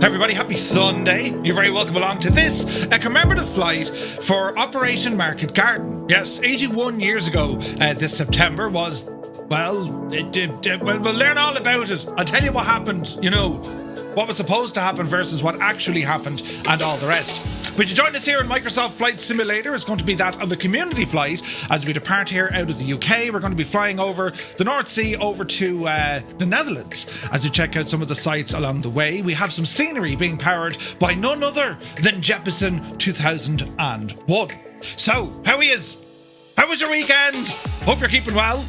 Everybody, happy Sunday. You're very welcome along to this, a commemorative flight for Operation Market Garden. Yes, 81 years ago this September was, well, we'll learn all about it. I'll tell you what happened, you know, what was supposed to happen versus what actually happened and all the rest. Would you join us here in Microsoft Flight Simulator? It's going to be that of a community flight as we depart here out of the UK. We're going to be flying over the North Sea over to the Netherlands as we check out some of the sites along the way. We have some scenery being powered by none other than Jeppesen 2001. So, how is? How was your weekend? Hope you're keeping well.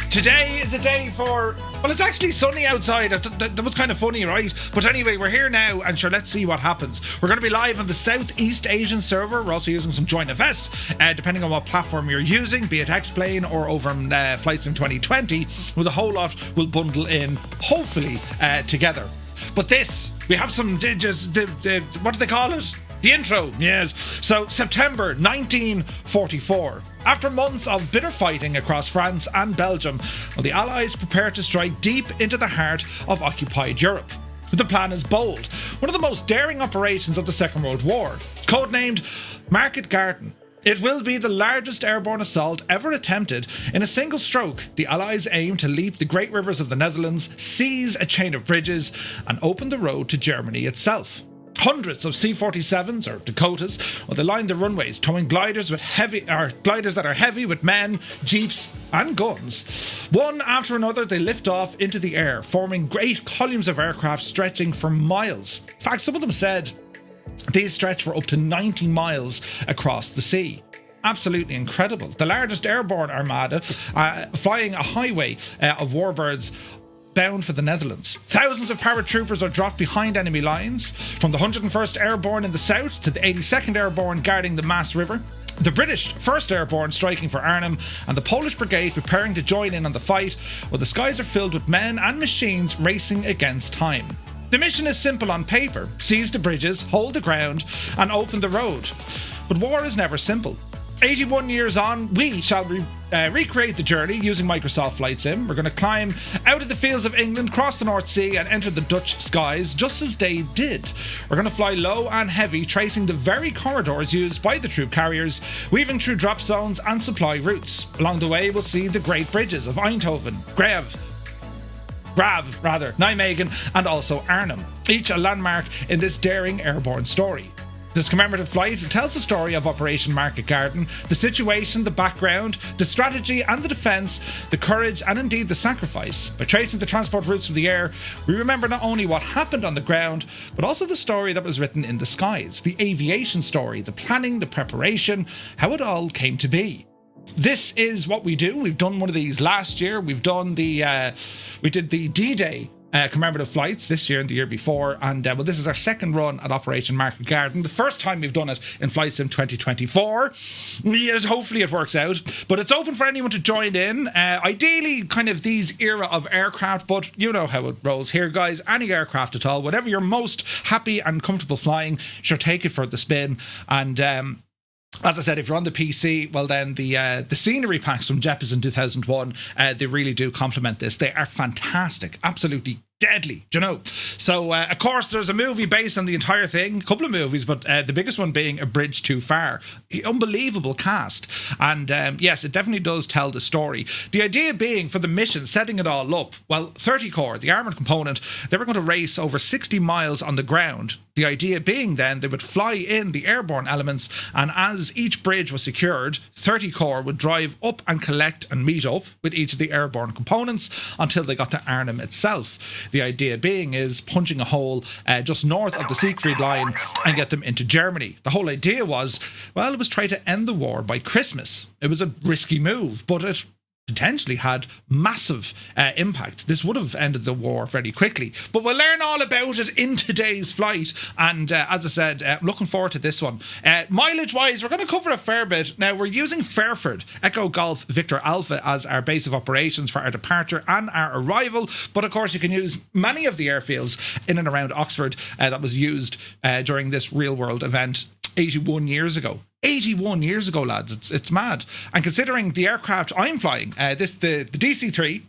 Today is a day for... Well, it's actually sunny outside. That was kind of funny, right? But anyway, we're here now, and sure, let's see what happens. We're going to be live on the Southeast Asian server. We're also using some JoinFS, depending on what platform you're using, be it X-Plane or over in Flight Sim 2020, with a whole lot will bundle in, hopefully, together. But this, we have some, what do they call it? The intro, yes. So, September 1944. After months of bitter fighting across France and Belgium, well, the Allies prepare to strike deep into the heart of occupied Europe. The plan is bold, one of the most daring operations of the Second World War. Codenamed Market Garden. It will be the largest airborne assault ever attempted. In a single stroke, the Allies aim to leap the great rivers of the Netherlands, seize a chain of bridges, and open the road to Germany itself. Hundreds of C-47s or Dakotas, well, they line the runways, towing gliders that are heavy with men, jeeps, and guns. One after another, they lift off into the air, forming great columns of aircraft stretching for miles. In fact, some of them said these stretch for up to 90 miles across the sea. Absolutely incredible. The largest airborne armada, flying a highway of warbirds bound for the Netherlands. Thousands of paratroopers are dropped behind enemy lines, from the 101st Airborne in the south to the 82nd Airborne guarding the Maas River, the British 1st Airborne striking for Arnhem, and the Polish Brigade preparing to join in on the fight, while the skies are filled with men and machines racing against time. The mission is simple on paper: seize the bridges, hold the ground, and open the road. But war is never simple. 81 years on, we shall recreate the journey using Microsoft Flight Sim. We're going to climb out of the fields of England, cross the North Sea, and enter the Dutch skies just as they did. We're going to fly low and heavy, tracing the very corridors used by the troop carriers, weaving through drop zones and supply routes. Along the way, we'll see the great bridges of Eindhoven, Nijmegen, and also Arnhem, each a landmark in this daring airborne story. This commemorative flight tells the story of Operation Market Garden, the situation, the background, the strategy and the defence, the courage and indeed the sacrifice. By tracing the transport routes from the air, we remember not only what happened on the ground, but also the story that was written in the skies, the aviation story, the planning, the preparation, how it all came to be. This is what we do. We've done one of these last year. We did the D-Day commemorative flights this year and the year before, and well, this is our second run at Operation Market Garden. The first time we've done it in Flight Sim 2024. Yes, hopefully it works out, but it's open for anyone to join in. Ideally, kind of these era of aircraft, but you know how it rolls here, guys. Any aircraft at all, whatever you're most happy and comfortable flying, sure, take it for the spin. And as I said, if you're on the PC, well then the scenery packs from Jeppesen 2001, they really do complement this. They are fantastic, absolutely deadly, do you know? So, of course, there's a movie based on the entire thing, a couple of movies, but the biggest one being A Bridge Too Far. Unbelievable cast. And yes, it definitely does tell the story. The idea being, for the mission, setting it all up, well, 30 Corps, the armoured component, they were going to race over 60 miles on the ground. The idea being then they would fly in the airborne elements, and as each bridge was secured, 30 Corps would drive up and collect and meet up with each of the airborne components until they got to Arnhem itself. The idea being is punching a hole just north of the Siegfried line and get them into Germany. The whole idea was, well, it was try to end the war by Christmas. It was a risky move, but it potentially had massive impact. This would have ended the war very quickly. But we'll learn all about it in today's flight. And as I said, I'm looking forward to this one. Mileage-wise, we're going to cover a fair bit. Now, we're using Fairford, Echo Golf Victor Alpha, as our base of operations for our departure and our arrival. But of course, you can use many of the airfields in and around Oxford that was used during this real-world event 81 years ago. 81 years ago, lads. It's mad. And considering the aircraft I'm flying, the DC-3,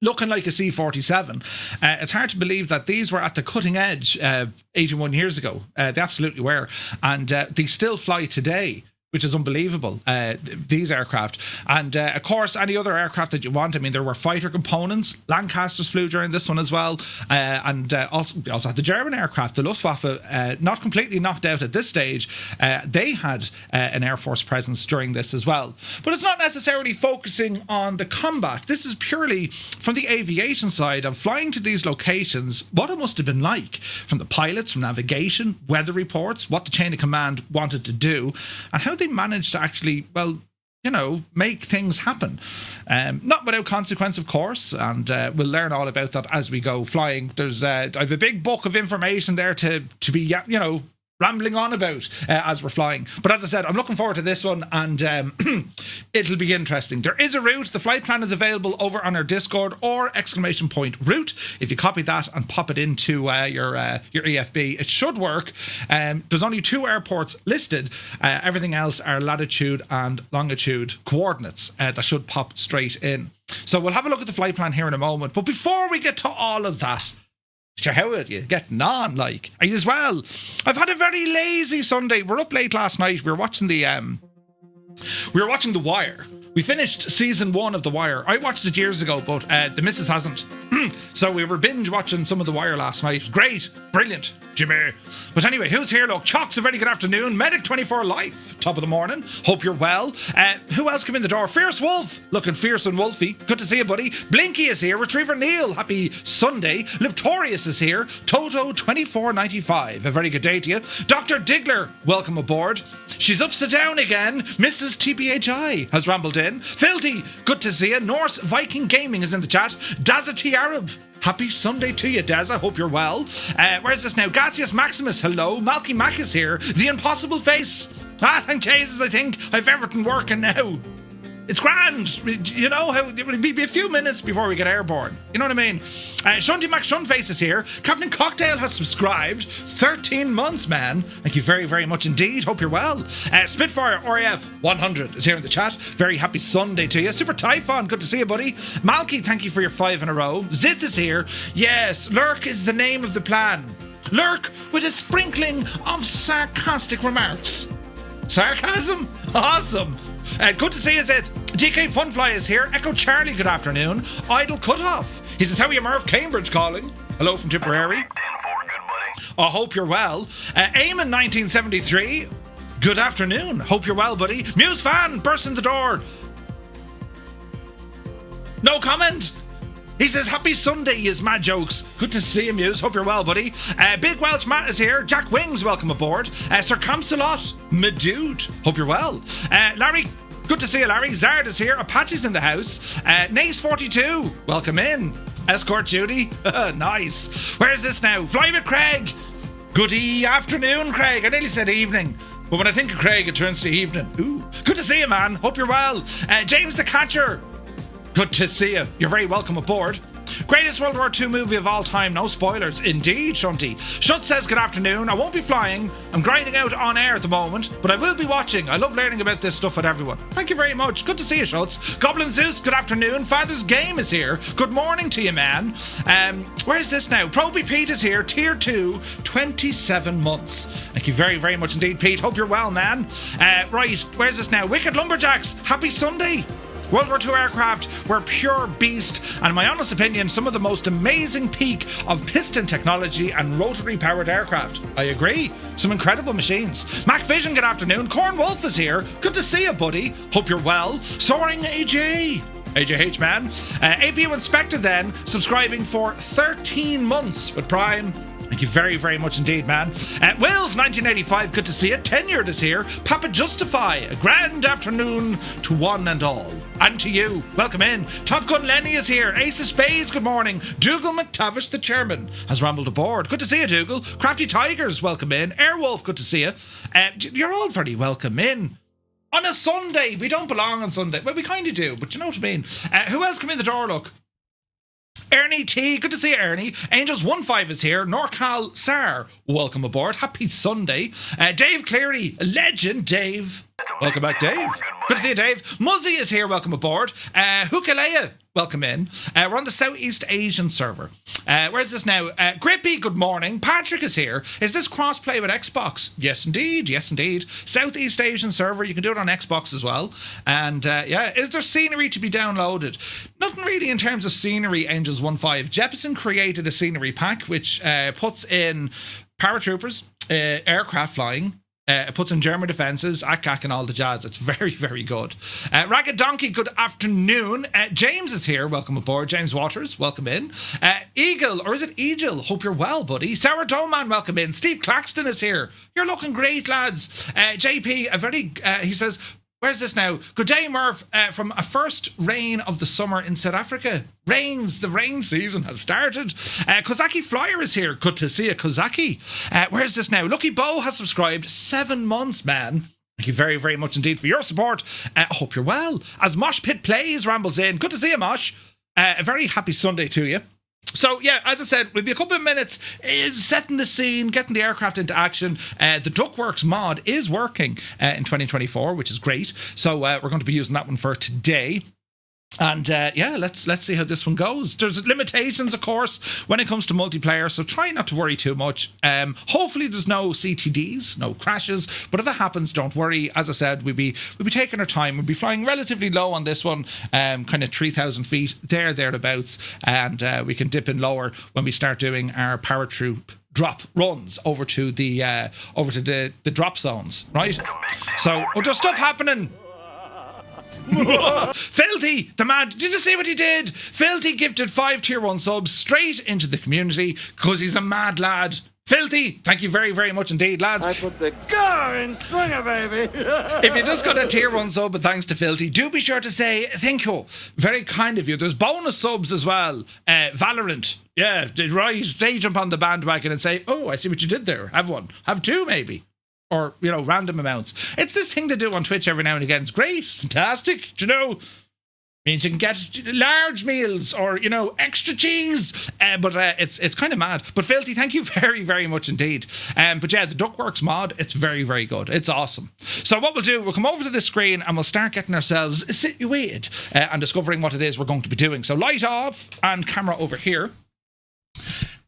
looking like a C-47. It's hard to believe that these were at the cutting edge 81 years ago. They absolutely were. And they still fly today, which is unbelievable, these aircraft. And, of course, any other aircraft that you want. I mean, there were fighter components. Lancasters flew during this one as well. And also, we also had the German aircraft, the Luftwaffe, not completely knocked out at this stage. They had an Air Force presence during this as well. But it's not necessarily focusing on the combat. This is purely from the aviation side of flying to these locations, what it must have been like from the pilots, from navigation, weather reports, what the chain of command wanted to do, and how they managed to actually, well, you know, make things happen. Not without consequence, of course, and we'll learn all about that as we go flying. There's I have a big book of information there to be, you know, rambling on about as we're flying. But as I said, I'm looking forward to this one, and it'll be interesting. There is a route. The flight plan is available over on our Discord, or ! route. If you copy that and pop it into your EFB, it should work. There's only 2 airports listed. Everything else are latitude and longitude coordinates that should pop straight in. So we'll have a look at the flight plan here in a moment. But before we get to all of that, sure, how are you getting on? Like, are you as well? I've had a very lazy Sunday. We're up late last night. We were watching The Wire. We finished season 1 of The Wire. I watched it years ago, but the missus hasn't. So we were binge watching some of The Wire last night. Great, brilliant, Jimmy. But anyway, who's here? Look, Chalk's a very good afternoon. Medic24 Life, top of the morning. Hope you're well. Who else came in the door? Fierce Wolf, looking fierce and wolfy. Good to see you, buddy. Blinky is here. Retriever Neil, happy Sunday. Liptorius is here. Toto2495, a very good day to you. Dr. Diggler, welcome aboard. She's upside down again. Mrs. TBHI has rambled in. Filthy, good to see you. Norse Viking Gaming is in the chat. Dazza Arab, happy Sunday to you, Dazza. Hope you're well. Where's this now? Gaseous Maximus, hello. Malky Mac is here. The Impossible Face. Thank Jesus, I think I've everything working now. It's grand. You know how it would be a few minutes before we get airborne. You know what I mean? Shunty Mac Shunface is here. Captain Cocktail has subscribed. 13 months, man. Thank you very, very much indeed. Hope you're well. Spitfire RAF 100 is here in the chat. Very happy Sunday to you. Super Typhon, good to see you, buddy. Malky, thank you for your 5 in a row. Zith is here. Yes, Lurk is the name of the plan. Lurk with a sprinkling of sarcastic remarks. Sarcasm? Awesome. Good to see you, Zed. DK Funfly is here. Echo Charlie, good afternoon. Idle Cutoff. He says, how are you, Merv? Cambridge calling. Hello from Tipperary. I hope you're well. Eamon 1973, good afternoon. Hope you're well, buddy. Muse Fan bursts in the door. No comment. He says, happy Sunday, is mad jokes. Good to see you, Muse. Hope you're well, buddy. Big Welsh Matt is here. Jack Wings, welcome aboard. Sir Camsalot, my dude. Hope you're well. Larry, good to see you, Larry. Zard is here. Apache's in the house. Nace42, welcome in. Escort Judy, nice. Where's this now? Fly with Craig. Goody afternoon, Craig. I nearly said evening, but when I think of Craig, it turns to evening. Ooh, good to see you, man. Hope you're well. James the Catcher, good to see you. You're very welcome aboard. Greatest World War II movie of all time, no spoilers. Indeed, Shunty. Shut says, good afternoon. I won't be flying. I'm grinding out on air at the moment, but I will be watching. I love learning about this stuff with everyone. Thank you very much. Good to see you, Schutz. Goblin Zeus, good afternoon. Father's Game is here. Good morning to you, man. Where's this now? Proby Pete is here. Tier 2, 27 months. Thank you very, very much indeed, Pete. Hope you're well, man. Right, where's this now? Wicked Lumberjacks, happy Sunday. World War II aircraft were pure beast, and in my honest opinion, some of the most amazing peak of piston technology and rotary powered aircraft. I agree. Some incredible machines. Mac Vision, good afternoon. Corn Wolf is here. Good to see you, buddy. Hope you're well. Soaring AJ. AJH, man. APU Inspector then, subscribing for 13 months with Prime. Thank you very, very much indeed, man. Wills, 1985, good to see you. Tenured is here. Papa Justify, a grand afternoon to one and all. And to you, welcome in. Top Gun Lenny is here. Ace of Spades, good morning. Dougal McTavish, the chairman, has rambled aboard. Good to see you, Dougal. Crafty Tigers, welcome in. Airwolf, good to see you. You're all very welcome in. On a Sunday, we don't belong on Sunday. Well, we kind of do, but you know what I mean. Who else come in the door, look? Ernie T, good to see you, Ernie. Angels15 is here. Norcal Sar, welcome aboard. Happy Sunday. Dave Cleary, legend Dave. Welcome back, Dave. Good to see you, Dave. Muzzy is here, welcome aboard. Hukalea, welcome in. We're on the Southeast Asian server. Where's this now? Grippy, good morning. Patrick is here. Is this cross-play with Xbox? Yes, indeed. Yes, indeed. Southeast Asian server. You can do it on Xbox as well. And is there scenery to be downloaded? Nothing really in terms of scenery, Angels 1.5. Jeppesen created a scenery pack which puts in paratroopers, aircraft flying. It puts in German defences, ACAC and all the jazz. It's very, very good. Ragged Donkey, good afternoon. James is here. Welcome aboard. James Waters, welcome in. Eagle, or is it Eagle? Hope you're well, buddy. Sourdough Man, welcome in. Steve Claxton is here. You're looking great, lads. JP, he says, where's this now? Good day, Murph. From a first rain of the summer in South Africa. The rain season has started. Kozaki Flyer is here. Good to see you, Kozaki. Where's this now? Lucky Bo has subscribed. 7 months, man. Thank you very, very much indeed for your support. I hope you're well. As Mosh Pit Plays rambles in. Good to see you, Mosh. A very happy Sunday to you. So, yeah, as I said, we'll be a couple of minutes setting the scene, getting the aircraft into action. The DuckWorks Mod is working in 2024, which is great. So we're going to be using that one for today. And let's see how this one goes. There's limitations, of course, when it comes to multiplayer, so try not to worry too much. Hopefully there's no CTDs, no crashes, but if it happens, don't worry. As I said, we'll be taking our time. We'll be flying relatively low on this one, kind of 3,000 feet, thereabouts, and we can dip in lower when we start doing our paratroop drop runs over to the drop zones, right? So, there's stuff happening. Filthy, the man, did you see what he did? Filthy gifted 5 tier 1 subs straight into the community because he's a mad lad. Filthy, thank you very, very much indeed, lads. I put the car in swinger, baby. If you just got a tier 1 sub, but thanks to Filthy, do be sure to say thank you. Very kind of you. There's bonus subs as well. Valorant, yeah, right. They jump on the bandwagon and say, oh, I see what you did there. Have one. Have 2 maybe. Or, random amounts. It's this thing to do on Twitch every now and again. It's great. Fantastic. Do you know? Means you can get large meals or, extra cheese. But it's kind of mad. But Filthy, thank you very, very much indeed. But yeah, the DuckWorks mod, it's very, very good. It's awesome. So what we'll do, we'll come over to the screen and we'll start getting ourselves situated and discovering what it is we're going to be doing. So light off and camera over here.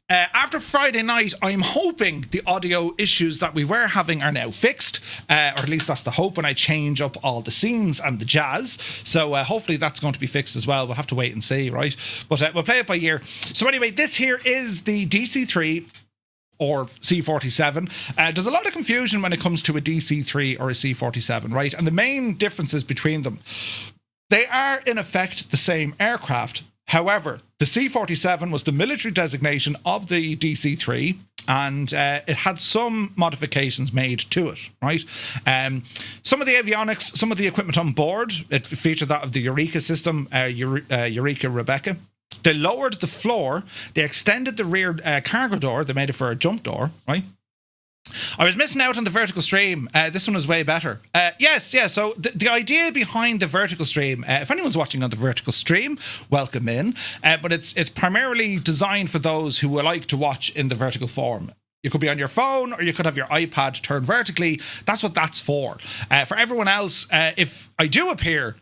After Friday night, I'm hoping the audio issues that we were having are now fixed, or at least that's the hope when I change up all the scenes and the jazz. So hopefully that's going to be fixed as well. We'll have to wait and see, right? But we'll play it by ear. So anyway, this here is the DC-3 or C-47. There's a lot of confusion when it comes to a DC-3 or a C-47, right? And the main differences between them, they are in effect the same aircraft. However, the C-47 was the military designation of the DC-3 and it had some modifications made to it, right? Some of the avionics, some of the equipment on board, it featured that of the Eureka system, Eureka Rebecca. They lowered the floor, they extended the rear cargo door, they made it for a jump door, right? I was missing out on the vertical stream. This one was way better. Yes. So the idea behind the vertical stream, if anyone's watching on the vertical stream, welcome in. But it's primarily designed for those who would like to watch in the vertical form. You could be on your phone or you could have your iPad turned vertically. That's what that's for. For everyone else, if I do appear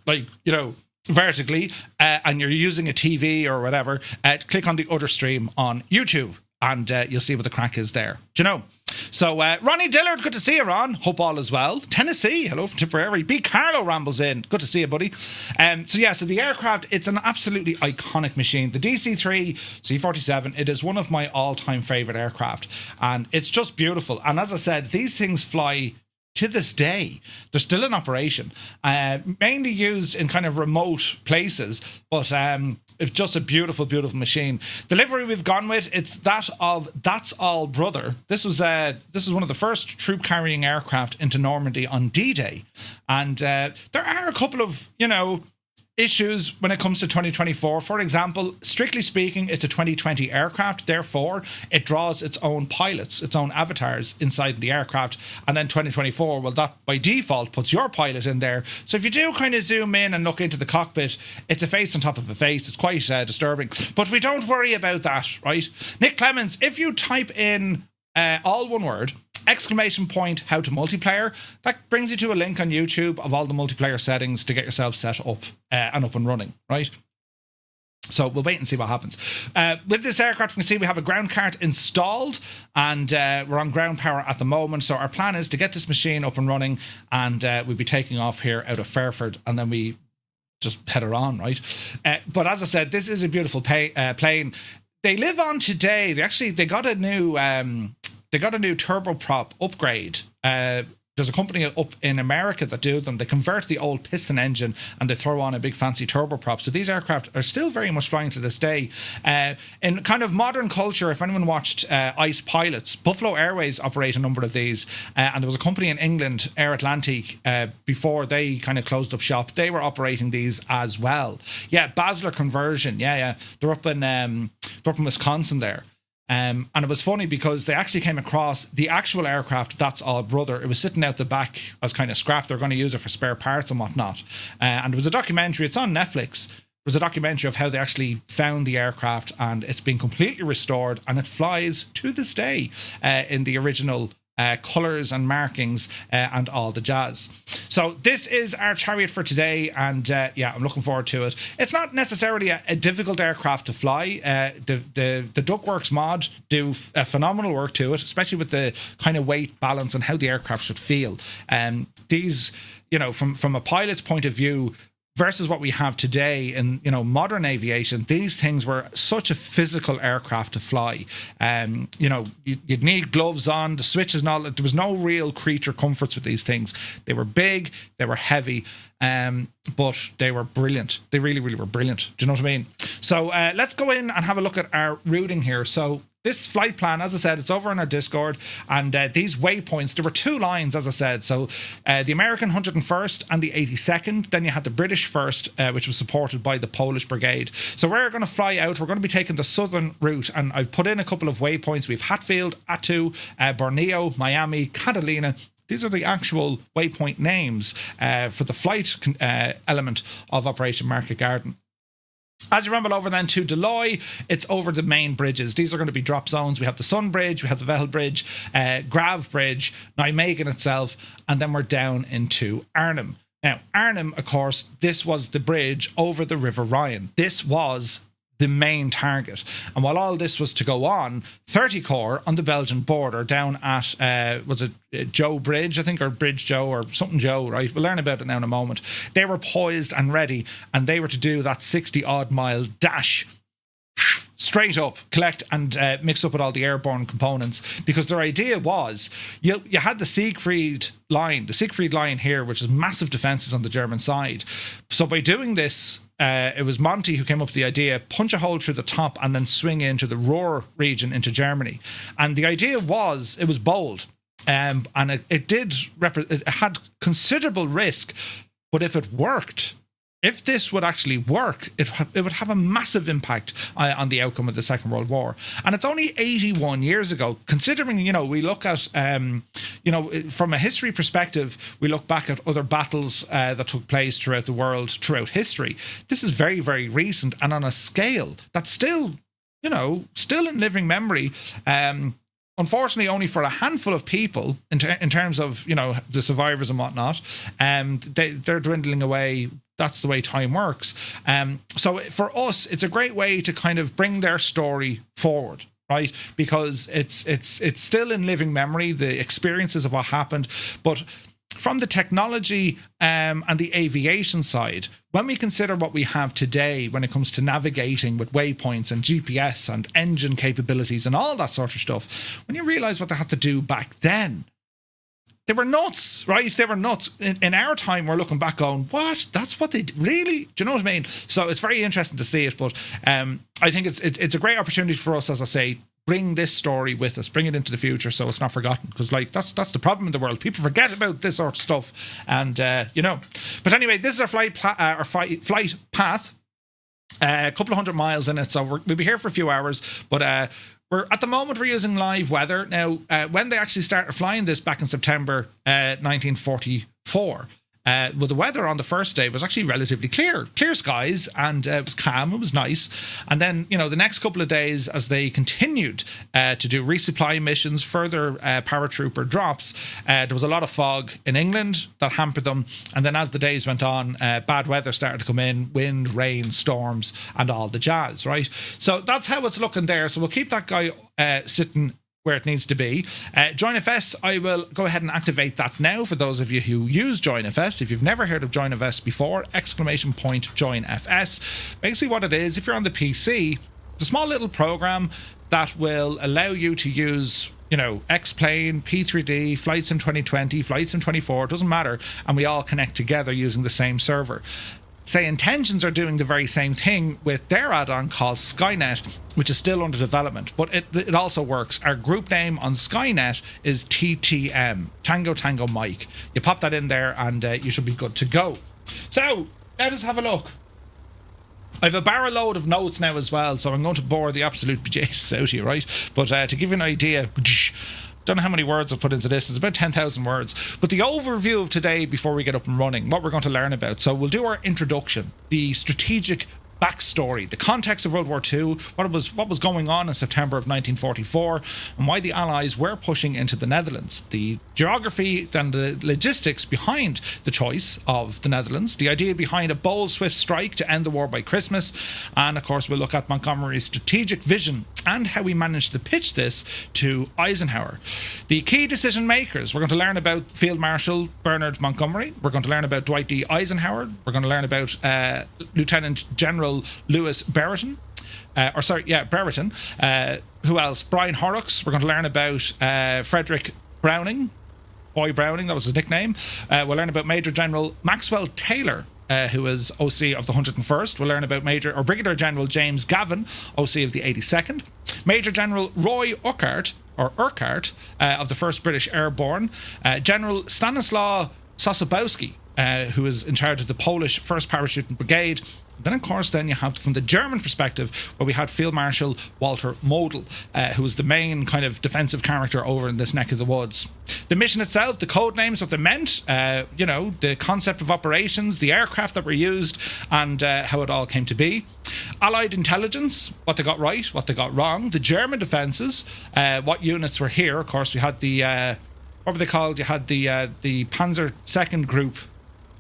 vertically and you're using a TV or whatever, click on the other stream on YouTube and you'll see what the crack is there. Do you know? So, Ronnie Dillard, good to see you, Ron. Hope all is well. Tennessee, hello from Tipperary. B. Carlo rambles in. Good to see you, buddy. So the aircraft, it's an absolutely iconic machine. The DC-3 C-47, it is one of my all-time favourite aircraft. And it's just beautiful. And as I said, these things fly to this day. They're still in operation, mainly used in kind of remote places, but it's just a beautiful, beautiful machine. The livery we've gone with, it's that of That's All Brother. This was one of the first troop carrying aircraft into Normandy on D-Day, and there are a couple of issues when it comes to 2024. For example, strictly speaking, it's a 2020 aircraft, therefore it draws its own pilots, its own avatars inside the aircraft, and then 2024, well, that by default puts your pilot in there. So if you do kind of zoom in and look into the cockpit, it's a face on top of a face. It's quite disturbing, but we don't worry about that, right? Nick Clemens, if you type in all one word, ! how to multiplayer, that brings you to a link on YouTube of all the multiplayer settings to get yourself set up and up and running, right? So we'll wait and see what happens. With this aircraft, you can see we have a ground cart installed, and we're on ground power at the moment. So our plan is to get this machine up and running, and we'll be taking off here out of Fairford, and then we just head her on, right? But as I said, this is a beautiful plane. They live on today. They got a new turboprop upgrade. There's a company up in America that do them. They convert the old piston engine and they throw on a big fancy turboprop. So these aircraft are still very much flying to this day. In kind of modern culture, if anyone watched Ice Pilots, Buffalo Airways operate a number of these. And there was a company in England, Air Atlantic, before they kind of closed up shop. They were operating these as well. Yeah, Basler conversion. Yeah. They're up in Wisconsin there. And it was funny because they actually came across the actual aircraft, that's all brother. It was sitting out the back as kind of scrap. They're going to use it for spare parts and whatnot. And there was a documentary, it's on Netflix. There was a documentary of how they actually found the aircraft, and it's been completely restored, and it flies to this day in the original colours and markings and all the jazz. So this is our Chariot for today, and I'm looking forward to it. It's not necessarily a difficult aircraft to fly. The DuckWorks Mod do phenomenal work to it, especially with the kind of weight balance and how the aircraft should feel. These, from a pilot's point of view, versus what we have today in, modern aviation, these things were such a physical aircraft to fly. You'd need gloves on, the switches and all. There was no real creature comforts with these things. They were big, they were heavy, but they were brilliant. They really, really were brilliant. Do you know what I mean? So let's go in and have a look at our routing here. So this flight plan, as I said, it's over on our Discord, and these waypoints, there were two lines, as I said. So the American 101st and the 82nd, then you had the British 1st, which was supported by the Polish Brigade. So we're going to fly out, we're going to be taking the southern route, and I've put in a couple of waypoints. We've Hatfield, Attu, Borneo, Miami, Catalina. These are the actual waypoint names for the flight element of Operation Market Garden. As you ramble over then to Deloy, it's over the main bridges. These are going to be drop zones. We have the Sun Bridge, we have the Veghel Bridge, Grav Bridge, Nijmegen itself, and then we're down into Arnhem. Now, Arnhem, of course, this was the bridge over the River Rhine. This was the main target. And while all this was to go on, 30 Corps on the Belgian border down at, was it Joe Bridge, I think, or Bridge Joe, or something Joe, right? We'll learn about it now in a moment. They were poised and ready, and they were to do that 60-odd mile dash straight up, collect and mix up with all the airborne components, because their idea was you had the Siegfried line here, which is massive defences on the German side. So by doing this, it was Monty who came up with the idea, punch a hole through the top and then swing into the Ruhr region into Germany. And the idea was, it was bold, and it had considerable risk, but if it worked, if this would actually work, it would have a massive impact on the outcome of the Second World War. And it's only 81 years ago, considering, we look at, from a history perspective, we look back at other battles that took place throughout the world, throughout history. This is very, very recent, and on a scale that's still in living memory. Unfortunately, only for a handful of people in terms of, the survivors and whatnot. They're dwindling away. That's the way time works. So for us, it's a great way to kind of bring their story forward, right? Because it's still in living memory, the experiences of what happened. But from the technology and the aviation side, when we consider what we have today when it comes to navigating with waypoints and GPS and engine capabilities and all that sort of stuff, when you realize what they had to do back then, they were nuts, right? They were nuts. In our time, we're looking back going, what? That's what they really? Do you know what I mean? So it's very interesting to see it. But I think it's a great opportunity for us, as I say, bring this story with us, bring it into the future so it's not forgotten. Because that's the problem in the world. People forget about this sort of stuff. And, But anyway, this is our flight path. A couple of 100 miles in it. So we'll be here for a few hours. But at the moment, we're using live weather. Now, when they actually started flying this back in September 1944, well, the weather on the first day was actually relatively clear skies, and it was calm, it was nice. And then, you know, the next couple of days, as they continued to do resupply missions, further paratrooper drops, there was a lot of fog in England that hampered them. And then as the days went on, bad weather started to come in, wind, rain, storms, and all the jazz, right? So that's how it's looking there. So we'll keep that guy sitting where it needs to be. JoinFS, I will go ahead and activate that now for those of you who use JoinFS. If you've never heard of JoinFS before, ! JoinFS. Basically what it is, if you're on the PC, it's a small little program that will allow you to use, you know, X-Plane, P3D, Flight Sim 2020, Flight Sim 24, it doesn't matter, and we all connect together using the same server. Say Intentions are doing the very same thing with their add-on called Skynet, which is still under development, but it also works. Our group name on Skynet is TTM, Tango Tango Mike. You pop that in there and you should be good to go. So, let us have a look. I have a barrel load of notes now as well, so I'm going to bore the absolute bejesus out of you, right? But to give you an idea, don't know how many words I've put into this. It's about 10,000 words. But the overview of today, before we get up and running, what we're going to learn about. So we'll do our introduction, the strategic backstory, the context of World War II, what was going on in September of 1944, and why the Allies were pushing into the Netherlands, the geography and the logistics behind the choice of the Netherlands, the idea behind a bold, swift strike to end the war by Christmas, and of course we'll look at Montgomery's strategic vision and how he managed to pitch this to Eisenhower. The key decision makers, we're going to learn about Field Marshal Bernard Montgomery, we're going to learn about Dwight D. Eisenhower, we're going to learn about Lieutenant General Lewis Brereton. Brereton. Who else? Brian Horrocks. We're going to learn about Frederick Browning. Boy Browning, that was his nickname. We'll learn about Major General Maxwell Taylor, who was OC of the 101st. We'll learn about Brigadier General James Gavin, OC of the 82nd. Major General Roy Urquhart of the 1st British Airborne. General Stanislaw Sosabowski, who is in charge of the Polish 1st Parachuting Brigade. Then, of course, you have from the German perspective, where we had Field Marshal Walter Model, who was the main kind of defensive character over in this neck of the woods. The mission itself, the code names, what they meant, you know, the concept of operations, the aircraft that were used, and how it all came to be. Allied intelligence, what they got right, what they got wrong. The German defences, what units were here. Of course, we had the, what were they called? You had the Panzer II Group,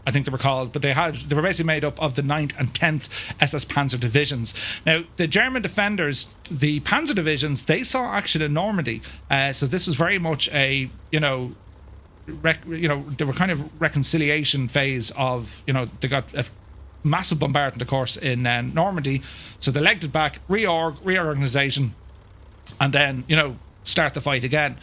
I think they were called, but they were basically made up of the 9th and 10th SS Panzer divisions. Now, the German defenders, the Panzer divisions, they saw action in Normandy, so this was very much a, they were kind of reconciliation phase of, they got a massive bombardment, of course, in Normandy, so they legged it back, reorganization, and then, start the fight again.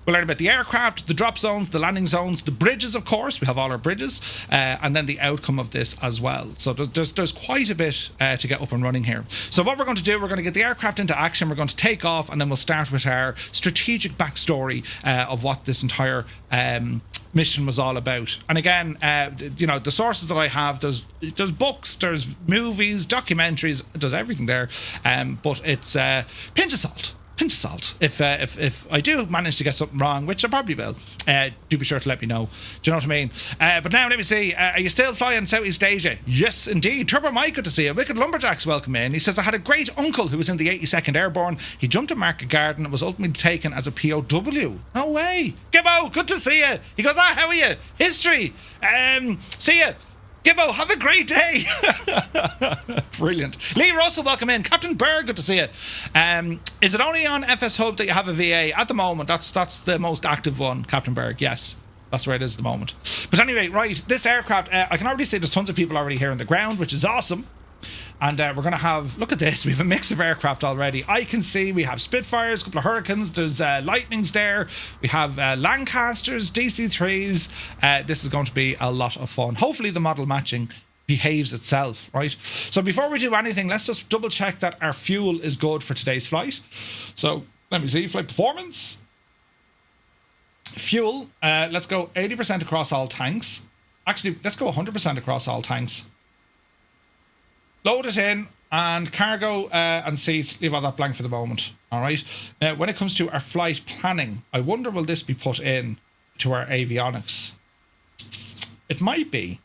We'll learn about the aircraft, the drop zones, the landing zones, the bridges, of course. We have all our bridges, and then the outcome of this as well. So there's quite a bit to get up and running here. So what we're going to do, we're going to get the aircraft into action. We're going to take off, and then we'll start with our strategic backstory of what this entire mission was all about. And again, the sources that I have, there's books, there's movies, documentaries, there's everything there. But it's pinch of salt. If I do manage to get something wrong, which I probably will, do be sure to let me know. Do you know what I mean? But now let me see. Are you still flying Southeast Asia? Yes, indeed. Turbo Mike, good to see you. Wicked Lumberjacks, welcome in. He says, I had a great uncle who was in the 82nd Airborne. He jumped at Market Garden and was ultimately taken as a POW. No way. Gibbo, good to see you. He goes, how are you? History. See you. Gibbo, have a great day. Brilliant. Lee Russell, welcome in. Captain Berg, good to see you. Is it only on FS Hub that you have a VA? At the moment, that's the most active one, Captain Berg. Yes, that's where it is at the moment. But anyway, right, this aircraft, I can already see there's tons of people already here on the ground, which is awesome. And we're going to have, look at this, we have a mix of aircraft already. I can see we have Spitfires, a couple of Hurricanes, there's Lightnings there, we have Lancasters, DC-3s. This is going to be a lot of fun. Hopefully the model matching behaves itself, right? So before we do anything, let's just double check that our fuel is good for today's flight. So let me see, flight performance. Fuel, let's go 80% across all tanks. Actually, let's go 100% across all tanks. Load it in, and cargo and seats, leave all that blank for the moment. All right. Now, when it comes to our flight planning, I wonder will this be put in to our avionics? it might be.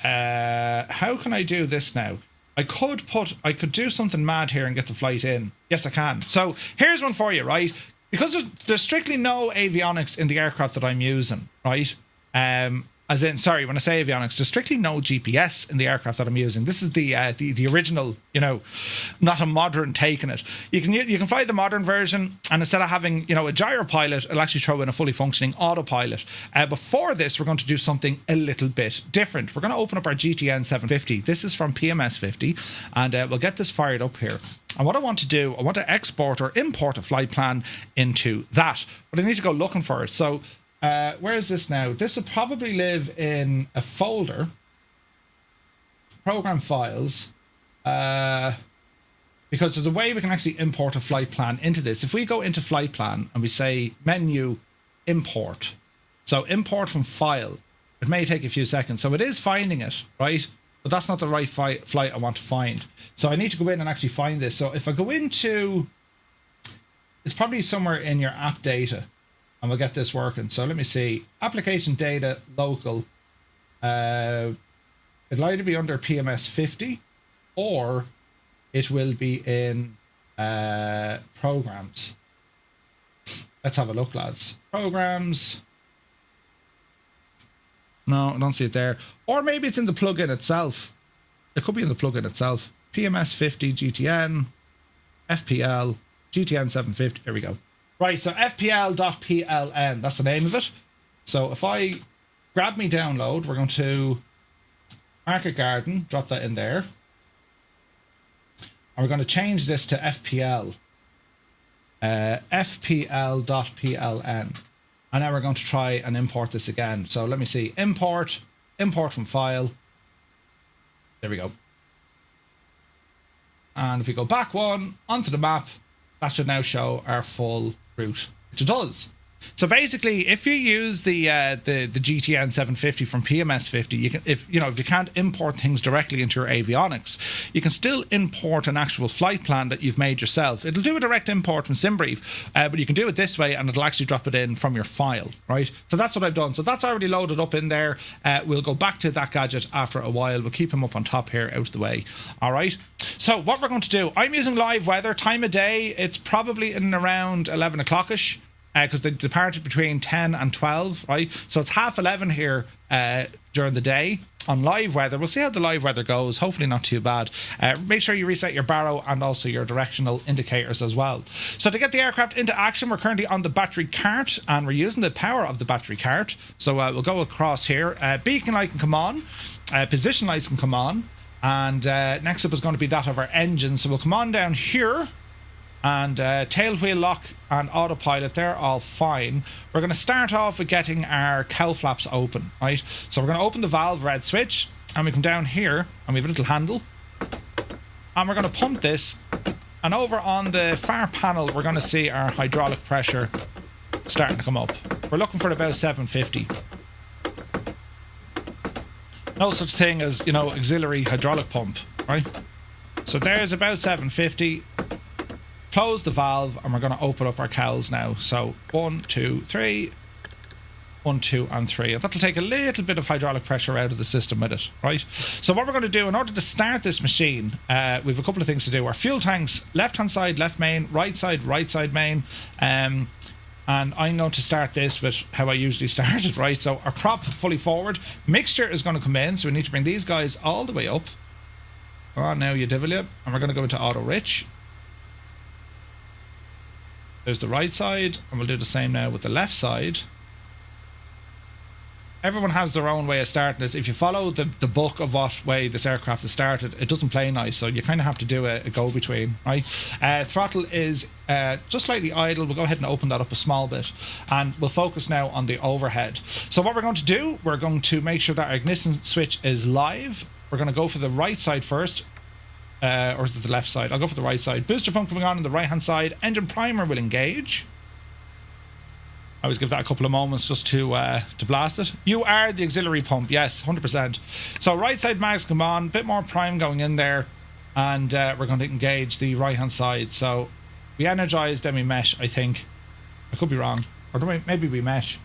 How can I do this now? I could do something mad here and get the flight in. Yes, I can. So here's one for you, right? Because there's strictly no avionics in the aircraft that I'm using, right? As in, sorry, when I say avionics, there's strictly no GPS in the aircraft that I'm using. This is the original, you know, not a modern take on it. You can fly the modern version, and instead of having, you know, a gyro pilot, it'll actually throw in a fully functioning autopilot. Before this, we're going to do something a little bit different. We're going to open up our GTN 750. This is from PMS 50, and we'll get this fired up here. And what I want to do, I want to export or import a flight plan into that, but I need to go looking for it. So where is this now? This will probably live in a folder, program files, because there's a way we can actually import a flight plan into this. If we go into flight plan and we say menu import, so import from file, it may take a few seconds. So it is finding it, right? But that's not the right flight I want to find. So I need to go in and actually find this. So if I go into, it's probably somewhere in your app data, and we'll get this working. So let me see. Application data local. It'll either be under PMS 50 or it will be in programs. Let's have a look, lads. Programs. No, I don't see it there. Or maybe it's in the plugin itself. It could be in the plugin itself. PMS 50 GTN, FPL, GTN 750. Here we go. Right, so fpl.pln, that's the name of it. So if I grab me download, we're going to Market Garden, drop that in there. And we're going to change this to FPL. fpl.pln. And now we're going to try and import this again. So let me see. Import from file. There we go. And if we go back one onto the map, that should now show our full route, which it does. So basically, if you use the GTN 750 from PMS 50, you can, if you can't import things directly into your avionics, you can still import an actual flight plan that you've made yourself. It'll do a direct import from SimBrief, but you can do it this way, and it'll actually drop it in from your file, right? So that's what I've done. So that's already loaded up in there. We'll go back to that gadget after a while. We'll keep him up on top here, out of the way. All right. So what we're going to do, I'm using live weather, time of day. It's probably in around 11 o'clock-ish. Because they departed between 10 and 12, right? So it's 11:30 here during the day on live weather. We'll see how the live weather goes. Hopefully not too bad. Make sure you reset your baro and also your directional indicators as well. So to get the aircraft into action, we're currently on the battery cart, and we're using the power of the battery cart. So we'll go across here. Beacon light can come on. Position lights can come on. And next up is going to be that of our engine. So we'll come on down here. And tail wheel lock and autopilot, they're all fine. We're going to start off with getting our cowl flaps open, right? So we're going to open the valve red switch, and we come down here, and we have a little handle, and we're going to pump this, and over on the far panel we're going to see our hydraulic pressure starting to come up. We're looking for about 750. No such thing as, auxiliary hydraulic pump, right? So there's about 750. Close the valve, and we're going to open up our cowls now. So 1, 2, 3, 1, 2, and 3. And that'll take a little bit of hydraulic pressure out of the system with it, right? So what we're going to do in order to start this machine, we have a couple of things to do. Our fuel tanks, left-hand side, left main, right side main. And I'm going to start this with how I usually start it, right? So our prop fully forward. Mixture is going to come in, so we need to bring these guys all the way up. Come on now, you devil, and we're going to go into auto rich. There's the right side, and we'll do the same now with the left side. Everyone has their own way of starting this. If you follow the book of what way this aircraft is started, it doesn't play nice, so you kind of have to do a go-between, right? Throttle is just slightly idle. We'll go ahead and open that up a small bit, and we'll focus now on the overhead. So what we're going to do, we're going to make sure that our ignition switch is live. We're going to go for the right side first. Or is it the left side? I'll go for the right side. Booster pump coming on the right hand side. Engine primer will engage. I always give that a couple of moments just to blast it. You are the auxiliary pump, yes, 100%. So right side mags come on, bit more prime going in there, and we're going to engage the right hand side. So we energize, then we mesh, I think. I could be wrong, or maybe we mesh.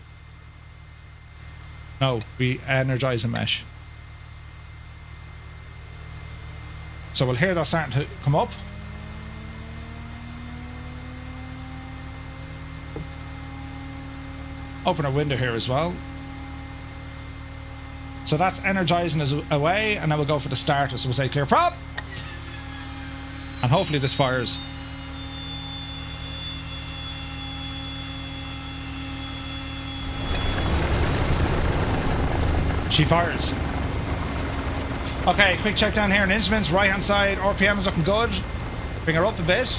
No, we energize a mesh. So we'll hear that starting to come up. Open our window here as well. So that's energizing us away, and then we'll go for the starter. So we'll say clear prop. And hopefully this fires. She fires. Okay, quick check down here on instruments. Right hand side, RPM is looking good. Bring her up a bit.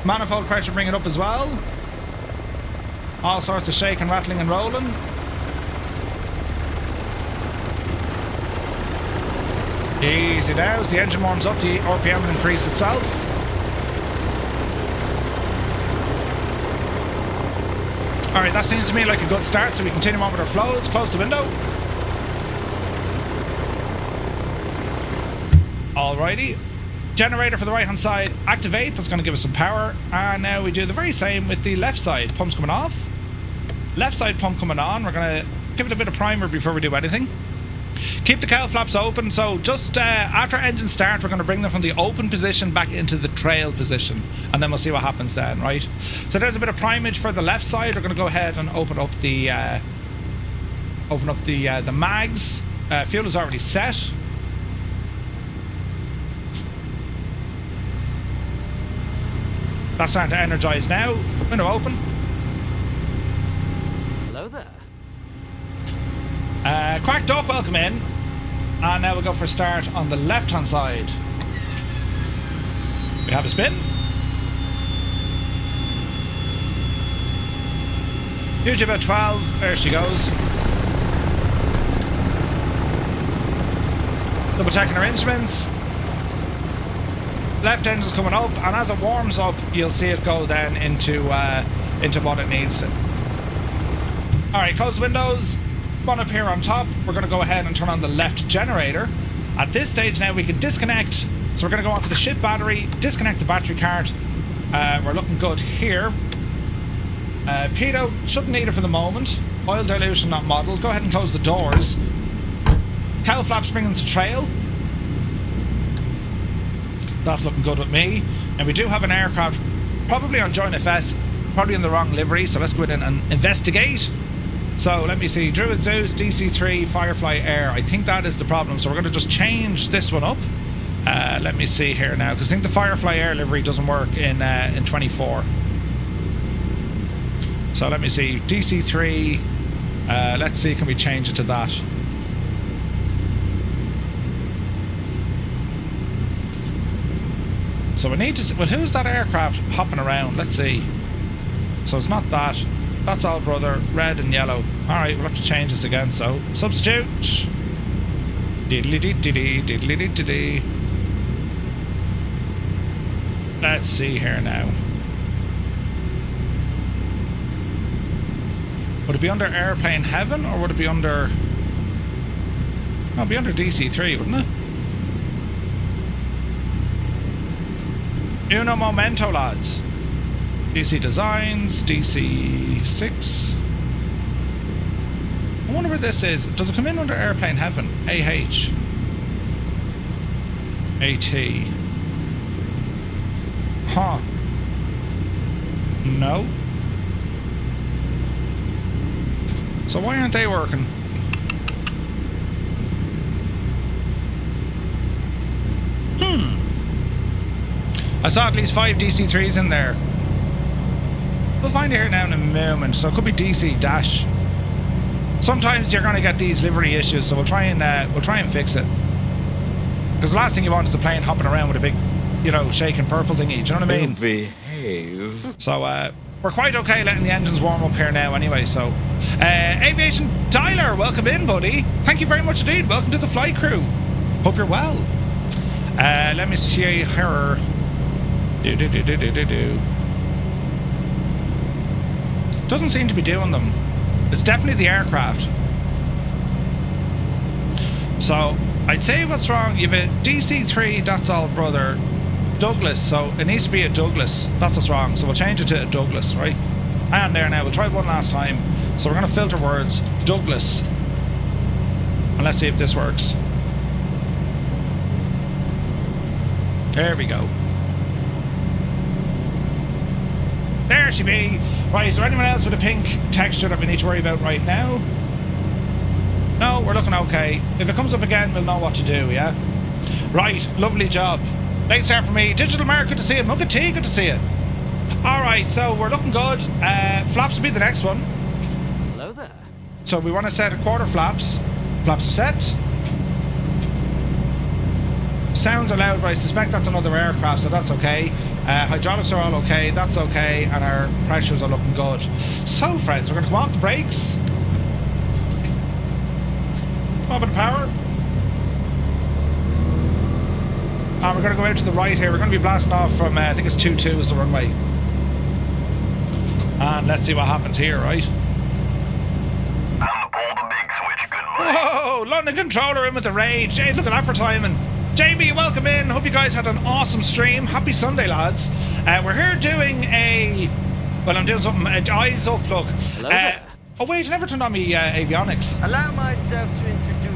Manifold pressure, bring it up as well. All sorts of shaking, rattling and rolling. Easy now. As the engine warms up, the RPM will increase itself. Alright, that seems to me like a good start, so we continue on with our flows. Close the window. Alrighty. Generator for the right hand side, activate. That's going to give us some power. And now we do the very same with the left side. Pump's coming off. Left side pump coming on. We're going to give it a bit of primer before we do anything. Keep the cowl flaps open. So just after engine start, we're going to bring them from the open position back into the trail position, and then we'll see what happens then, right? So there's a bit of primage for the left side. We're going to go ahead and open up the mags. Fuel is already set. That's starting to energize now. Window open. Hello there. Cracked up, welcome in. And now we'll go for a start on the left hand side. We have a spin. Usually about 12. There she goes. Double checking our instruments. Left engine's coming up, and as it warms up, you'll see it go then into what it needs to. Alright, close the windows. One up here on top. We're going to go ahead and turn on the left generator. At this stage now we can disconnect. So we're going to go onto the ship battery, disconnect the battery card. We're looking good here. Pitot shouldn't need it for the moment. Oil dilution not modelled. Go ahead and close the doors. Cowl flaps bring them to trail. That's looking good with me. And we do have an aircraft probably on Joint FS, probably in the wrong livery, so let's go in and investigate. So let me see, Druid Zeus, DC-3, Firefly Air. I think that is the problem, so we're going to just change this one up. Let me see here now, because I think the Firefly Air livery doesn't work in 24. So let me see, DC-3, let's see, can we change it to that? So we need to see, well, who's that aircraft hopping around? Let's see. So it's not that. That's all, brother. Red and yellow. Alright, we'll have to change this again. So, substitute. Diddly-dee-dee-dee, diddly-dee-dee-dee. Let's see here now. Would it be under Airplane Heaven, or would it be under... No, it'd be under DC-3, wouldn't it? Uno momento, lads. DC Designs, DC-6. I wonder where this is. Does it come in under Airplane Heaven? AH. AT. Huh. No. So why aren't they working? I saw at least 5 DC-3s in there. We'll find it here now in a moment. So it could be DC dash. Sometimes you're going to get these livery issues, so we'll try and fix it. Because the last thing you want is a plane hopping around with a big, you know, shaking purple thingy. Do you know what I mean? Behave. So we're quite okay letting the engines warm up here now anyway. So Aviation Tyler, welcome in, buddy. Thank you very much indeed. Welcome to the flight crew. Hope you're well. Let me see her. Doesn't seem to be doing them. It's definitely the aircraft. So I'd say what's wrong, you have a DC-3, that's all, brother. Douglas, so it needs to be a Douglas. That's what's wrong, so we'll change it to a Douglas, right? And there now, we'll try one last time. So we're going to filter words. Douglas. And let's see if this works. There we go. There she be. Right, is there anyone else with a pink texture that we need to worry about right now? No, we're looking okay. If it comes up again, we'll know what to do, yeah? Right, lovely job. Late start for me. Digital Mark, good to see you. Mugga T, good to see you. Alright, so we're looking good. Flaps will be the next one. Hello there. So we want to set a quarter flaps. Flaps are set. Sounds are loud, but I suspect that's another aircraft, so that's okay. Hydraulics are all okay, that's okay, and our pressures are looking good. So, friends, we're going to come off the brakes. Come on with the power. And we're going to go out to the right here. We're going to be blasting off from, I think it's 22 is the runway. And let's see what happens here, right? Time to pull the big switch, good buddy. Whoa! London controller in with the rage. Hey, look at that for timing. Jamie, welcome in. Hope you guys had an awesome stream. Happy Sunday, lads. We're here doing a... Well, I'm doing something. Eyes up, look. Oh, wait, I never turned on me avionics. Allow myself to introduce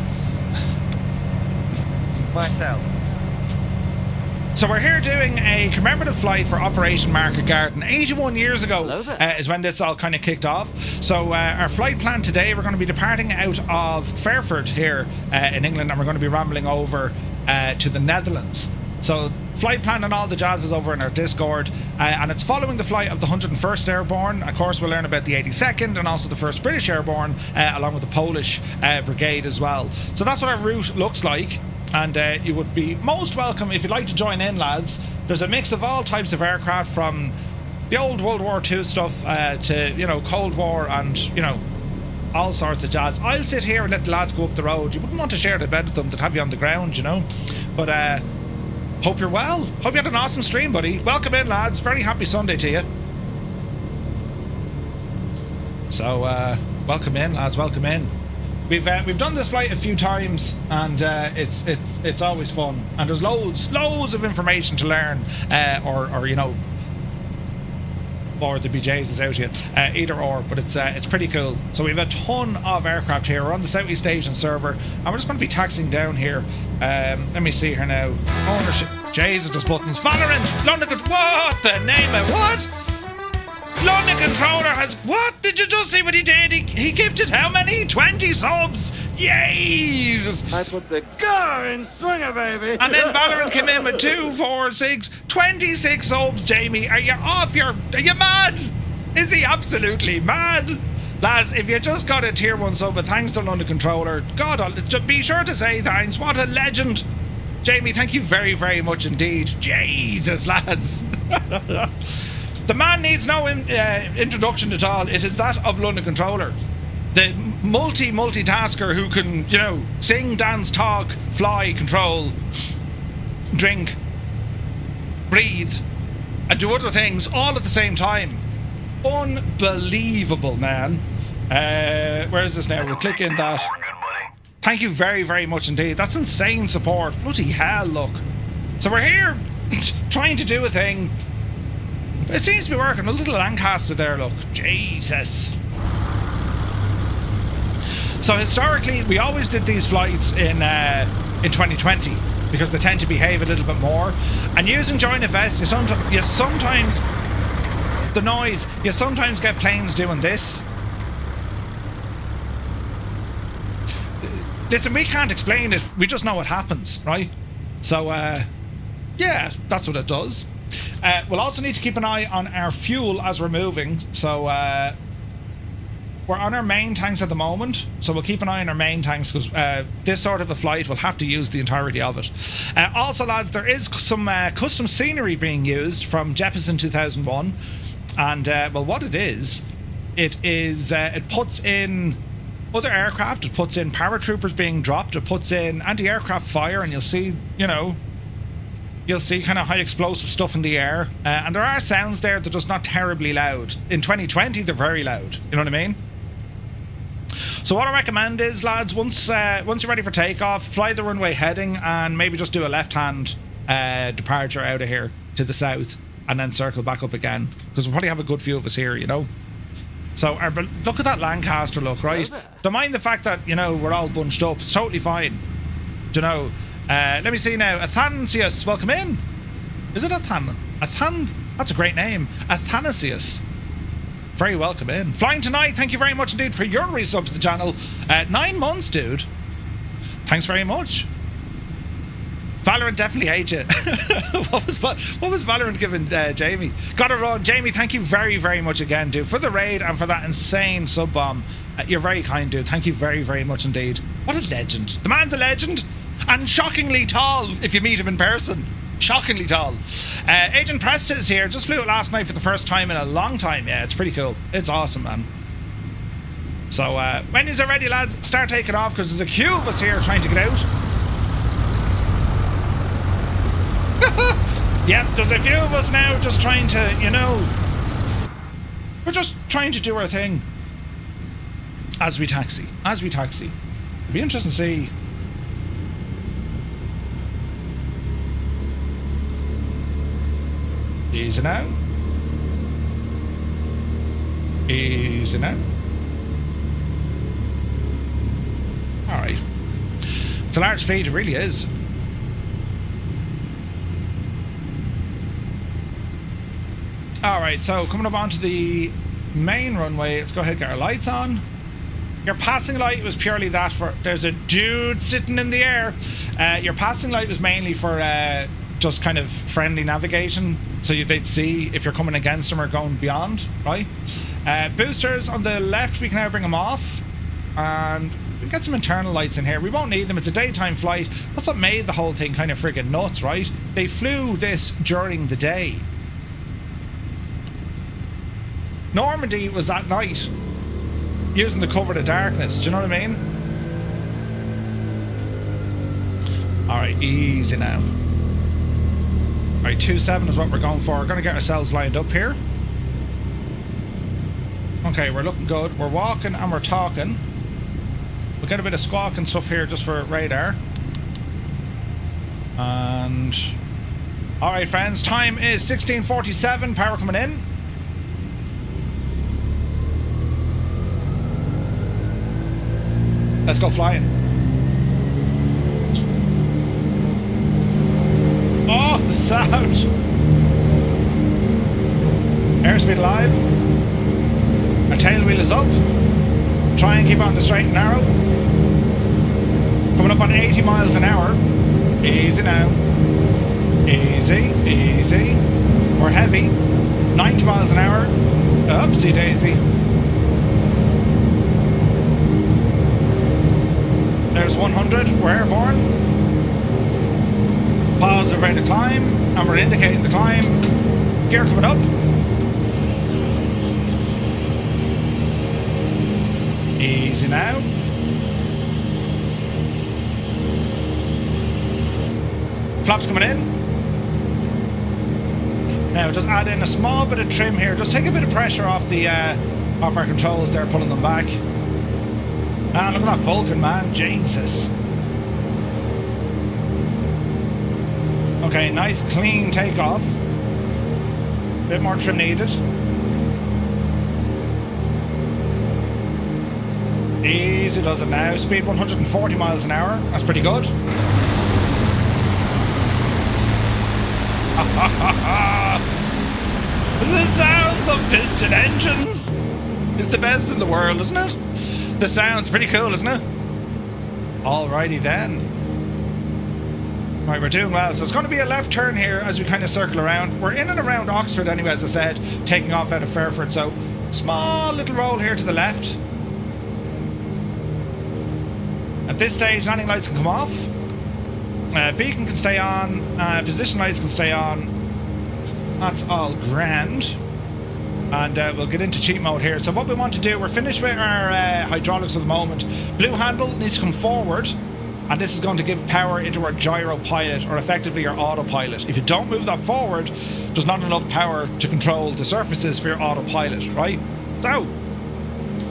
myself. So we're here doing a commemorative flight for Operation Market Garden. 81 years ago is when this all kind of kicked off. So our flight plan today, we're going to be departing out of Fairford here in England, and we're going to be rambling over to the Netherlands. So flight plan and all the jazz is over in our Discord, and it's following the flight of the 101st Airborne. Of course, we'll learn about the 82nd and also the 1st British Airborne, along with the Polish brigade as well. So that's what our route looks like. And you would be most welcome if you'd like to join in, lads. There's a mix of all types of aircraft, from the old World War II stuff to, you know, Cold War and, you know, all sorts of jazz. I'll sit here and let the lads go up the road. You wouldn't want to share the bed with them, they'd have you on the ground, you know. But hope you're well. Hope you had an awesome stream, buddy. Welcome in, lads. Very happy Sunday to you. So, welcome in, lads. Welcome in. We've done this flight a few times, and it's always fun. And there's loads of information to learn, or you know, or the BJs is out here, either or. But it's pretty cool. So we have a ton of aircraft here. We're on the Southeast Asian server, and we're just going to be taxiing down here. Let me see here now. Ownership. Jesus, there's buttons. Valorant. London. What the name of what? London controller has... What? Did you just see what he did? He gifted how many? 20 subs! Yes! I put the car in swinger, baby. And then Valorant came in with 2, 4, 6, 26 subs, Jamie. Are you off your... Are you mad? Is he absolutely mad? Lads, if you just got a tier 1 sub, but thanks to London controller, God, be sure to say thanks. What a legend. Jamie, thank you very, very much indeed. Jesus, lads. The man needs no introduction at all. It is that of London controller. The multitasker who can, you know, sing, dance, talk, fly, control, drink, breathe, and do other things all at the same time. Unbelievable, man. Where is this now? We'll click in that. Thank you very, very much indeed. That's insane support. Bloody hell, look. So we're here trying to do a thing. It seems to be working. A little Lancaster there, look. Jesus. So historically, we always did these flights in 2020 because they tend to behave a little bit more. And using Join FS, you sometimes the noise. You sometimes get planes doing this. Listen, we can't explain it. We just know it happens, right? So, yeah, that's what it does. We'll also need to keep an eye on our fuel as we're moving. So we're on our main tanks at the moment, so we'll keep an eye on our main tanks because this sort of a flight will have to use the entirety of it. Also, lads, there is some custom scenery being used from Jeppesen 2001, and well, what it is it puts in other aircraft, it puts in paratroopers being dropped, it puts in anti-aircraft fire, and you'll see, you know, you'll see kind of high explosive stuff in the air. And there are sounds there that are just not terribly loud. In 2020, they're very loud. You know what I mean? So what I recommend is, lads, once you're ready for takeoff, fly the runway heading and maybe just do a left-hand departure out of here to the south and then circle back up again. Because we'll probably have a good few of us here, you know? So look at that Lancaster look, right? Hello there. Don't mind the fact that, you know, we're all bunched up. It's totally fine. Do you know? Let me see now. Athanasius, welcome in. Is it that's a great name. Athanasius. Very welcome in. Flying tonight, thank you very much indeed for your resub to the channel. 9 months, dude. Thanks very much. Valorant definitely hates you. what was Valorant giving Jamie? Gotta run. Jamie, thank you very, very much again, dude, for the raid and for that insane sub bomb. You're very kind, dude. Thank you very, very much indeed. What a legend. The man's a legend. And shockingly tall if you meet him in person. Shockingly tall. Agent Presta is here. Just flew it last night for the first time in a long time. Yeah, it's pretty cool. It's awesome, man. So, when you're ready, lads, start taking off because there's a queue of us here trying to get out. Yep, there's a few of us now just trying to, you know, we're just trying to do our thing as we taxi. It'd be interesting to see. Easy now. Alright. It's a large fleet, it really is. Alright, so coming up onto the main runway, let's go ahead and get our lights on. Your passing light was purely that for... There's a dude sitting in the air. Your passing light was mainly for just kind of friendly navigation, so they'd see if you're coming against them or going beyond, right? Boosters on the left, we can now bring them off. And we can get some internal lights in here. We won't need them. It's a daytime flight. That's what made the whole thing kind of friggin' nuts, right? They flew this during the day. Normandy was at night, using the cover of darkness. Do you know what I mean? Alright, easy now. Alright, 2-7 is what we're going for. We're going to get ourselves lined up here. Okay, we're looking good. We're walking and we're talking. We'll get a bit of squawk and stuff here just for radar. And... Alright, friends, time is 16:47. Power coming in. Let's go flying. Oh, the sound. Airspeed alive. Our tail wheel is up. Try and keep on the straight and narrow. Coming up on 80 miles an hour. Easy now. Easy, easy. We're heavy. 90 miles an hour. Oopsie daisy. There's 100, we're airborne. Positive rate of climb, and we're indicating the climb. Gear coming up. Easy now. Flaps coming in. Now just add in a small bit of trim here. Just take a bit of pressure off the off our controls there, pulling them back. Ah, look at that Vulcan, man. Jesus. Okay, nice clean takeoff. Bit more trim needed. Easy does it now. Speed 140 miles an hour. That's pretty good. The sounds of piston engines is the best in the world, isn't it? The sound's pretty cool, isn't it? Alrighty then. Right, we're doing well. So it's going to be a left turn here as we kind of circle around. We're in and around Oxford anyway, as I said, taking off out of Fairford. So small little roll here to the left. At this stage, landing lights can come off. Beacon can stay on. Position lights can stay on. That's all grand. And we'll get into cheat mode here. So what we want to do, we're finished with our hydraulics at the moment. Blue handle needs to come forward, and this is going to give power into our gyro pilot, or effectively our autopilot. If you don't move that forward, there's not enough power to control the surfaces for your autopilot, right? So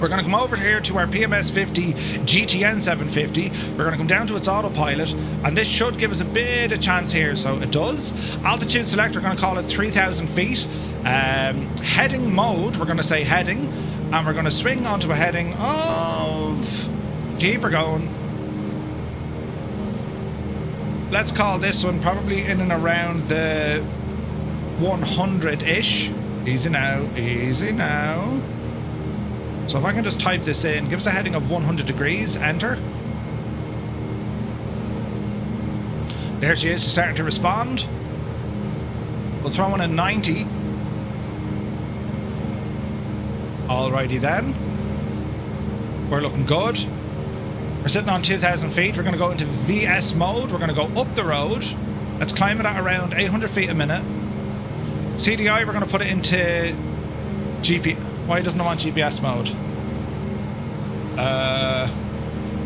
we're going to come over here to our PMS 50 GTN 750. We're going to come down to its autopilot, and this should give us a bit of chance here. So it does. Altitude select, we're going to call it 3,000 feet. Heading mode, we're going to say heading, And we're going to swing onto a heading of... Keep her going. Let's call this one probably in and around the 100-ish. Easy now, easy now. So if I can just type this in, give us a heading of 100 degrees, enter. There she is, she's starting to respond. We'll throw in a 90. Alrighty then. We're looking good. We're sitting on 2,000 feet. We're going to go into VS mode. We're going to go up the road. Let's climb it at around 800 feet a minute. CDI, we're going to put it into GP. Why doesn't it want GPS mode?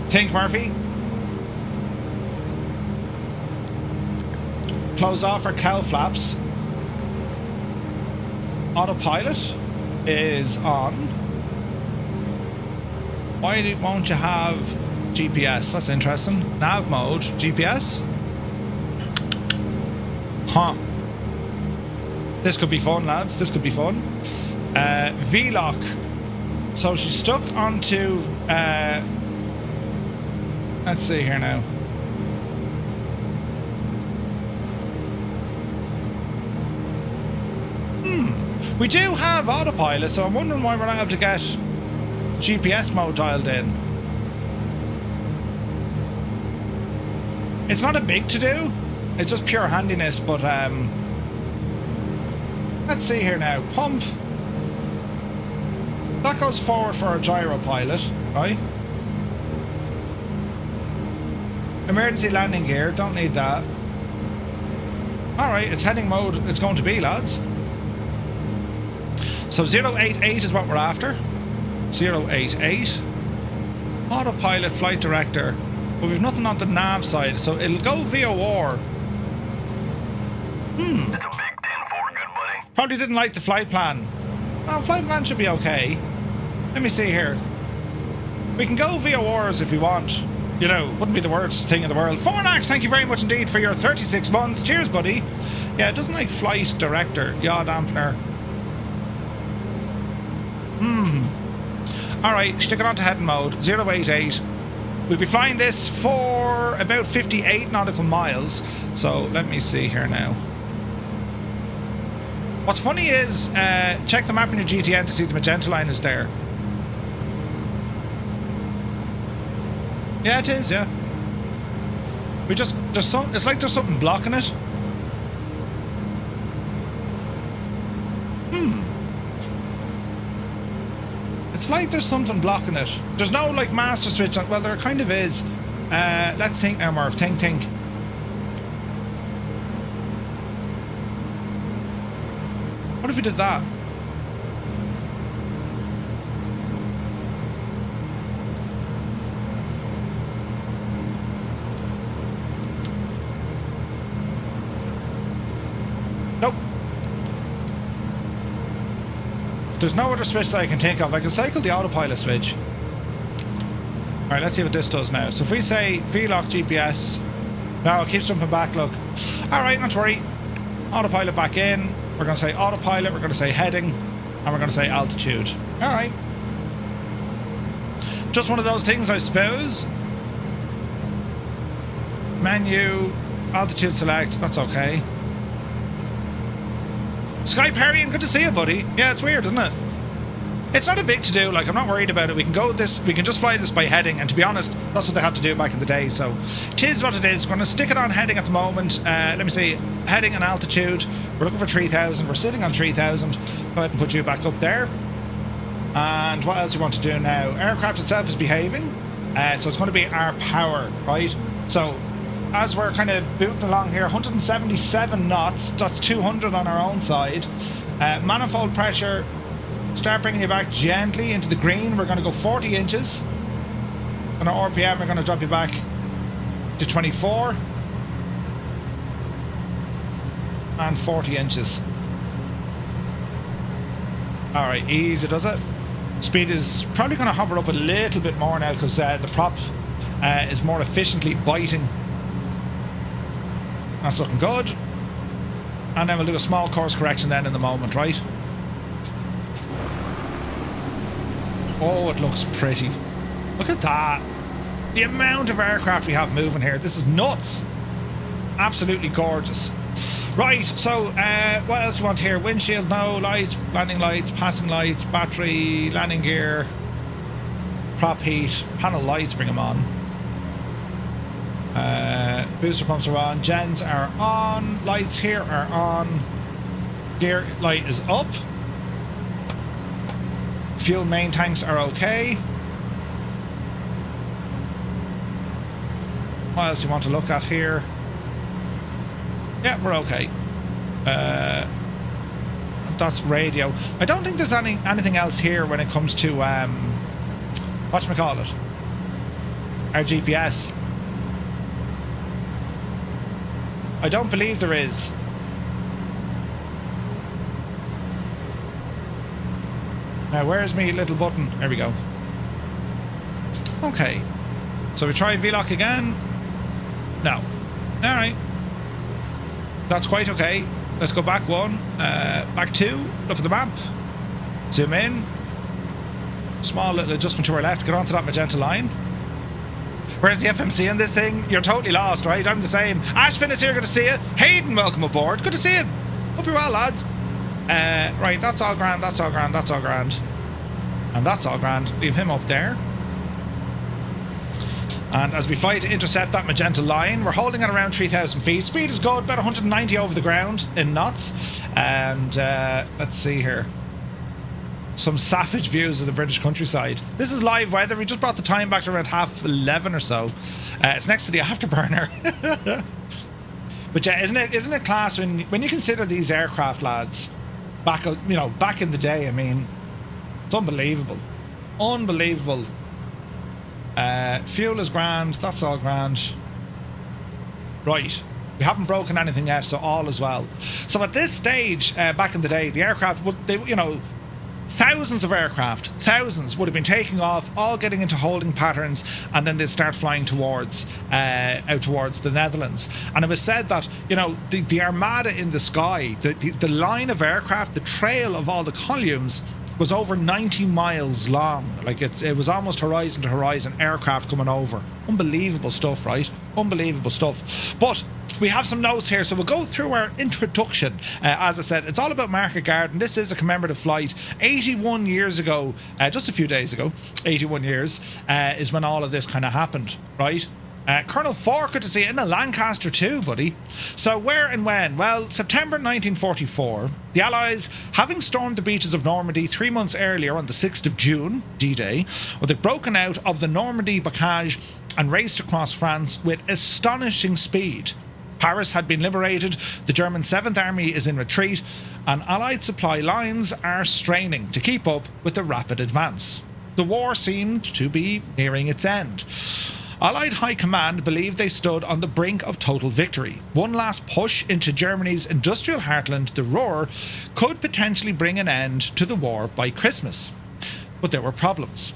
Think, Murphy. Close off our cowl flaps. Autopilot is on. Why won't you have GPS? That's interesting. Nav mode, GPS. Huh. This could be fun, lads. This could be fun. V-lock. So she's stuck onto... let's see here now. We do have autopilot, so I'm wondering why we're not able to get GPS mode dialed in. It's not a big to-do. It's just pure handiness, but let's see here now. Pump. That goes forward for a gyro pilot, right? Emergency landing gear, don't need that. Alright, it's heading mode it's going to be, lads. So 088 is what we're after. 088. Autopilot flight director. But we've nothing on the nav side, so it'll go VOR. It's a big 10-4, good buddy. Probably didn't like the flight plan. Oh, flight plan should be okay. Let me see here. We can go VORs if we want. You know, wouldn't be the worst thing in the world. Fornax, thank you very much indeed for your 36 months. Cheers, buddy. Yeah, it doesn't like flight director. Yaw dampener. Alright, stick it on to heading mode. 088. We'll be flying this for about 58 nautical miles. So, let me see here now. What's funny is, check the map in your GTN to see the magenta line is there. Yeah, it is, yeah. We just, it's like there's something blocking it. It's like there's something blocking it. There's no, like, master switch on. Well, there kind of is. Let's think now, Murph. Think. What if we did that? Nope. There's no other switch that I can think of. I can cycle the autopilot switch. Alright, let's see what this does now. So if we say V-lock GPS. No, it keeps jumping back, look. Alright, not to worry. Autopilot back in. We're going to say autopilot, we're going to say heading, and we're going to say altitude. Alright. Just one of those things, I suppose. Menu, altitude select, that's okay. Sky Perrian, good to see you, buddy. Yeah, it's weird, isn't it? It's not a big to do, like, I'm not worried about it. We can go this, we can just fly this by heading, and to be honest, that's what they had to do back in the day, so tis what it is. We're going to stick it on heading at the moment. Let me see, heading and altitude. We're looking for 3,000. We're sitting on 3,000. Go ahead and put you back up there. And what else do you want to do now? Aircraft itself is behaving, so it's going to be our power, right? So, as we're kind of booting along here, 177 knots, that's 200 on our own side. Manifold pressure, start bringing you back gently into the green. We're going to go 40 inches. On our RPM, we're going to drop you back to 24. And 40 inches. Alright, easy does it. Speed is probably going to hover up a little bit more now because the prop is more efficiently biting. That's looking good. And then we'll do a small course correction then in the moment, right? Oh, it looks pretty. Look at that. The amount of aircraft we have moving here. This is nuts. Absolutely gorgeous. Right, so what else do you want here? Windshield, no. Lights, landing lights, passing lights, battery, landing gear, prop heat, panel lights, bring them on. Booster pumps are on, gens are on, lights here are on, gear light is up, fuel main tanks are okay. What else do you want to look at here? Yeah, we're okay. That's radio. I don't think there's anything else here when it comes to whatchamacallit, our GPS. I don't believe there is. Now, where's me little button? There we go. Okay. So we try VLOC again. No. Alright. That's quite okay. Let's go back one. Back two. Look at the map. Zoom in. Small little adjustment to our left. Get onto that magenta line. Where's the FMC in this thing? You're totally lost, right? I'm the same. Ashvin is here, good to see you. Hayden, welcome aboard. Good to see you. Hope you're well, lads. Right, that's all grand, that's all grand, that's all grand. And that's all grand. Leave him up there. And as we fly to intercept that magenta line, we're holding at around 3,000 feet. Speed is good, about 190 over the ground in knots. And let's see here. Some savage views of the British countryside. This is live weather. We just brought the time back to around 11:30 or so. It's next to the afterburner. But yeah, isn't it class when you consider these aircraft, lads? Back in the day. I mean, it's unbelievable, unbelievable. Fuel is grand. That's all grand. Right. We haven't broken anything yet, so all is well. So at this stage, back in the day, the aircraft thousands of aircraft, thousands would have been taking off, all getting into holding patterns, and then they'd start flying towards out towards the Netherlands. And it was said that, the armada in the sky, the line of aircraft, the trail of all the columns was over 90 miles long. Like it was almost horizon to horizon aircraft coming over. Unbelievable stuff, right? Unbelievable stuff. But we have some notes here, so we'll go through our introduction. As I said, it's all about Market Garden. This is a commemorative flight. 81 years ago, just a few days ago, 81 years, is when all of this kind of happened, right? Colonel Fork, good to see you in the Lancaster too, buddy. So where and when? Well, September 1944, the Allies, having stormed the beaches of Normandy 3 months earlier on the 6th of June, D-Day, they've broken out of the Normandy blockade and raced across France with astonishing speed. Paris had been liberated, the German 7th Army is in retreat, and Allied supply lines are straining to keep up with the rapid advance. The war seemed to be nearing its end. Allied High Command believed they stood on the brink of total victory. One last push into Germany's industrial heartland, the Ruhr, could potentially bring an end to the war by Christmas. But there were problems.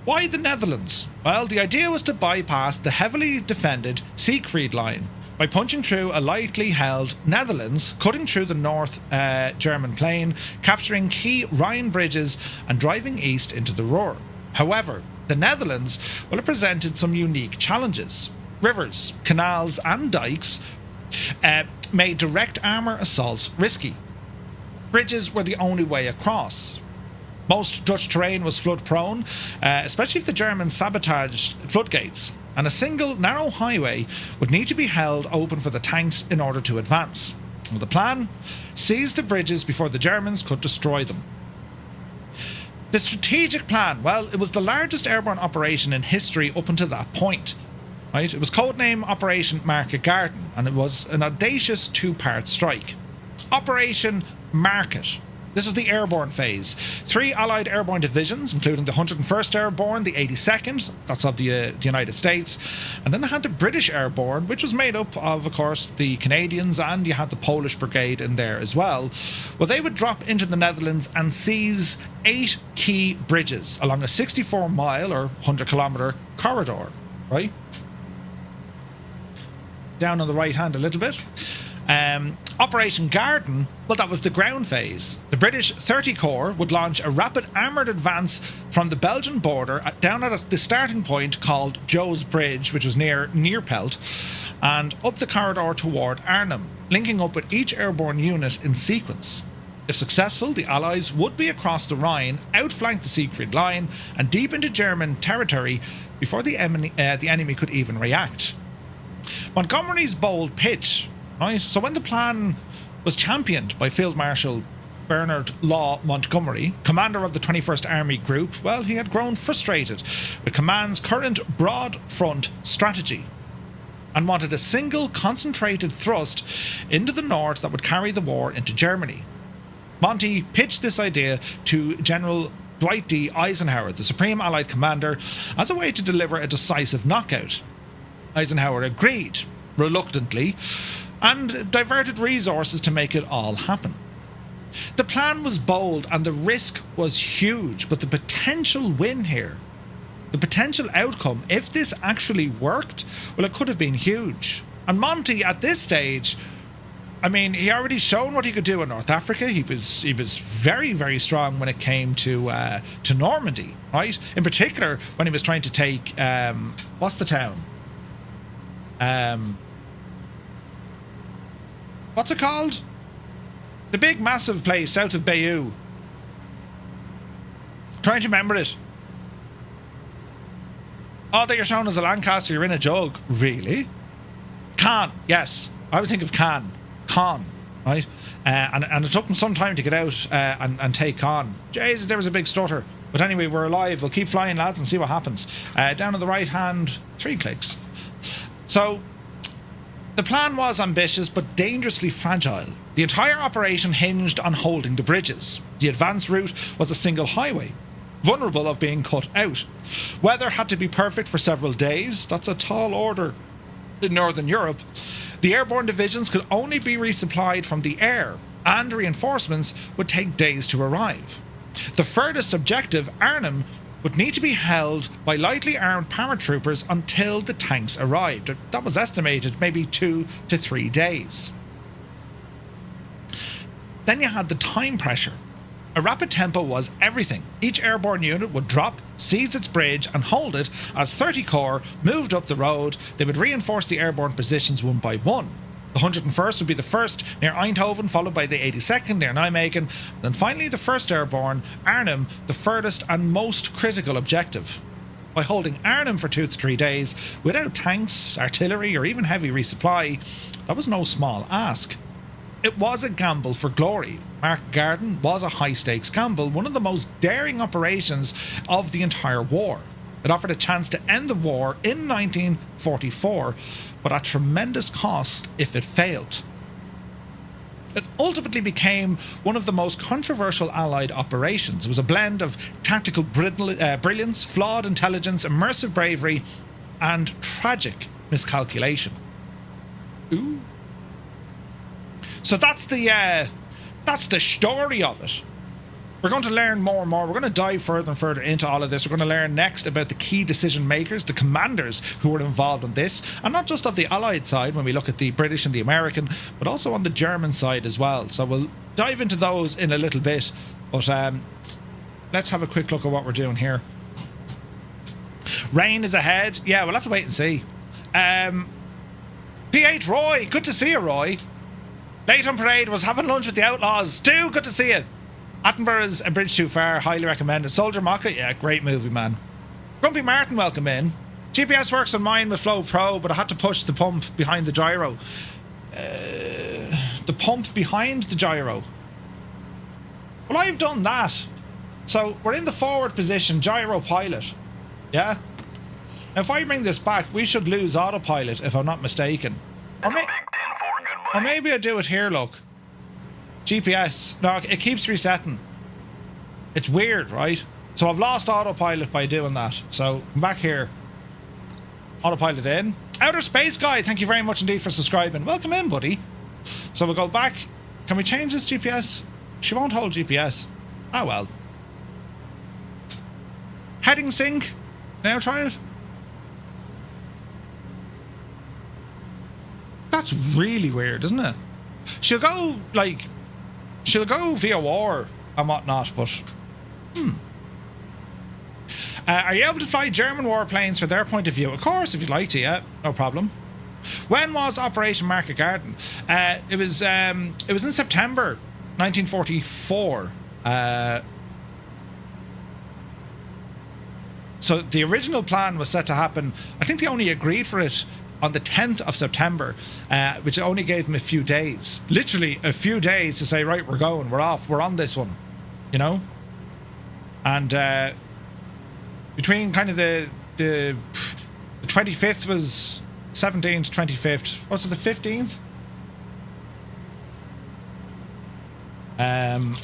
Why the Netherlands? Well, the idea was to bypass the heavily defended Siegfried Line by punching through a lightly held Netherlands, cutting through the North German plain, capturing key Rhine bridges and driving east into the Ruhr. However, the Netherlands, well, it presented some unique challenges. Rivers, canals and dikes made direct armour assaults risky. Bridges were the only way across. Most Dutch terrain was flood prone, especially if the Germans sabotaged floodgates, and a single narrow highway would need to be held open for the tanks in order to advance. Well, the plan? Seize the bridges before the Germans could destroy them. The strategic plan, well, it was the largest airborne operation in history up until that point. Right? It was codenamed Operation Market Garden, and it was an audacious two-part strike. Operation Market. This was the airborne phase. 3 Allied airborne divisions, including the 101st Airborne, the 82nd, that's of the United States, and then they had the British Airborne, which was made up of course, the Canadians, and you had the Polish Brigade in there as well. Well, they would drop into the Netherlands and seize 8 key bridges along a 64-mile or 100-kilometre corridor, right? Down on the right hand a little bit. Operation Garden, well, that was the ground phase. The British 30 Corps would launch a rapid armoured advance from the Belgian border down at the starting point called Joe's Bridge, which was near Neerpelt, and up the corridor toward Arnhem, linking up with each airborne unit in sequence. If successful, the Allies would be across the Rhine, outflank the Siegfried Line, and deep into German territory before the enemy could even react. Montgomery's bold pitch, right? So when the plan was championed by Field Marshal Bernard Law Montgomery, commander of the 21st Army Group, well, he had grown frustrated with command's current broad front strategy and wanted a single concentrated thrust into the north that would carry the war into Germany. Monty pitched this idea to General Dwight D. Eisenhower, the Supreme Allied Commander, as a way to deliver a decisive knockout. Eisenhower agreed, reluctantly, and diverted resources to make it all happen. The plan was bold and the risk was huge, but the potential win here, the potential outcome, if this actually worked, well, it could have been huge. And Monty, at this stage, I mean, he already shown what he could do in North Africa. He was very, very strong when it came to Normandy, right? In particular, when he was trying to take what's the town? What's it called? The big, massive place south of Bayeux. Trying to remember it. Oh, that you're shown as a Lancaster, you're in a jug. Really? Caen, yes. I would think of Caen, right? And it took them some time to get out and take Caen. Jesus, there was a big stutter. But anyway, we're alive. We'll keep flying, lads, and see what happens. Down on the right hand, 3 clicks. So, the plan was ambitious but dangerously fragile. The entire operation hinged on holding the bridges. The advance route was a single highway, vulnerable of being cut out. Weather had to be perfect for several days. That's a tall order in Northern Europe. The airborne divisions could only be resupplied from the air, and reinforcements would take days to arrive. The furthest objective, Arnhem, would need to be held by lightly armed paratroopers until the tanks arrived. That was estimated maybe 2 to 3 days. Then you had the time pressure. A rapid tempo was everything. Each airborne unit would drop, seize its bridge and hold it as 30 Corps moved up the road. They would reinforce the airborne positions one by one. The 101st would be the first near Eindhoven, followed by the 82nd near Nijmegen, then finally the 1st Airborne, Arnhem, the furthest and most critical objective. By holding Arnhem for 2 to 3 days, without tanks, artillery or even heavy resupply, that was no small ask. It was a gamble for glory. Market Garden was a high-stakes gamble, one of the most daring operations of the entire war. It offered a chance to end the war in 1944, but at tremendous cost if it failed. It ultimately became one of the most controversial Allied operations. It was a blend of tactical brilliance, flawed intelligence, immersive bravery, and tragic miscalculation. Ooh. So that's the story of it. We're going to learn more and more. We're going to dive further and further into all of this. We're going to learn next about the key decision makers, the commanders who were involved in this, and not just of the Allied side when we look at the British and the American, but also on the German side as well. So we'll dive into those in a little bit. But let's have a quick look at what we're doing here. Rain is ahead. Yeah, we'll have to wait and see. P.H. Roy, good to see you, Roy. Late on parade, was having lunch with the Outlaws. Stu, good to see you. Attenborough's A Bridge Too Far, highly recommended. Soldier Mocka, yeah, great movie, man. Grumpy Martin, welcome in. GPS works on mine with Flow Pro, but I had to push the pump behind the gyro. The pump behind the gyro. Well, I've done that. So, we're in the forward position, gyro pilot. Yeah? Now, if I bring this back, we should lose autopilot, if I'm not mistaken. Or maybe I do it here, look. GPS. No, it keeps resetting. It's weird, right? So I've lost autopilot by doing that. So come back here. Autopilot in. Outer Space Guy, thank you very much indeed for subscribing. Welcome in, buddy. So we'll go back. Can we change this GPS? She won't hold GPS. Ah, well. Heading sync. Now try it. That's really weird, isn't it? She'll go, like, she'll go via war and whatnot, but are you able to fly German warplanes for their point of view? Of course, if you'd like to, yeah, no problem. When was Operation Market Garden? It was in September 1944. So the original plan was set to happen, I think they only agreed for it on the 10th of September, which only gave them a few days. Literally a few days to say, right, we're going, we're off, we're on this one, you know? And between kind of the 25th was 17th, 25th. Was it the 15th? The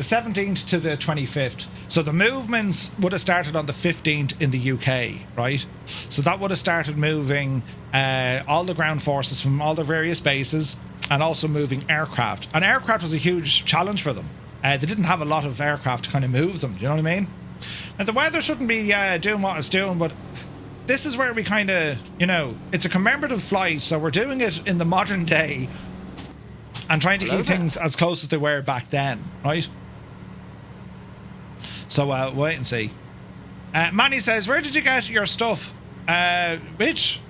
17th to the 25th. So the movements would have started on the 15th in the UK, right? So that would have started moving all the ground forces from all the various bases and also moving aircraft. And aircraft was a huge challenge for them. They didn't have a lot of aircraft to kind of move them, do you know what I mean? And the weather shouldn't be doing what it's doing, but this is where we kind of, you know, it's a commemorative flight, so we're doing it in the modern day and trying to keep things as close as they were back then, right? So wait and see. Manny says, where did you get your stuff? Which?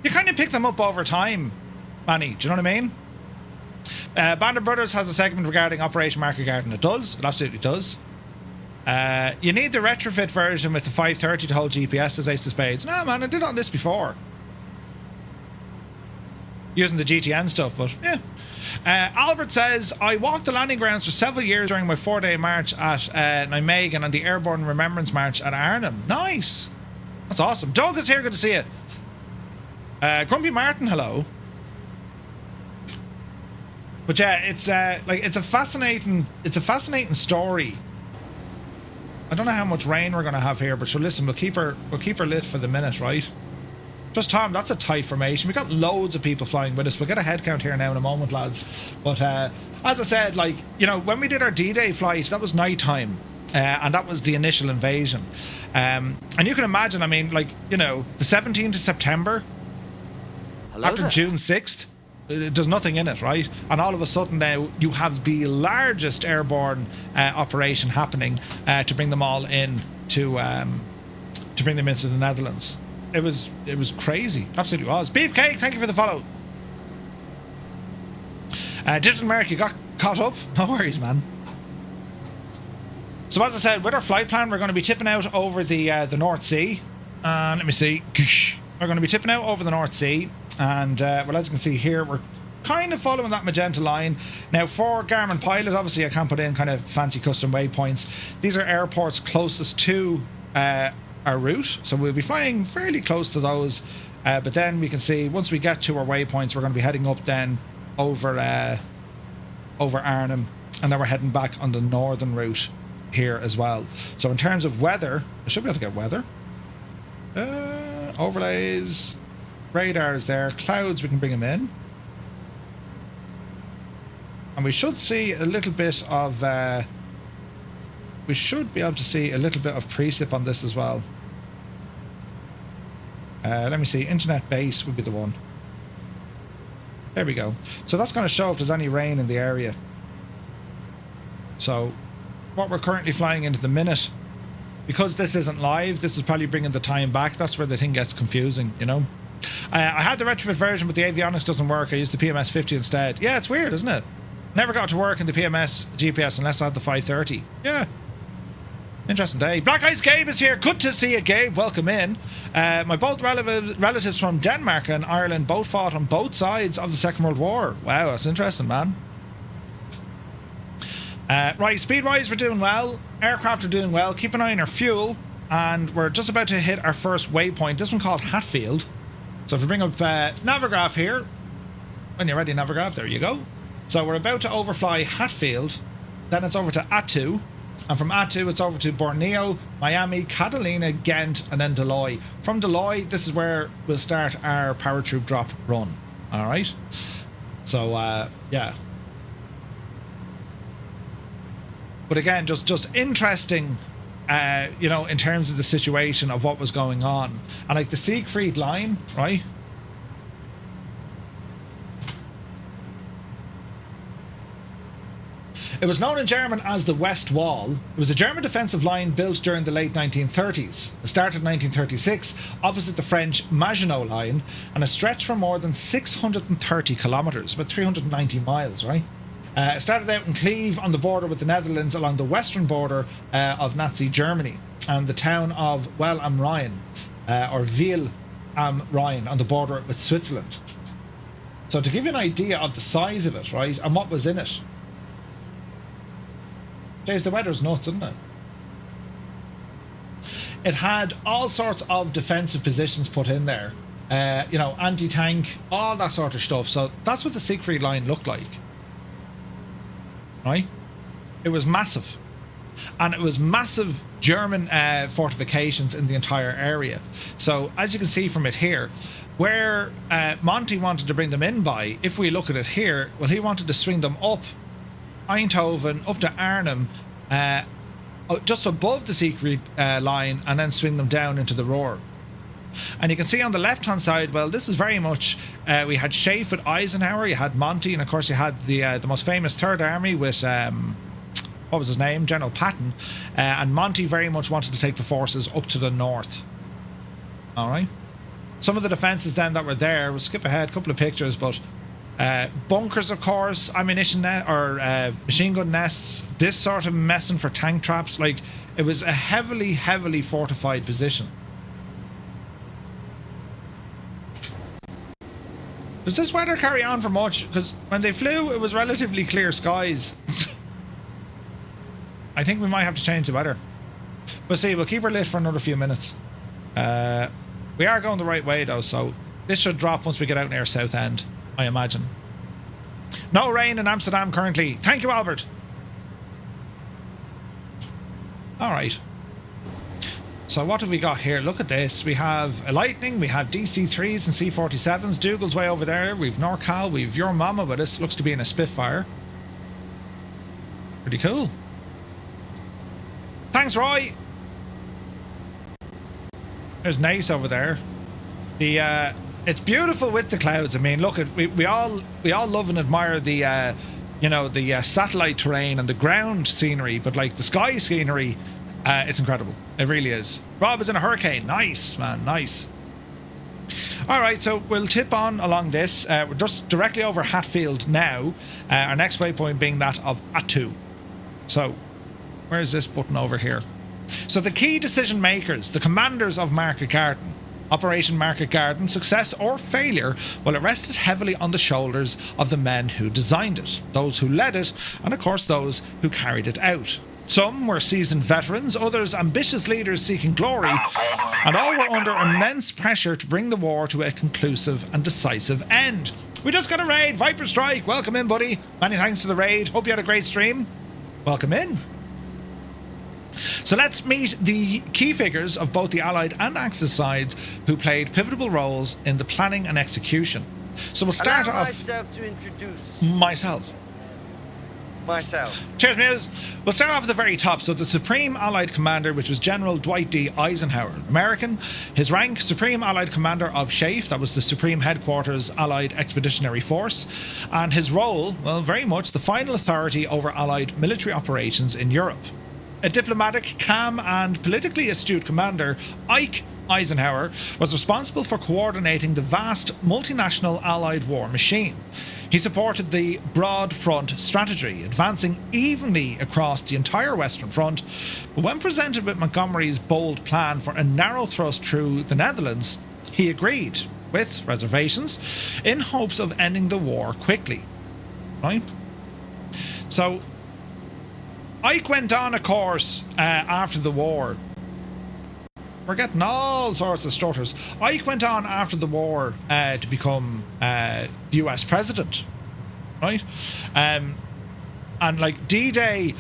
You kind of pick them up over time, Manny, do you know what I mean? Bandit Brothers has a segment regarding Operation Market Garden. It does, it absolutely does. You need the retrofit version with the 530 to hold GPS, says Ace of Spades. No, man, I did on this before. Using the GTN stuff, but yeah. Albert says, I walked the landing grounds for several years during my 4-day march at Nijmegen and the Airborne Remembrance March at Arnhem. Nice. That's awesome. Doug is here, good to see you. Grumpy Martin, hello. But yeah, it's a fascinating story. I don't know how much rain we're gonna have here, but so listen, we'll keep her lit for the minute, right? Just Tom, that's a tight formation. We got loads of people flying with us. We'll get a head count here now in a moment, lads. But as I said, like, you know, when we did our D-Day flight, that was nighttime, and that was the initial invasion. And you can imagine, I mean, like, you know, the 17th of September, after June 6th, there's nothing in it, right? And all of a sudden now you have the largest airborne operation happening to bring them all in to bring them into the Netherlands. It was crazy, absolutely was. Beefcake, thank you for the follow. Digital Merc, you got caught up? No worries, man. So as I said, with our flight plan, we're going to be tipping out over the North Sea. Let me see. We're going to be tipping out over the North Sea. And well, as you can see here, we're kind of following that magenta line. Now, for Garmin Pilot, obviously I can't put in kind of fancy custom waypoints. These are airports closest to our route, so we'll be flying fairly close to those. But then we can see, once we get to our waypoints, we're going to be heading up then over Arnhem, and then we're heading back on the northern route here as well. So in terms of weather, I should be able to get weather. Overlays. Radars there, clouds, we can bring them in, and we should see a little bit of we should be able to see a little bit of precip on this as well. Let me see, internet base would be the one. There we go. So that's going to show if there's any rain in the area. So what we're currently flying into the minute, because this isn't live, this is probably bringing the time back. That's where the thing gets confusing, you know. I had the retrofit version, but the avionics doesn't work. I used the PMS 50 instead. Yeah, it's weird, isn't it? Never got to work in the PMS GPS unless I had the 530. Yeah. Interesting day. Black Ice Gabe is here. Good to see you, Gabe. Welcome in. My both relatives from Denmark and Ireland both fought on both sides of the Second World War. Wow, that's interesting, man. Right, speed-wise, we're doing well. Aircraft are doing well. Keep an eye on our fuel. And we're just about to hit our first waypoint. This one called Hatfield. So if we bring up Navigraph here, when you're ready, Navigraph, there you go. So we're about to overfly Hatfield, then it's over to Attu, and from Attu it's over to Borneo, Miami, Catalina, Ghent, and then Deloy. From Deloy, this is where we'll start our paratroop drop run. All right. So yeah. But again, just interesting. You know, in terms of the situation of what was going on. And like the Siegfried line, right? It was known in German as the West Wall. It was a German defensive line built during the late 1930s. It started in 1936 opposite the French Maginot Line, and it stretched for more than 630 kilometres, about 390 miles, right? It started out in Cleve on the border with the Netherlands along the western border of Nazi Germany, and the town of Well am Rhein, or Veghel am Rhein, on the border with Switzerland. So to give you an idea of the size of it, right, and what was in it. Jeez, the weather's nuts, isn't it? It had all sorts of defensive positions put in there. You know, anti-tank, all that sort of stuff. So that's what the Siegfried line looked like. Right? It was massive. And it was massive German fortifications in the entire area. So as you can see from it here, where Monty wanted to bring them in by, if we look at it here, well, he wanted to swing them up Eindhoven, up to Arnhem, just above the Siegfried line, and then swing them down into the Ruhr. And you can see on the left hand side, well, this is very much we had Schaeff with Eisenhower, you had Monty, and of course you had the most famous Third Army with what was his name, General Patton, and Monty very much wanted to take the forces up to the north. All right, some of the defenses then that were there, we'll skip ahead a couple of pictures, but bunkers, of course, ammunition machine gun nests, this sort of messing for tank traps. Like, it was a heavily fortified position. Does this weather carry on for much? Because when they flew, it was relatively clear skies. I think we might have to change the weather. We'll see. We'll keep her lit for another few minutes. We are going the right way though, so this should drop once we get out near Southend, I imagine. No rain in Amsterdam currently. Thank you, Albert. All right. So what have we got here? Look at this. We have a Lightning, we have DC-3s and C-47s. Dougal's way over there. We've Norcal, we've Your Mama, but this looks to be in a Spitfire. Pretty cool. Thanks, Roy. There's Nace over there. The it's beautiful with the clouds. I mean, look at we all love and admire the you know, the satellite terrain and the ground scenery, but like the sky scenery, it's incredible. It really is. Rob is in a hurricane. Nice, man. Nice. All right, so we'll tip on along this. We're just directly over Hatfield now. Our next waypoint being that of Attu. So, where's this button over here? So the key decision makers, the commanders of Market Garden, Operation Market Garden, success or failure, well, it rested heavily on the shoulders of the men who designed it, those who led it, and of course those who carried it out. Some were seasoned veterans, others ambitious leaders seeking glory, and all were under immense pressure to bring the war to a conclusive and decisive end. We just got a raid, Viper Strike, welcome in, buddy. Many thanks for the raid, hope you had a great stream. Welcome in. So let's meet the key figures of both the Allied and Axis sides who played pivotal roles in the planning and execution. So we'll start off... myself to introduce myself. Cheers, Muse. We'll start off at the very top. So the Supreme Allied Commander, which was General Dwight D. Eisenhower, American. His rank, Supreme Allied Commander of SHAEF, that was the Supreme Headquarters Allied Expeditionary Force. And his role, well, very much the final authority over Allied military operations in Europe. A diplomatic, calm and politically astute commander, Ike Eisenhower was responsible for coordinating the vast multinational Allied war machine. He supported the broad front strategy, advancing evenly across the entire Western Front, but when presented with Montgomery's bold plan for a narrow thrust through the Netherlands, he agreed, with reservations, in hopes of ending the war quickly. Right? So, Ike went on a course after the war. We're getting all sorts of stutters. Ike went on after the war to become the US president, right? And like D-Day,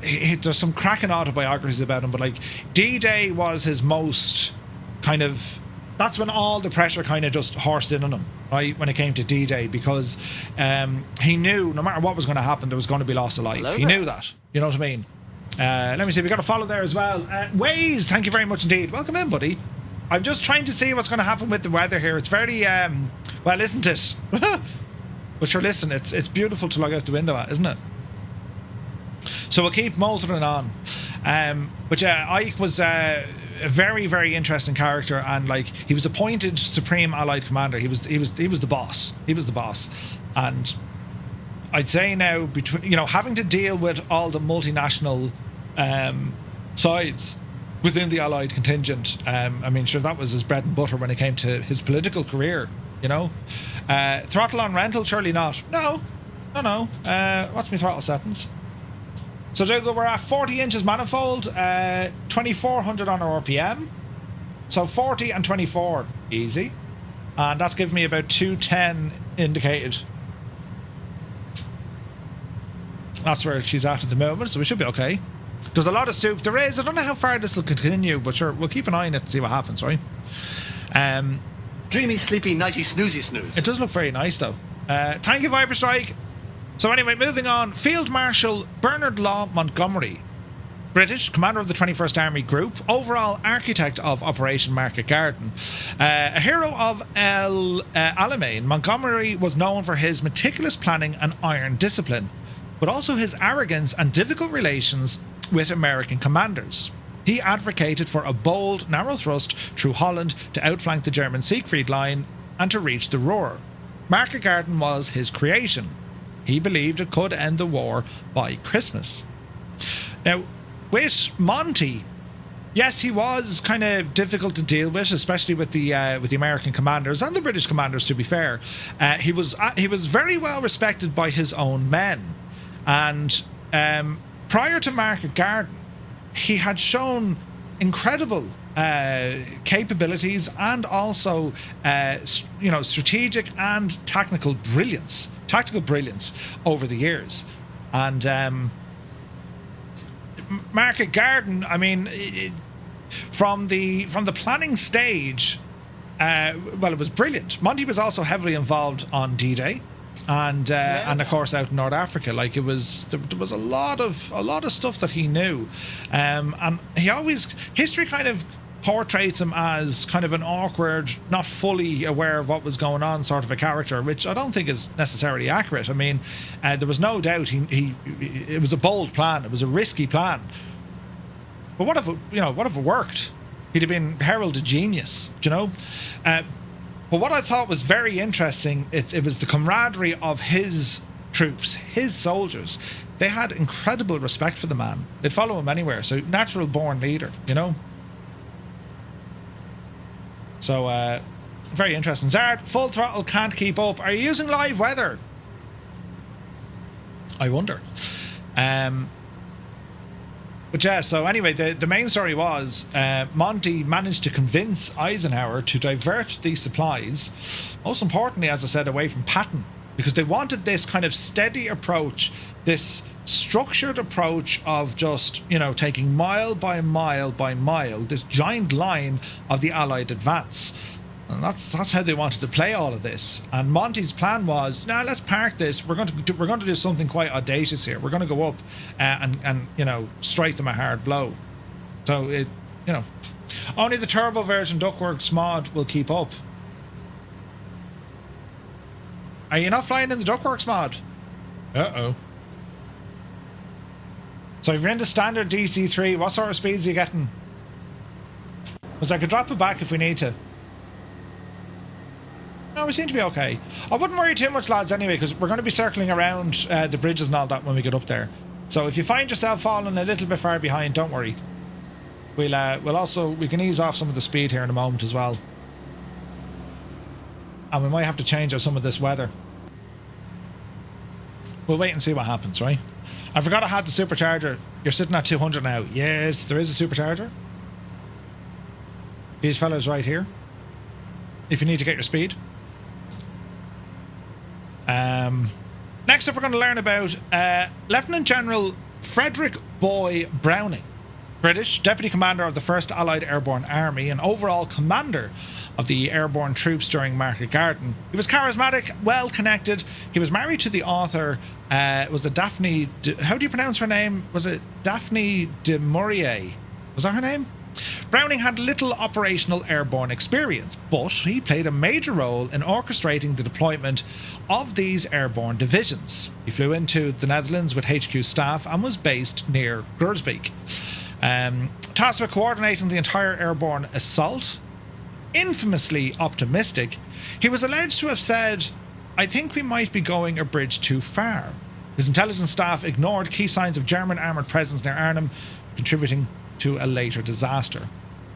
there's some cracking autobiographies about him, but like D-Day was his most kind of, that's when all the pressure kind of just horsed in on him, right? When it came to D-Day, because he knew no matter what was going to happen, there was going to be loss of life. Hello He there. knew that. You know what I mean? Let me see, we got a follow there as well. Waze, thank you very much indeed. Welcome in, buddy. I'm just trying to see what's going to happen with the weather here. It's very, well, isn't it? But sure, listen, it's beautiful to look out the window at, isn't it? So we'll keep motoring on. But yeah, Ike was a very, very interesting character, and like he was appointed Supreme Allied Commander. He was the boss. He was the boss, and I'd say now, between having to deal with all the multinational sides within the Allied contingent. I mean, sure, that was his bread and butter when it came to his political career. Throttle on rental, surely not. No. What's my throttle settings? So there we go, we're at 40 inches manifold, 2400 on our RPM. So 40 and 24, easy. And that's giving me about 210 indicated. That's where she's at the moment, so we should be okay. There's a lot of soup. There is. I don't know how far this will continue, but sure, we'll keep an eye on it and see what happens, right? Dreamy, sleepy, nighty, snoozy, snooze. It does look very nice, though. Thank you, Viper Strike. So anyway, moving on. Field Marshal Bernard Law Montgomery, British, commander of the 21st Army Group, overall architect of Operation Market Garden. A hero of El Alamein, Montgomery was known for his meticulous planning and iron discipline, but also his arrogance and difficult relations with American commanders. He advocated for a bold, narrow thrust through Holland to outflank the German Siegfried Line and to reach the Ruhr. Market Garden was his creation. He believed it could end the war by Christmas. Now, with Monty, yes, he was kind of difficult to deal with, especially with the American commanders and the British commanders. To be fair, he was very well respected by his own men, and prior to Market Garden, he had shown incredible capabilities and also strategic and tactical brilliance over the years. And Market Garden, I mean, from the planning stage, it was brilliant. Monty was also heavily involved on D-Day, and of course out in North Africa. Like, there was a lot of stuff that he knew, and history kind of portrays him as kind of an awkward, not fully aware of what was going on sort of a character, which I don't think is necessarily accurate. I mean, there was no doubt it was a bold plan, it was a risky plan. But what if it worked? He'd have been heralded genius, But what I thought was very interesting, it was the camaraderie of his troops, his soldiers. They had incredible respect for the man. They'd follow him anywhere. So natural born leader, So, very interesting. Zard, full throttle, can't keep up. Are you using live weather? I wonder. But yeah, so anyway, the main story was Monty managed to convince Eisenhower to divert these supplies, most importantly, as I said, away from Patton, because they wanted this kind of steady approach, this structured approach of just, taking mile by mile by mile, this giant line of the Allied advance. And that's how they wanted to play all of this. And Monty's plan was, let's park this. We're going to do something quite audacious here. We're going to go up and strike them a hard blow. So only the turbo version DuckWorks Mod will keep up. Are you not flying in the DuckWorks Mod? Uh-oh. So if you're in the standard DC3, what sort of speeds are you getting? Because I could drop it back if we need to. No, we seem to be okay. I wouldn't worry too much, lads, anyway, because we're going to be circling around the bridges and all that when we get up there. So if you find yourself falling a little bit far behind, don't worry. We can ease off some of the speed here in a moment as well. And we might have to change out some of this weather. We'll wait and see what happens, right? I forgot I had the supercharger. You're sitting at 200 now. Yes, there is a supercharger. These fellas right here. If you need to get your speed. Next up, we're going to learn about Lieutenant General Frederick Boy Browning, British Deputy Commander of the 1st Allied Airborne Army and overall commander of the airborne troops during Market Garden. He was charismatic, well connected. He was married to the author, was it Daphne, how do you pronounce her name? Was it Daphne du Maurier? Was that her name? Browning had little operational airborne experience, but he played a major role in orchestrating the deployment of these airborne divisions. He flew into the Netherlands with HQ staff and was based near Grosbeek. Tasked with coordinating the entire airborne assault, infamously optimistic, he was alleged to have said, "I think we might be going a bridge too far." His intelligence staff ignored key signs of German armoured presence near Arnhem, contributing to a later disaster.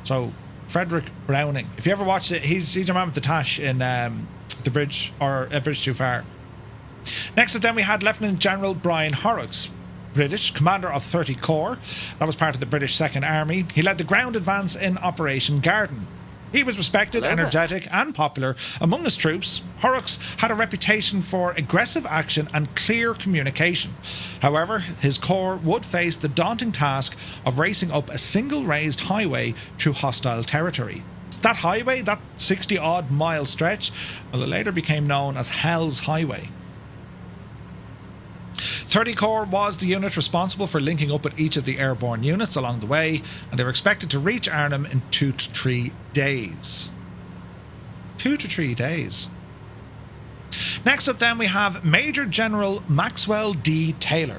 So, Frederick Browning, if you ever watched it, he's a man with the tash in the bridge, or a bridge too far. Next up then we had Lieutenant General Brian Horrocks, British, commander of 30 Corps. That was part of the British Second Army. He led the ground advance in Operation Garden. He was respected, energetic and popular among his troops. Horrocks had a reputation for aggressive action and clear communication. However, his corps would face the daunting task of racing up a single raised highway through hostile territory. That highway, that 60-odd mile stretch, well, it later became known as Hell's Highway. 30 Corps was the unit responsible for linking up with each of the airborne units along the way, and they were expected to reach Arnhem in 2 to 3 days. 2 to 3 days. Next up then we have Major General Maxwell D. Taylor,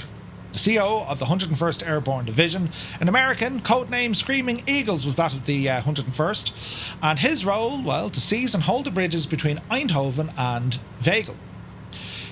the CO of the 101st Airborne Division. An American, codename Screaming Eagles was that of the 101st, and his role, well, to seize and hold the bridges between Eindhoven and Veghel.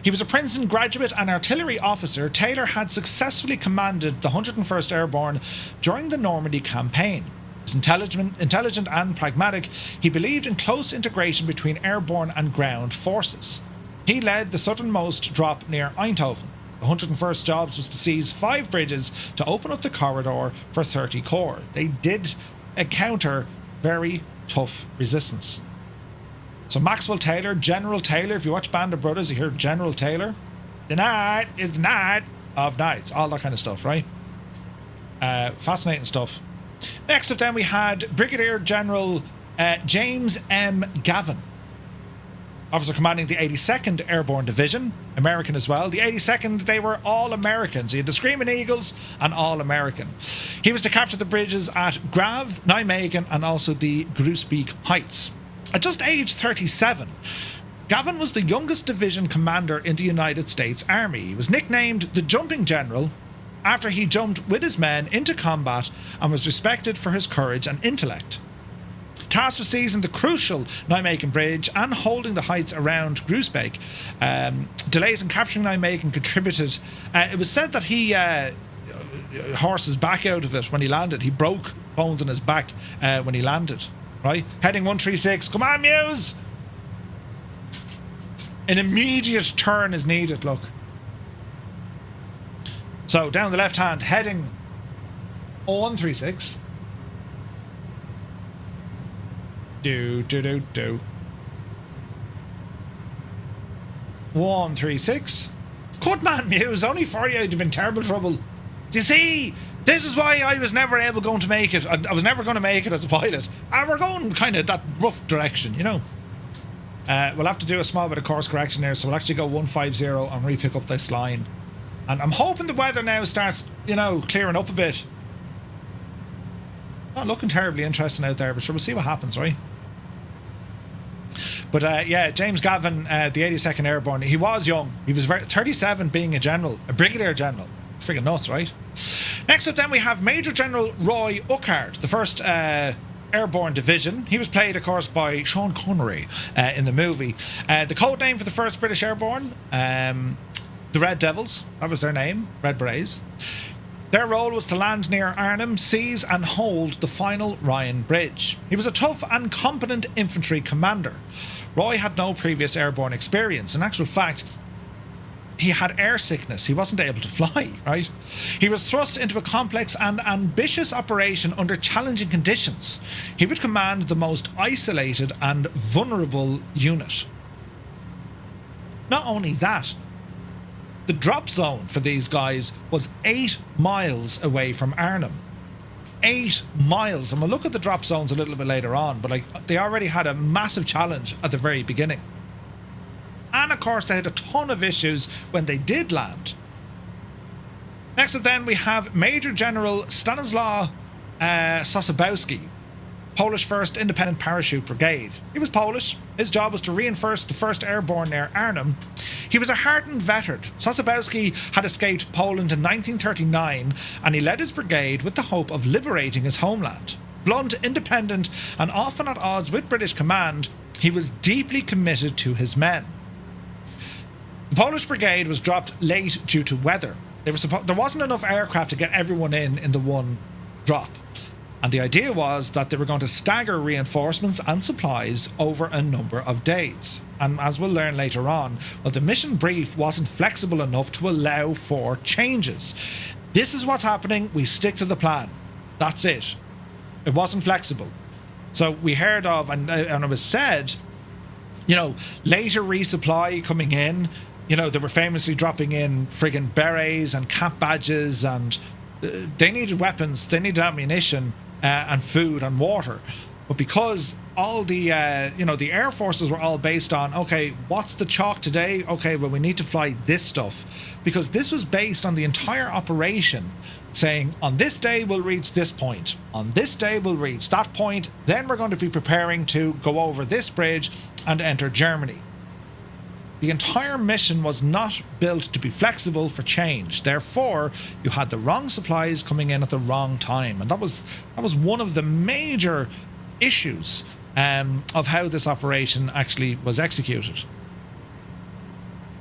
He was a Princeton graduate and artillery officer. Taylor had successfully commanded the 101st Airborne during the Normandy campaign. He was intelligent and pragmatic. He believed in close integration between airborne and ground forces. He led the southernmost drop near Eindhoven. The 101st job was to seize 5 bridges to open up the corridor for 30 Corps. They did encounter very tough resistance. So Maxwell Taylor, General Taylor, if you watch Band of Brothers, you hear General Taylor. The night is the night of nights. All that kind of stuff, right? Fascinating stuff. Next up then we had Brigadier General James M. Gavin, officer commanding the 82nd Airborne Division, American as well. The 82nd, they were all Americans. He had the Screaming Eagles and all American. He was to capture the bridges at Grave, Nijmegen, and also the Grosbeek Heights. At just age 37, Gavin was the youngest division commander in the United States Army. He was nicknamed the Jumping General after he jumped with his men into combat and was respected for his courage and intellect. Tasked with seizing the crucial Nijmegen Bridge and holding the heights around Grosbeek, delays in capturing Nijmegen contributed. It was said that he horsed his back out of it when he landed. He broke bones in his back when he landed. Right? Heading 136. Come on, Muse! An immediate turn is needed, look. So, down the left hand, heading 136. Do. 136. Good man, Muse. Only for you. You'd have been terrible trouble. Do you see? This is why I was never going to make it. I was never going to make it as a pilot. And we're going kind of that rough direction, you know. We'll have to do a small bit of course correction there, so we'll actually go 150 and re-pick up this line. And I'm hoping the weather now starts, you know, clearing up a bit. Not looking terribly interesting out there, but sure, we'll see what happens, right? But yeah, James Gavin, the 82nd Airborne, he was young. He was 37 being a general, a brigadier general. Freaking nuts, right? Next up then we have Major General Roy Urquhart, the 1st Airborne Division. He was played, of course, by Sean Connery in the movie. The code name for the 1st British Airborne, the Red Devils, that was their name, Red Berets. Their role was to land near Arnhem, seize and hold the final Ryan Bridge. He was a tough and competent infantry commander. Roy had no previous airborne experience. In actual fact, he had air sickness. He wasn't able to fly, right? He was thrust into a complex and ambitious operation under challenging conditions. He would command the most isolated and vulnerable unit. Not only that, the drop zone for these guys was 8 miles away from Arnhem. 8 miles. And we'll look at the drop zones a little bit later on, but like, they already had a massive challenge at the very beginning. And of course, they had a ton of issues when they did land. Next up then, we have Major General Stanislaw Sosabowski, Polish 1st Independent Parachute Brigade. He was Polish. His job was to reinforce the 1st Airborne near Arnhem. He was a hardened veteran. Sosabowski had escaped Poland in 1939, and he led his brigade with the hope of liberating his homeland. Blunt, independent, and often at odds with British command, he was deeply committed to his men. The Polish brigade was dropped late due to weather. There wasn't enough aircraft to get everyone in the one drop. And the idea was that they were going to stagger reinforcements and supplies over a number of days. And as we'll learn later on, well, the mission brief wasn't flexible enough to allow for changes. This is what's happening. We stick to the plan. That's it. It wasn't flexible. So we heard of, and it was said, later resupply coming in. They were famously dropping in friggin' berets and cap badges, and they needed weapons, they needed ammunition, and food and water. But because all the the air forces were all based on, okay, what's the chalk today? Okay, well, we need to fly this stuff, because this was based on the entire operation saying, on this day we'll reach this point, on this day we'll reach that point, then we're going to be preparing to go over this bridge and enter Germany. The entire mission was not built to be flexible for change. Therefore, you had the wrong supplies coming in at the wrong time. And that was one of the major issues of how this operation actually was executed.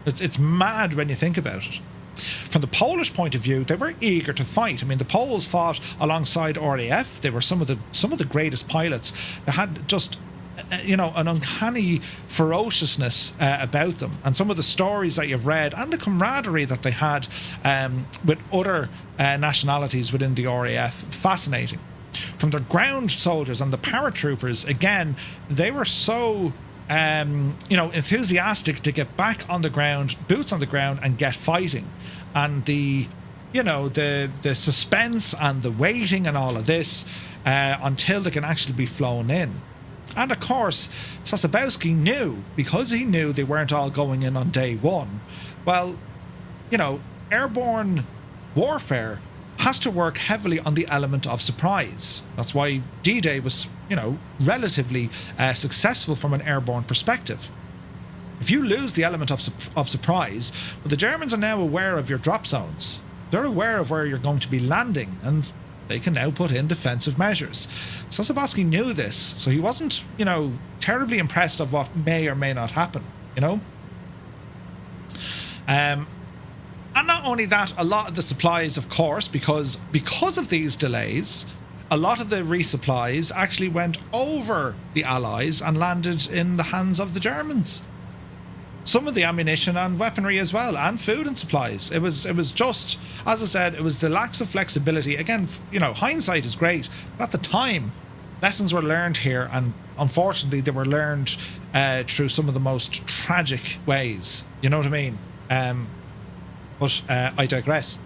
It's mad when you think about it. From the Polish point of view, they were eager to fight. I mean, the Poles fought alongside RAF. They were some of the greatest pilots. They had just an uncanny ferociousness about them, and some of the stories that you've read and the camaraderie that they had with other nationalities within the RAF, fascinating. From the ground soldiers and the paratroopers, again, they were so enthusiastic to get back on the ground, boots on the ground, and get fighting. And the suspense and the waiting and all of this until they can actually be flown in. And of course, Sosabowski knew, because he knew they weren't all going in on day one, well, airborne warfare has to work heavily on the element of surprise. That's why D-Day was, relatively successful from an airborne perspective. If you lose the element of surprise, well, the Germans are now aware of your drop zones. They're aware of where you're going to be landing, and they can now put in defensive measures. Sosabowski knew this, so he wasn't, terribly impressed of what may or may not happen, And not only that, a lot of the supplies, of course, because of these delays, a lot of the resupplies actually went over the Allies and landed in the hands of the Germans. Some of the ammunition and weaponry as well, and food and supplies. It was just, as I said, it was the lack of flexibility. Again, hindsight is great, but at the time, lessons were learned here, and unfortunately, they were learned through some of the most tragic ways. You know what I mean? But I digress.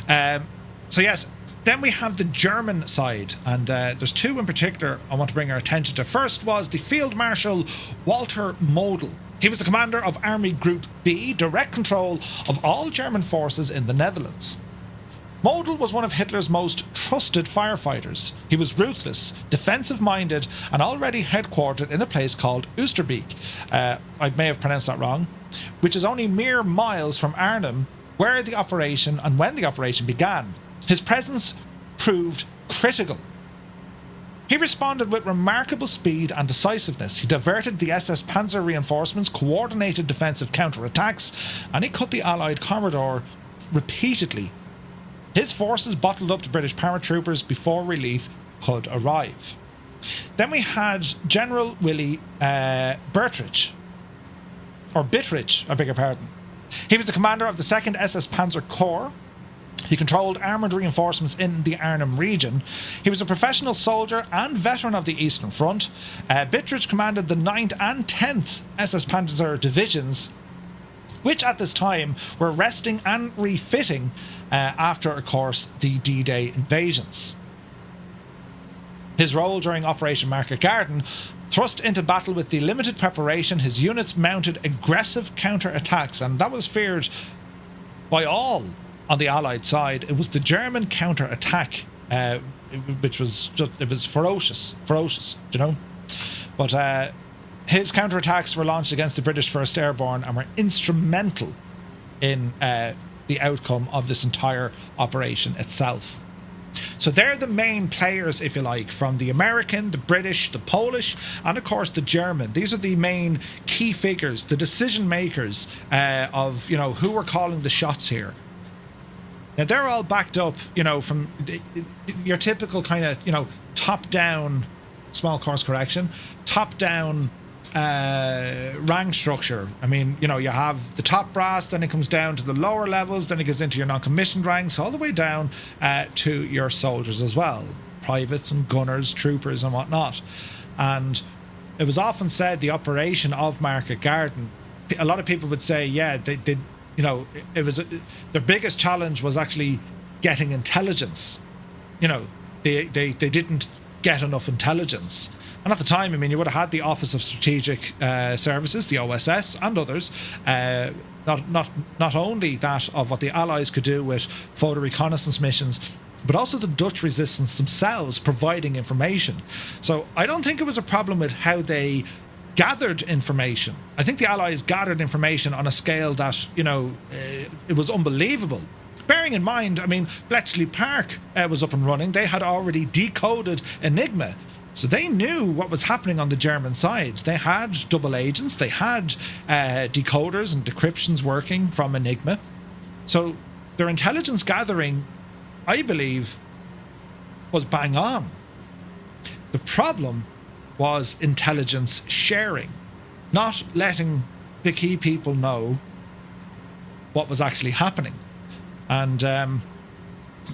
So yes, then we have the German side, and there's two in particular I want to bring our attention to. First was the Field Marshal Walter Model. He was the commander of Army Group B, direct control of all German forces in the Netherlands. Model was one of Hitler's most trusted firefighters. He was ruthless, defensive-minded, and already headquartered in a place called Oosterbeek. I may have pronounced that wrong, which is only mere miles from Arnhem, where the operation and when the operation began. His presence proved critical. He responded with remarkable speed and decisiveness. He diverted the SS Panzer reinforcements, coordinated defensive counterattacks, and he cut the Allied corridor repeatedly. His forces bottled up the British paratroopers before relief could arrive. Then we had General Willy Bittrich, I beg your pardon. He was the commander of the 2nd SS Panzer Corps. He controlled armoured reinforcements in the Arnhem region. He was a professional soldier and veteran of the Eastern Front. Bittrich commanded the 9th and 10th SS Panzer divisions, which at this time were resting and refitting after, of course, the D-Day invasions. His role during Operation Market Garden: thrust into battle with the limited preparation, his units mounted aggressive counter-attacks, and that was feared by all on the Allied side. It was the German counter-attack which was just, it was ferocious, you know. But his counterattacks were launched against the British 1st Airborne and were instrumental in the outcome of this entire operation itself. So they're the main players, if you like, from the American, the British, the Polish, and of course the German. These are the main key figures, the decision makers of, you know, who were calling the shots here. Now they're all backed up, you know, from your typical kind of, you know, top-down, small course correction, top-down rank structure. I mean, you know, you have the top brass, then it comes down to the lower levels, then it goes into your non-commissioned ranks, all the way down to your soldiers as well, privates and gunners, troopers and whatnot. And it was often said the operation of Market Garden, a lot of people would say, yeah, they you know, it was their biggest challenge was actually getting intelligence. You know, they didn't get enough intelligence. And at the time, I mean, you would have had the Office of Strategic Services, the OSS, and others. Not only that of what the Allies could do with photo reconnaissance missions, but also the Dutch resistance themselves providing information. So I don't think it was a problem with how they gathered information. I think the Allies gathered information on a scale that, you know, it was unbelievable. Bearing in mind, I mean, Bletchley Park was up and running. They had already decoded Enigma. So they knew what was happening on the German side. They had double agents. They had decoders and decryptions working from Enigma. So their intelligence gathering, I believe, was bang on. The problem was intelligence sharing, not letting the key people know what was actually happening. And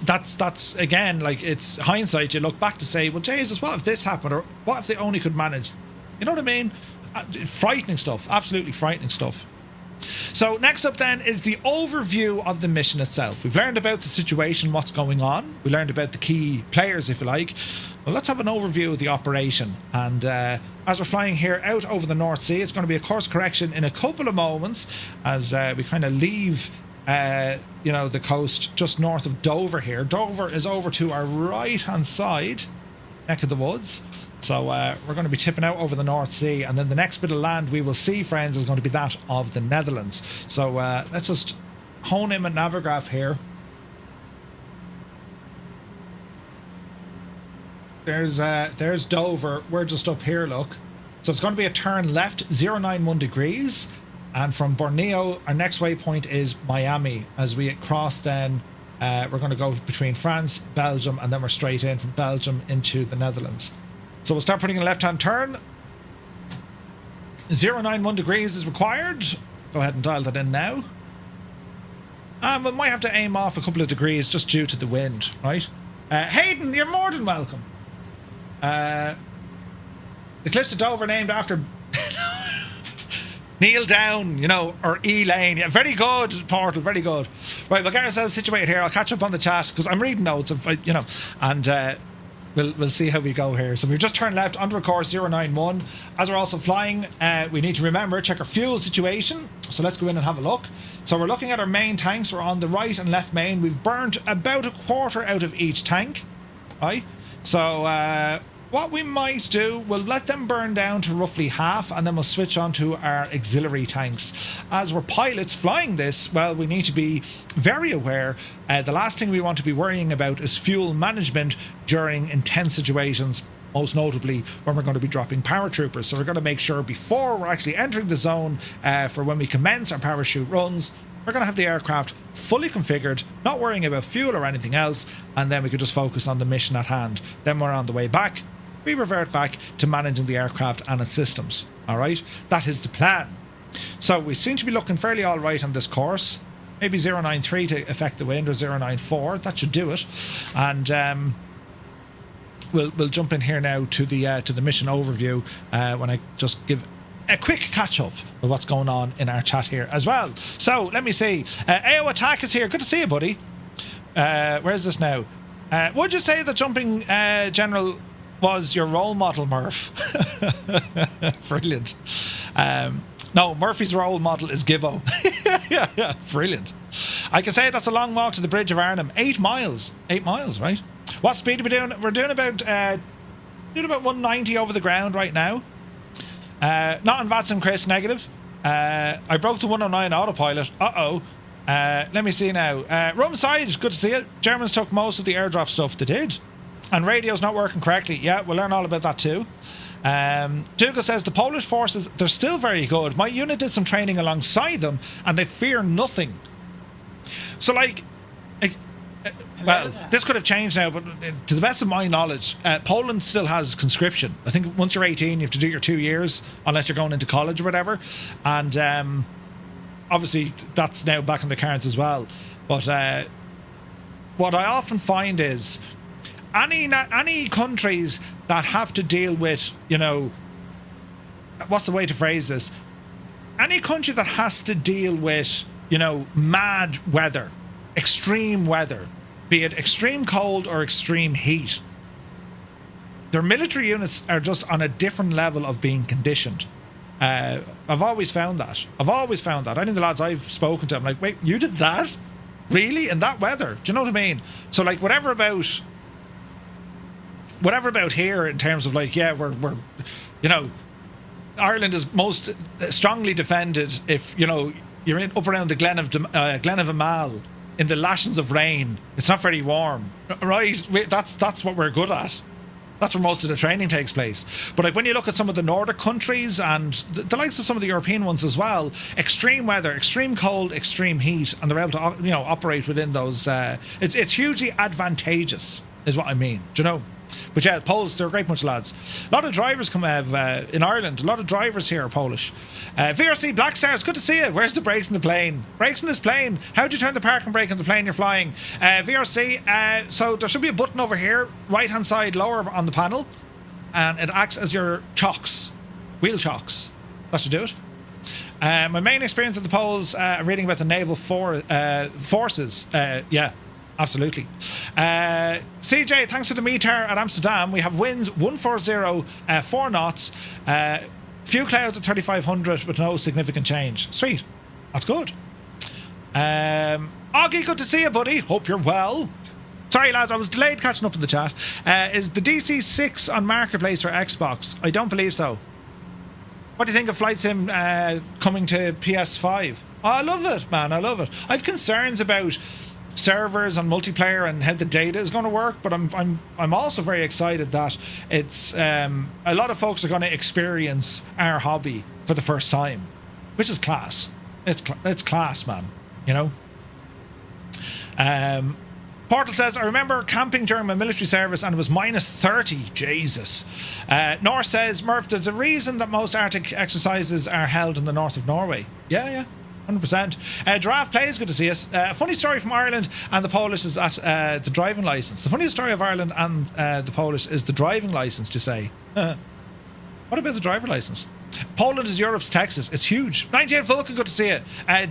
that's again, like, it's hindsight. You look back to say, well, Jesus, what if this happened, or what if they only could manage, you know what I mean? Frightening stuff, absolutely frightening stuff. So next up then is the overview of the mission itself. We've learned about the situation, what's going on. We learned about the key players, if you like. Well, let's have an overview of the operation. And as we're flying here out over the North Sea, it's going to be a course correction in a couple of moments as we kind of leave you know, the coast just north of Dover here. Dover is over to our right-hand side, neck of the woods. So we're going to be tipping out over the North Sea, and then the next bit of land we will see, friends, is going to be that of the Netherlands. So let's just hone in a Navigraph here. There's Dover. We're just up here, look. So it's going to be a turn left, 091 degrees. And from Borneo, our next waypoint is Miami. As we cross, then we're going to go between France, Belgium, and then we're straight in from Belgium into the Netherlands. So we'll start putting in a left-hand turn. 091 degrees is required. Go ahead and dial that in now. And we might have to aim off a couple of degrees just due to the wind, right? Hayden, you're more than welcome. The cliffs of Dover named after Neil Down, you know, or Elaine. Yeah, very good, Portal, very good. Right, we'll get ourselves situated here. I'll catch up on the chat because I'm reading notes, of, you know, and we'll see how we go here. So we've just turned left onto a course 091. As we're also flying, we need to remember, check our fuel situation. So let's go in and have a look. So we're looking at our main tanks. We're on the right and left main. We've burnt about a quarter out of each tank, right? So what we might do, we'll let them burn down to roughly half, and then we'll switch on to our auxiliary tanks. As we're pilots flying this, well, we need to be very aware. The last thing we want to be worrying about is fuel management during intense situations, most notably when we're going to be dropping paratroopers. So we're going to make sure before we're actually entering the zone for when we commence our parachute runs, we're going to have the aircraft fully configured, not worrying about fuel or anything else, and then we could just focus on the mission at hand. Then we're on the way back. We revert back to managing the aircraft and its systems. All right, that is the plan. So we seem to be looking fairly all right on this course. Maybe 093 to affect the wind, or 094. That should do it. And we'll jump in here now to the mission overview when I just give a quick catch up of what's going on in our chat here as well. So let me see. AO Attack is here. Good to see you, buddy. Where's this now? Would you say that jumping general was your role model, Murph? Brilliant. No, Murphy's role model is Gibbo. Yeah, brilliant. I can say that's a long walk to the bridge of Arnhem. 8 miles. 8 miles, right? What speed are we doing? We're doing about 190 over the ground right now. Not on VATSIM, Chris, negative. I broke the 109 autopilot. Let me see now. Rum side, good to see it. Germans took most of the airdrop stuff. They did. And radio's not working correctly. Yeah, we'll learn all about that too. Dougal says the Polish forces, they're still very good. My unit did some training alongside them and they fear nothing. So like well, this could have changed now, but to the best of my knowledge, Poland still has conscription. I think once you're 18 you have to do your 2 years unless you're going into college or whatever, and obviously that's now back in the cards as well. But what I often find is any countries that have to deal with, you know, what's the way to phrase this? Any country that has to deal with, you know, mad weather, extreme weather, be it extreme cold or extreme heat, their military units are just on a different level of being conditioned. I've always found that. I think the lads I've spoken to, I'm like, wait, you did that? Really? In that weather? Do you know what I mean? So like whatever about here in terms of like, yeah, we're you know, Ireland is most strongly defended if, you know, you're in up around the Glen of Amal in the lashings of rain. It's not very warm, right? That's what we're good at. That's where most of the training takes place. But like when you look at some of the Nordic countries and the likes of some of the European ones as well, extreme weather, extreme cold, extreme heat, and they're able to, you know, operate within those. It's hugely advantageous, is what I mean. Do you know? But yeah, Poles, they're a great bunch of lads. A lot of drivers come in Ireland. A lot of drivers here are Polish. VRC Black Stars, good to see you. Where's the brakes in the plane? Brakes in this plane. How'd you turn the parking brake on the plane you're flying? VRC, so there should be a button over here, right hand side lower on the panel, and it acts as your chocks, wheel chocks. That should do it. My main experience with the Poles, reading about the naval forces. Yeah. Absolutely. CJ, thanks for the meter at Amsterdam. We have winds 140, 4 knots, few clouds at 3,500 with no significant change. Sweet. That's good. Augie, good to see you, buddy. Hope you're well. Sorry, lads, I was delayed catching up in the chat. Is the DC6 on Marketplace for Xbox? I don't believe so. What do you think of Flight Sim coming to PS5? Oh, I love it, man. I love it. I have concerns about servers and multiplayer and how the data is going to work, but I'm also very excited that it's a lot of folks are going to experience our hobby for the first time, which is class. It's class, man. You know. Portal says, I remember camping during my military service and it was -30. Jesus. Nor says, Murph, there's a reason that most Arctic exercises are held in the north of Norway. Yeah. 100%. Giraffe Plays, good to see us. A funny story from Ireland and the Polish is that the driving licence. The funniest story of Ireland and the Polish is the driving licence, to say. What about the driver licence? Poland is Europe's Texas. It's huge. 98 Vulcan, good to see you.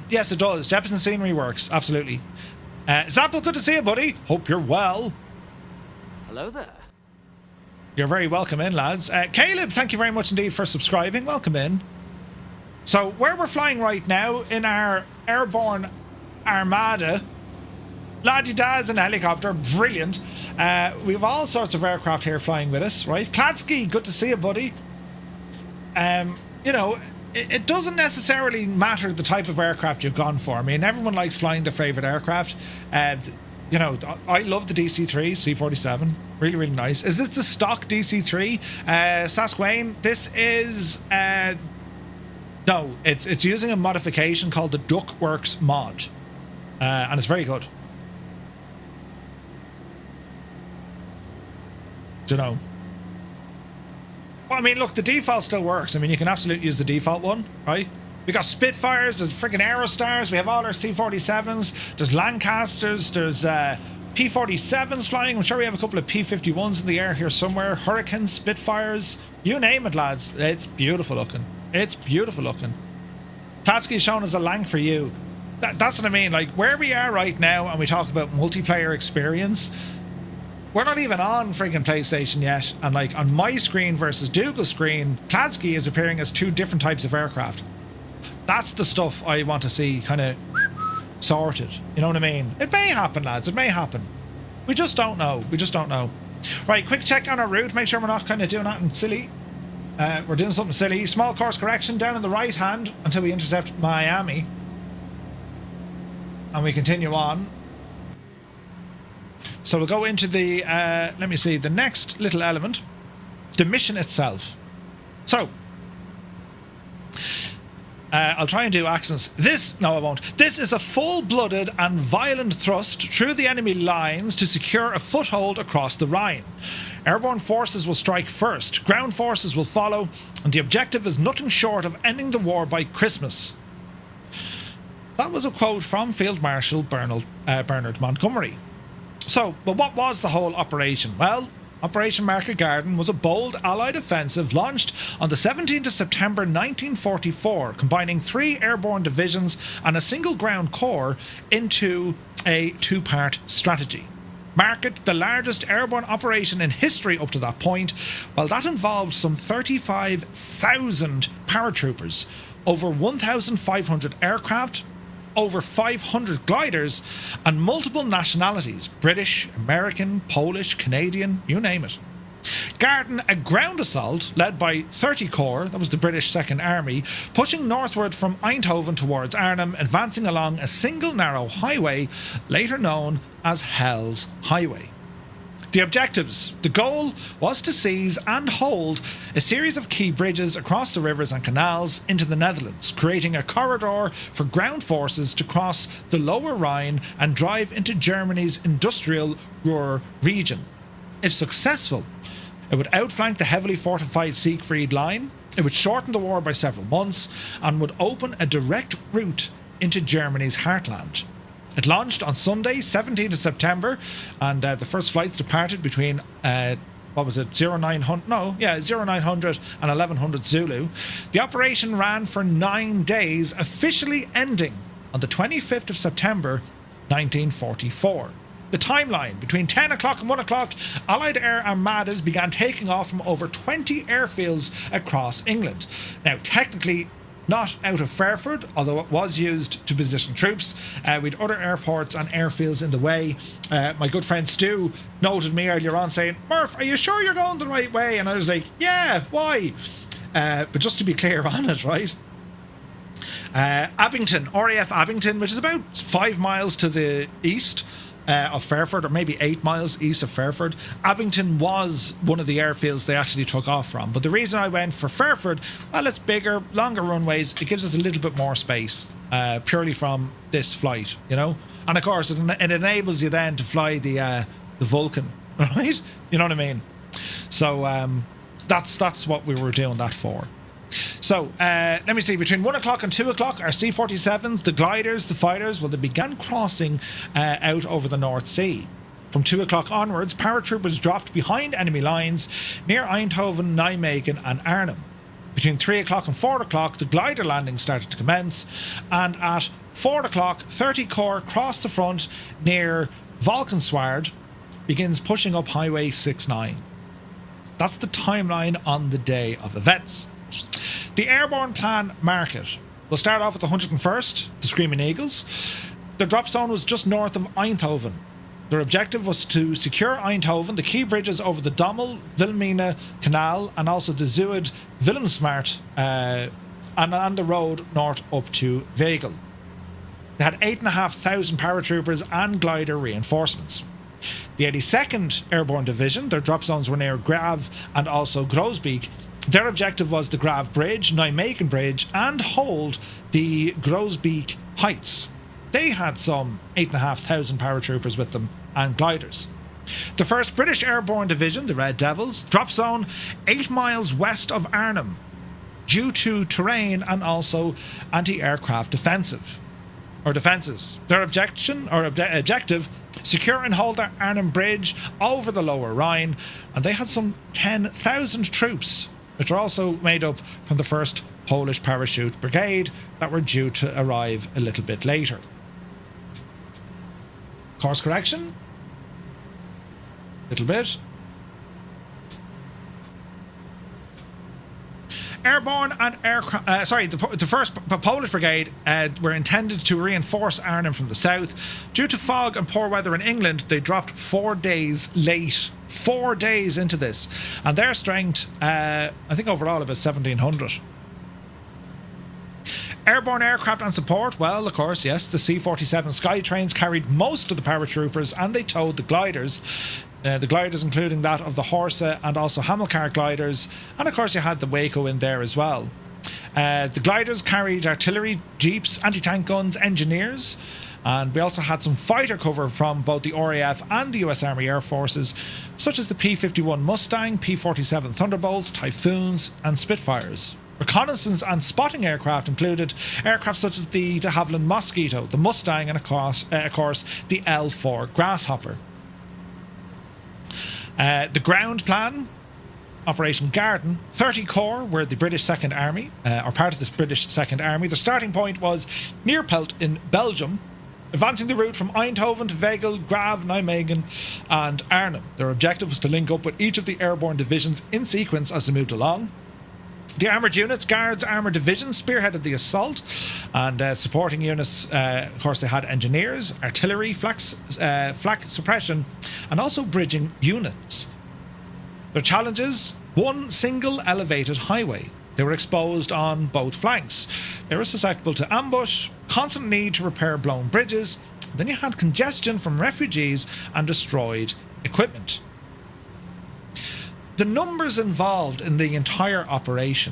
Yes, it does. Jefferson scenery works. Absolutely. Zappel, good to see you, buddy. Hope you're well. Hello there. You're very welcome in, lads. Caleb, thank you very much indeed for subscribing. Welcome in. So where we're flying right now in our airborne armada, la-di-da's in a helicopter, brilliant. We have all sorts of aircraft here flying with us, right? Kladsky, good to see you, buddy. You know, it doesn't necessarily matter the type of aircraft you've gone for. I mean, everyone likes flying their favourite aircraft. You know, I love the DC-3 C-47. Really, really nice. Is this the stock DC-3? Sasquane, this is... No, it's using a modification called the DuckWorks Mod, and it's very good. Do you know? Well, I mean, look, the default still works. I mean, you can absolutely use the default one, right? We got Spitfires, there's freaking Aerostars, we have all our C-47s, there's Lancasters, there's P-47s flying. I'm sure we have a couple of P-51s in the air here somewhere. Hurricanes, Spitfires, you name it, lads. It's beautiful looking. It's beautiful looking. Kladsky is shown as a Lank for you. That's what I mean. Like, where we are right now and we talk about multiplayer experience, we're not even on friggin' PlayStation yet. And like, on my screen versus Dougal's screen, Kladsky is appearing as two different types of aircraft. That's the stuff I want to see kind of sorted. You know what I mean? It may happen, lads. It may happen. We just don't know. We just don't know. Right, quick check on our route. Make sure we're not kind of doing nothing silly. We're doing something silly. Small course correction down in the right hand until we intercept Miami. And we continue on. So we'll go into the, let me see, the next little element. The mission itself. So, I'll try and do accents. No, I won't. This is a full-blooded and violent thrust through the enemy lines to secure a foothold across the Rhine. Airborne forces will strike first, ground forces will follow, and the objective is nothing short of ending the war by Christmas. That was a quote from Field Marshal Bernard Montgomery. So, but what was the whole operation? Well, Operation Market Garden was a bold Allied offensive launched on the 17th of September 1944, combining 3 airborne divisions and a single ground corps into a 2-part strategy. Market, the largest airborne operation in history up to that point, well, that involved some 35,000 paratroopers, over 1,500 aircraft, over 500 gliders, and multiple nationalities: British, American, Polish, Canadian, you name it. Garden, a ground assault led by 30 Corps, that was the British Second Army, pushing northward from Eindhoven towards Arnhem, advancing along a single narrow highway, later known as Hell's Highway. The objectives. The goal was to seize and hold a series of key bridges across the rivers and canals into the Netherlands, creating a corridor for ground forces to cross the lower Rhine and drive into Germany's industrial Ruhr region. If successful, it would outflank the heavily fortified Siegfried Line, it would shorten the war by several months, and would open a direct route into Germany's heartland. It launched on Sunday, 17th of September, and the first flights departed between, 0900 and 1100 Zulu. The operation ran for 9 days, officially ending on the 25th of September, 1944. The timeline: between 10 o'clock and 1 o'clock, Allied air armadas began taking off from over 20 airfields across England. Now, technically, not out of Fairford, although it was used to position troops. We'd other airports and airfields in the way. My good friend Stu noted me earlier on saying, "Murph, are you sure you're going the right way?" And I was like, "Yeah, why?" But just to be clear on it, right? Abington, RAF Abington, which is about 5 miles to the east of Fairford, or maybe 8 miles east of Fairford. Abington was one of the airfields they actually took off from. But the reason I went for Fairford, well, it's bigger, longer runways. It gives us a little bit more space, purely from this flight, you know. And of course, it enables you then to fly the Vulcan, right? You know what I mean? So that's what we were doing that for. So, let me see, between 1 o'clock and 2 o'clock, our C-47s, the gliders, the fighters, well, they began crossing out over the North Sea. From 2 o'clock onwards, paratroopers dropped behind enemy lines near Eindhoven, Nijmegen and Arnhem. Between 3 o'clock and 4 o'clock, the glider landing started to commence, and at 4 o'clock, 30 Corps crossed the front near Valkenswaard, begins pushing up Highway 69. That's the timeline on the day of events. The airborne plan market. We'll start off with the 101st, the Screaming Eagles. The drop zone was just north of Eindhoven. Their objective was to secure Eindhoven, the key bridges over the Dommel-Wilhelmina Canal, and also the Zuid-Willemsvaart, and on the road north up to Veghel. They had 8,500 paratroopers and glider reinforcements. The 82nd Airborne Division, their drop zones were near Graaf and also Groesbeek. Their objective was the Graaf Bridge, Nijmegen Bridge, and hold the Groesbeek Heights. They had some 8,500 paratroopers with them and gliders. The 1st British Airborne Division, the Red Devils, drop zone 8 miles west of Arnhem due to terrain and also anti-aircraft defenses. Their objective, secure and hold the Arnhem Bridge over the lower Rhine, and they had some 10,000 troops, which are also made up from the 1st Polish Parachute Brigade that were due to arrive a little bit later. Course correction. Little bit. Airborne and aircraft. The first Polish brigade were intended to reinforce Arnhem from the south. Due to fog and poor weather in England, they dropped 4 days late. 4 days into this, and their strength, I think overall about 1,700. Airborne aircraft and support, well, of course, yes, the C-47 Skytrains carried most of the paratroopers, and they towed the gliders. The gliders including that of the Horsa and also Hamilcar gliders, and of course you had the Waco in there as well. The gliders carried artillery, jeeps, anti-tank guns, engineers, and we also had some fighter cover from both the RAF and the US Army Air Forces, such as the P-51 Mustang, P-47 Thunderbolts, Typhoons and Spitfires. Reconnaissance and spotting aircraft included aircraft such as the de Havilland Mosquito, the Mustang, and of course the L-4 Grasshopper. The ground plan, Operation Garden, 30 Corps were the British Second Army, or part of this British Second Army. The starting point was Neerpelt in Belgium, advancing the route from Eindhoven to Veghel, Grave, Nijmegen and Arnhem. Their objective was to link up with each of the airborne divisions in sequence as they moved along. The armoured units, Guards Armoured Division, spearheaded the assault, and supporting units, of course, they had engineers, artillery, flak suppression, and also bridging units. Their challenges: one single elevated highway. They were exposed on both flanks. They were susceptible to ambush, constant need to repair blown bridges. Then you had congestion from refugees and destroyed equipment. The numbers involved in the entire operation.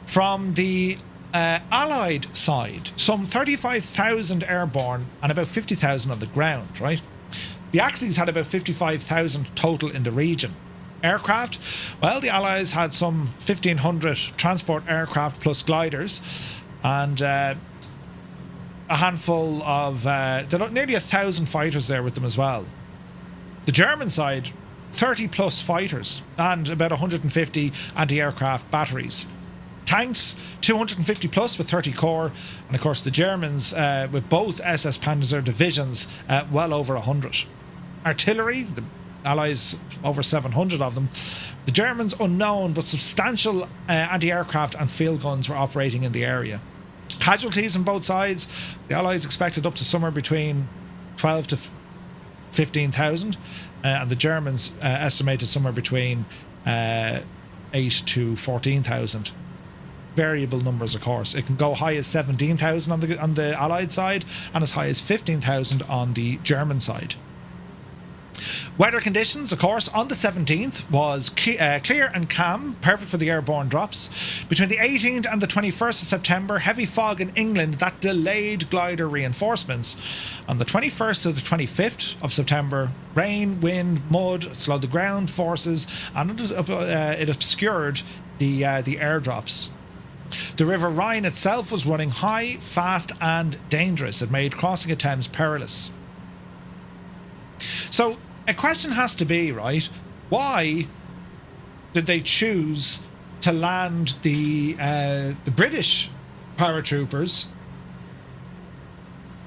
From the Allied side, some 35,000 airborne and about 50,000 on the ground, right? The Axis had about 55,000 total in the region. Aircraft, well, the Allies had some 1,500 transport aircraft plus gliders, and a handful of, nearly 1,000 fighters there with them as well. The German side, 30 plus fighters and about 150 anti-aircraft batteries. Tanks, 250 plus with 30 Corps, and of course the Germans with both SS Panzer divisions, well over 100. Artillery, the Allies over 700 of them. The Germans unknown, but substantial anti-aircraft and field guns were operating in the area. Casualties on both sides, the Allies expected up to somewhere between 12 to 15,000, and the Germans estimated somewhere between 8 to 14,000. Variable numbers, of course. It can go high as 17,000 on the Allied side and as high as 15,000 on the German side. Weather conditions, of course, on the 17th was clear and calm, perfect for the airborne drops. Between the 18th and the 21st of September, heavy fog in England that delayed glider reinforcements. On the 21st to the 25th of September, rain, wind, mud slowed the ground forces, and it obscured the airdrops. The River Rhine itself was running high, fast and dangerous. It made crossing the Thames perilous. So a question has to be, right, why did they choose to land the British paratroopers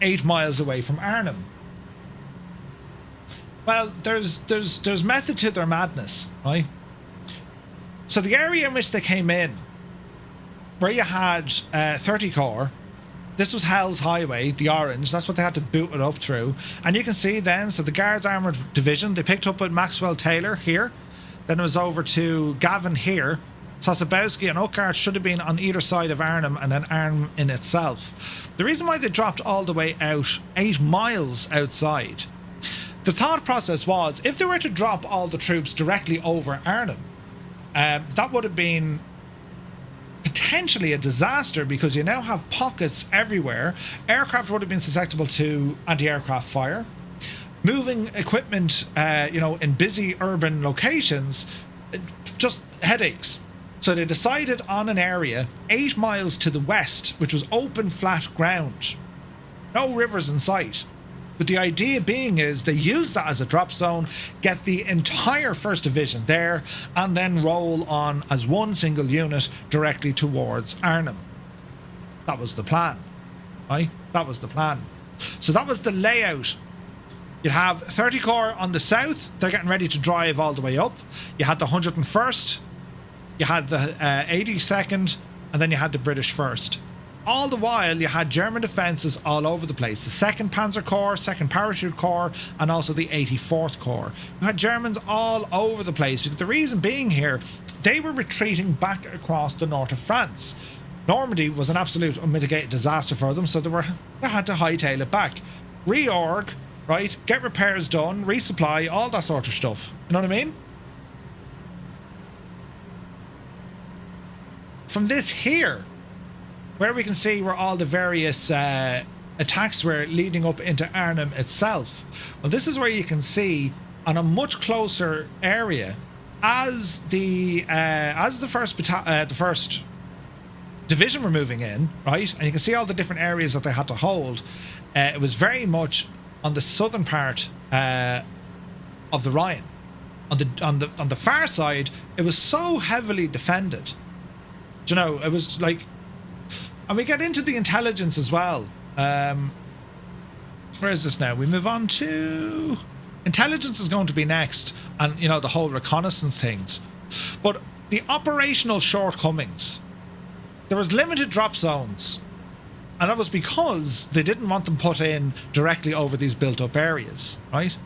8 miles away from Arnhem? Well, there's method to their madness, right? So the area in which they came in, where you had 30 Corps, this was Hell's Highway, the orange. That's what they had to boot it up through. And you can see then, so the Guards Armoured Division, they picked up at Maxwell Taylor here. Then it was over to Gavin here. Sosabowski and Uckart should have been on either side of Arnhem, and then Arnhem in itself. The reason why they dropped all the way out 8 miles outside, the thought process was, if they were to drop all the troops directly over Arnhem, that would have been potentially a disaster, because you now have pockets everywhere. Aircraft would have been susceptible to anti-aircraft fire. Moving equipment, in busy urban locations, just headaches. So they decided on an area 8 miles to the west, which was open, flat ground. No rivers in sight. But the idea being is they use that as a drop zone, get the entire 1st Division there, and then roll on as one single unit directly towards Arnhem. That was the plan, right? That was the plan. So that was the layout. You'd have 30 Corps on the south. They're getting ready to drive all the way up. You had the 101st. you had the 82nd, and then you had the British 1st. All the while, you had German defences all over the place. The 2nd Panzer Corps, 2nd Parachute Corps, and also the 84th Corps. You had Germans all over the place. Because the reason being here, they were retreating back across the north of France. Normandy was an absolute unmitigated disaster for them, so they had to hightail it back. Reorg, right? Get repairs done, resupply, all that sort of stuff. You know what I mean? From this here, where we can see where all the various attacks were leading up into Arnhem itself. Well, this is where you can see on a much closer area as the first division were moving in, right? And you can see all the different areas that they had to hold. It was very much on the southern part of the Rhine. On the far side, it was so heavily defended. Do you know, it was like. And we get into the intelligence as well. Where is this now? We move on to... Intelligence is going to be next. And, you know, the whole reconnaissance things. But the operational shortcomings. There was limited drop zones. And that was because they didn't want them put in directly over these built-up areas, right?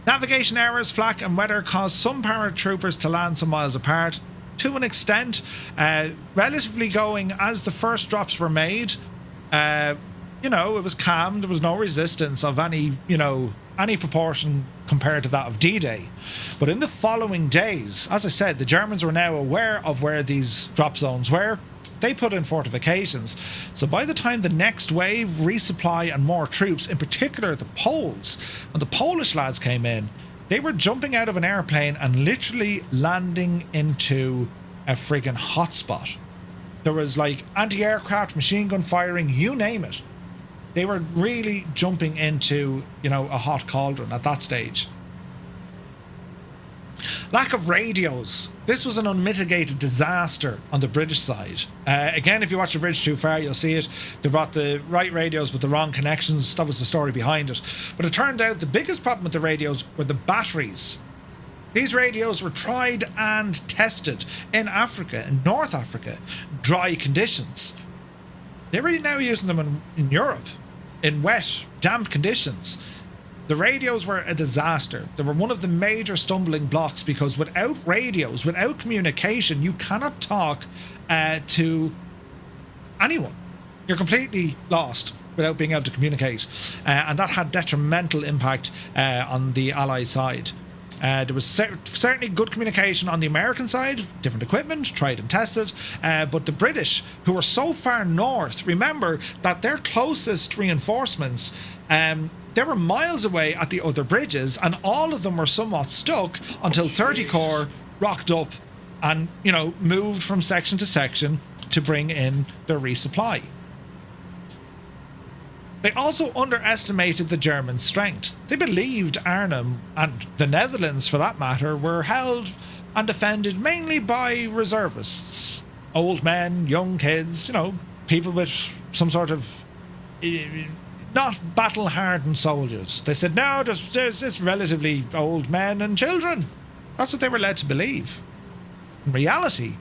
Navigation errors, flak and weather caused some paratroopers to land some miles apart. To an extent, relatively going as the first drops were made, you know, it was calm. There was no resistance of any proportion compared to that of D-Day. But in the following days, as I said, the Germans were now aware of where these drop zones were. They put in fortifications. So by the time the next wave, resupply and more troops, in particular the Poles, when the Polish lads came in, they were jumping out of an airplane and literally landing into a friggin' hotspot. There was like anti-aircraft, machine gun firing, you name it. They were really jumping into, you know, a hot cauldron at that stage. Lack of radios. This was an unmitigated disaster on the British side. Again, if you watch the bridge too far, you'll see it. They brought the right radios with the wrong connections. That was the story behind it. But it turned out the biggest problem with the radios were the batteries. These radios were tried and tested in Africa, in North Africa, dry conditions. They were now using them in Europe, in wet, damp conditions. The radios were a disaster. They were one of the major stumbling blocks because without radios, without communication, you cannot talk to anyone. You're completely lost without being able to communicate. And that had detrimental impact on the Allied side. There was certainly good communication on the American side, different equipment, tried and tested, but the British, who were so far north, remember that their closest reinforcements, they were miles away at the other bridges, and all of them were somewhat stuck until 30 Corps rocked up and, you know, moved from section to section to bring in their resupply. They also underestimated the German strength. They believed Arnhem, and the Netherlands for that matter, were held and defended mainly by reservists. Old men, young kids, you know, people with some sort of not battle-hardened soldiers. They said, no, there's just relatively old men and children. That's what they were led to believe. In reality,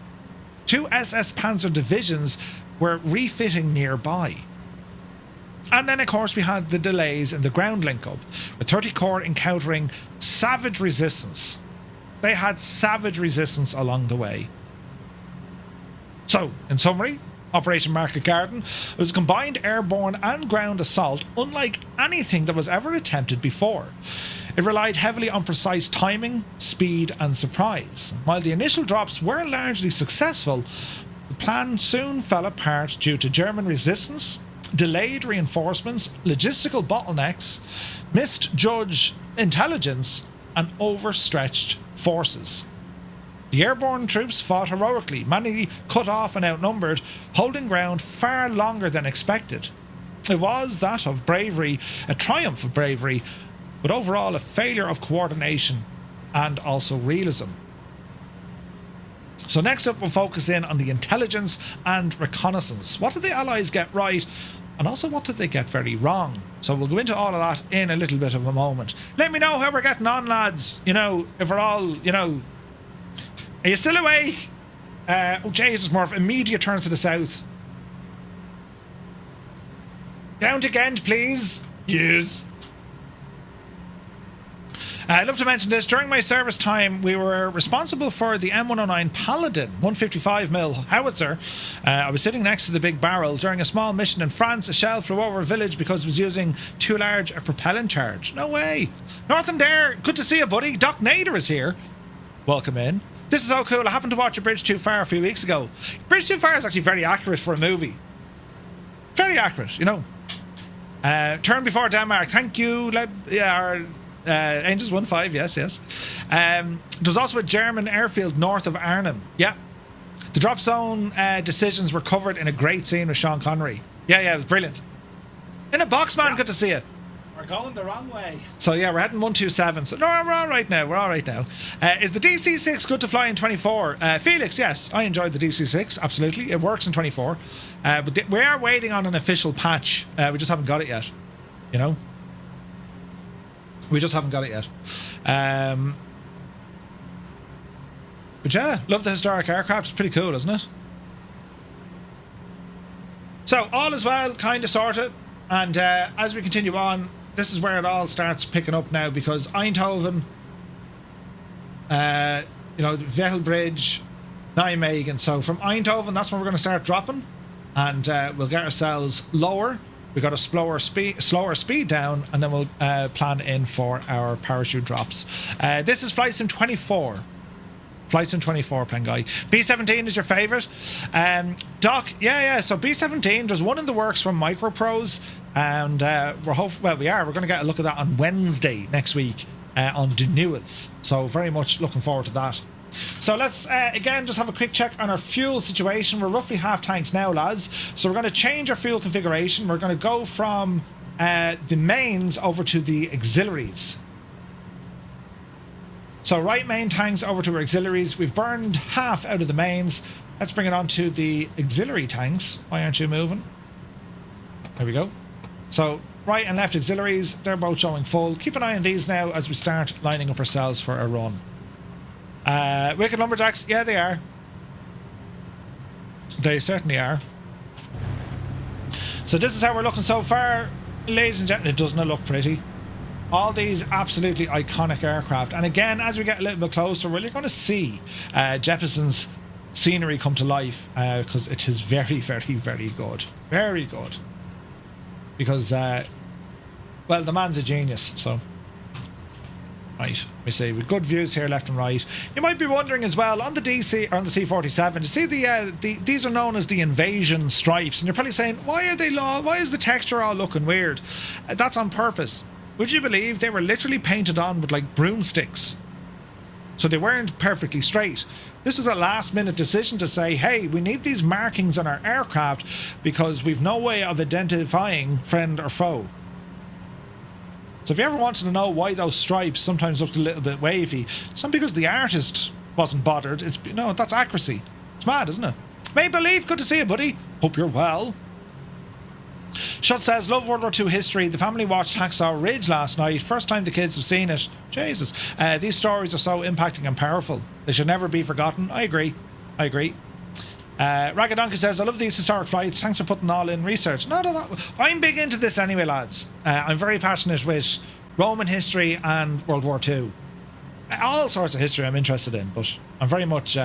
2 SS Panzer divisions were refitting nearby. And then, of course, we had the delays in the ground link-up, with 30 Corps encountering savage resistance. They had savage resistance along the way. So, in summary, Operation Market Garden was a combined airborne and ground assault unlike anything that was ever attempted before. It relied heavily on precise timing, speed and surprise. While the initial drops were largely successful, the plan soon fell apart due to German resistance, delayed reinforcements, logistical bottlenecks, misjudged intelligence and overstretched forces. The airborne troops fought heroically, many cut off and outnumbered, holding ground far longer than expected. It was that of bravery, a triumph of bravery, but overall a failure of coordination and also realism. So next up we'll focus in on the intelligence and reconnaissance. What did the Allies get right? And also what did they get very wrong? So we'll go into all of that in a little bit of a moment. Let me know how we're getting on, lads. You know, if we're all, you know... Are you still awake? Oh, Jesus, Murph. Immediate turn to the south. Down to Ghent, please. Yes. I'd love to mention this. During my service time, we were responsible for the M109 Paladin 155mm howitzer. I was sitting next to the big barrel. During a small mission in France, a shell flew over a village because it was using too large a propellant charge. No way. Northern Dare, good to see you, buddy. Doc Nader is here. Welcome in. This is so cool. I happened to watch A Bridge Too Far a few weeks ago. Bridge Too Far is actually very accurate for a movie. Very accurate, you know. Turn before Denmark. Thank you. Angels 1-5, yes. There's also a German airfield north of Arnhem. Yeah. The drop zone decisions were covered in a great scene with Sean Connery. Yeah, it was brilliant. In a box, man, good to see you. We're going the wrong way. So yeah, we're heading 127. So no, we're all right now. Is the DC-6 good to fly in 24? Felix, yes, I enjoyed the DC-6. Absolutely, it works in 24. But we are waiting on an official patch. We just haven't got it yet. You know. We just haven't got it yet. But yeah, love the historic aircraft. It's pretty cool, isn't it? So all is well, kind of, sort of. And as we continue on, this is where it all starts picking up now, because Eindhoven, Veghel Bridge, Nijmegen. So from Eindhoven, that's where we're going to start dropping. And we'll get ourselves lower. We got a slower speed down, and then we'll plan in for our parachute drops. This is Flight Sim 24. Flight Sim 24, plain guy. B-17 is your favourite. Doc, yeah. So B-17, there's one in the works from Microprose, and we're going to get a look at that on Wednesday next week on DuckWorks. So very much looking forward to that. So let's again just have a quick check on our fuel situation. We're roughly half tanks now, lads. So we're going to change our fuel configuration. We're going to go from the mains over to the auxiliaries. So right main tanks over to our auxiliaries. We've burned half out of the mains. Let's bring it on to the auxiliary tanks. Why aren't you moving? There we go. So right and left auxiliaries, they're both showing full. Keep an eye on these now as we start lining up ourselves for a run. Wicked Lumberjacks, yeah, they are. They certainly are. So this is how we're looking so far, ladies and gentlemen. It does not look pretty. All these absolutely iconic aircraft. And again, as we get a little bit closer, well, you're going to see Jefferson's scenery come to life, because it is very, very, very good. Very good. Because, well, the man's a genius, so... Right, we see with good views here, left and right. You might be wondering as well, on the DC or on the C-47, you see these are known as the invasion stripes, and you're probably saying, why is the texture all looking weird? That's on purpose. Would you believe they were literally painted on with like broomsticks? So they weren't perfectly straight. This was a last minute decision to say, hey, we need these markings on our aircraft because we've no way of identifying friend or foe. So if you ever wanted to know why those stripes sometimes looked a little bit wavy, it's not because the artist wasn't bothered. That's accuracy. It's mad, isn't it? Maple Leaf, good to see you, buddy. Hope you're well. Shut says, love World War II history. The family watched Hacksaw Ridge last night. First time the kids have seen it. Jesus. These stories are so impacting and powerful. They should never be forgotten. I agree. Ragadonka says, I love these historic flights. Thanks for putting all in research. No. I'm big into this anyway, lads. I'm very passionate with Roman history and World War II. All sorts of history I'm interested in, but I'm very much...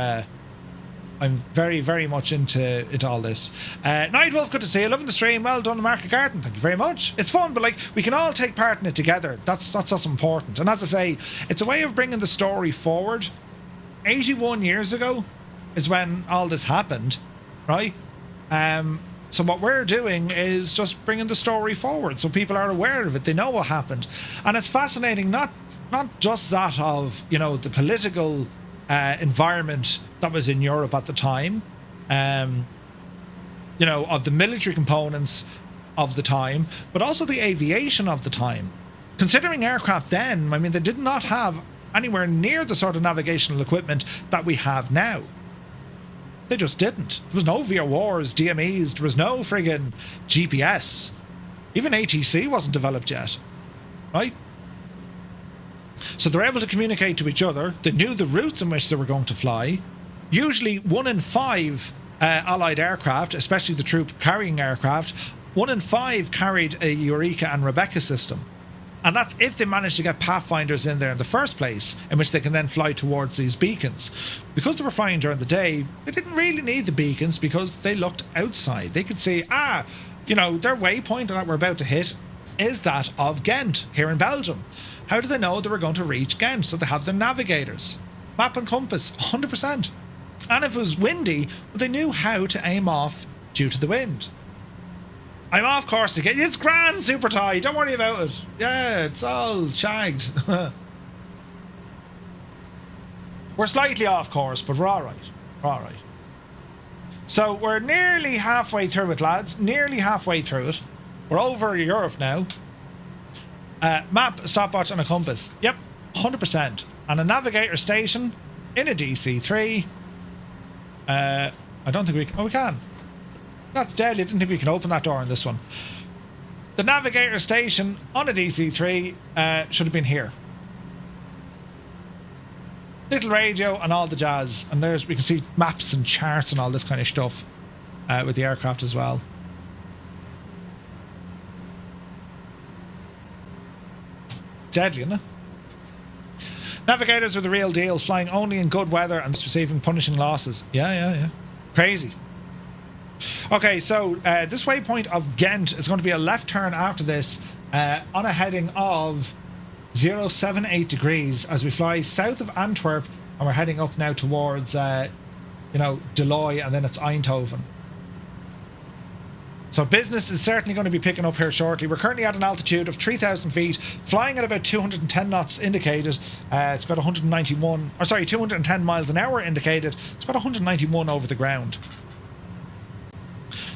I'm very, very much into all this. Nightwolf, good to see you. Loving the stream. Well done, Market Garden. Thank you very much. It's fun, but we can all take part in it together. That's what's important. And as I say, it's a way of bringing the story forward. 81 years ago is when all this happened, right? So what we're doing is just bringing the story forward so people are aware of it. They know what happened. And it's fascinating, not just that of, the political environment that was in Europe at the time, of the military components of the time, but also the aviation of the time. Considering aircraft then, they did not have anywhere near the sort of navigational equipment that we have now. They just didn't. There was no VORs, DMEs, there was no friggin' GPS. Even ATC wasn't developed yet, right? So they're able to communicate to each other. They knew the routes in which they were going to fly. Usually 1 in 5 Allied aircraft, especially the troop carrying aircraft, 1 in 5 carried a Eureka and Rebecca system. And that's if they manage to get pathfinders in there in the first place, in which they can then fly towards these beacons. Because they were flying during the day, they didn't really need the beacons because they looked outside. They could see, you know, their waypoint that we're about to hit is that of Ghent, here in Belgium. How do they know they were going to reach Ghent? So they have their navigators. Map and compass, 100%. And if it was windy, they knew how to aim off due to the wind. I'm off course again. It's grand, Super Tie. Don't worry about it. Yeah, it's all shagged. We're slightly off course, but we're all right. We're all right. So we're nearly halfway through it, lads. Nearly halfway through it. We're over Europe now. Map, stopwatch, and a compass. Yep, 100%. And a navigator station in a DC-3. I don't think we can. Oh, we can. That's deadly. I didn't think we can open that door in this one. The navigator station on a DC-3 should have been here. Little radio and all the jazz. And we can see maps and charts and all this kind of stuff with the aircraft as well. Deadly, isn't it? Navigators are the real deal, flying only in good weather and receiving punishing losses. Yeah. Crazy. Okay, so this waypoint of Ghent is going to be a left turn after this on a heading of 078 degrees as we fly south of Antwerp, and we're heading up now towards, Deloy, and then it's Eindhoven. So business is certainly going to be picking up here shortly. We're currently at an altitude of 3,000 feet, flying at about 210 knots indicated. It's about 210 miles an hour indicated. It's about 191 over the ground.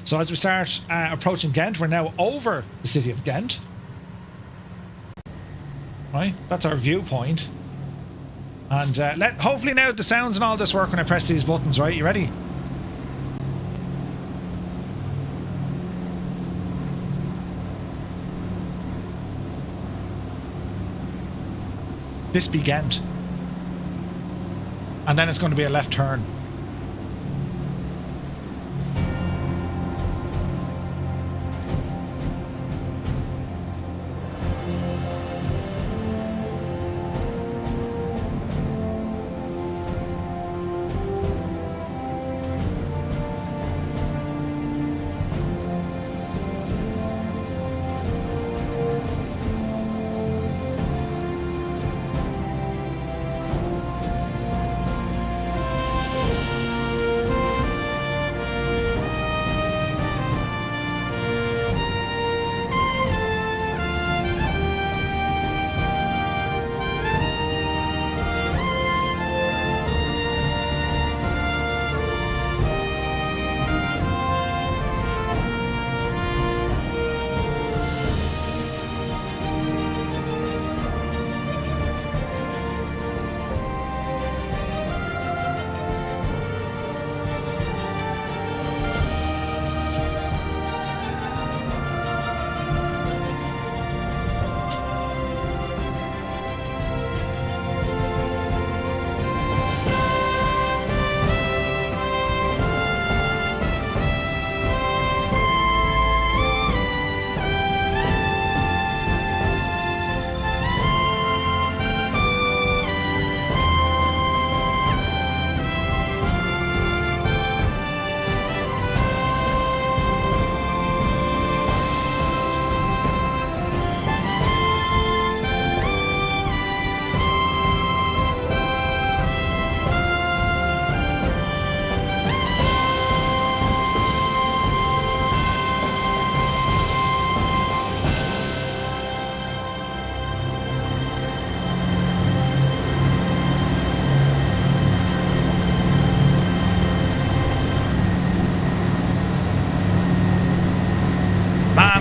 So as we start approaching Ghent, we're now over the city of Ghent. Right, that's our viewpoint. And hopefully now the sounds and all this work when I press these buttons, right? You ready? This be Ghent. And then it's going to be a left turn.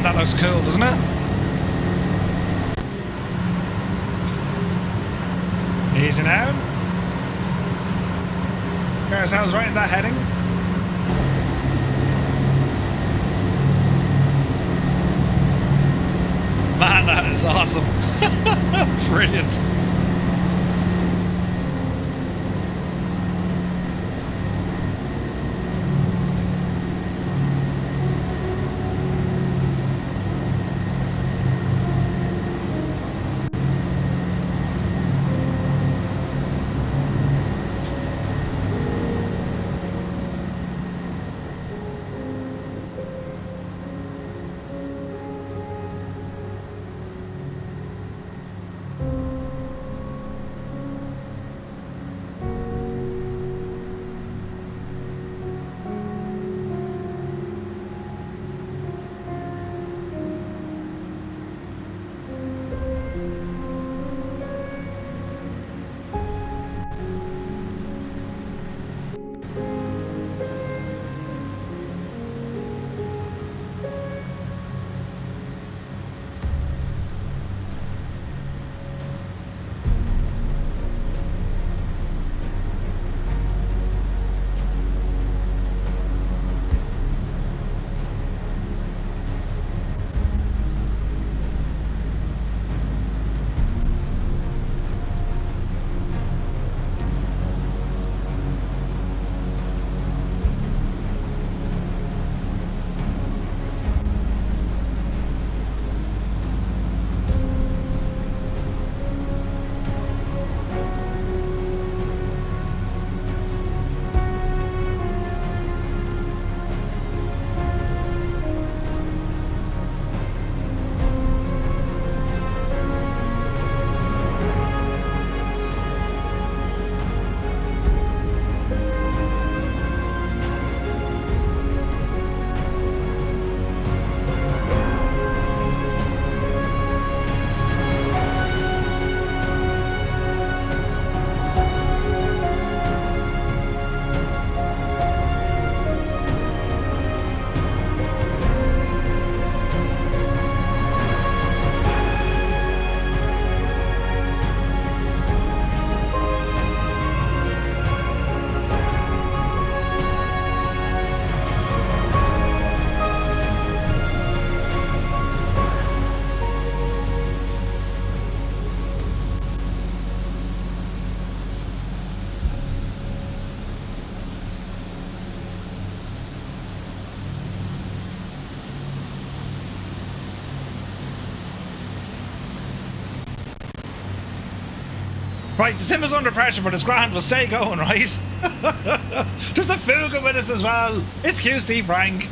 That looks cool, doesn't it? Easy now. Get ourselves right in that heading. Man, that is awesome. Brilliant. Right, the sim is under pressure, but it's grand. We'll stay going, right? There's a Fuga with us as well. It's QC Frank.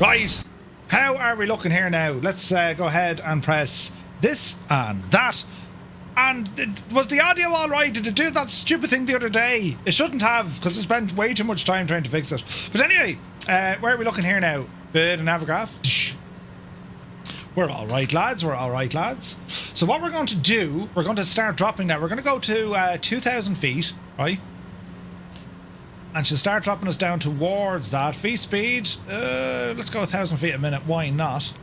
Right, how are we looking here now? Let's go ahead and press this and that. And was the audio all right? Did it do that stupid thing the other day? It shouldn't have, because I spent way too much time trying to fix it. But anyway, where are we looking here now? Bit of Navigraph. We're all right, lads. We're all right, lads. So what we're going to do, we're going to start dropping now. We're going to go to 2,000 feet, right? And she'll start dropping us down towards that. Feet speed, let's go 1,000 feet a minute. Why not?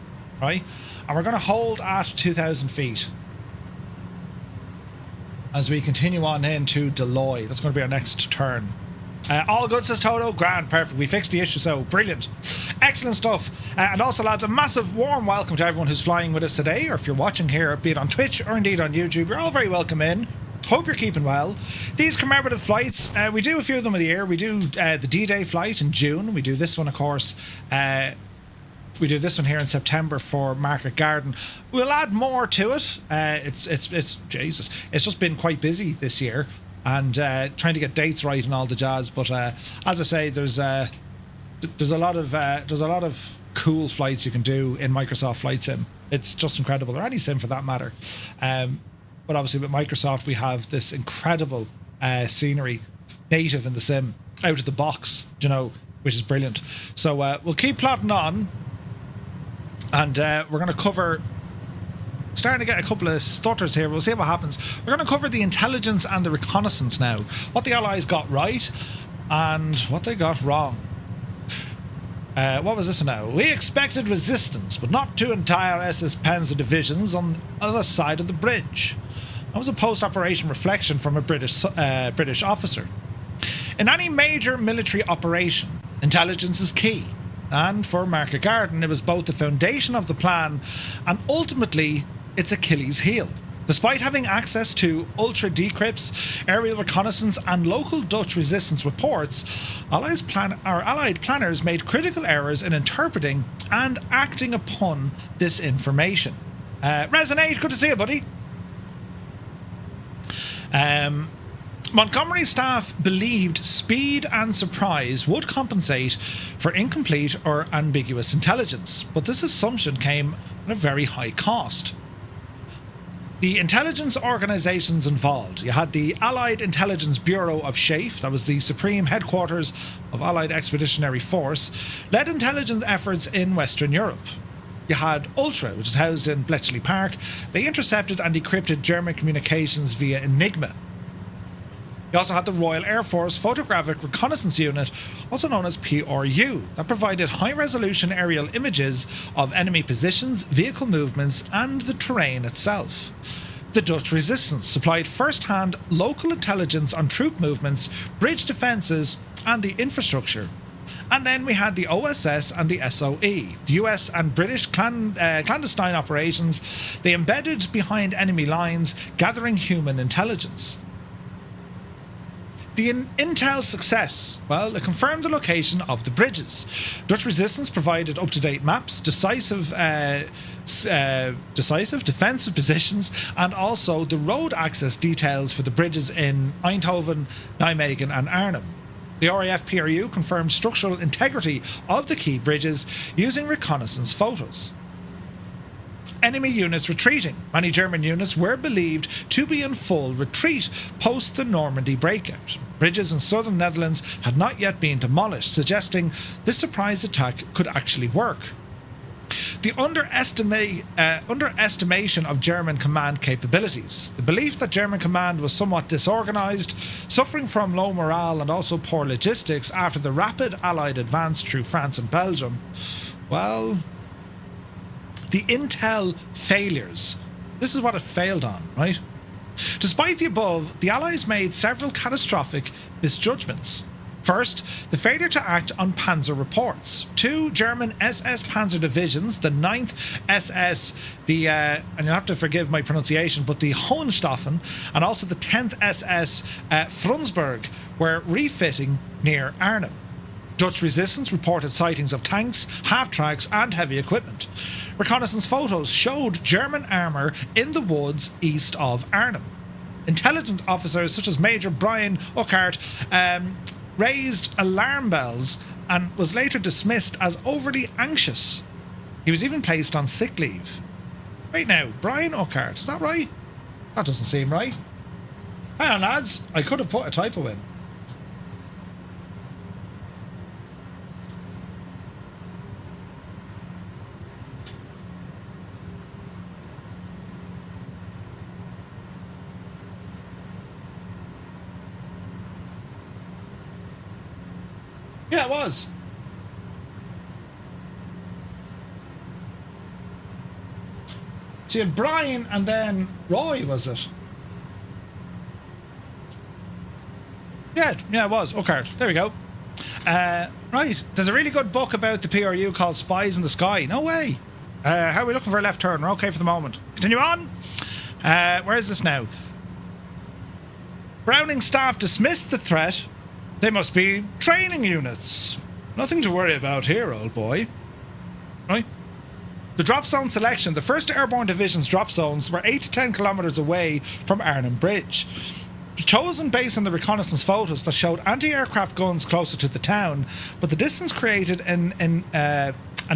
Right? And we're going to hold at 2,000 feet as we continue on into Deloy. That's going to be our next turn. All good, says Toto. Grand, perfect. We fixed the issue, so brilliant. Excellent stuff. And also, lads, a massive warm welcome to everyone who's flying with us today, or if you're watching here, be it on Twitch or indeed on YouTube. You're all very welcome in. Hope you're keeping well. These commemorative flights, we do a few of them of the year. We do the D-Day flight in June. We do this one, of course. We do this one here in September for Market Garden. We'll add more to it. It's Jesus. It's just been quite busy this year, and trying to get dates right and all the jazz. But as I say, there's a lot of cool flights you can do in Microsoft Flight Sim. It's just incredible, or any sim for that matter. But obviously with Microsoft, we have this incredible scenery native in the sim, out of the box, you know, which is brilliant. So we'll keep plodding on, and we're going to cover, starting to get a couple of stutters here. We'll see what happens. We're going to cover the intelligence and the reconnaissance now, what the Allies got right and what they got wrong. What was this now? We expected resistance, but not two entire SS Panzer divisions on the other side of the bridge. That was a post-operation reflection from a British officer. In any major military operation, intelligence is key. And for Market Garden, it was both the foundation of the plan and ultimately its Achilles heel. Despite having access to ultra decrypts, aerial reconnaissance and local Dutch resistance reports, Allied planners made critical errors in interpreting and acting upon this information. Resonate, good to see you, buddy. Montgomery staff believed speed and surprise would compensate for incomplete or ambiguous intelligence, but this assumption came at a very high cost. The intelligence organisations involved, you had the Allied Intelligence Bureau of SHAEF, that was the supreme headquarters of Allied Expeditionary Force, led intelligence efforts in Western Europe. You had Ultra, which is housed in Bletchley Park. They intercepted and decrypted German communications via Enigma. You also had the Royal Air Force Photographic Reconnaissance Unit, also known as PRU, that provided high-resolution aerial images of enemy positions, vehicle movements, and the terrain itself. The Dutch resistance supplied first-hand local intelligence on troop movements, bridge defences, and the infrastructure. And then we had the OSS and the SOE, the US and British clandestine operations. They embedded behind enemy lines, gathering human intelligence. The intel success, well, it confirmed the location of the bridges. Dutch resistance provided up-to-date maps, decisive defensive positions, and also the road access details for the bridges in Eindhoven, Nijmegen and Arnhem. The RAF PRU confirmed structural integrity of the key bridges using reconnaissance photos. Enemy units retreating. Many German units were believed to be in full retreat post the Normandy breakout. Bridges in southern Netherlands had not yet been demolished, suggesting this surprise attack could actually work. The underestimation of German command capabilities. The belief that German command was somewhat disorganised, suffering from low morale and also poor logistics after the rapid Allied advance through France and Belgium. Well, the intel failures. This is what it failed on, right? Despite the above, the Allies made several catastrophic misjudgments. First, the failure to act on panzer reports. Two German SS panzer divisions, the 9th SS, and you'll have to forgive my pronunciation, but the Hohenstaufen, and also the 10th SS Frundsberg, were refitting near Arnhem. Dutch resistance reported sightings of tanks, half-tracks and heavy equipment. Reconnaissance photos showed German armour in the woods east of Arnhem. Intelligence officers such as Major Brian Urquhart raised alarm bells and was later dismissed as overly anxious. He was even placed on sick leave. Wait now, Brian Urquhart, is that right? That doesn't seem right. Hang on, lads, I could have put a typo in. Yeah, it was. So you had Brian and then Roy, was it? Yeah, it was. Okay, there we go. Right, there's a really good book about the PRU called Spies in the Sky. No way. How are we looking for a left turn? We're okay for the moment. Continue on. Where is this now? Browning staff dismissed the threat. They must be training units. Nothing to worry about here, old boy. Right? The drop zone selection. The 1st Airborne Division's drop zones were 8 to 10 kilometres away from Arnhem Bridge. Chosen based on the reconnaissance photos that showed anti-aircraft guns closer to the town, but the distance created an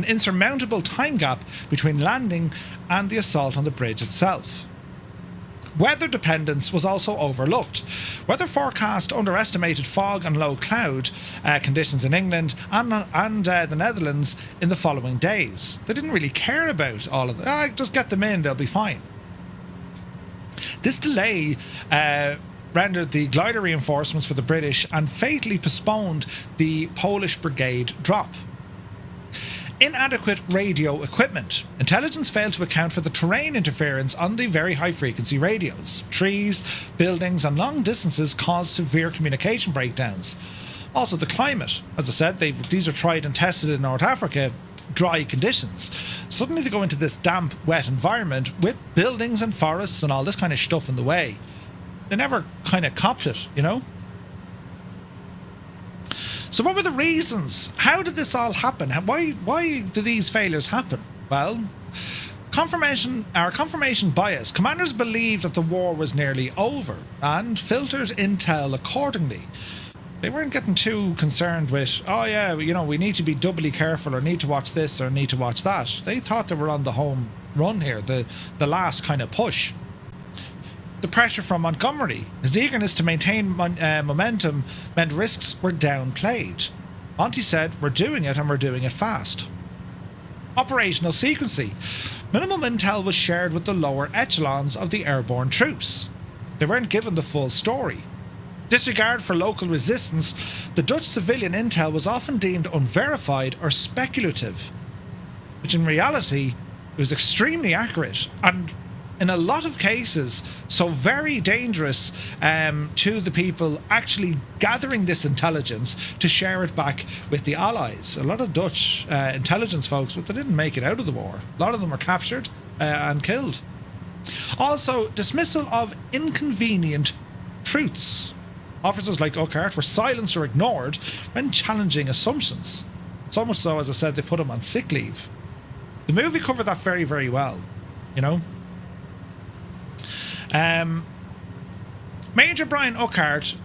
insurmountable time gap between landing and the assault on the bridge itself. Weather dependence was also overlooked. Weather forecast underestimated fog and low cloud conditions in England and the Netherlands in the following days. They didn't really care about all of that. Just get them in, they'll be fine. This delay rendered the glider reinforcements for the British and fatally postponed the Polish brigade drop. Inadequate radio equipment. Intelligence failed to account for the terrain interference on the very high frequency radios. Trees, buildings and long distances caused severe communication breakdowns. Also the climate. As I said, these are tried and tested in North Africa. Dry conditions. Suddenly they go into this damp, wet environment with buildings and forests and all this kind of stuff in the way. They never kind of copped it, you know? So what were the reasons? How did this all happen? Why do these failures happen? Well, confirmation bias. Commanders believed that the war was nearly over and filtered intel accordingly. They weren't getting too concerned with, oh yeah, you know, we need to be doubly careful or need to watch this or need to watch that. They thought they were on the home run here, the last kind of push. The pressure from Montgomery, his eagerness to maintain momentum meant risks were downplayed. Monty said, we're doing it and we're doing it fast. Operational secrecy. Minimum intel was shared with the lower echelons of the airborne troops. They weren't given the full story. Disregard for local resistance, the Dutch civilian intel was often deemed unverified or speculative, which in reality was extremely accurate and in a lot of cases so very dangerous to the people actually gathering this intelligence to share it back with the Allies. A lot of Dutch intelligence folks, but they didn't make it out of the war. A lot of them were captured and killed. Also, dismissal of inconvenient truths. Officers like Urquhart were silenced or ignored when challenging assumptions. So much so, as I said, they put him on sick leave. The movie covered that very, very well, you know. Major Brian Urquhart,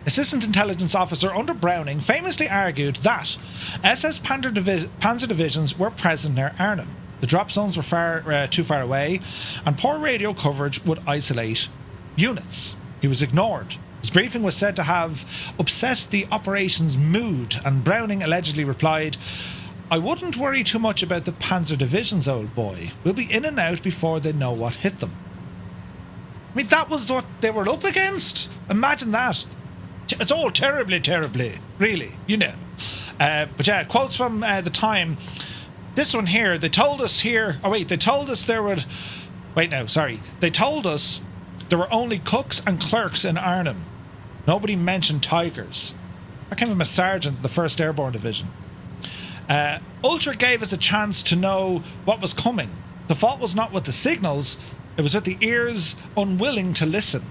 assistant intelligence officer under Browning, famously argued that SS Panzer divisions were present near Arnhem. The drop zones were too far away, and poor radio coverage would isolate units. He was ignored. His briefing was said to have upset the operations mood, and Browning allegedly replied, I wouldn't worry too much about the Panzer divisions, old boy. We'll be in and out before they know what hit them. I mean, that was what they were up against. Imagine that. It's all terribly, terribly, really, you know. But yeah, quotes from the time. This one here, they told us here... Oh, wait, they told us there would... Wait, no, sorry. They told us there were only cooks and clerks in Arnhem. Nobody mentioned tigers. That came from a sergeant of the 1st Airborne Division. Ultra gave us a chance to know what was coming. The fault was not with the signals, it was with the ears unwilling to listen.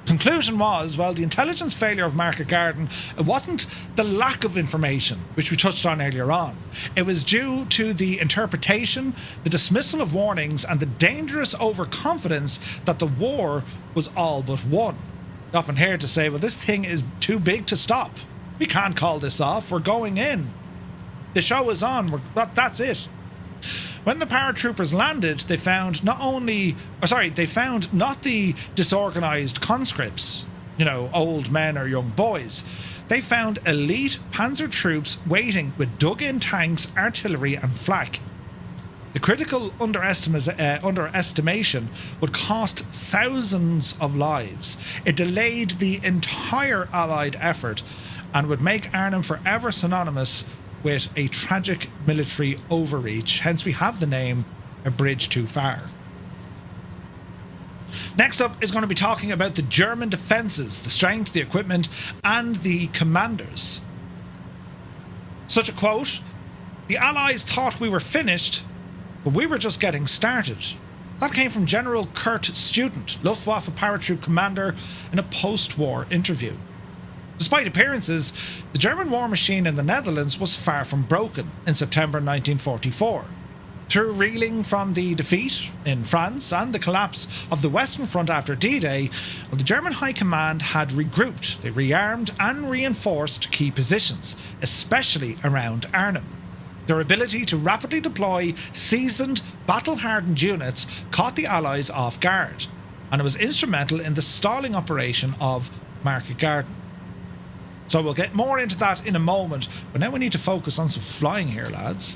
Conclusion was, well, the intelligence failure of Market Garden, it wasn't the lack of information, which we touched on earlier on. It was due to the interpretation, the dismissal of warnings, and the dangerous overconfidence that the war was all but won. You often hear to say, well, this thing is too big to stop. We can't call this off. We're going in. The show is on. That's it. When the paratroopers landed, they found not the disorganized conscripts, old men or young boys. They found elite panzer troops waiting with dug-in tanks, artillery and flak. The critical underestimation would cost thousands of lives. It delayed the entire Allied effort and would make Arnhem forever synonymous with a tragic military overreach. Hence we have the name A Bridge Too Far. Next up is going to be talking about the German defences, the strength, the equipment and the commanders. Such a quote: "The Allies thought we were finished, but we were just getting started." That came from General Kurt Student, Luftwaffe paratroop commander, in a post-war interview. Despite appearances, the German war machine in the Netherlands was far from broken in September 1944. Through reeling from the defeat in France and the collapse of the Western Front after D-Day, the German High Command had regrouped, they rearmed and reinforced key positions, especially around Arnhem. Their ability to rapidly deploy seasoned, battle-hardened units caught the Allies off guard, and it was instrumental in the stalling operation of Market Garden. So we'll get more into that in a moment, but now we need to focus on some flying here, lads.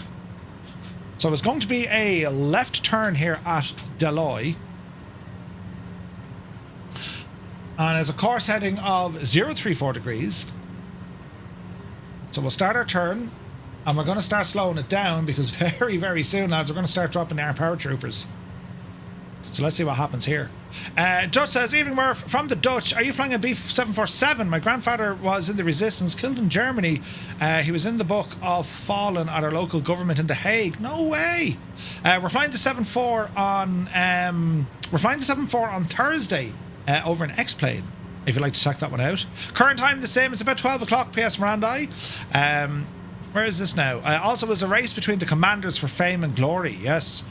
So it's going to be a left turn here at Deloy. And there's a course heading of 034 degrees. So we'll start our turn, and we're going to start slowing it down because very, very soon, lads, we're going to start dropping our paratroopers. So let's see what happens here. Dutch says, "Evening Murph, from the Dutch. Are you flying a B747? My grandfather was in the resistance, killed in Germany. He was in the book of Fallen at our local government in The Hague." No way. We're flying the 74 on Thursday over in X-Plane, if you'd like to check that one out. Current time the same. It's about 12 o'clock PS Mirandai. Where is this now? Also, was a race between the commanders for fame and glory. Yes.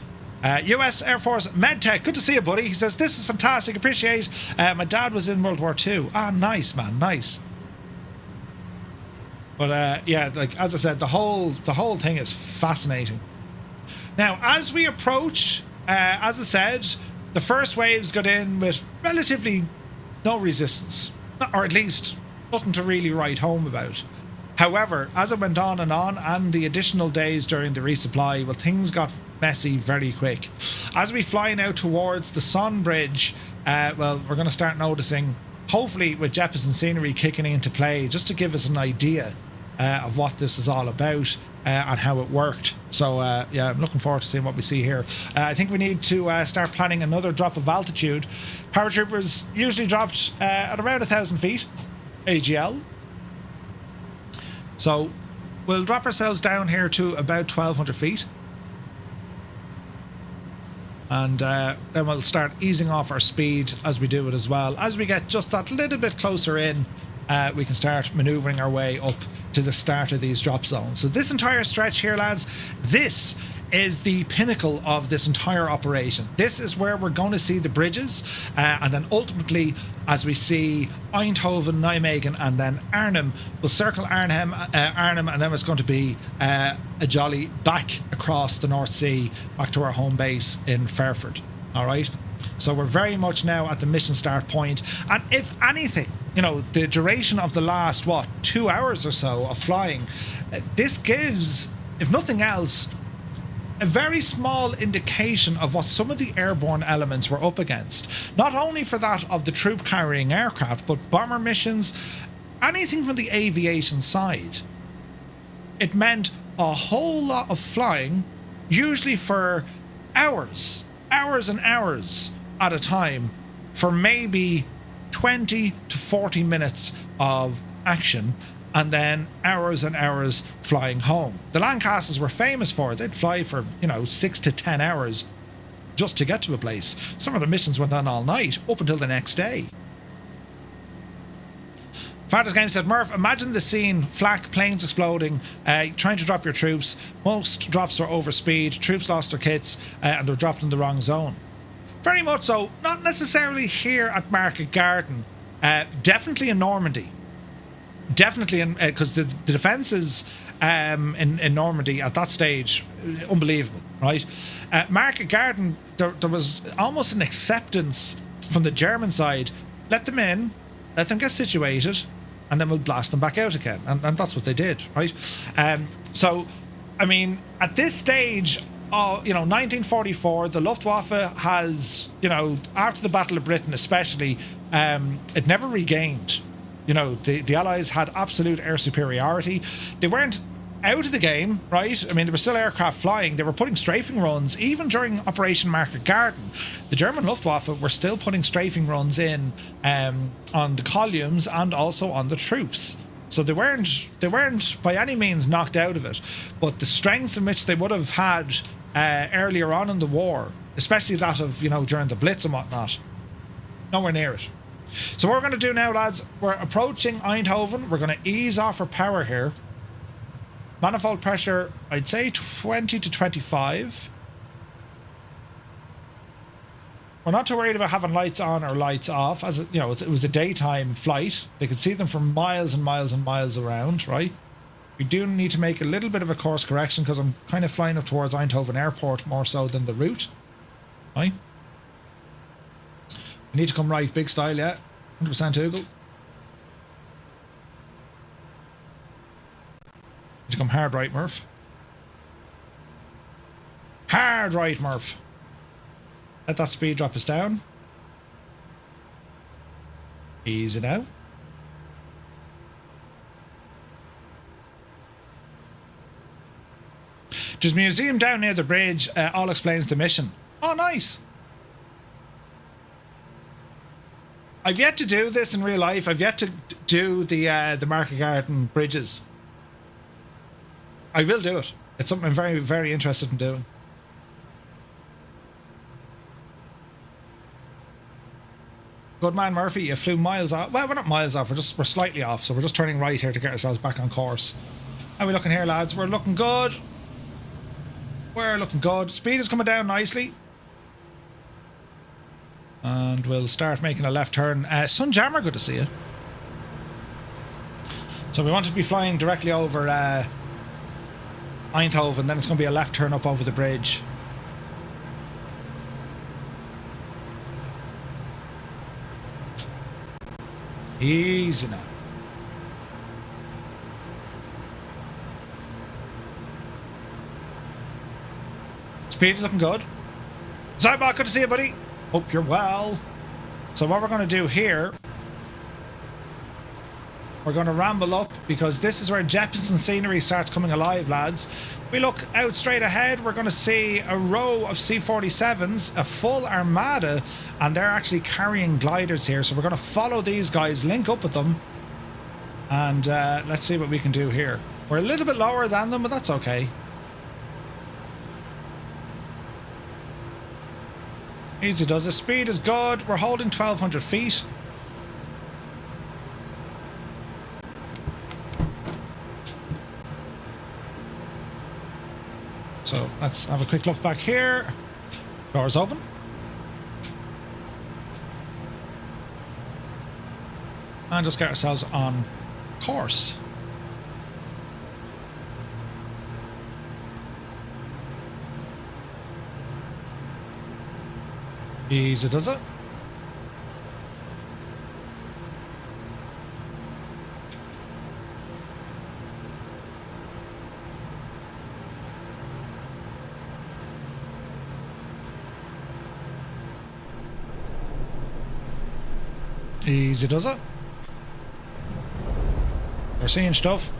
US Air Force MedTech, good to see you, buddy. He says, "This is fantastic, appreciate. My dad was in World War II." Ah, nice, man, nice. But yeah, like as I said, the whole thing is fascinating. Now, as we approach, as I said, the first waves got in with relatively no resistance, or at least nothing to really write home about. However, as it went on and the additional days during the resupply, well, things got messy very quick. As we fly now towards the Son Bridge, well, we're going to start noticing, hopefully with Jeppesen scenery kicking into play, just to give us an idea of what this is all about and how it worked. So yeah, I'm looking forward to seeing what we see here. I think we need to start planning another drop of altitude. Paratroopers usually dropped at around 1,000 feet AGL. So we'll drop ourselves down here to about 1,200 feet. And then we'll start easing off our speed as we do it as well. As we get just that little bit closer in, we can start manoeuvring our way up to the start of these drop zones. So this entire stretch here, lads, this is the pinnacle of this entire operation. This is where we're going to see the bridges, and then ultimately, as we see Eindhoven, Nijmegen, and then Arnhem, we'll circle Arnhem, and then it's going to be a jolly back across the North Sea, back to our home base in Fairford. All right. So we're very much now at the mission start point, and if anything, you know, the duration of the last 2 hours or so of flying, this gives, if nothing else, a very small indication of what some of the airborne elements were up against. Not only for that of the troop carrying aircraft, but bomber missions, anything from the aviation side. It meant a whole lot of flying, usually for hours and hours at a time, for maybe 20 to 40 minutes of action, and then hours and hours flying home. The Lancasters were famous for it. They'd fly for, 6 to 10 hours just to get to a place. Some of the missions went on all night, up until the next day. Father's Game said, Murph, imagine the scene, flak, planes exploding, trying to drop your troops. Most drops were over speed, troops lost their kits, and they were dropped in the wrong zone. Very much so. Not necessarily here at Market Garden. Definitely in Normandy. Definitely, because the defences in Normandy at that stage, unbelievable, right? Market Garden, there was almost an acceptance from the German side. Let them in, let them get situated, and then we'll blast them back out again. And that's what they did, right? So, I mean, at this stage, 1944, the Luftwaffe has, after the Battle of Britain especially, it never regained. The Allies had absolute air superiority. They weren't out of the game, right? I mean, there were still aircraft flying. They were putting strafing runs, even during Operation Market Garden. The German Luftwaffe were still putting strafing runs in on the columns and also on the troops. So they weren't by any means knocked out of it. But the strengths in which they would have had earlier on in the war, especially that of, during the Blitz and whatnot, nowhere near it. So what we're going to do now, lads, we're approaching Eindhoven. We're going to ease off our power here. Manifold pressure, I'd say 20 to 25. We're not too worried about having lights on or lights off. As it was a daytime flight. They could see them for miles and miles and miles around, right? We do need to make a little bit of a course correction because I'm kind of flying up towards Eindhoven Airport more so than the route, right? We need to come right, big style, yeah. 100% Google. Need to come hard right, Murph. Hard right, Murph. Let that speed drop us down. Easy now. There's a museum down near the bridge. All explains the mission. Oh, nice. I've yet to do this in real life. I've yet to do the Market Garden bridges. I will do it. It's something I'm very, very interested in doing. Good man, Murphy. You flew miles off. Well, we're not miles off. We're slightly off. So we're just turning right here to get ourselves back on course. How are we looking here, lads? We're looking good. We're looking good. Speed is coming down nicely. And we'll start making a left turn. Sun Jammer, good to see you. So we want to be flying directly over Eindhoven. Then it's going to be a left turn up over the bridge. Easy now. Speed is looking good. Zybot, good to see you, buddy. Hope you're well. So what we're going to do here, we're going to ramble up because this is where Jeppesen scenery starts coming alive, lads. We look out straight ahead, we're going to see a row of C-47s, a full armada, and they're actually carrying gliders here. So we're going to follow these guys, link up with them, and let's see what we can do here. We're a little bit lower than them, but that's okay. Easy does it. Speed is good. We're holding 1,200 feet. So let's have a quick look back here. Doors open. And just get ourselves on course. Easy does it. Easy does it. We're seeing stuff.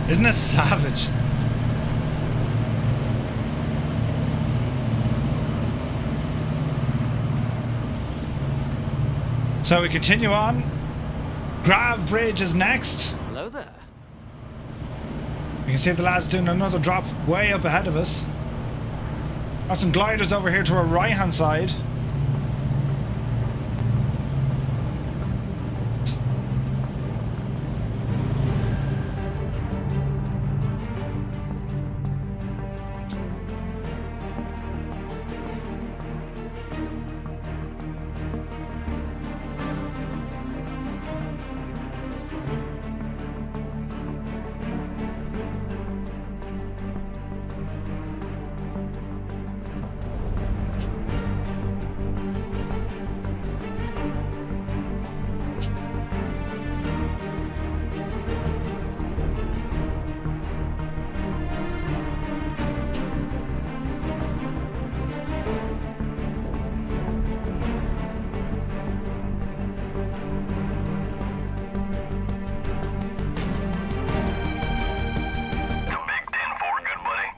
Isn't it savage? So we continue on. Grav Bridge is next. Hello there. You can see the lads doing another drop way up ahead of us. Got some gliders over here to our right hand side. Some big 10-4, good buddy.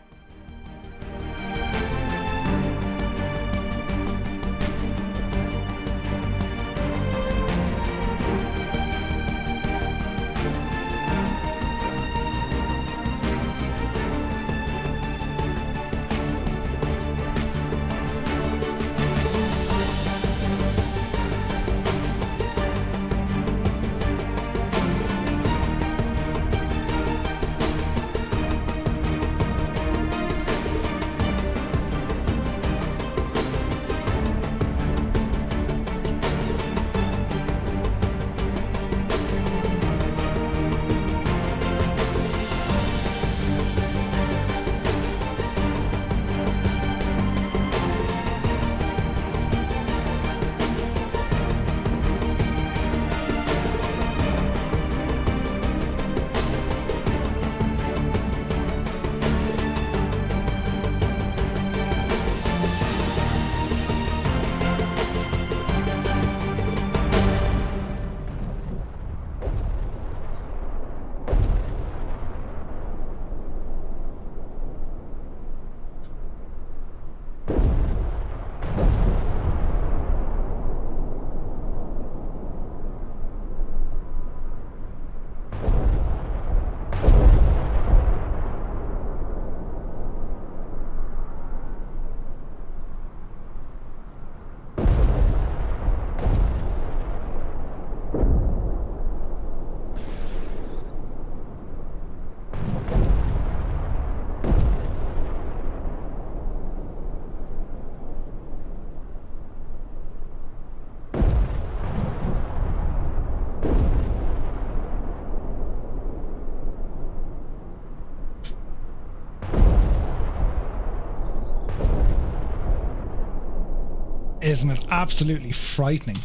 Isn't it absolutely frightening?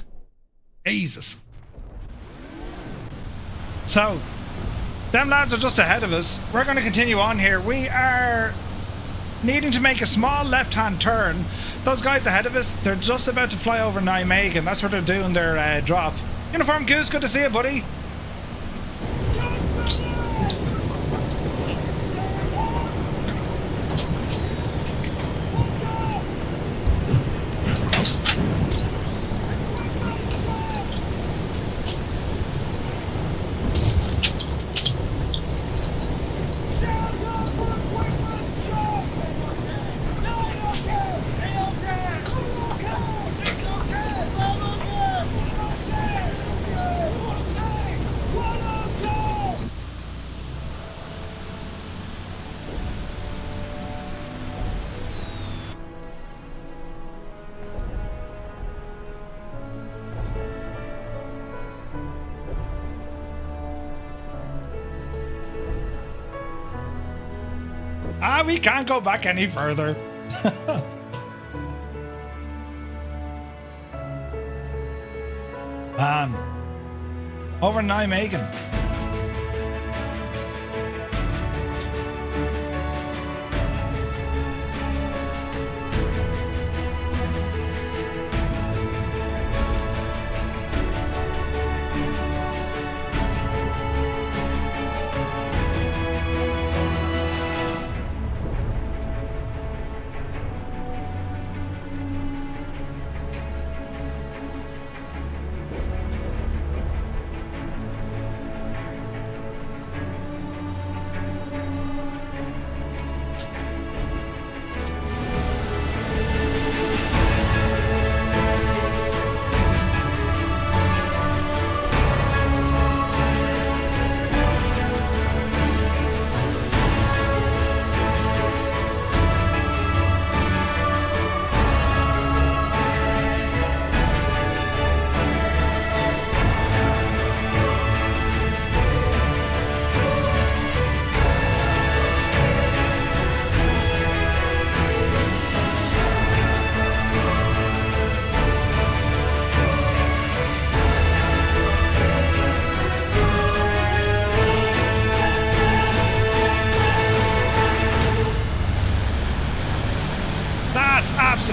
Jesus. So, them lads are just ahead of us. We're going to continue on here. We are needing to make a small left-hand turn. Those guys ahead of us, they're just about to fly over Nijmegen. That's where they're doing their drop. Uniform Goose, good to see you, buddy. We can't go back any further. Man. Over Nijmegen.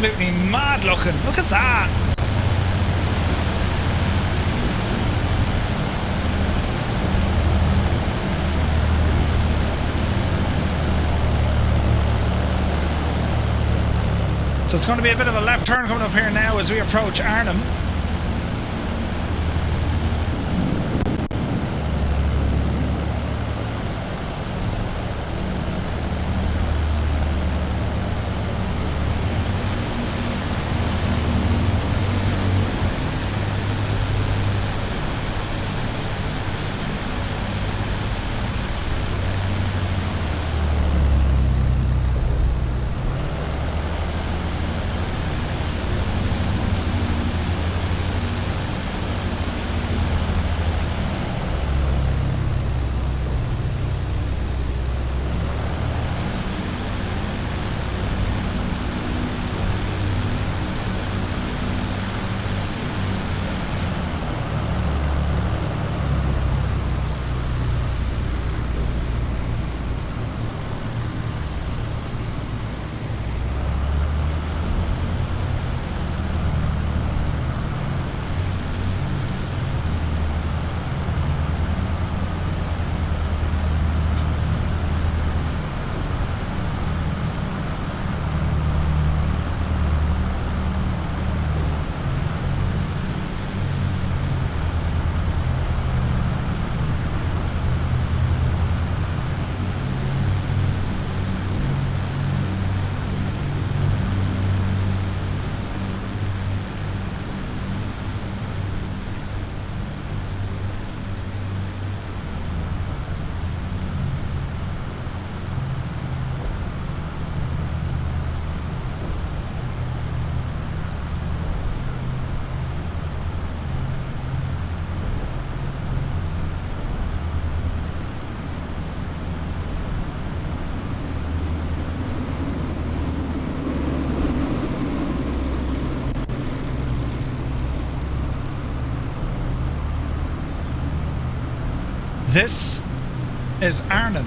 absolutely mad looking. Look at that. So it's going to be a bit of a left turn coming up here now as we approach Arnhem. This is Arnhem.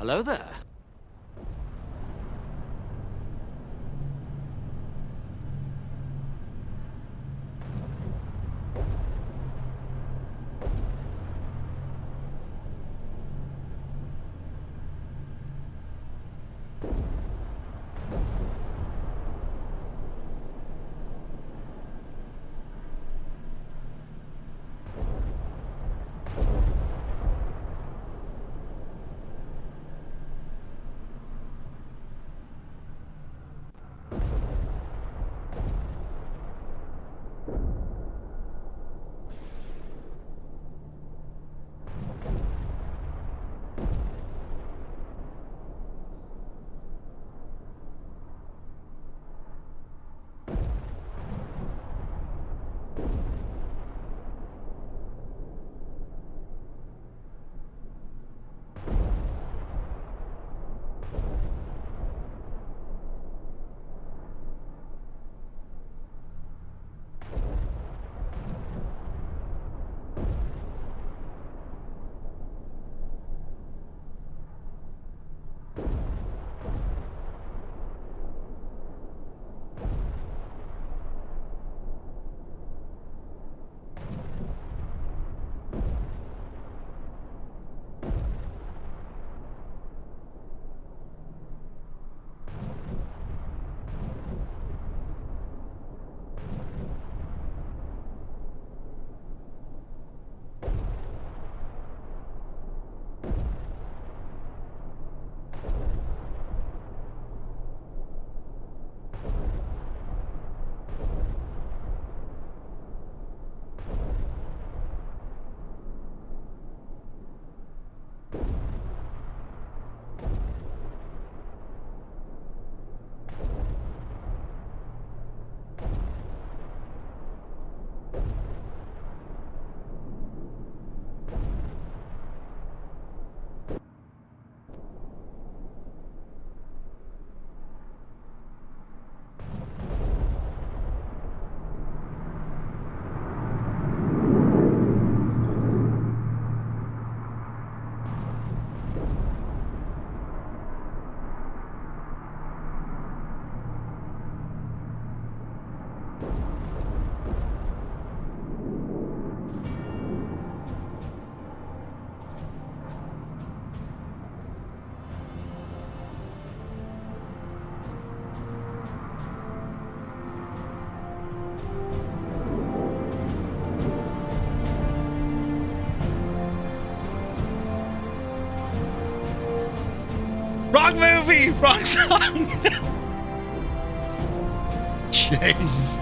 Hello there. me, wrong song. Jesus.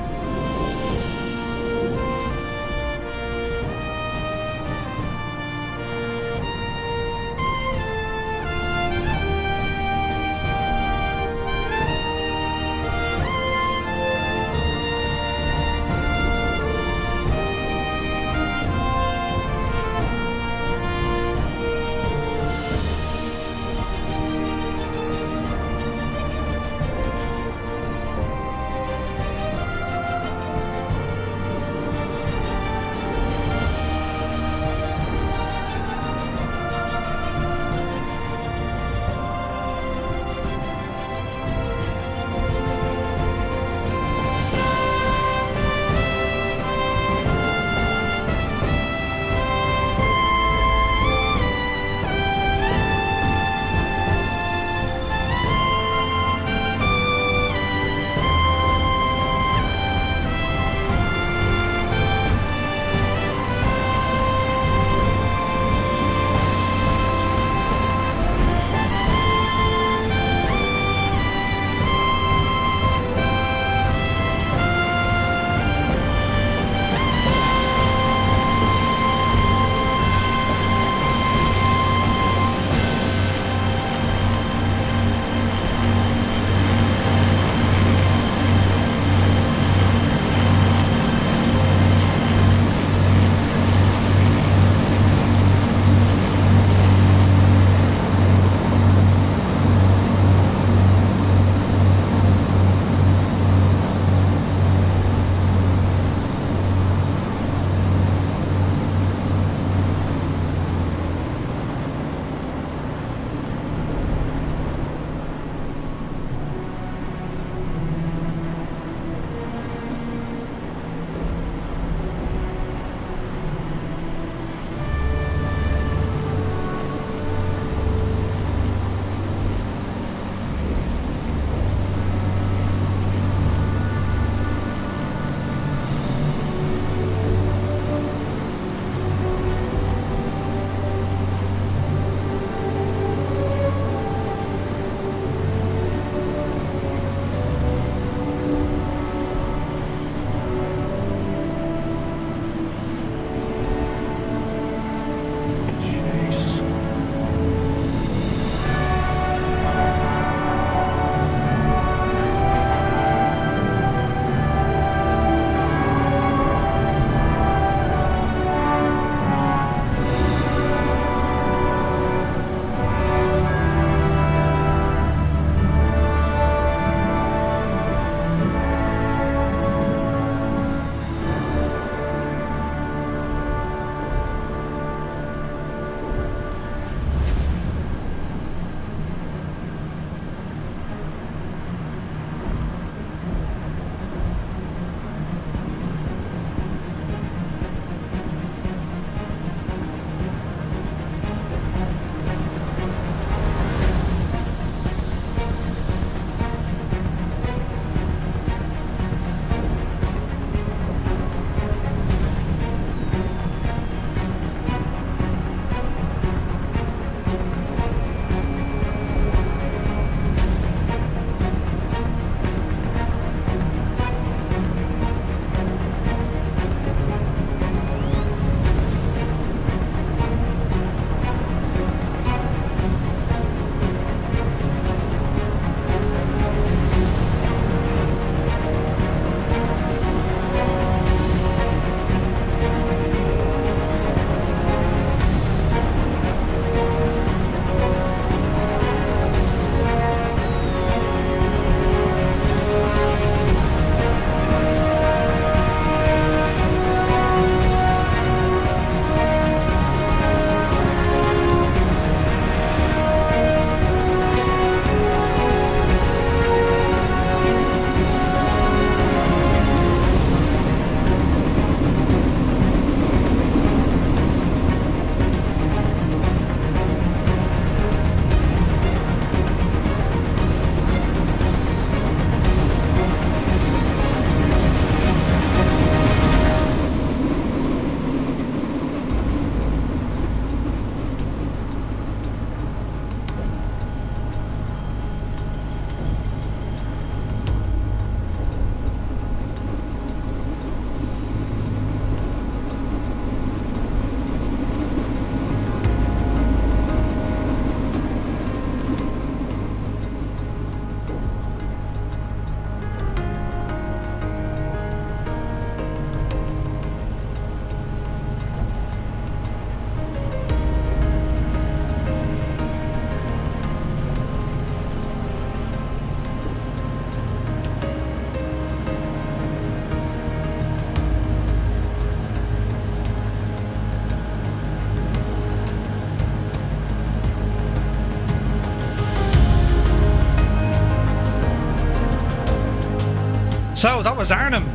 So that was Arnhem.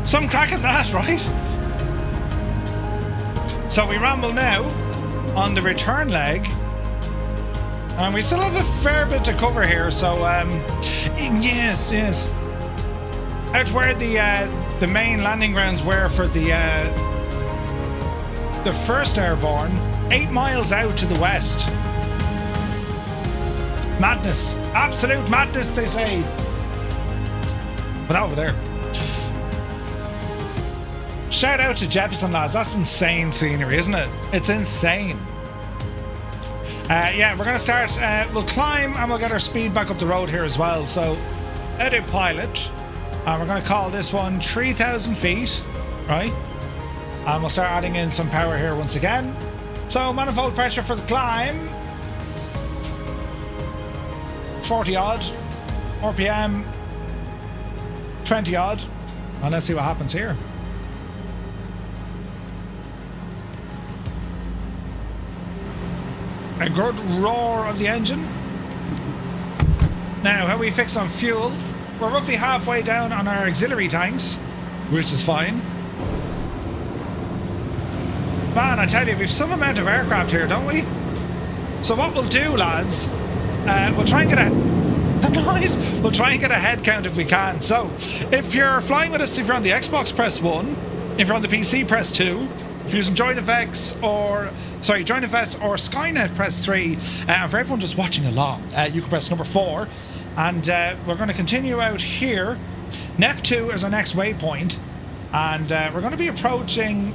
Some crack at that, right? So we ramble now on the return leg. And we still have a fair bit to cover here, so yes. Out where the main landing grounds were for the 1st Airborne, 8 miles out to the west. Madness. Absolute madness, they say. But over there. Shout out to Jeppesen, lads. That's insane scenery, isn't it? It's insane. Yeah, we're going to start. We'll climb and we'll get our speed back up the road here as well. So, edit pilot. And we're going to call this one 3,000 feet, right? And we'll start adding in some power here once again. So, manifold pressure for the climb. 40 odd. RPM 20 odd. And let's see what happens here. A good roar of the engine. Now, how we fix on fuel? We're roughly halfway down on our auxiliary tanks, which is fine. Man, I tell you, we've some amount of aircraft here, don't we? So what we'll do, lads, we'll try and get we'll try and get a head count if we can. So, if you're flying with us, if you're on the Xbox, press 1. If you're on the PC, press 2. If you're using JoinFX or Skynet, press 3. And for everyone just watching along, you can press number 4. And we're going to continue out here. NEP2 is our next waypoint. And we're going to be approaching...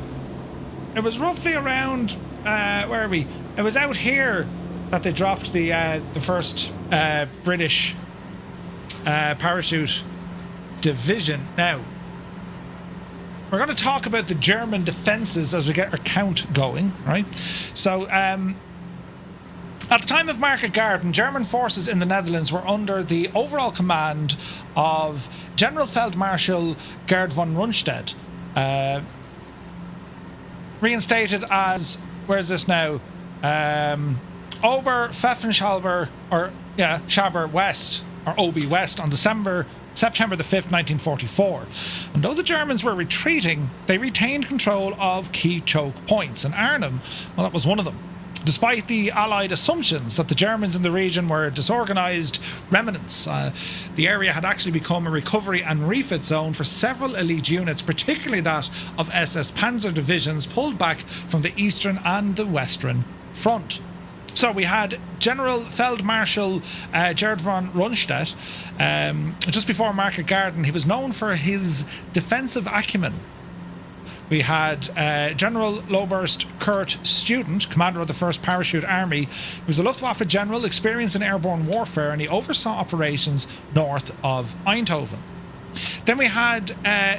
It was roughly around... where are we? It was out here that they dropped the first British parachute division. Now, we're going to talk about the German defences as we get our count going, right? So, at the time of Market Garden, German forces in the Netherlands were under the overall command of General Feldmarschall Gerd von Rundstedt, reinstated as, where's this now? Oberpfeffenschalber, Schaber West, or OB West, on September the 5th, 1944. And though the Germans were retreating, they retained control of key choke points. And Arnhem, well, that was one of them. Despite the Allied assumptions that the Germans in the region were disorganised remnants, the area had actually become a recovery and refit zone for several elite units, particularly that of SS Panzer divisions pulled back from the Eastern and the Western Front. So we had General Feldmarschall Gerd von Rundstedt. Just before Market Garden, he was known for his defensive acumen. We had General Loberst Kurt Student, commander of the 1st Parachute Army. He was a Luftwaffe general experienced in airborne warfare, and he oversaw operations north of Eindhoven. Then we had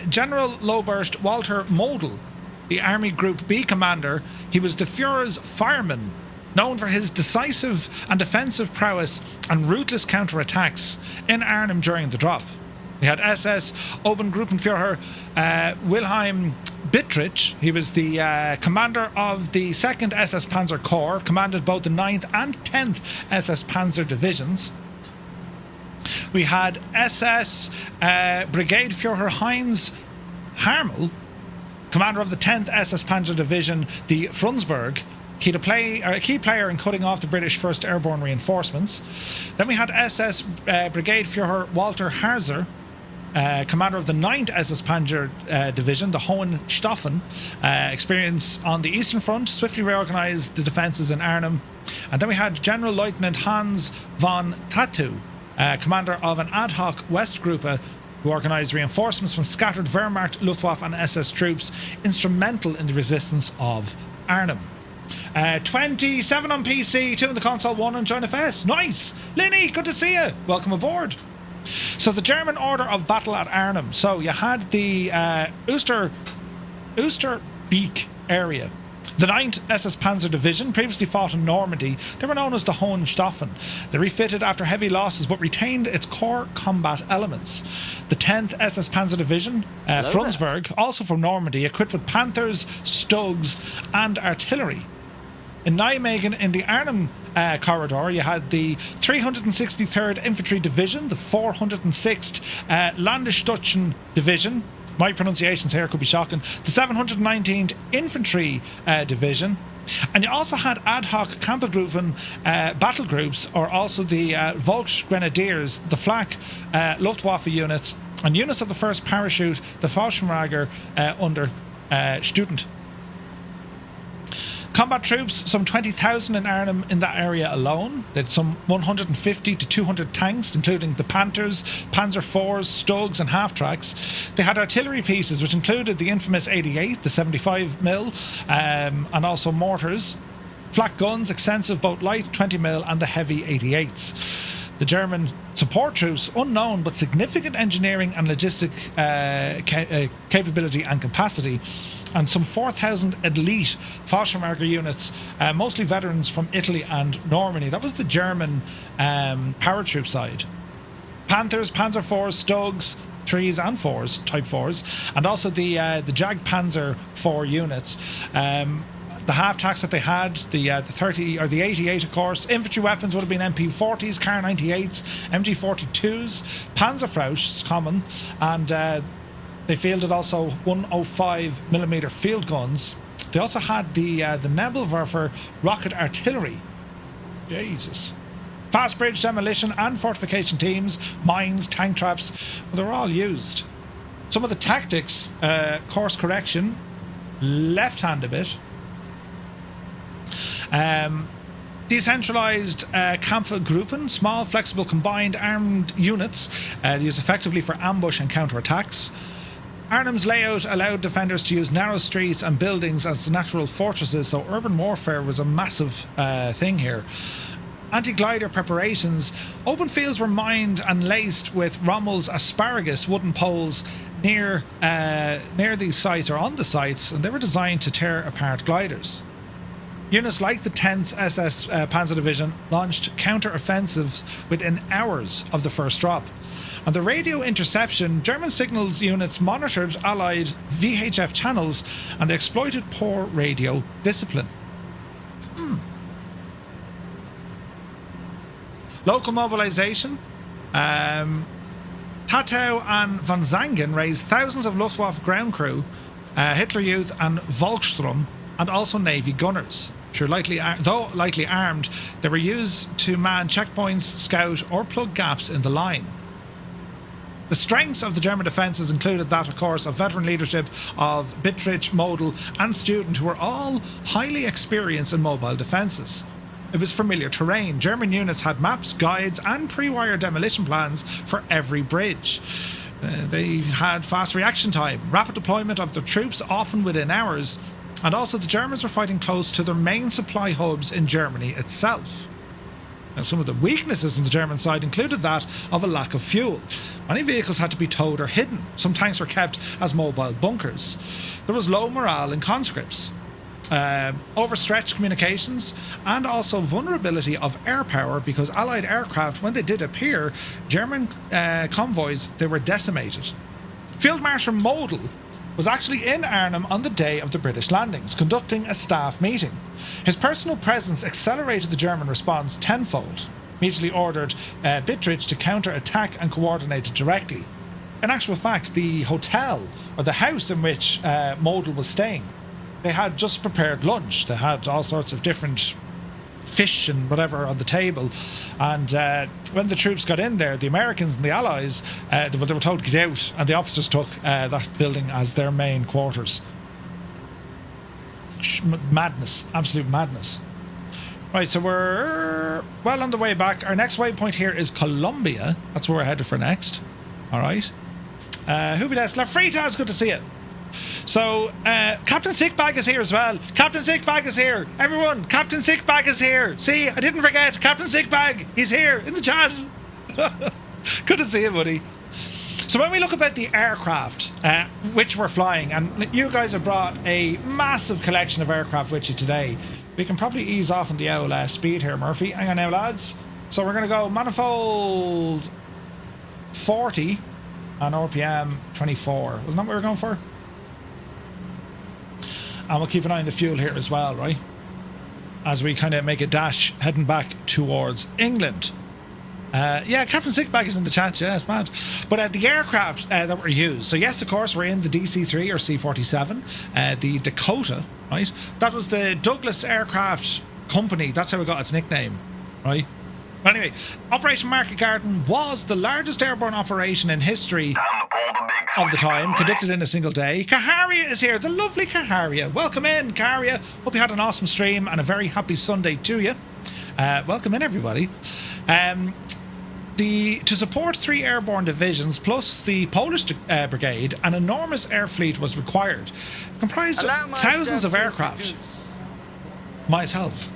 General Loberst Walter Model, the Army Group B commander. He was the Führer's fireman, known for his decisive and defensive prowess and ruthless counterattacks in Arnhem during the drop. We had SS Obergruppenführer Wilhelm Bittrich. He was the commander of the 2nd SS Panzer Corps, commanded both the 9th and 10th SS Panzer divisions. We had SS Brigade Führer Heinz Harmel, commander of the 10th SS Panzer Division, the Frundsberg, key player in cutting off the British 1st Airborne reinforcements. Then we had SS Brigade Führer Walter Harzer, commander of the 9th SS Panzer Division, the Hohenstaufen, experience on the Eastern Front, swiftly reorganised the defences in Arnhem. And then we had General Lieutenant Hans von Tatu, commander of an ad hoc West Gruppe, who organised reinforcements from scattered Wehrmacht, Luftwaffe and SS troops, instrumental in the resistance of Arnhem. 27 on PC, 2 on the console, 1 on JoinFS. Nice! Linny, good to see you. Welcome aboard. So the German order of battle at Arnhem. So you had the Oosterbeek area. The 9th SS Panzer Division previously fought in Normandy. They were known as the Hohenstaufen. They refitted after heavy losses but retained its core combat elements. The 10th SS Panzer Division, Frundsberg, also from Normandy, equipped with Panthers, Stugs and artillery. In Nijmegen, in the Arnhem corridor, you had the 363rd Infantry Division, the 406th Landesstützen Division. My pronunciations here could be shocking. The 719th Infantry Division. And you also had ad hoc Kampfgruppen battle groups, or also the Volksgrenadiers, the Flak Luftwaffe units, and units of the 1st Parachute, the Fallschirmjäger under Student. Combat troops, some 20,000 in Arnhem in that area alone. They had some 150 to 200 tanks, including the Panthers, Panzer IVs, Stugs and half-tracks. They had artillery pieces, which included the infamous 88, the 75mm, and also mortars. Flak guns, extensive, both light 20mm and the heavy 88s. The German support troops, unknown but significant engineering and logistic capability and capacity, and some 4,000 elite Fallschirmjäger units, mostly veterans from Italy and Normandy. That was the German paratroop side. Panthers, Panzer IVs, Stugs, 3s and 4s, Type 4s, and also the Jag Panzer 4 units. The half-tracks that they had, the 30 or the 88, of course. Infantry weapons would have been MP40s, Kar 98s, MG42s, Panzerfaust, common, and they fielded also 105mm field guns. They also had the Nebelwerfer rocket artillery. Jesus. Fast bridge demolition and fortification teams, mines, tank traps, well, they were all used. Some of the tactics, course correction, left-hand a bit. Decentralized Kampfgruppen, small, flexible, combined armed units used effectively for ambush and counterattacks. Arnhem's layout allowed defenders to use narrow streets and buildings as natural fortresses, so urban warfare was a massive thing here. Anti-glider preparations. Open fields were mined and laced with Rommel's asparagus wooden poles near these sites, or on the sites, and they were designed to tear apart gliders. Units like the 10th SS Panzer Division launched counter-offensives within hours of the first drop. On the radio interception, German signals units monitored Allied VHF channels and they exploited poor radio discipline. Local mobilization. Tatau and von Zangen raised thousands of Luftwaffe ground crew, Hitler Youth and Volkssturm, and also Navy gunners. Though lightly armed, they were used to man checkpoints, scout or plug gaps in the line. The strengths of the German defences included that, of course, of veteran leadership of Bittrich, Model and Student, who were all highly experienced in mobile defences. It was familiar terrain. German units had maps, guides and pre-wired demolition plans for every bridge. They had fast reaction time, rapid deployment of their troops, often within hours, and also the Germans were fighting close to their main supply hubs in Germany itself. Now, some of the weaknesses on the German side included that of a lack of fuel. Many vehicles had to be towed or hidden. Some tanks were kept as mobile bunkers. There was low morale in conscripts, overstretched communications, and also vulnerability of air power, because Allied aircraft, when they did appear, German convoys, they were decimated. Field Marshal Model was actually in Arnhem on the day of the British landings, conducting a staff meeting. His personal presence accelerated the German response tenfold. Immediately ordered Bittrich to counter-attack and coordinate it directly. In actual fact, the hotel, or the house in which Model was staying, they had just prepared lunch. They had all sorts of different fish and whatever on the table, and when the troops got in there, the Americans and the Allies, they were told to get out, and the officers took that building as their main quarters. Madness, absolute madness. Right, so we're well on the way back. Our next waypoint here is Colombia. That's where we're headed for next. All right. Who be that? Lafrita, it's good to see you. So, Captain Sickbag is here as well. Captain Sickbag is here. Everyone, Captain Sickbag is here. See, I didn't forget. Captain Sickbag, he's here in the chat. Good to see you, buddy. So when we look about the aircraft which we're flying, and you guys have brought a massive collection of aircraft with you today, we can probably ease off on the old speed here, Murphy. Hang on now, lads. So we're going to go manifold 40 and RPM 24. Wasn't that what we were going for? And we'll keep an eye on the fuel here as well, right? as we kind of make a dash heading back towards England. Yeah, Captain Sickbag is in the chat. Yeah, it's mad. But the aircraft that were used. So yes, of course, we're in the DC-3 or C-47, the Dakota, right? That was the Douglas Aircraft Company. That's how it got its nickname, right? But anyway, Operation Market Garden was the largest airborne operation in history of the time, conducted in a single day. Kaharia is here, the lovely Kaharia. Welcome in, Kaharia. Hope you had an awesome stream and a very happy Sunday to you. Welcome in, everybody. To support 3 airborne divisions plus the Polish brigade, an enormous air fleet was required, comprised of thousands of aircraft. Myself.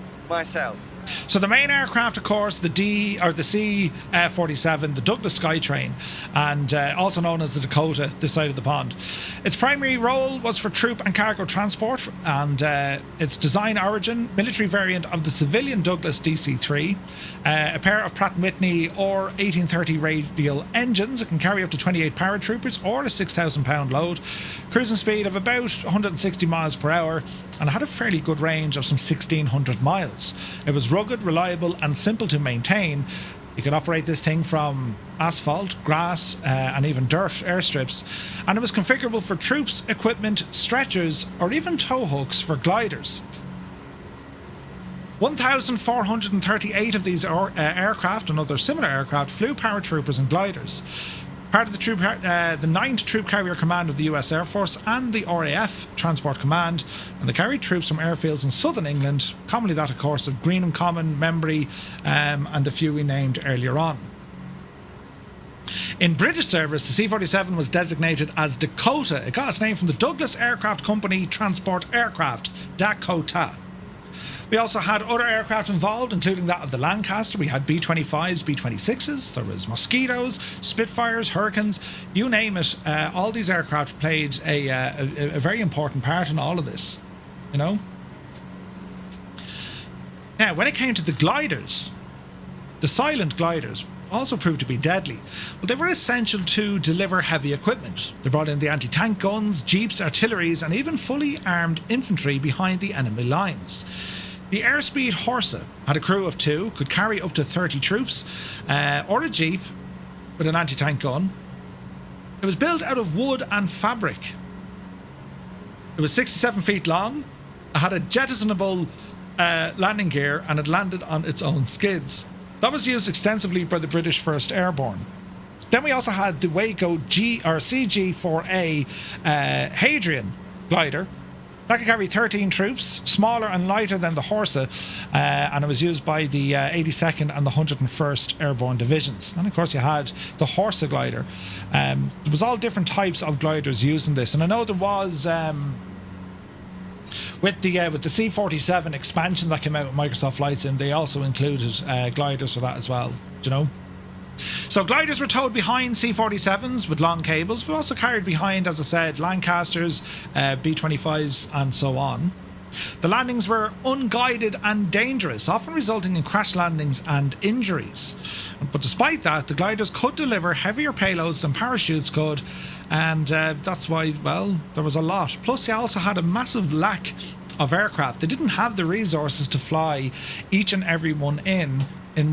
So the main aircraft, of course, the C-47, the Douglas Skytrain, and also known as the Dakota, this side of the pond. Its primary role was for troop and cargo transport, and its design origin, military variant of the civilian Douglas DC-3, a pair of Pratt & Whitney or 1830 radial engines. It can carry up to 28 paratroopers or a 6,000-pound load, cruising speed of about 160 miles per hour, and had a fairly good range of some 1,600 miles. It was rugged, reliable, and simple to maintain. You could operate this thing from asphalt, grass, and even dirt airstrips, and it was configurable for troops, equipment, stretchers, or even tow hooks for gliders. 1,438 of these aircraft and other similar aircraft flew paratroopers and gliders. Part of the 9th Troop Carrier Command of the US Air Force and the RAF Transport Command, and they carried troops from airfields in southern England, commonly that, of course, of Greenham Common, Membry, and the few we named earlier on. In British service, the C-47 was designated as Dakota. It got its name from the Douglas Aircraft Company Transport Aircraft, Dakota. We also had other aircraft involved, including that of the Lancaster. We had B-25s, B-26s, there was Mosquitoes, Spitfires, Hurricanes, you name it. All these aircraft played a very important part in all of this, you know? Now, when it came to the gliders, the silent gliders also proved to be deadly. But they were essential to deliver heavy equipment. They brought in the anti-tank guns, jeeps, artilleries, and even fully armed infantry behind the enemy lines. The Airspeed Horsa had a crew of 2, could carry up to 30 troops, or a jeep with an anti-tank gun. It was built out of wood and fabric. It was 67 feet long, it had a jettisonable landing gear, and it landed on its own skids. That was used extensively by the British 1st Airborne. Then we also had the Waco CG-4A Hadrian glider. That could carry 13 troops, smaller and lighter than the Horsa, and it was used by the 82nd and the 101st Airborne Divisions. And of course you had the Horsa glider. There was all different types of gliders used in this, and I know there was with the C-47 expansion that came out with Microsoft Flight Sim, they also included gliders for that as well, do you know? So gliders were towed behind C-47s with long cables, but also carried behind, as I said, Lancasters, B-25s, and so on. The landings were unguided and dangerous, often resulting in crash landings and injuries. But despite that, the gliders could deliver heavier payloads than parachutes could, and that's why, well, there was a lot. Plus, they also had a massive lack of aircraft. They didn't have the resources to fly each and every one in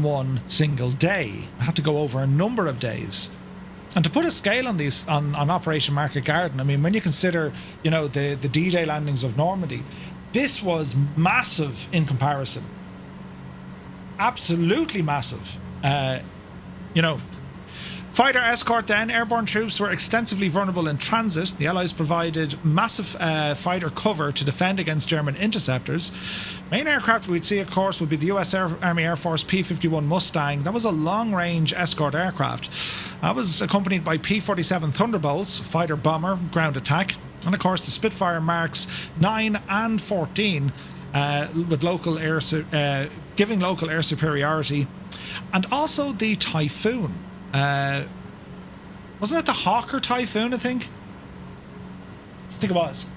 one single day. It had to go over a number of days. And to put a scale on these on Operation Market Garden, I mean, when you consider, you know, the D-Day landings of Normandy, this was massive in comparison. Absolutely massive. You know, fighter escort then, airborne troops were extensively vulnerable in transit. The Allies provided massive fighter cover to defend against German interceptors. Main aircraft we'd see, of course, would be the US Army Air Force P-51 Mustang. That was a long-range escort aircraft. That was accompanied by P-47 Thunderbolts, fighter bomber, ground attack. And of course the Spitfire Marks 9 and 14 with local air giving local air superiority. And also the Typhoon. Wasn't it the Hawker Typhoon, I think it was.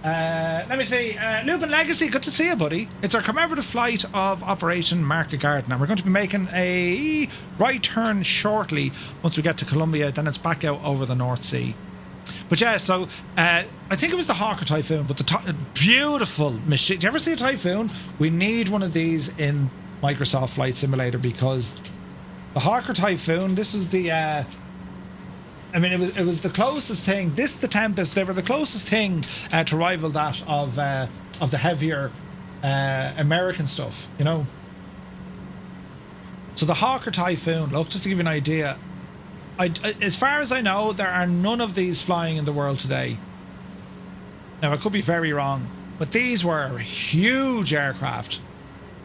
Let me see. Lupin Legacy, good to see you, buddy. It's our commemorative flight of Operation Market Garden, and we're going to be making a right turn shortly once we get to Colombia. Then it's back out over the North Sea. But yeah, so I think it was the Hawker Typhoon, but the beautiful machine. Do you ever see a Typhoon? We need one of these in Microsoft Flight Simulator, because the Hawker Typhoon, this was the I mean, it was the closest thing. This, the Tempest, they were the closest thing to rival that of the heavier American stuff, you know. So the Hawker Typhoon, look, just to give you an idea, as far as I know, there are none of these flying in the world today. Now, I could be very wrong, but these were huge aircraft.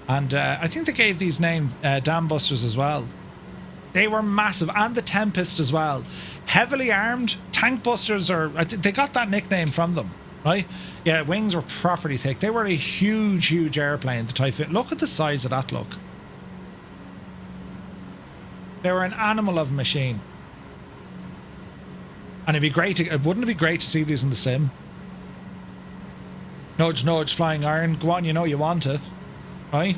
And I think they gave these name Dam Busters as well. They were massive, and the Tempest as well. Heavily armed, tank busters, they got that nickname from them, right? Yeah, wings were properly thick. They were a huge, huge airplane, the Typhoon. Look at the size of that, look. They were an animal of a machine. And wouldn't it be great to see these in the sim? Nudge, nudge, flying iron. Go on, you know you want it. Right?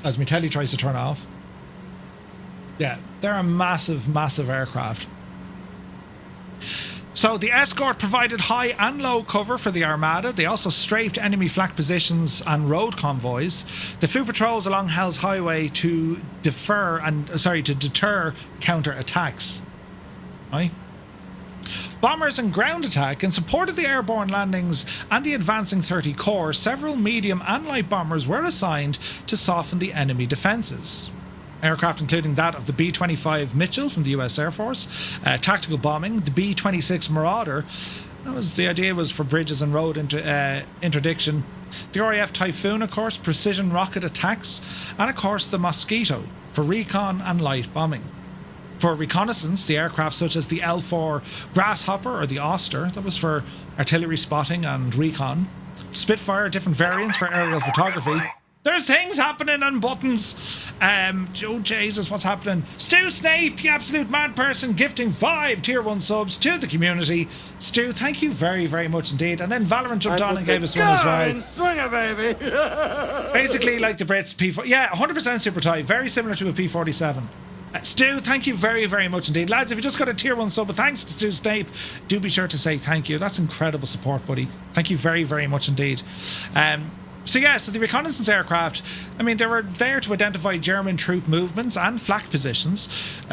As my telly tries to turn off. Yeah, they're a massive, massive aircraft. So the escort provided high and low cover for the Armada. They also strafed enemy flak positions and road convoys. They flew patrols along Hell's Highway to deter counter-attacks. Right? Bombers and ground attack. In support of the airborne landings and the advancing 30 Corps, several medium and light bombers were assigned to soften the enemy defences. Aircraft including that of the B-25 Mitchell from the US Air Force, tactical bombing, the B-26 Marauder, the idea was for bridges and road interdiction, the RAF Typhoon, of course, precision rocket attacks, and of course the Mosquito for recon and light bombing. For reconnaissance, the aircraft such as the L-4 Grasshopper or the Oster, that was for artillery spotting and recon. Spitfire, different variants for aerial photography. There's things happening on buttons. Oh, Jesus, what's happening? Stu Snape, you absolute mad person, gifting 5 tier 1 subs to the community. Stu, thank you very, very much indeed. And then Valorant jumped on and gave us one as well. Swinger, baby. Basically like the Brits P4. Yeah, 100% super tie. Very similar to a P47. Stu, thank you very, very much indeed. Lads, if you just got a tier 1 sub, but thanks to Stu Snape, do be sure to say thank you. That's incredible support, buddy. Thank you very, very much indeed. So the reconnaissance aircraft, I mean, they were there to identify German troop movements and flak positions,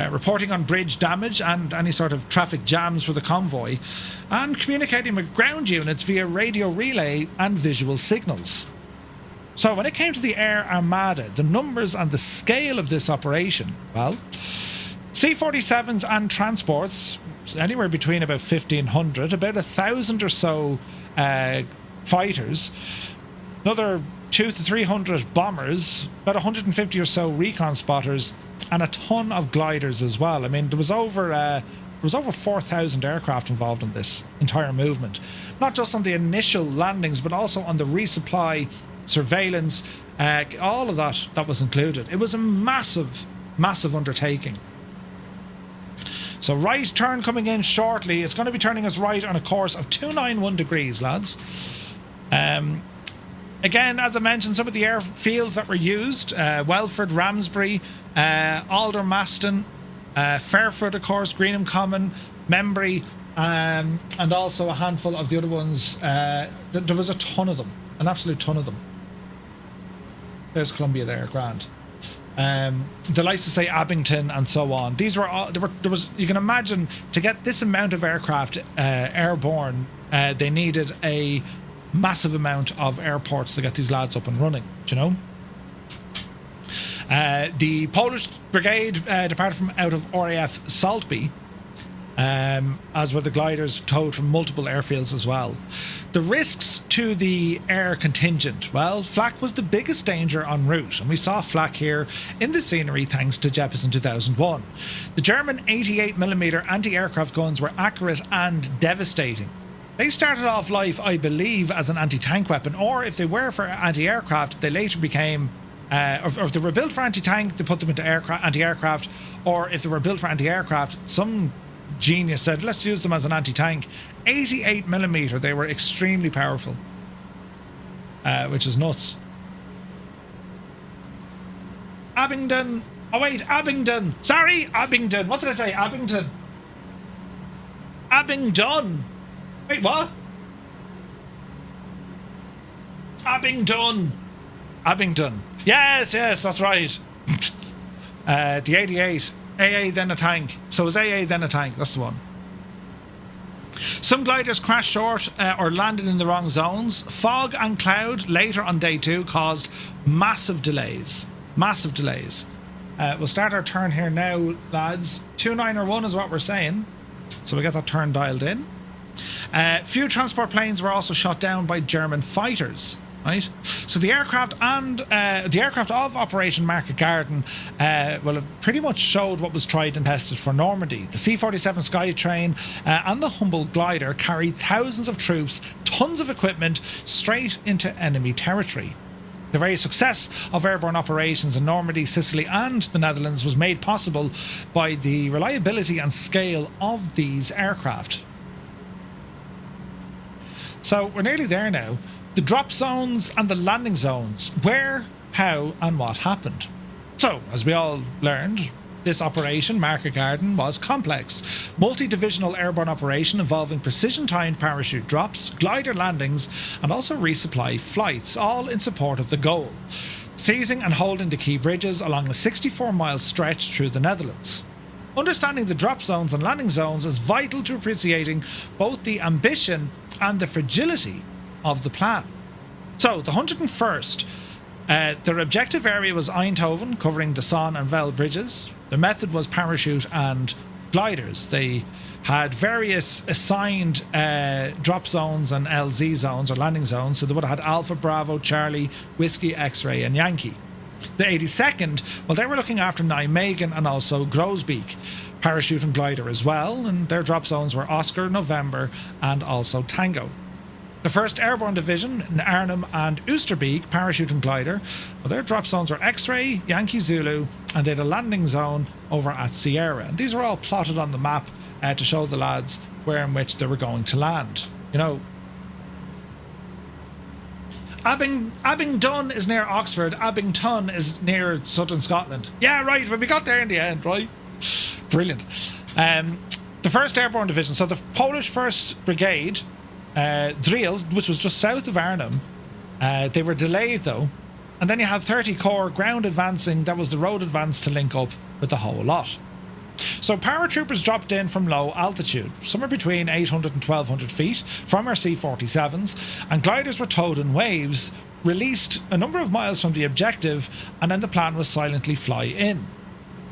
reporting on bridge damage and any sort of traffic jams for the convoy, and communicating with ground units via radio relay and visual signals. So when it came to the Air Armada, the numbers and the scale of this operation, well, C-47s and transports, anywhere between about 1,500, about 1,000 or so fighters, another 200 to 300 bombers, about 150 or so recon spotters, and a ton of gliders as well. I mean, there was over 4,000 aircraft involved in this entire movement. Not just on the initial landings, but also on the resupply, surveillance, all of that was included. It was a massive, massive undertaking. So right turn coming in shortly. It's going to be turning us right on a course of 291 degrees, lads. Again, as I mentioned, some of the airfields that were used, Welford, Ramsbury, Aldermaston, Fairford, of course, Greenham Common, Membry, and also a handful of the other ones. There was a ton of them, an absolute ton of them. There's Columbia there, grand. The likes of, say, Abington and so on. These were all, there was, you can imagine, to get this amount of aircraft airborne, they needed a massive amount of airports to get these lads up and running, do you know? The Polish brigade departed from out of RAF Saltby, as were the gliders towed from multiple airfields as well. The risks to the air contingent, well, flak was the biggest danger en route, and we saw flak here in the scenery thanks to Jeppesen 2001. The German 88mm anti-aircraft guns were accurate and devastating. They started off life, I believe, as an anti-tank weapon, or if they were for anti-aircraft, they later became, or if they were built for anti-tank, they put them into anti-aircraft, or if they were built for anti-aircraft, some genius said, let's use them as an anti-tank. 88mm, they were extremely powerful, which is nuts. Abingdon. Oh wait, Abingdon. Sorry, Abingdon. What did I say? Abington. Abingdon. Wait, what? Abingdon. Abingdon. Yes, that's right. The 88. AA, then a tank. So it was AA, then a tank. That's the one. Some gliders crashed short or landed in the wrong zones. Fog and cloud later on day 2 caused massive delays. Massive delays. We'll start our turn here now, lads. 291 is what we're saying. So we get that turn dialed in. Few transport planes were also shot down by German fighters. Right, so the aircraft of Operation Market Garden, have pretty much showed what was tried and tested for Normandy. The C-47 Skytrain and the Humble glider carried thousands of troops, tons of equipment straight into enemy territory. The very success of airborne operations in Normandy, Sicily, and the Netherlands was made possible by the reliability and scale of these aircraft. So we're nearly there now. The drop zones and the landing zones. Where, how, and what happened. So, as we all learned, this operation, Market Garden, was complex. Multi-divisional airborne operation involving precision-timed parachute drops, glider landings, and also resupply flights, all in support of the goal. Seizing and holding the key bridges along a 64-mile stretch through the Netherlands. Understanding the drop zones and landing zones is vital to appreciating both the ambition and the fragility of the plan. So the 101st, their objective area was Eindhoven, covering the Son and Veghel bridges. The method was parachute and gliders. They had various assigned drop zones and LZ zones or landing zones. So they would have had Alpha, Bravo, Charlie, Whiskey, X-Ray and Yankee. The 82nd, well, they were looking after Nijmegen and also Groesbeek, parachute and glider as well, and their drop zones were Oscar, November and also Tango. The 1st Airborne Division in Arnhem and Oosterbeek, parachute and glider, well, their drop zones were X-Ray, Yankee Zulu, and they had a landing zone over at Sierra. And these were all plotted on the map to show the lads where in which they were going to land. You know, Abingdon is near Oxford, Abington is near southern Scotland. Yeah, right, but we got there in the end, right? Brilliant. The 1st Airborne Division, so the Polish 1st Brigade, Driel, which was just south of Arnhem, they were delayed though, and then you had 30 Corps ground advancing. That was the road advance to link up with the whole lot. So paratroopers dropped in from low altitude, somewhere between 800 and 1200 feet from our C-47s, and gliders were towed in waves, released a number of miles from the objective, and then the plan was silently fly in.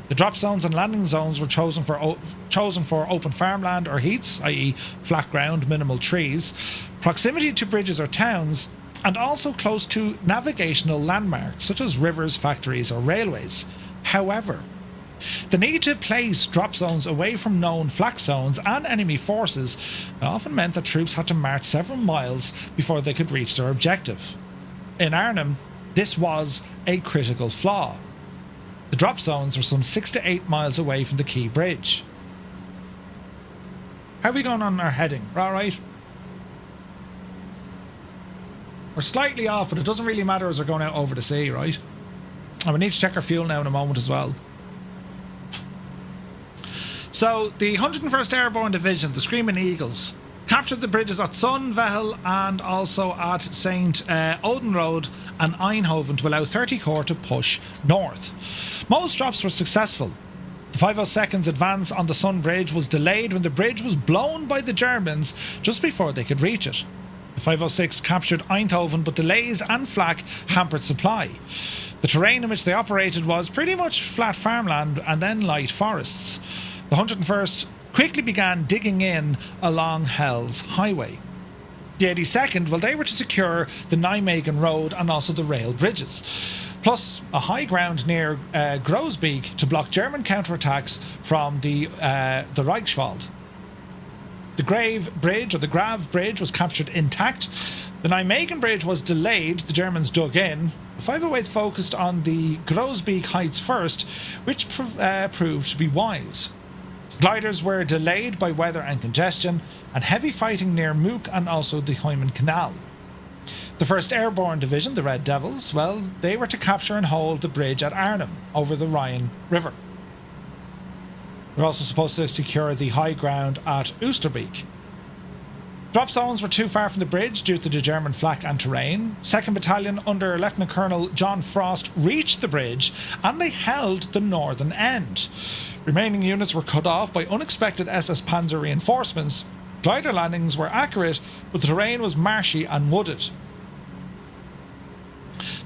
The drop zones and landing zones were chosen for open farmland or heaths, i.e. flat ground, minimal trees, proximity to bridges or towns, and also close to navigational landmarks such as rivers, factories or railways. However, the need to place drop zones away from known flak zones and enemy forces often meant that troops had to march several miles before they could reach their objective. In Arnhem, this was a critical flaw. The drop zones were some 6 to 8 miles away from the key bridge. How are we going on our heading? All right. We're slightly off, but it doesn't really matter as we're going out over the sea, right? And we need to check our fuel now in a moment as well. So, the 101st Airborne Division, the Screaming Eagles, captured the bridges at Son, Veghel and also at St. Odenrode and Eindhoven to allow 30 Corps to push north. Most drops were successful. The 502nd's advance on the Sun Bridge was delayed when the bridge was blown by the Germans just before they could reach it. The 506 captured Eindhoven, but delays and flak hampered supply. The terrain in which they operated was pretty much flat farmland and then light forests. The 101st quickly began digging in along Hell's Highway. The 82nd, well, they were to secure the Nijmegen Road and also the rail bridges, plus a high ground near Groesbeek to block German counterattacks from the Reichswald. The Grave Bridge, or the Grave Bridge, was captured intact. The Nijmegen Bridge was delayed, the Germans dug in. The 508 focused on the Groesbeek Heights first, which proved to be wise. Gliders were delayed by weather and congestion, and heavy fighting near Mook and also the Hyman Canal. The 1st Airborne Division, the Red Devils, well, they were to capture and hold the bridge at Arnhem over the Rhine River. We're also supposed to secure the high ground at Oosterbeek. Drop zones were too far from the bridge due to the German flak and terrain. 2nd Battalion under Lieutenant Colonel John Frost reached the bridge and they held the northern end. Remaining units were cut off by unexpected SS Panzer reinforcements. Glider landings were accurate, but the terrain was marshy and wooded.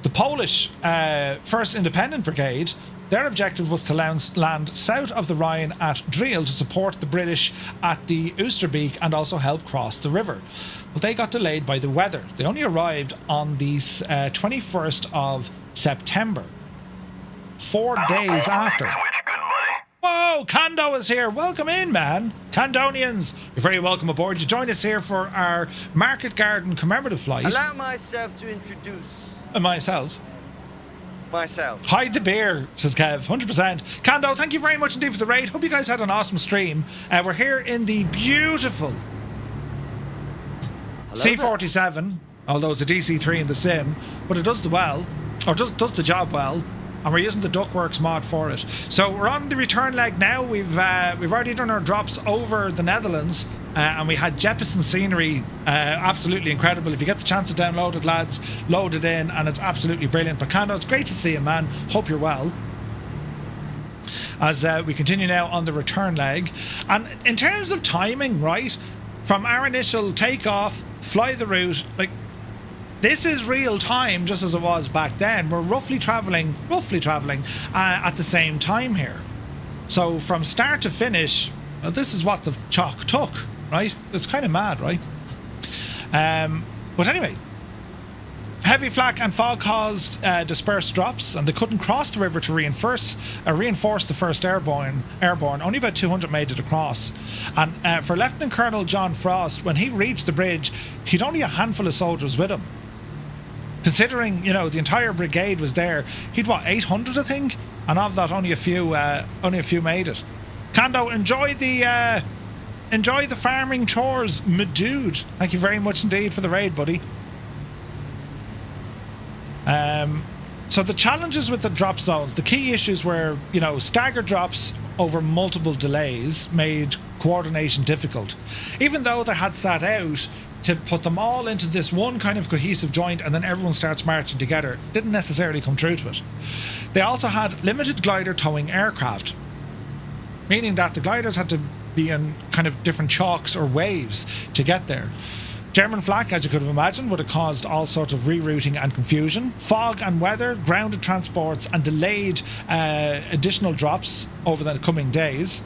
The Polish 1st Independent Brigade, their objective was to land south of the Rhine at Driel to support the British at the Oosterbeek and also help cross the river. But they got delayed by the weather. They only arrived on the 21st of September, 4 days after. Whoa, Kando is here. Welcome in, man. Kandonians, you're very welcome aboard. You join us here for our Market Garden commemorative flight. Allow myself to introduce Myself. Hide the beer, says Kev. 100%. Kando, thank you very much indeed for the raid. Hope you guys had an awesome stream. We're here in the beautiful C-47, although it's a DC-3 in the sim, but it does the does the job well. And we're using the DuckWorks mod for it. So we're on the return leg now. We've already done our drops over the Netherlands, and we had Jeppesen scenery, absolutely incredible. If you get the chance to download it, lads, load it in, and it's absolutely brilliant. But Kando, it's great to see you, man. Hope you're well. As we continue now on the return leg, and in terms of timing, right, from our initial takeoff, fly the route, like. This is real time, just as it was back then. We're roughly traveling at the same time here. So from start to finish, well, this is what the chalk took, right? It's kind of mad, right? But anyway, heavy flak and fog caused dispersed drops, and they couldn't cross the river to reinforce the 1st Airborne. Only about 200 made it across. And for Lieutenant Colonel John Frost, when he reached the bridge, he'd only a handful of soldiers with him. Considering, the entire brigade was there, he'd 800, I think, and of that, only a few made it. Kando, enjoy the farming chores, my dude. Thank you very much indeed for the raid, buddy. So the challenges with the drop zones, the key issues were, staggered drops over multiple delays made coordination difficult. Even though they had set out to put them all into this one kind of cohesive joint and then everyone starts marching together, didn't necessarily come true to it. They also had limited glider towing aircraft, meaning that the gliders had to be in kind of different chalks or waves to get there. German flak, as you could have imagined, would have caused all sorts of rerouting and confusion. Fog and weather, grounded transports and delayed additional drops over the coming days.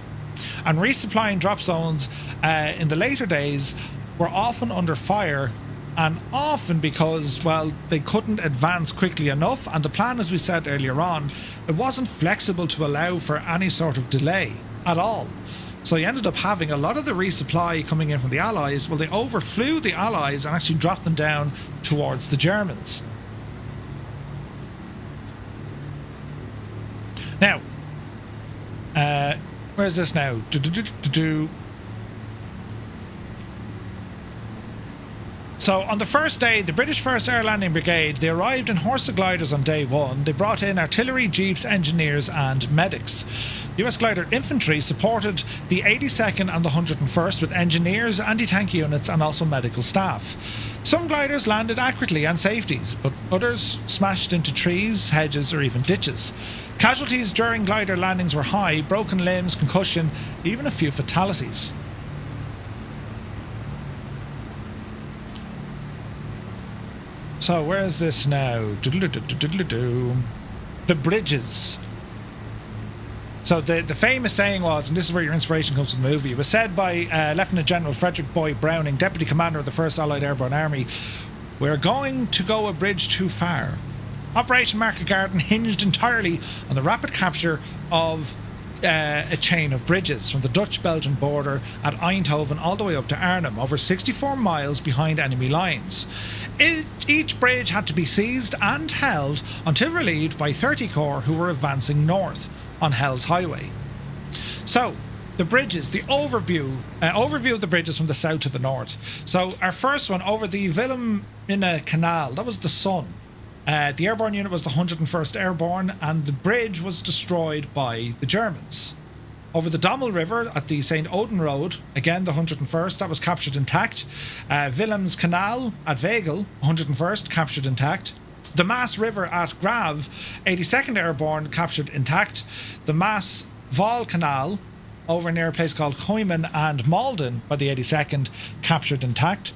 And resupplying drop zones in the later days were often under fire, and often because, well, they couldn't advance quickly enough, and the plan, as we said earlier on, it wasn't flexible to allow for any sort of delay at all. So you ended up having a lot of the resupply coming in from the Allies. Well, they overflew the Allies and actually dropped them down towards the Germans. Now, where's this now? So on the first day, the British 1st Air Landing Brigade, they arrived in horse gliders on day one. They brought in artillery, jeeps, engineers and medics. US glider infantry supported the 82nd and the 101st with engineers, anti-tank units and also medical staff. Some gliders landed accurately and safeties, but others smashed into trees, hedges or even ditches. Casualties during glider landings were high, broken limbs, concussion, even a few fatalities. So where is this now? The bridges. So the famous saying was, and this is where your inspiration comes from the movie, it was said by Lieutenant General Frederick Boyd Browning, Deputy Commander of the 1st Allied Airborne Army, "We're going to go a bridge too far." Operation Market Garden hinged entirely on the rapid capture of a chain of bridges from the Dutch-Belgian border at Eindhoven all the way up to Arnhem, over 64 miles behind enemy lines. Each bridge had to be seized and held until relieved by 30 Corps who were advancing north on Hell's Highway. So, the bridges, the overview of the bridges from the south to the north. So, our first one over the Wilhelmina Canal, that was the Sun. The airborne unit was the 101st Airborne, and the bridge was destroyed by the Germans. Over the Dommel River at the St. Odin Road, again the 101st, that was captured intact. Willems Canal at Veghel, 101st, captured intact. The Maas River at Grave, 82nd Airborne, captured intact. The Maas Val Canal over near a place called Koimen and Malden by the 82nd, captured intact.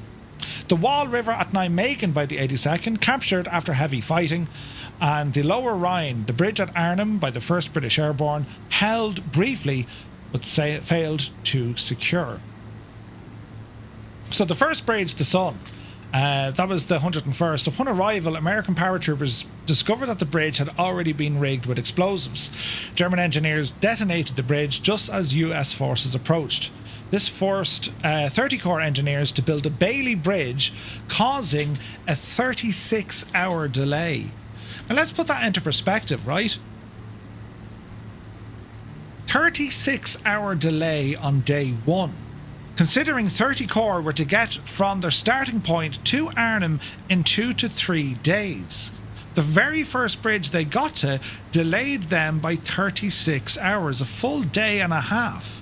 The Wall River at Nijmegen by the 82nd, captured after heavy fighting. And the Lower Rhine, the bridge at Arnhem by the 1st British Airborne, held briefly but failed to secure. So the first bridge, the Sun, that was the 101st. Upon arrival, American paratroopers discovered that the bridge had already been rigged with explosives. German engineers detonated the bridge just as US forces approached. This forced 30 Corps engineers to build a Bailey Bridge, causing a 36-hour delay. Now let's put that into perspective, right? 36-hour delay on day one. Considering 30 Corps were to get from their starting point to Arnhem in 2 to 3 days. The very first bridge they got to delayed them by 36 hours, a full day and a half.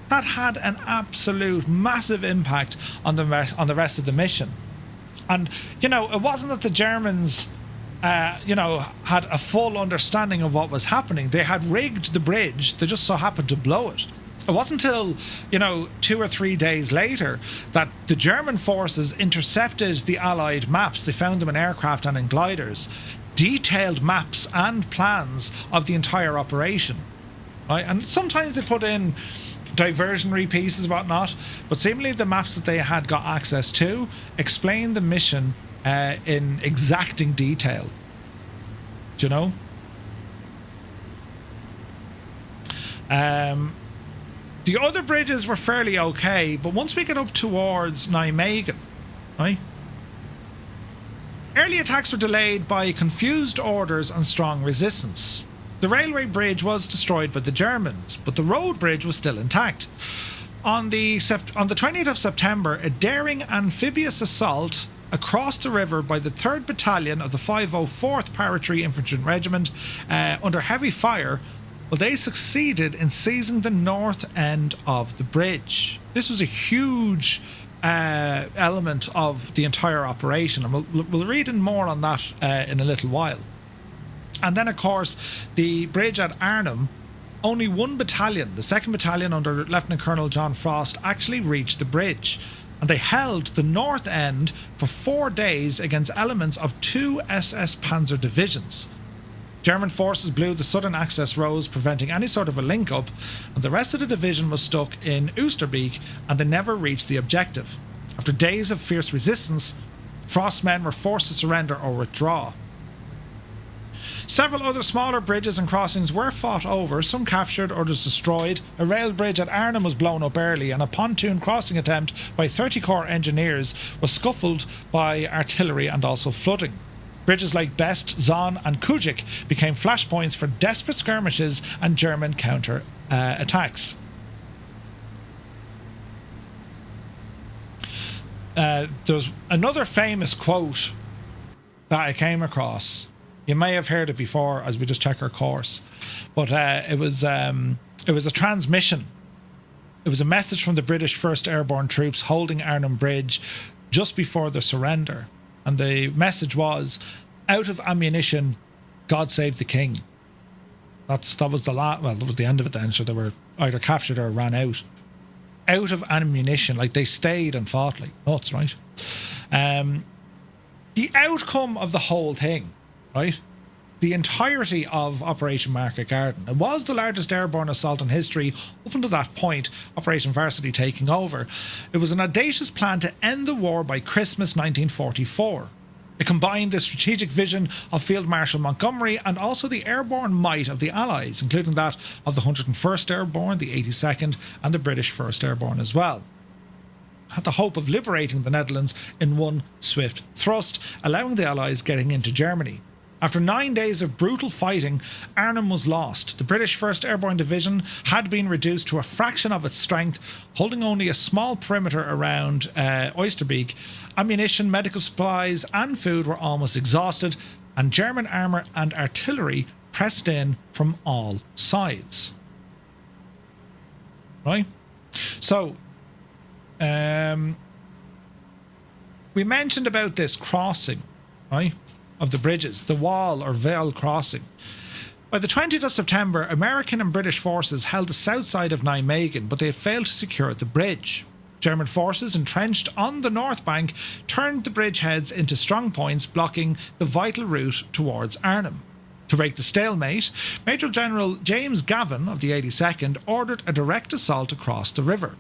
That had an absolute massive impact on the rest of the mission. And, you know, it wasn't that the Germans, had a full understanding of what was happening. They had rigged the bridge, they just so happened to blow it. It wasn't until, 2 or 3 days later that the German forces intercepted the Allied maps. They found them in aircraft and in gliders. Detailed maps and plans of the entire operation. Right? And sometimes they put in diversionary pieces and whatnot, but seemingly the maps that they had got access to explain the mission in exacting detail. Do you know? The other bridges were fairly okay, but once we get up towards Nijmegen, right? Early attacks were delayed by confused orders and strong resistance. The railway bridge was destroyed by the Germans, but the road bridge was still intact. On the 20th of September, a daring amphibious assault across the river by the 3rd Battalion of the 504th Paratree Infantry Regiment under heavy fire, well, they succeeded in seizing the north end of the bridge. This was a huge element of the entire operation, and we'll read in more on that in a little while. And then, of course, the bridge at Arnhem, only one battalion, the 2nd Battalion under Lieutenant Colonel John Frost, actually reached the bridge. And they held the north end for 4 days against elements of 2 SS Panzer divisions. German forces blew the southern access roads, preventing any sort of a link-up, and the rest of the division was stuck in Oosterbeek, and they never reached the objective. After days of fierce resistance, Frost's men were forced to surrender or withdraw. Several other smaller bridges and crossings were fought over, some captured, others destroyed. A rail bridge at Arnhem was blown up early, and a pontoon crossing attempt by 30 Corps engineers was scuffled by artillery and also flooding. Bridges like Best, Zon and Kujik became flashpoints for desperate skirmishes and German counter attacks. There's another famous quote that I came across. You may have heard it before as we just check our course, but it was a transmission. It was a message from the British 1st Airborne troops holding Arnhem Bridge just before the surrender. And the message was, out of ammunition, God save the King. That was that was the end of it then. So they were either captured or ran out. Out of ammunition, like they stayed and fought like nuts, right? The outcome of the whole thing, right? The entirety of Operation Market Garden. It was the largest airborne assault in history up until that point, Operation Varsity taking over. It was an audacious plan to end the war by Christmas 1944. It combined the strategic vision of Field Marshal Montgomery and also the airborne might of the Allies, including that of the 101st Airborne, the 82nd and the British 1st Airborne as well. Had the hope of liberating the Netherlands in one swift thrust, allowing the Allies getting into Germany. After 9 days of brutal fighting, Arnhem was lost. The British 1st Airborne Division had been reduced to a fraction of its strength, holding only a small perimeter around Oosterbeek. Ammunition, medical supplies and food were almost exhausted, and German armour and artillery pressed in from all sides. right? So, we mentioned about this crossing, right, of the bridges, the wall or Veghel crossing. By the 20th of September, American and British forces held the south side of Nijmegen, but they had failed to secure the bridge. German forces entrenched on the north bank turned the bridgeheads into strong points, blocking the vital route towards Arnhem. To break the stalemate, Major General James Gavin of the 82nd ordered a direct assault across the river.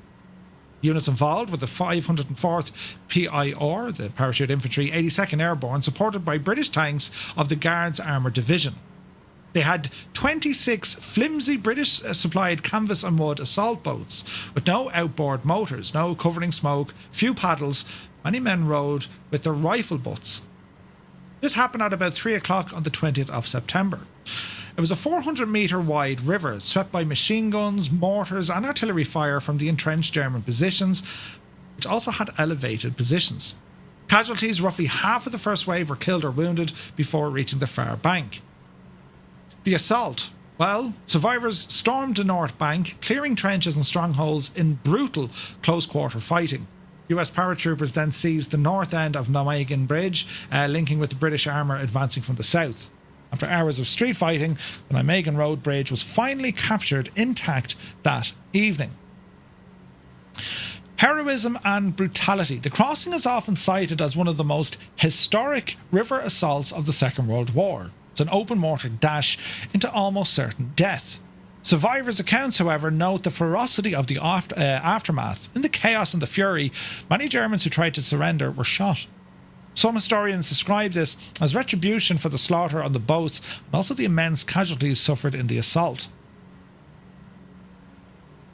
Units involved were the 504th PIR, the Parachute Infantry 82nd Airborne, supported by British tanks of the Guards Armoured Division. They had 26 flimsy British-supplied canvas and wood assault boats with no outboard motors, no covering smoke, few paddles. Many men rowed with their rifle butts. This happened at about 3 o'clock on the 20th of September. It was a 400-metre wide river swept by machine guns, mortars and artillery fire from the entrenched German positions, which also had elevated positions. Casualties, roughly half of the first wave, were killed or wounded before reaching the far bank. The assault. Well, survivors stormed the north bank, clearing trenches and strongholds in brutal close-quarter fighting. US paratroopers then seized the north end of Nijmegen Bridge, linking with the British armour advancing from the south. After hours of street fighting, the Nijmegen Road Bridge was finally captured intact that evening. Heroism and brutality. The crossing is often cited as one of the most historic river assaults of the Second World War. It's an open mortar dash into almost certain death. Survivors' accounts, however, note the ferocity of the aftermath. In the chaos and the fury, many Germans who tried to surrender were shot. Some historians describe this as retribution for the slaughter on the boats and also the immense casualties suffered in the assault.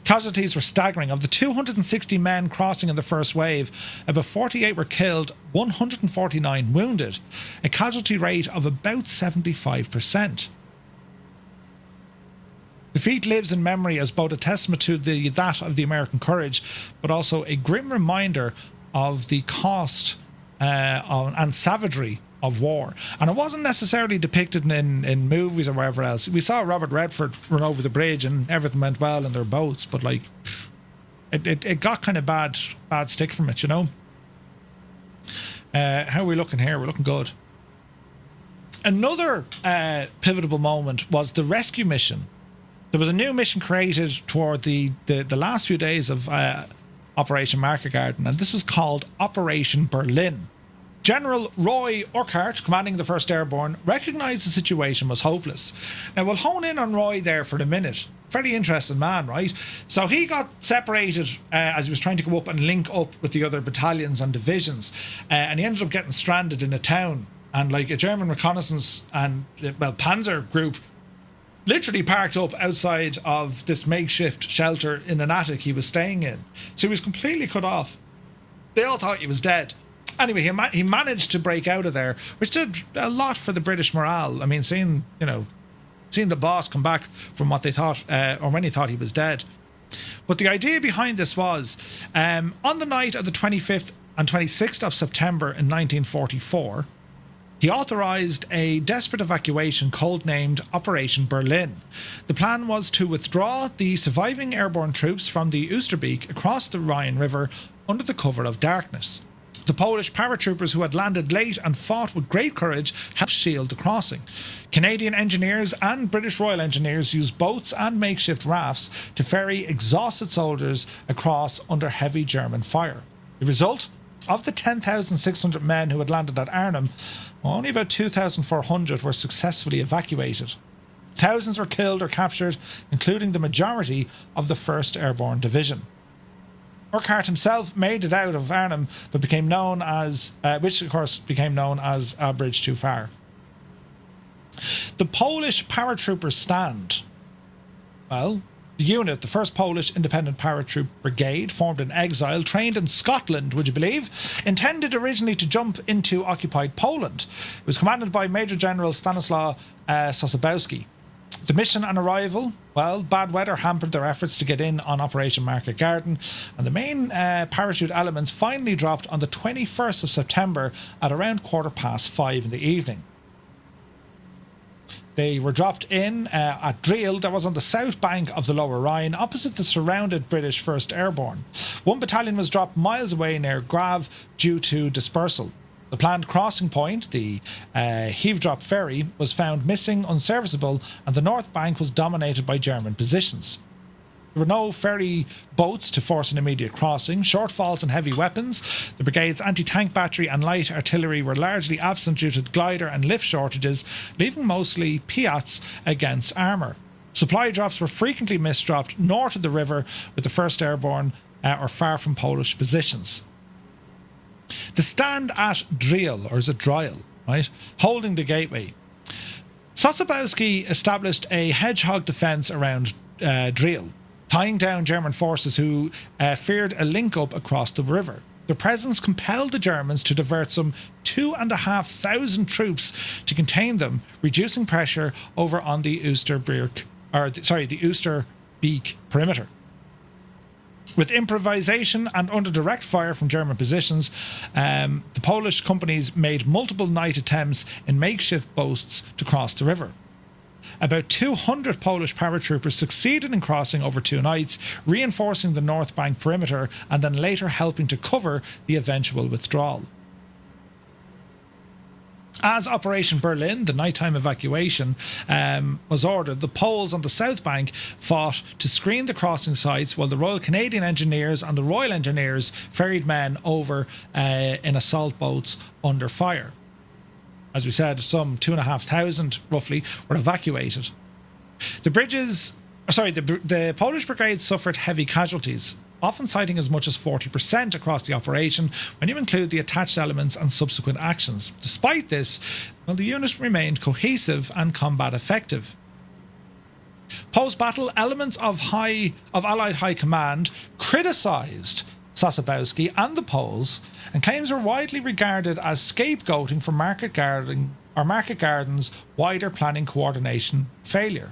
Casualties were staggering. Of the 260 men crossing in the first wave, about 48 were killed, 149 wounded, a casualty rate of about 75%. The feat lives in memory as both a testament to that of the American courage, but also a grim reminder of the cost and savagery of war. And it wasn't necessarily depicted in movies or wherever else. We saw Robert Redford run over the bridge and everything went well in their boats, but like it got kind of bad stick from it, you know. How are we looking here? We're looking good. Another pivotal moment was the rescue mission. There was a new mission created toward the last few days of Operation Market Garden, and this was called Operation Berlin. General Roy Urquhart, commanding the 1st Airborne, recognised the situation was hopeless. Now, we'll hone in on Roy there for a minute. Very interesting man, right? So he got separated as he was trying to go up and link up with the other battalions and divisions, and he ended up getting stranded in a town. And like a German reconnaissance and, well, Panzer group literally parked up outside of this makeshift shelter in an attic he was staying in. So he was completely cut off. They all thought he was dead. Anyway, he managed to break out of there, which did a lot for the British morale. I mean, seeing the boss come back from what they thought, or when he thought he was dead. But the idea behind this was, on the night of the 25th and 26th of September in 1944, he authorised a desperate evacuation codenamed Operation Berlin. The plan was to withdraw the surviving airborne troops from the Oosterbeek across the Rhine River under the cover of darkness. The Polish paratroopers who had landed late and fought with great courage helped shield the crossing. Canadian engineers and British Royal Engineers used boats and makeshift rafts to ferry exhausted soldiers across under heavy German fire. The result? Of the 10,600 men who had landed at Arnhem, only about 2,400 were successfully evacuated. Thousands were killed or captured, including the majority of the 1st Airborne Division. Urquhart himself made it out of Arnhem, but became known as, which of course became known as a bridge too far. The Polish paratrooper stand. Well, the unit, the 1st Polish Independent Paratroop Brigade, formed in exile, trained in Scotland, would you believe, intended originally to jump into occupied Poland. It was commanded by Major General Stanislaw Sosabowski. The mission and arrival, well, bad weather hampered their efforts to get in on Operation Market Garden, and the main parachute elements finally dropped on the 21st of September at around 5:15 in the evening. They were dropped in at Driel, that was on the south bank of the Lower Rhine, opposite the surrounded British 1st Airborne. One battalion was dropped miles away near Grave due to dispersal. The planned crossing point, the Heave-Drop Ferry, was found missing, unserviceable, and the north bank was dominated by German positions. There were no ferry boats to force an immediate crossing, shortfalls in heavy weapons. The brigade's anti-tank battery and light artillery were largely absent due to glider and lift shortages, leaving mostly Piats against armour. Supply drops were frequently misdropped north of the river, with the 1st Airborne or far from Polish positions. The stand at Driel, or is it Driel, right, holding the gateway. Sosabowski established a hedgehog defence around Driel, tying down German forces who feared a link-up across the river. Their presence compelled the Germans to divert some 2,500 troops to contain them, reducing pressure over on the Oosterbeek perimeter. With improvisation and under direct fire from German positions, the Polish companies made multiple night attempts in makeshift boats to cross the river. About 200 Polish paratroopers succeeded in crossing over 2 nights, reinforcing the north bank perimeter and then later helping to cover the eventual withdrawal. As Operation Berlin, the nighttime evacuation, was ordered, the Poles on the south bank fought to screen the crossing sites while the Royal Canadian Engineers and the Royal Engineers ferried men over in assault boats under fire. As we said, some 2,500 roughly were evacuated. The Polish brigade suffered heavy casualties, often citing as much as 40% across the operation when you include the attached elements and subsequent actions. Despite this, the unit remained cohesive and combat effective. Post-battle, elements of Allied High Command criticised Sosabowski and the Poles, and claims were widely regarded as scapegoating for Market Garden's wider planning coordination failure.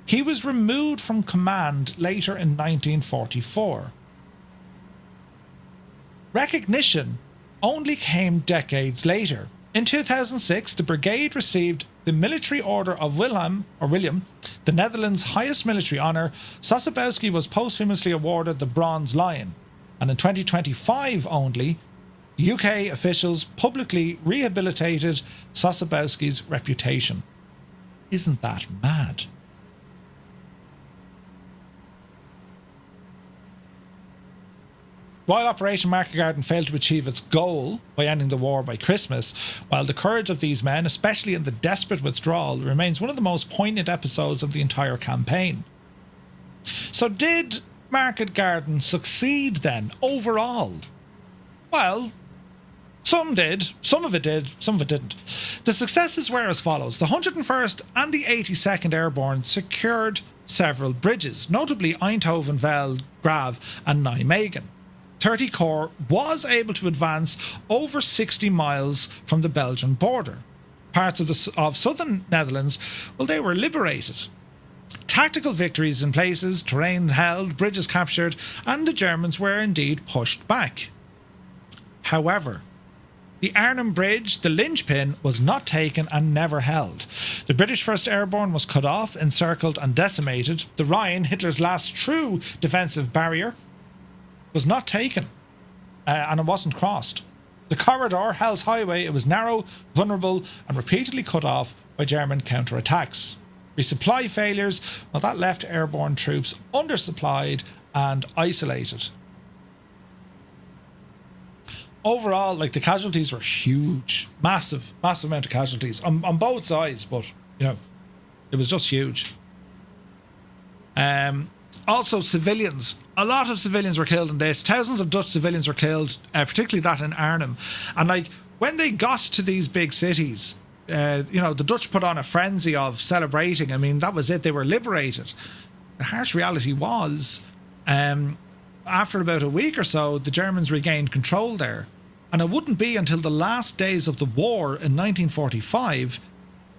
He was removed from command later in 1944. Recognition only came decades later. In 2006, the brigade received the Military Order of William, the Netherlands' highest military honour. Sosabowski was posthumously awarded the Bronze Lion. And in 2025 only, UK officials publicly rehabilitated Sosabowski's reputation. Isn't that mad? While Operation Market Garden failed to achieve its goal by ending the war by Christmas, while the courage of these men, especially in the desperate withdrawal, remains one of the most poignant episodes of the entire campaign. So did Market Garden succeed then, overall? Well, some did, some of it did, some of it didn't. The successes were as follows. The 101st and the 82nd Airborne secured several bridges, notably Eindhoven, Veghel, Grave and Nijmegen. 30 Corps was able to advance over 60 miles from the Belgian border. Parts of southern Netherlands, well, they were liberated. Tactical victories in places, terrain held, bridges captured, and the Germans were indeed pushed back. However, the Arnhem Bridge, the linchpin, was not taken and never held. The British 1st Airborne was cut off, encircled and decimated. The Rhine, Hitler's last true defensive barrier, was not taken and it wasn't crossed. The corridor, Hell's Highway, it was narrow, vulnerable and repeatedly cut off by German counterattacks. Resupply failures, well, that left airborne troops undersupplied and isolated. Overall, like, the casualties were huge. Massive amount of casualties on both sides, but, you know, it was just huge. Also, civilians. A lot of civilians were killed in this. Thousands of Dutch civilians were killed, particularly that in Arnhem. And, like, when they got to these big cities, you know, the Dutch put on a frenzy of celebrating. I mean, that was it. They were liberated. The harsh reality was, after about a week or so, the Germans regained control there. And it wouldn't be until the last days of the war in 1945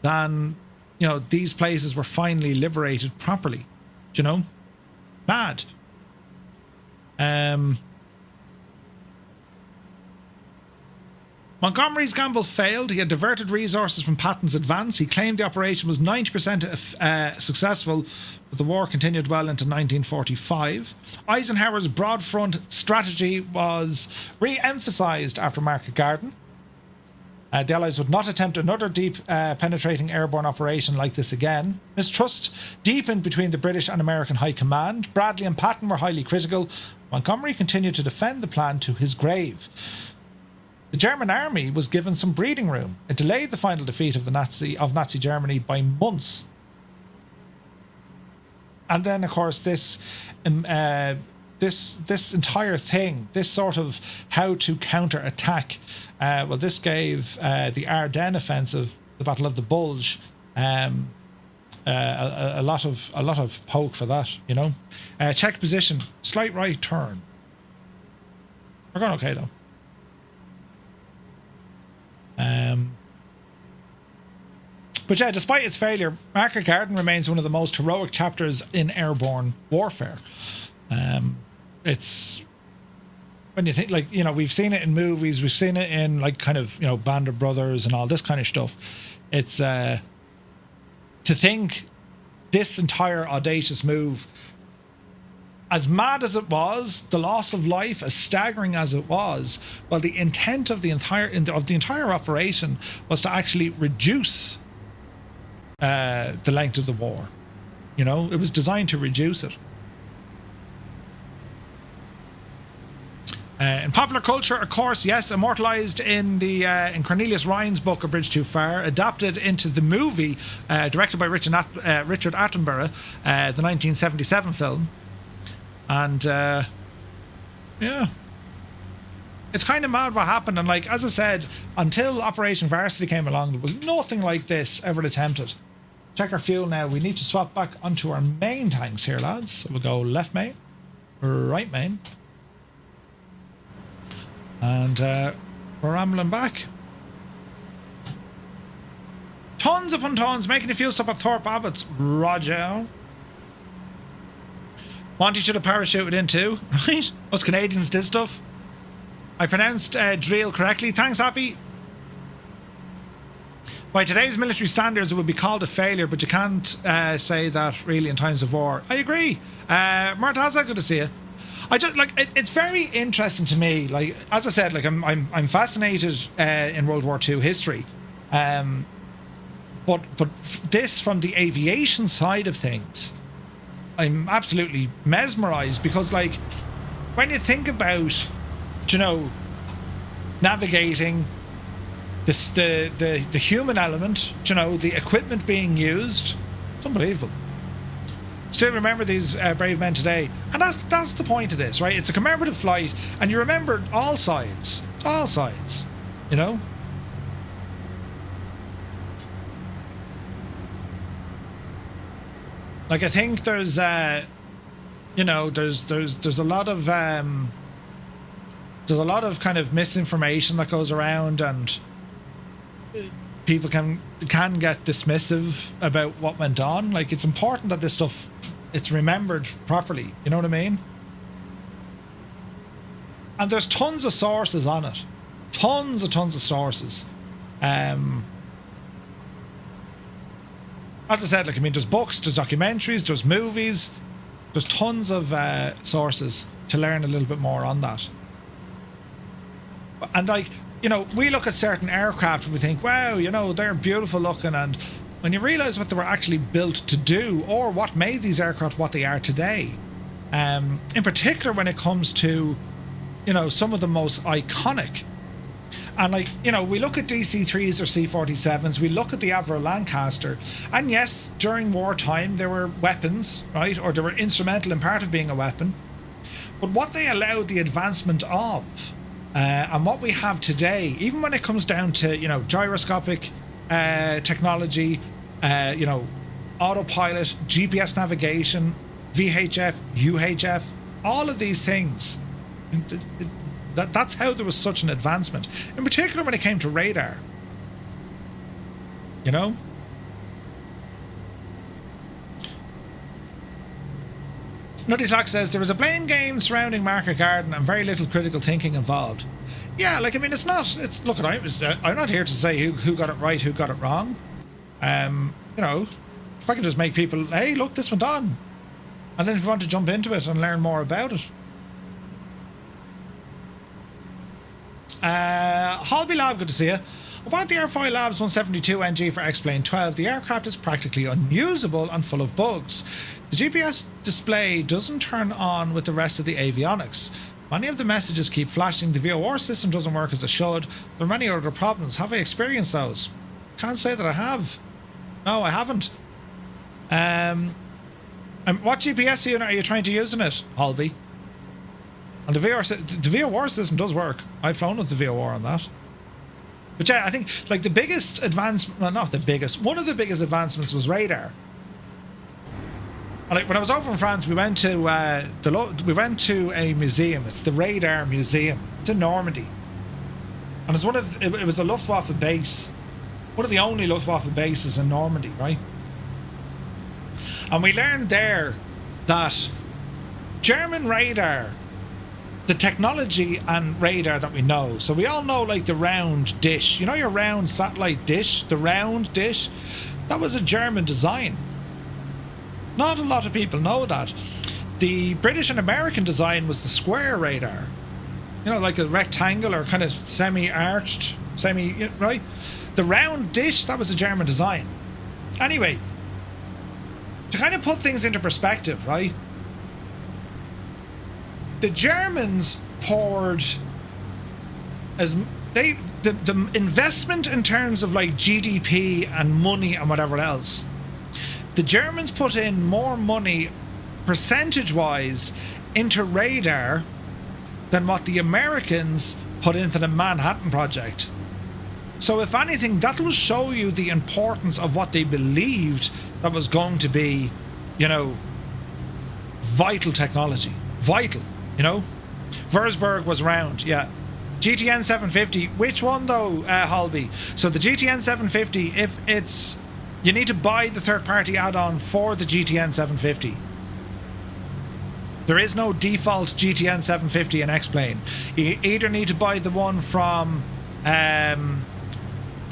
then, you know, these places were finally liberated properly. Do you know? Mad. Montgomery's gamble failed. He had diverted resources from Patton's advance. He claimed the operation was 90% successful, but the war continued well into 1945. Eisenhower's broad front strategy was re-emphasised after Market Garden. The Allies would not attempt another deep penetrating airborne operation like this again. Mistrust deepened between the British and American High Command. Bradley and Patton were highly critical. Montgomery continued to defend the plan to his grave. The German army was given some breathing room. It delayed the final defeat of Nazi Germany by months. And then, of course, this entire thing, this sort of how to counter-attack, this gave the Ardennes offensive, the Battle of the Bulge, a lot of poke for that, you know. Check position, slight right turn. We're going okay though. But yeah, despite its failure, Market Garden remains one of the most heroic chapters in airborne warfare. It's, when you think, like, you know, we've seen it in movies, we've seen it in, like, kind of, you know, Band of Brothers and all this kind of stuff. It's to think this entire audacious move, as mad as it was, the loss of life as staggering as it was, well, the intent of the entire operation was to actually reduce the length of the war. You know, it was designed to reduce it. In popular culture, of course, yes, immortalised in in Cornelius Rhine's book A Bridge Too Far, adapted into the movie directed by Richard Attenborough, the 1977 film. And yeah, it's kind of mad what happened. And like, as I said, until Operation Varsity came along, there was nothing like this ever attempted. Check our fuel now. We need to swap back onto our main tanks here, lads. So we'll go left main, right main. And we're rambling back. Tons upon tons, making a fuel stop at Thorpe Abbott's. Roger. Monty should have parachuted in too, right? Us Canadians did stuff. I pronounced drill correctly. Thanks, Happy. By today's military standards, it would be called a failure, but you can't say that really in times of war. I agree. Martaza, good to see you. I just like it's very interesting to me. Like, as I said, like I'm fascinated in World War II history, but this from the aviation side of things, I'm absolutely mesmerized because, like, when you think about, you know, navigating the human element, you know, the equipment being used, it's unbelievable. Still remember these brave men today, and that's the point of this, right? It's a commemorative flight, and you remember all sides, you know. Like, I think there's, you know, there's a lot of kind of misinformation that goes around, and people can get dismissive about what went on. Like, it's important that this stuff, it's remembered properly. You know what I mean? And there's tons of sources on it, tons of sources. As I said, like, I mean, there's books, there's documentaries, there's movies, there's tons of sources to learn a little bit more on that. And, like, you know, we look at certain aircraft and we think, wow, you know, they're beautiful looking, and when you realise what they were actually built to do, or what made these aircraft what they are today, in particular when it comes to, you know, some of the most iconic. And, like, you know, we look at DC-3s or C-47s, we look at the Avro Lancaster, and yes, during wartime there were weapons, right, or they were instrumental in part of being a weapon, but what they allowed the advancement of, and what we have today, even when it comes down to, you know, gyroscopic technology, you know, autopilot, GPS navigation, VHF, UHF, all of these things, that's how there was such an advancement, in particular when it came to radar, you know. Nutty Slack says there was a blame game surrounding Market Garden and very little critical thinking involved. Yeah, like I mean, it's look, I'm not here to say who got it right, who got it wrong. You know, if I can just make people, hey, look, this went on, and then if you want to jump into it and learn more about it. Holby Lab, good to see you. About the Airfoil Labs 172 NG for X-Plane 12, the aircraft is practically unusable and full of bugs. The GPS display doesn't turn on with the rest of the avionics. Many of the messages keep flashing. The VOR system doesn't work as it should. There are many other problems. Have I experienced those? Can't say that I have. No, I haven't. And what GPS unit are you trying to use in it, Holby? And the VOR system does work. I've flown with the VOR on that. But yeah, I think like the biggest advancement, well, not the biggest, one of the biggest advancements was radar. And like when I was over in France, we went to a museum. It's the Radar Museum. It's in Normandy, and it's it was a Luftwaffe base, one of the only Luftwaffe bases in Normandy, right? And we learned there that German radar, the technology and radar that we know. So we all know like the round dish. You know your round satellite dish? The round dish? That was a German design. Not a lot of people know that. The British and American design was the square radar. You know, like a rectangular, kind of semi-arched, right? The round dish, that was a German design. Anyway, to kind of put things into perspective, right? The Germans poured the investment in terms of like GDP and money and whatever else. The Germans put in more money percentage-wise into radar than what the Americans put into the Manhattan Project. So if anything, that will show you the importance of what they believed that was going to be, you know, vital technology. Vital. You know, Würzburg was round, yeah. GTN 750, which one though, Holby? So the GTN 750, if it's, you need to buy the third-party add-on for the GTN 750. There is no default GTN 750 in X-Plane. You either need to buy the one from,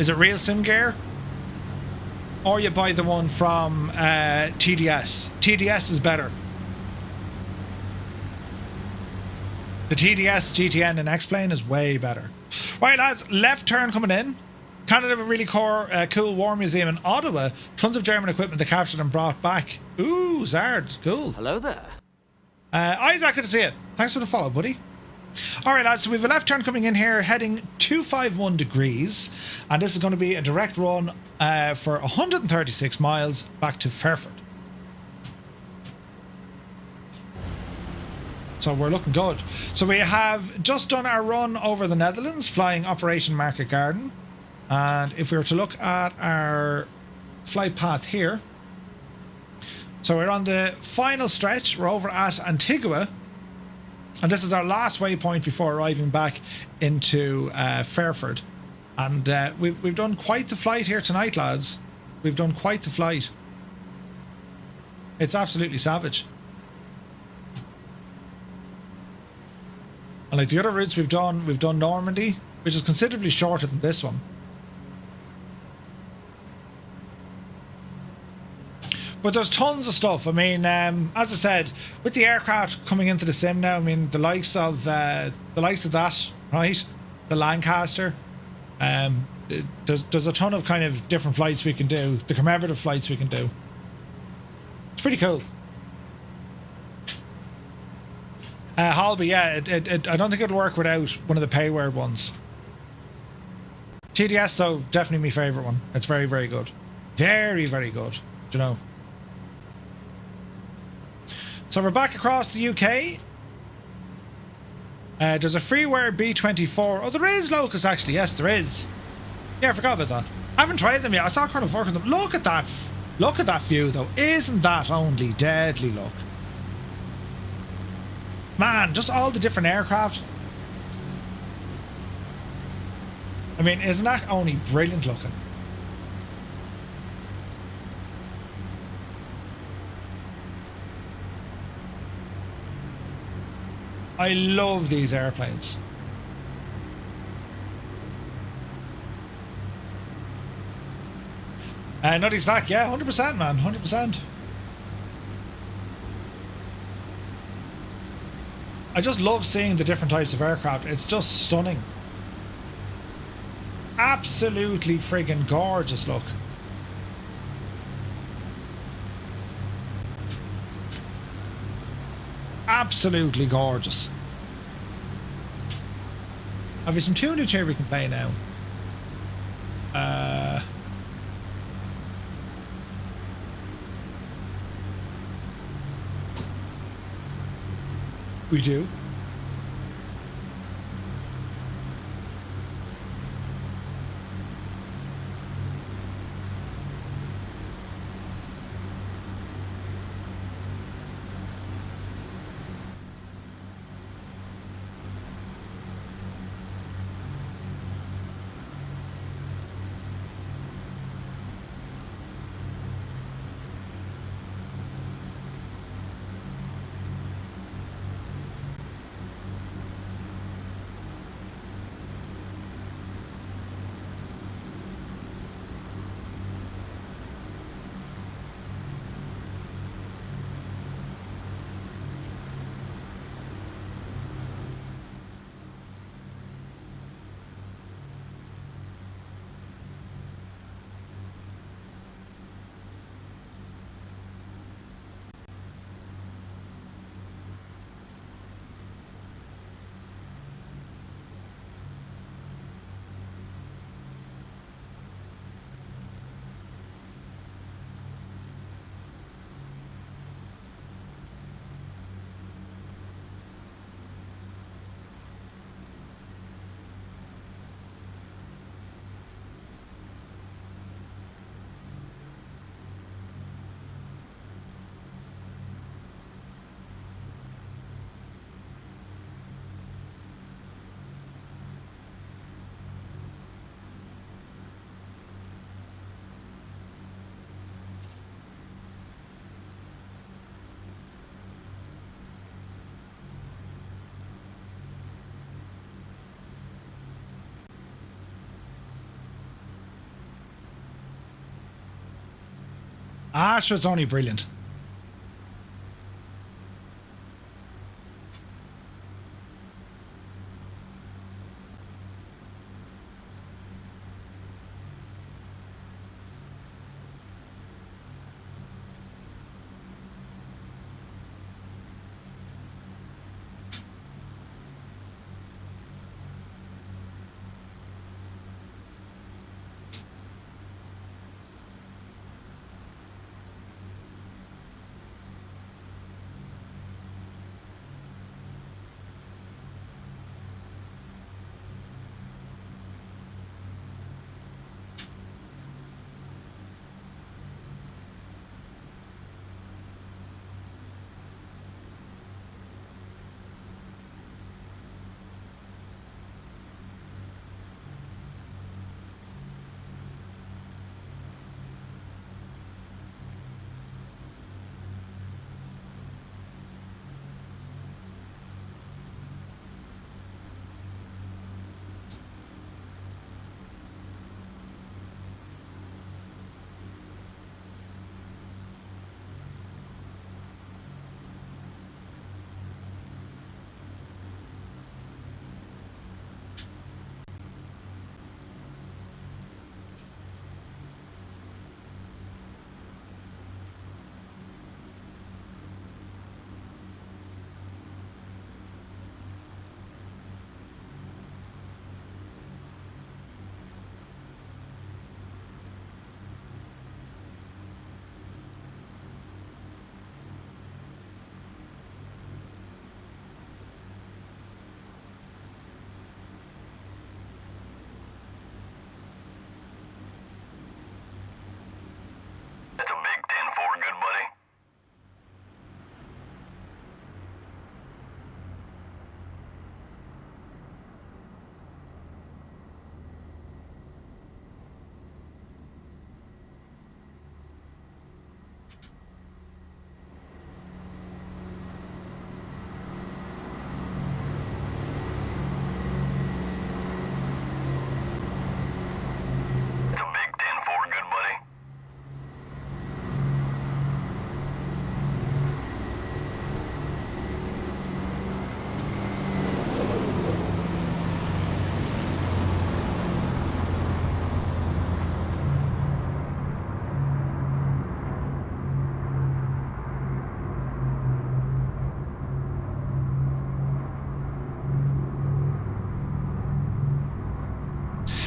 is it Real Sim Gear? Or you buy the one from TDS. TDS is better. The TDS GTN in X-Plane is way better. Right, lads, left turn coming in. Canada have a really cool war museum in Ottawa. Tons of German equipment they captured and brought back. Ooh, Zard, cool. Hello there. Isaac, good to see you. Thanks for the follow, buddy. All right, lads, so we have a left turn coming in here, heading 251 degrees. And this is going to be a direct run for 136 miles back to Fairford. So we're looking good. So we have just done our run over the Netherlands, flying Operation Market Garden. And if we were to look at our flight path here, so we're on the final stretch. We're over at Antigua, and this is our last waypoint before arriving back into Fairford. And we've done quite the flight here tonight, lads. We've done quite the flight. It's absolutely savage. And like the other routes we've done Normandy, which is considerably shorter than this one. But there's tons of stuff. I mean, as I said, with the aircraft coming into the sim now, I mean, the likes of that, right? The Lancaster. There's a ton of kind of different flights we can do. The commemorative flights we can do. It's pretty cool. Holby, yeah, I don't think it'll work without one of the payware ones. TDS, though, definitely my favourite one. It's very, very good. Very, very good. Do you know? So we're back across the UK. There's a freeware B24. Oh, there is Locust, actually. Yes, there is. Yeah, I forgot about that. I haven't tried them yet. I saw kind of working them. Look at that. Look at that view, though. Isn't that only deadly, look? Man, just all the different aircraft. I mean, isn't that only brilliant looking? I love these airplanes. Nutty Snack, yeah, 100%, man, 100%. I just love seeing the different types of aircraft. It's just stunning. Absolutely friggin' gorgeous, look. Absolutely gorgeous. Aviation 2 new chair we can play now. We do. Ah, sure, it's only brilliant.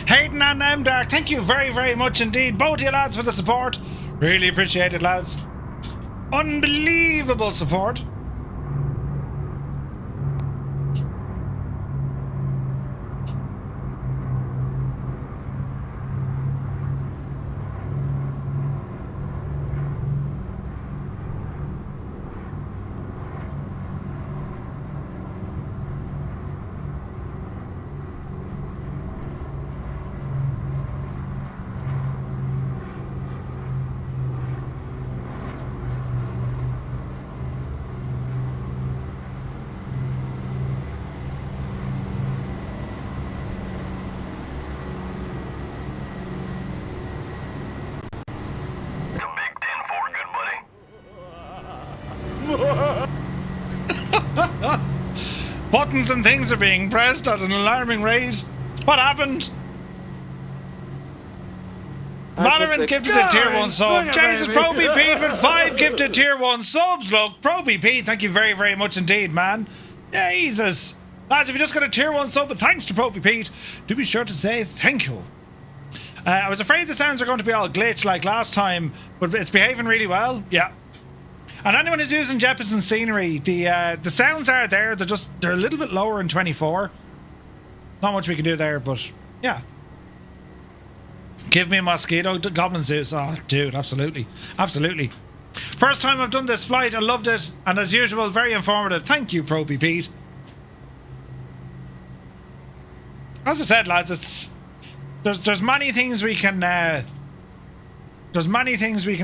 Hayden and Dark, thank you very, very much indeed. Both of you lads for the support. Really appreciate it, lads. Unbelievable support. It's a big 10-4, good buddy. Buttons and things are being pressed at an alarming rate. What happened? Valorant gifted a tier 1 sub. Jesus, Proby Pete with 5 gifted tier 1 subs. Look, Proby Pete, thank you very, very much indeed, man. Jesus. Lads, if you just got a tier 1 sub, but thanks to Proby Pete, do be sure to say thank you. I was afraid the sounds are going to be all glitched like last time, but it's behaving really well. Yeah. And anyone who's using Jeppesen scenery, the sounds are there. They're a little bit lower in 24. Not much we can do there, but yeah. Give me a mosquito, Goblin Zeus. Oh, dude, absolutely. Absolutely. First time I've done this flight, I loved it. And as usual, very informative. Thank you, Proby Pete. As I said, lads, there's many things we can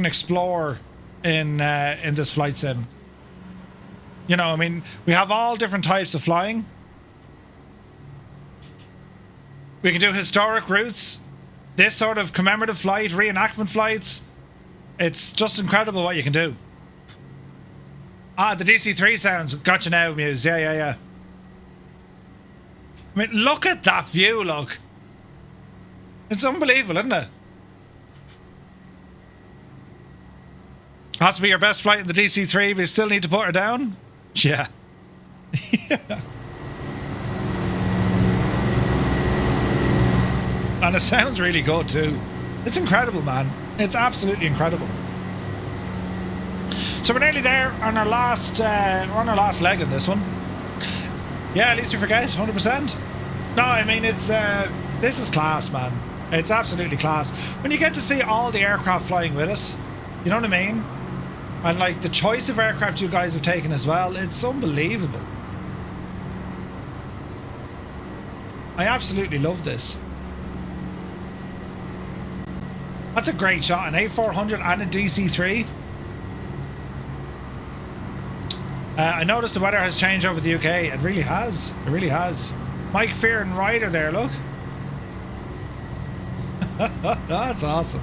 explore in this flight sim. You know, I mean, we have all different types of flying. We can do historic routes. This sort of commemorative flight, reenactment flights. It's just incredible what you can do. Ah, the DC-3 sounds. Gotcha now, Muse. Yeah. I mean, look at that view, look. It's unbelievable, isn't it? Has to be your best flight in the DC-3, but you still need to put her down? Yeah. Yeah. And it sounds really good too. It's incredible, man. It's absolutely incredible. So we're nearly there on our last leg in this one. Yeah, at least we forget, 100%. No, I mean, it's this is class, man. It's absolutely class. When you get to see all the aircraft flying with us, you know what I mean? And like the choice of aircraft you guys have taken as well, it's unbelievable. I absolutely love this. That's a great shot, an A400 and a DC-3. I noticed the weather has changed over the UK. It really has. It really has. Mike Fear and Ryder there, look. That's awesome.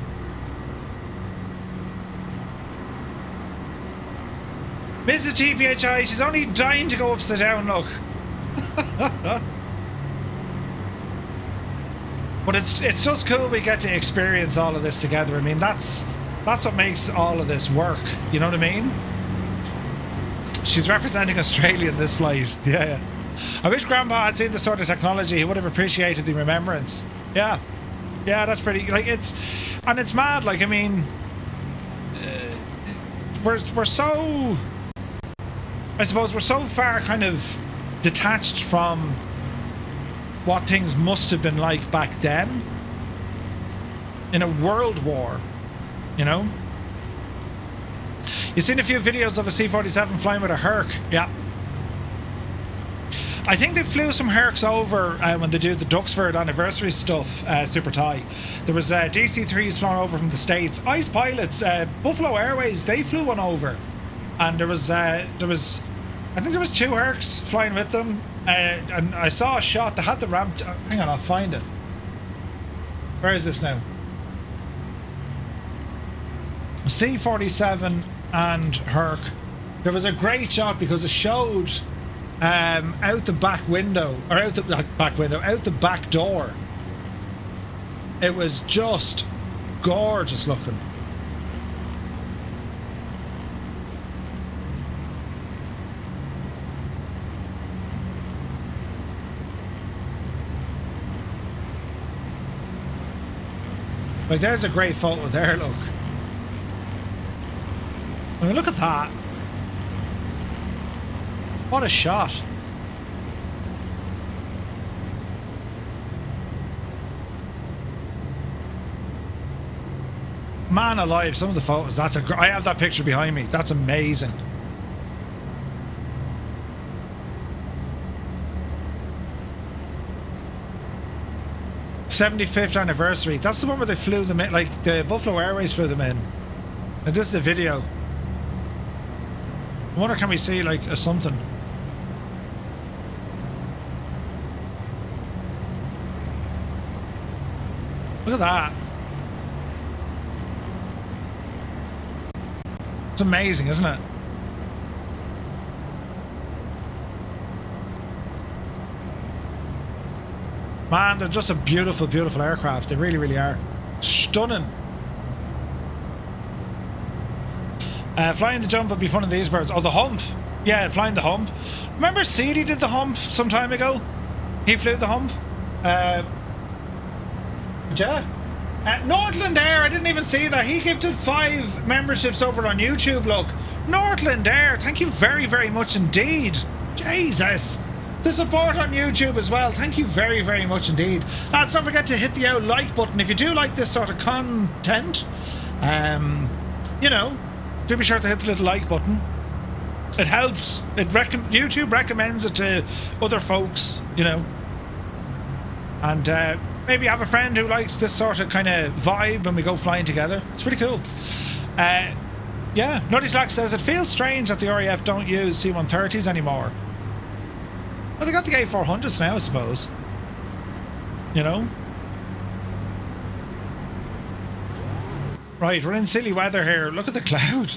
Mrs. GPHI, she's only dying to go upside down, look. But it's just cool we get to experience all of this together. I mean, that's what makes all of this work. You know what I mean? She's representing Australia in this flight. Yeah. I wish Grandpa had seen this sort of technology. He would have appreciated the remembrance. Yeah, that's pretty. Like it's mad. Like I mean, we're so. I suppose we're so far kind of detached from what things must have been like back then in a world war, you know? You've seen a few videos of a C-47 flying with a Herc. Yeah. I think they flew some Hercs over when they do the Duxford anniversary stuff, Super Thai. There was DC-3s flown over from the States. Ice Pilots, Buffalo Airways, they flew one over. And there was I think there was 2 Hercs flying with them. And I saw a shot. They had the ramp. Hang on, I'll find it. Where is this now? C-47 and Herc. There was a great shot because it showed out the back window, or out the back door. It was just gorgeous looking. Like, there's a great photo there, look. I mean, look at that. What a shot. Man alive, some of the photos. I have that picture behind me. That's amazing. '75th anniversary. That's the one where they flew them in, like the Buffalo Airways flew them in. And this is the video. I wonder, can we see like a something? Look at that. It's amazing, isn't it? Man, they're just a beautiful, beautiful aircraft. They really, really are. Stunning. Flying the jump would be fun in these birds. Oh, the hump. Yeah, flying the hump. Remember Seedy did the hump some time ago? He flew the hump. Yeah. Northland Air, I didn't even see that. He gifted 5 memberships over on YouTube, look. Northland Air, thank you very, very much indeed. Jesus. The support on YouTube as well. Thank you very, very much indeed. Lads, don't forget to hit the old like button if you do like this sort of content. You know, do be sure to hit the little like button. It helps. YouTube recommends it to other folks, you know. And maybe have a friend who likes this sort of kind of vibe when we go flying together. It's pretty cool. Yeah, Nutty Slack says, it feels strange that the RAF don't use C-130s anymore. Well, they got the A400s now, I suppose. You know? Right, we're in silly weather here. Look at the cloud.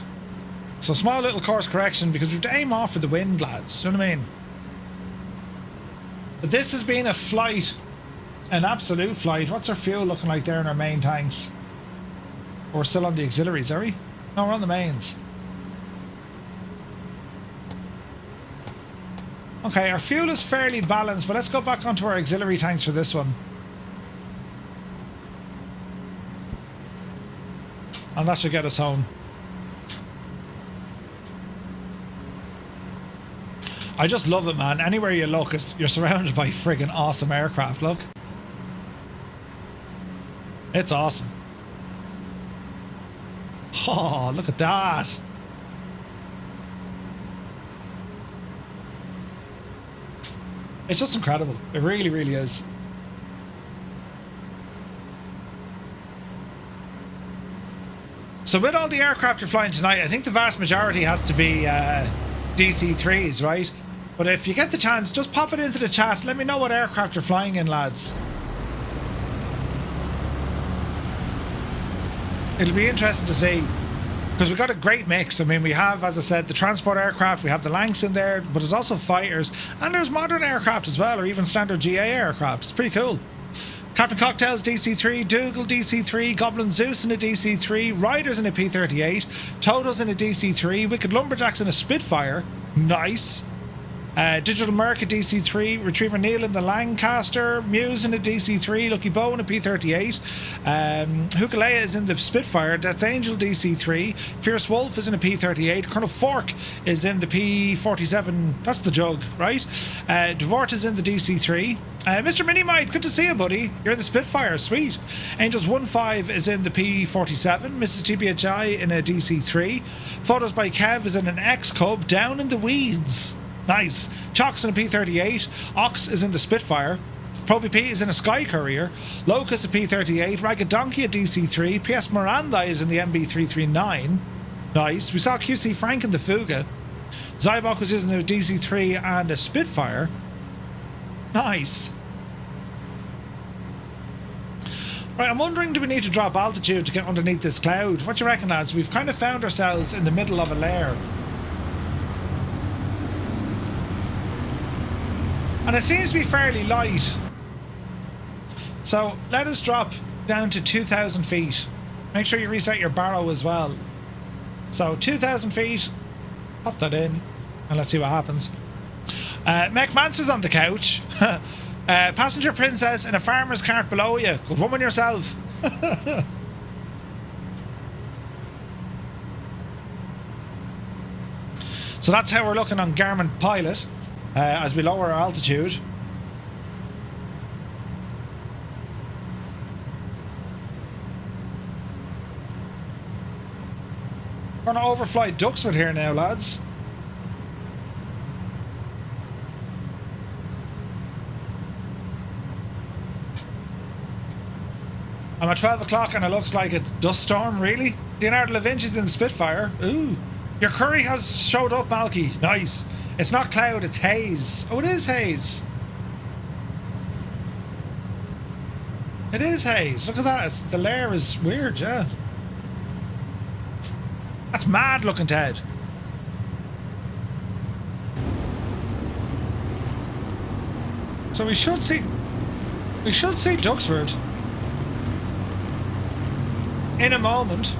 So small little course correction because we have to aim off for the wind, lads. Do you know what I mean? But this has been a flight. An absolute flight. What's our fuel looking like there in our main tanks? We're still on the auxiliaries, are we? No, we're on the mains. Okay, our fuel is fairly balanced, but let's go back onto our auxiliary tanks for this one. And that should get us home. I just love it, man. Anywhere you look, you're surrounded by friggin' awesome aircraft. Look. It's awesome. Oh, look at that. It's just incredible. It really, really is. So with all the aircraft you're flying tonight, I think the vast majority has to be DC-3s, right? But if you get the chance, just pop it into the chat. Let me know what aircraft you're flying in, lads. It'll be interesting to see. Because we've got a great mix. I mean, we have, as I said, the transport aircraft, we have the Lancs in there, but there's also fighters, and there's modern aircraft as well, or even standard GA aircraft. It's pretty cool. Captain Cocktails DC-3, Dougal DC-3, Goblin Zeus in a DC-3, Riders in a P-38, Toto's in a DC-3, Wicked Lumberjacks in a Spitfire. Nice. Digital Merc a DC-3, Retriever Neil in the Lancaster, Muse in a DC-3, Lucky Bow in a P-38, Hukalea is in the Spitfire, That's Angel DC-3, Fierce Wolf is in a P-38, Colonel Fork is in the P-47, that's the Jug, right? Devort is in the DC-3, Mr. Minimite, good to see you, buddy. You're in the Spitfire, sweet. Angels 1-5 is in the P-47, Mrs. GBHI in a DC-3, Photos by Kev is in an X-Cub, Down in the Weeds. Nice. Chalks in a P-38. Ox is in the Spitfire. Proby P is in a Sky Courier. Locust a P-38. Ragged Donkey a DC-3. PS Miranda is in the MB-339. Nice. We saw QC Frank in the Fuga. Zybok was using a DC-3 and a Spitfire. Nice. Right, I'm wondering, do we need to drop altitude to get underneath this cloud? What do you reckon, lads? We've kind of found ourselves in the middle of a layer. And it seems to be fairly light. So let us drop down to 2,000 feet. Make sure you reset your barrow as well. So 2,000 feet. Pop that in. And let's see what happens. Mech Mancer's on the couch. Passenger Princess in a farmer's cart below you. Good woman yourself. So that's how we're looking on Garmin Pilot as we lower our altitude. We're going to overfly Duxford here now, lads. I'm at 12 o'clock and it looks like a dust storm, really? Leonardo da Vinci's in the Spitfire. Ooh. Your curry has showed up, Malky. Nice. It's not cloud, it's haze. Oh, it is haze. It is haze. Look at that. The layer is weird, yeah. That's mad looking, Ted. So we should see Duxford in a moment.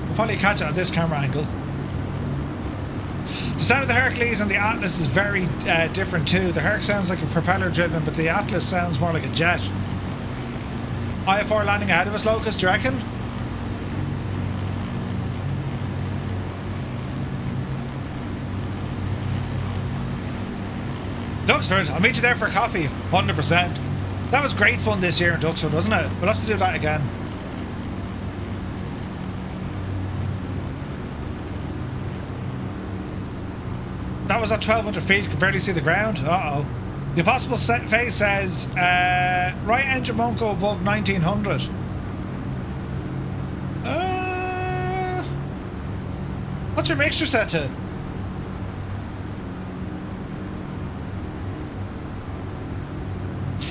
We'll probably catch it at this camera angle. The sound of the Hercules and the Atlas is very different too. The Herc sounds like a propeller driven, but the Atlas sounds more like a jet. IFR landing ahead of us, Locust, do you reckon? Duxford, I'll meet you there for a coffee, 100%. That was great fun this year in Duxford, wasn't it? We'll have to do that again. That was at 1,200 feet, you could barely see the ground. Uh-oh. The Impossible Face says, right engine won't go above 1900. What's your mixture set to?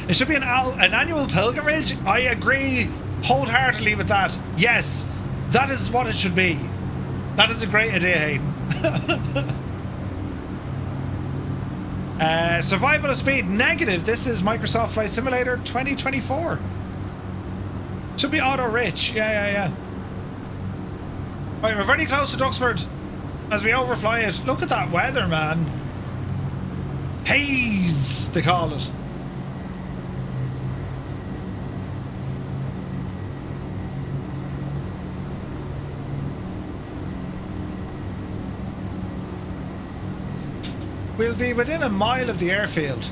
It should be an annual pilgrimage. I agree wholeheartedly with that. Yes, that is what it should be. That is a great idea, Hayden. Survival of speed negative. This is Microsoft Flight Simulator 2024. Should be auto rich. Yeah. Right, we're very close to Duxford as we overfly it. Look at that weather, man. Haze, they call it. We'll be within a mile of the airfield.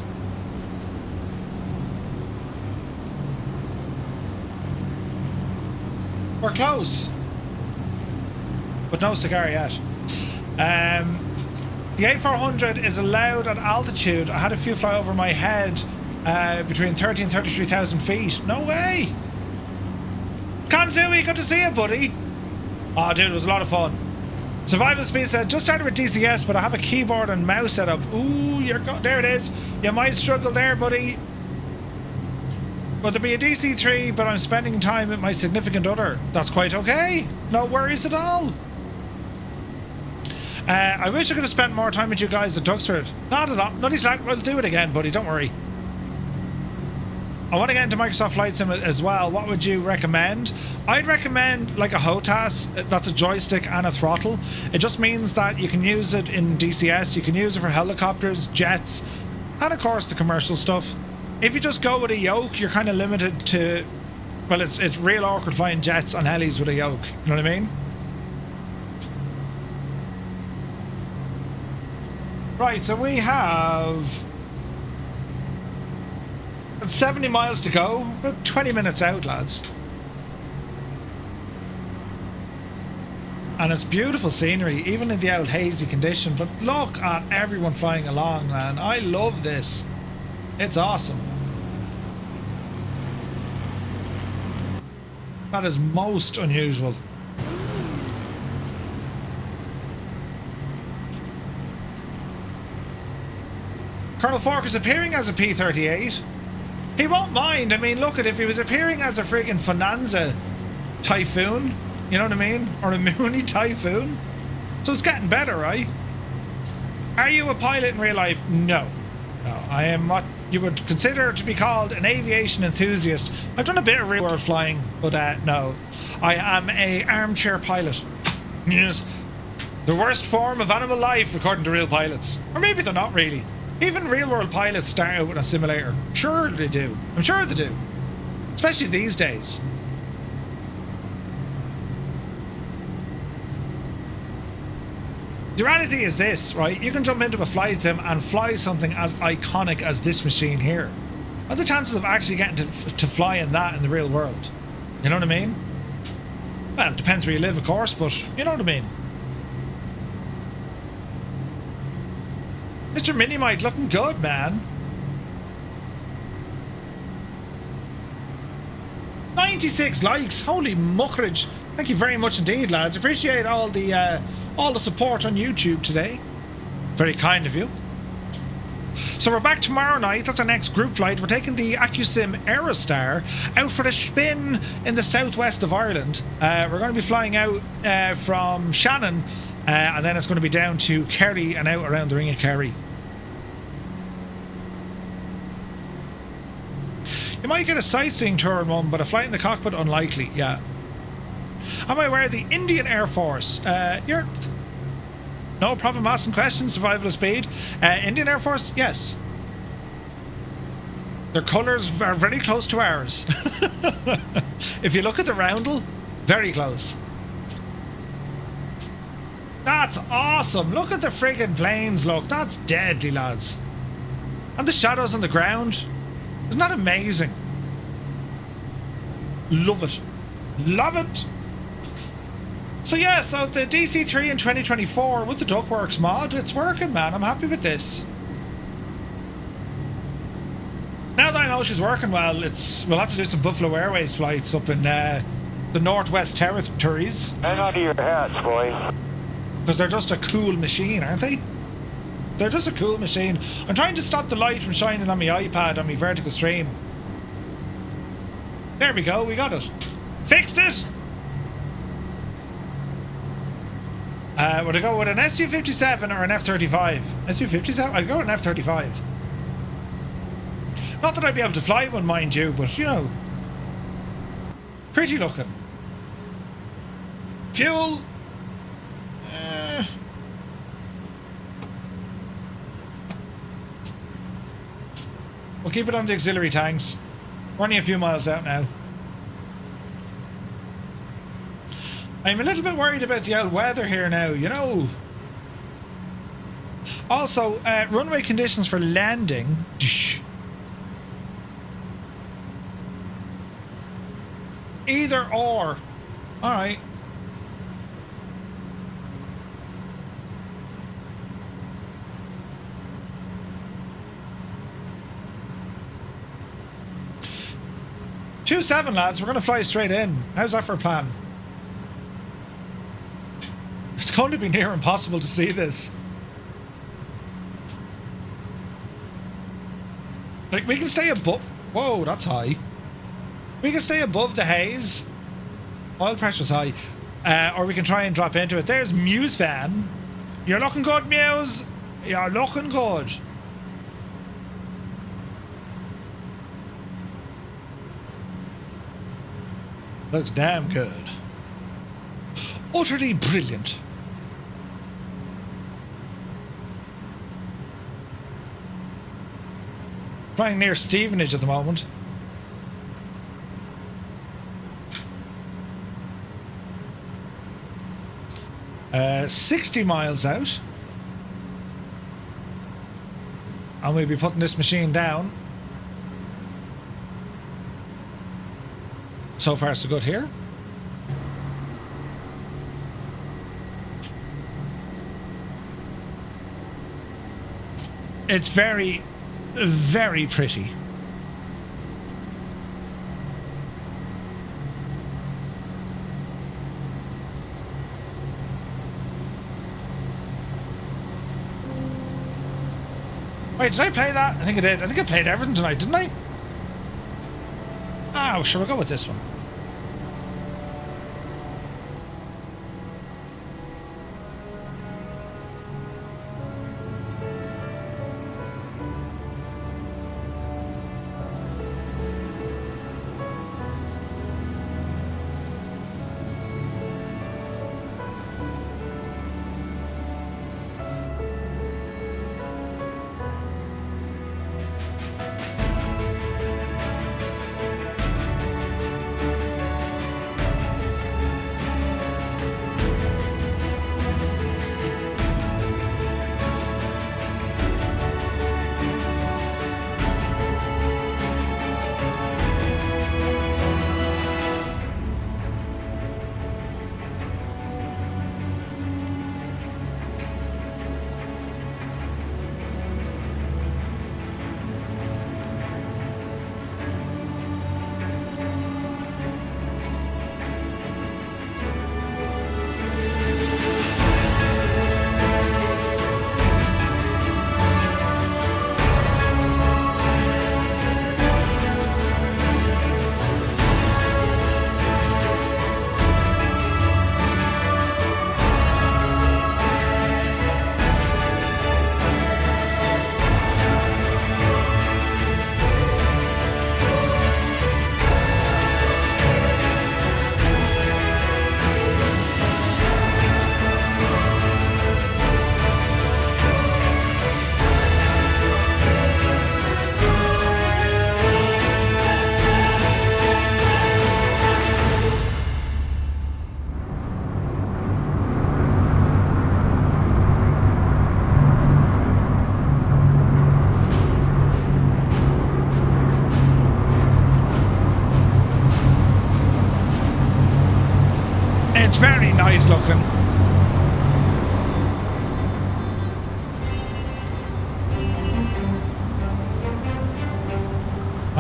We're close. But no cigar yet. The A400 is allowed at altitude. I had a few fly over my head between 30 and 33,000 feet. No way! Kanzui, good to see you, buddy. Oh, dude, it was a lot of fun. Survival Speed said, just started with DCS, but I have a keyboard and mouse set up. Ooh, there it is. You might struggle there, buddy. But there'll be a DC3, but I'm spending time with my significant other. That's quite okay. No worries at all. I wish I could have spent more time with you guys at Duxford. Not at all. Nutty slack. We'll do it again, buddy. Don't worry. I want to get into Microsoft Flight Sim as well. What would you recommend? I'd recommend like a HOTAS. That's a joystick and a throttle. It just means that you can use it in DCS. You can use it for helicopters, jets, and of course the commercial stuff. If you just go with a yoke, you're kind of limited to... Well, it's real awkward flying jets and helis with a yoke. You know what I mean? Right, so we have 70 miles to go. About 20 minutes out, lads. And it's beautiful scenery, even in the old hazy condition. But look at everyone flying along, man. I love this. It's awesome. That is most unusual. Colonel Fork is appearing as a P-38. He won't mind. I mean, look at if he was appearing as a friggin' Bonanza Typhoon, you know what I mean? Or a Mooney Typhoon. So it's getting better, right? Are you a pilot in real life? No. No, I am what you would consider to be called an aviation enthusiast. I've done a bit of real world flying, but no. I am a armchair pilot. Yes. The worst form of animal life, according to real pilots. Or maybe they're not really. Even real-world pilots start out with a simulator. Sure they do. I'm sure they do. Especially these days. The reality is this, right? You can jump into a flight sim and fly something as iconic as this machine here. What are the chances of actually getting to fly in that in the real world? You know what I mean? Well, it depends where you live, of course, but you know what I mean. Mr. Minimite looking good, man. 96 likes. Holy muckrage. Thank you very much indeed, lads. Appreciate all the support on YouTube today. Very kind of you. So we're back tomorrow night. That's our next group flight. We're taking the AccuSim Aerostar out for a spin in the southwest of Ireland. We're going to be flying out from Shannon, and then it's going to be down to Kerry and out around the Ring of Kerry. You might get a sightseeing tour in one, but a flight in the cockpit unlikely. Yeah. Am I aware of the Indian Air Force? You're no problem asking questions. Survival of speed. Indian Air Force, yes. Their colours are very close to ours. If you look at the roundel, very close. That's awesome. Look at the friggin' planes. Look, that's deadly, lads. And the shadows on the ground. Isn't that amazing? Love it. Love it. So yeah, so the DC-3 in 2024 with the DuckWorks mod, it's working, man. I'm happy with this. Now that I know she's working well, we'll have to do some Buffalo Airways flights up in the Northwest Territories. Hang on to your hats, boy. Because they're just a cool machine, aren't they? They're just a cool machine. I'm trying to stop the light from shining on my iPad on my vertical stream. There we go, we got it. Fixed it! Would I go with an Su-57 or an F-35? Su-57? I'd go with an F-35. Not that I'd be able to fly one, mind you, but, you know, pretty looking. Fuel. We'll keep it on the auxiliary tanks. We're only a few miles out now. I'm a little bit worried about the old weather here now, you know. Also, runway conditions for landing. Either or. Alright. Two 7, lads. We're going to fly straight in. How's that for a plan? It's going to be near impossible to see this. Like, we can stay above... Whoa, that's high. We can stay above the haze. Oil pressure's high. Or we can try and drop into it. There's Muse Van. You're looking good, Muse. You're looking good. Looks damn good. Utterly brilliant. Flying near Stevenage at the moment. Uh, 60 miles out. And we'll be putting this machine down. So far so good here. It's very, very pretty. Wait, did I play that? I think I did. I think I played everything tonight, didn't I? Oh, sure, we'll go with this one.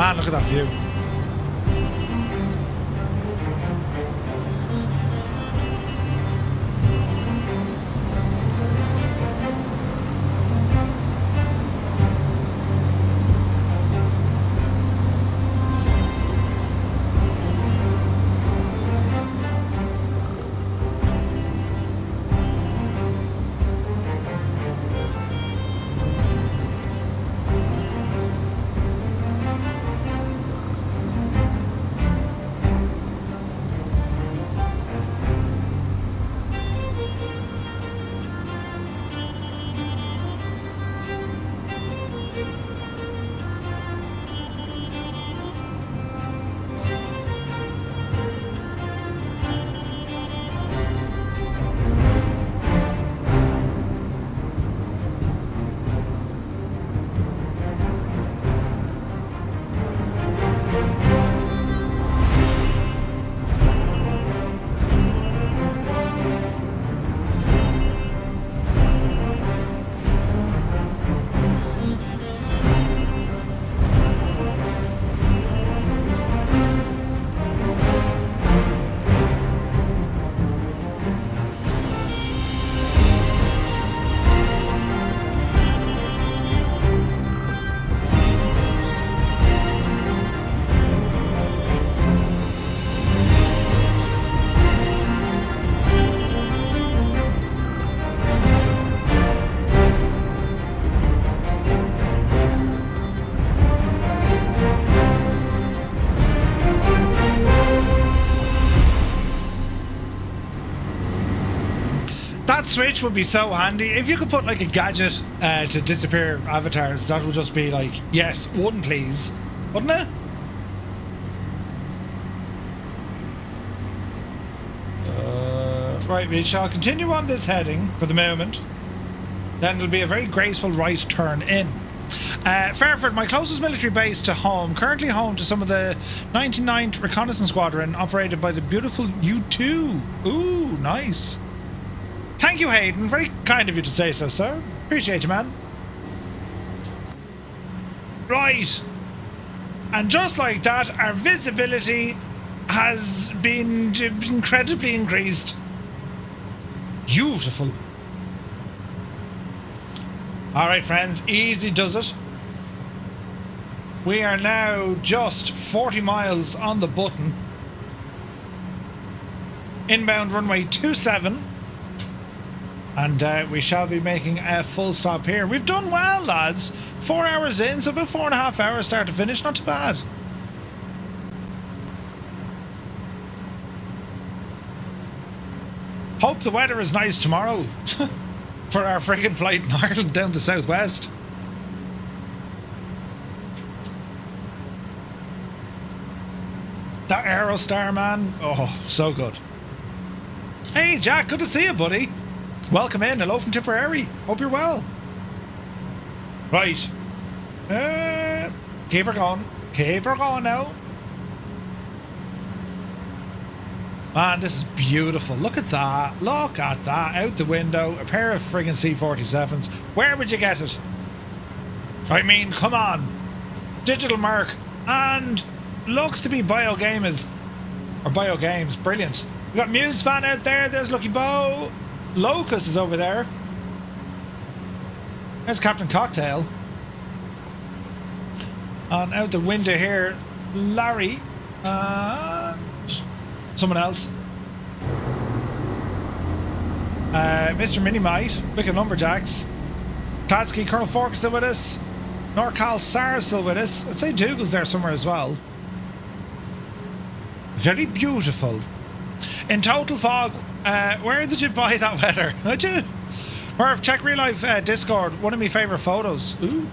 Man, look at that view. That switch would be so handy. If you could put like a gadget to disappear avatars, that would just be like, yes, one please, wouldn't it? Right, we shall continue on this heading for the moment. Then it'll be a very graceful right turn in. Fairford, my closest military base to home, currently home to some of the 99th Reconnaissance Squadron, operated by the beautiful U2. Ooh, nice. Thank you, Hayden. Very kind of you to say so, sir. Appreciate you, man. Right. And just like that, our visibility has been incredibly increased. Beautiful. All right, friends. Easy does it. We are now just 40 miles on the button. Inbound runway 27. And we shall be making a full stop here. We've done well, lads. 4 hours in, so about 4.5 hours start to finish. Not too bad. Hope the weather is nice tomorrow for our friggin' flight in Ireland down the southwest. That Aerostar, man. Oh, so good. Hey, Jack. Good to see you, buddy. Welcome in. Hello from Tipperary. Hope you're well. Right. Keep her going. Keep her going now. Man, this is beautiful. Look at that. Look at that. Out the window. A pair of friggin' C-47s. Where would you get it? I mean, come on. Digital Merc. And looks to be Biogamers. Or Biogames. Brilliant. We got Muse fan out there. There's Lucky Bo. Locus is over there. There's Captain Cocktail. And out the window here, Larry and someone else. Mr. Minimite, Wicked Lumberjacks. Kladsky, Colonel Fork still with us. Norcal Sar still with us. I'd say Dougal's there somewhere as well. Very beautiful. In total fog. Where did you buy that weather? Did you? Murph, check Real Life Discord. One of my favourite photos. Ooh.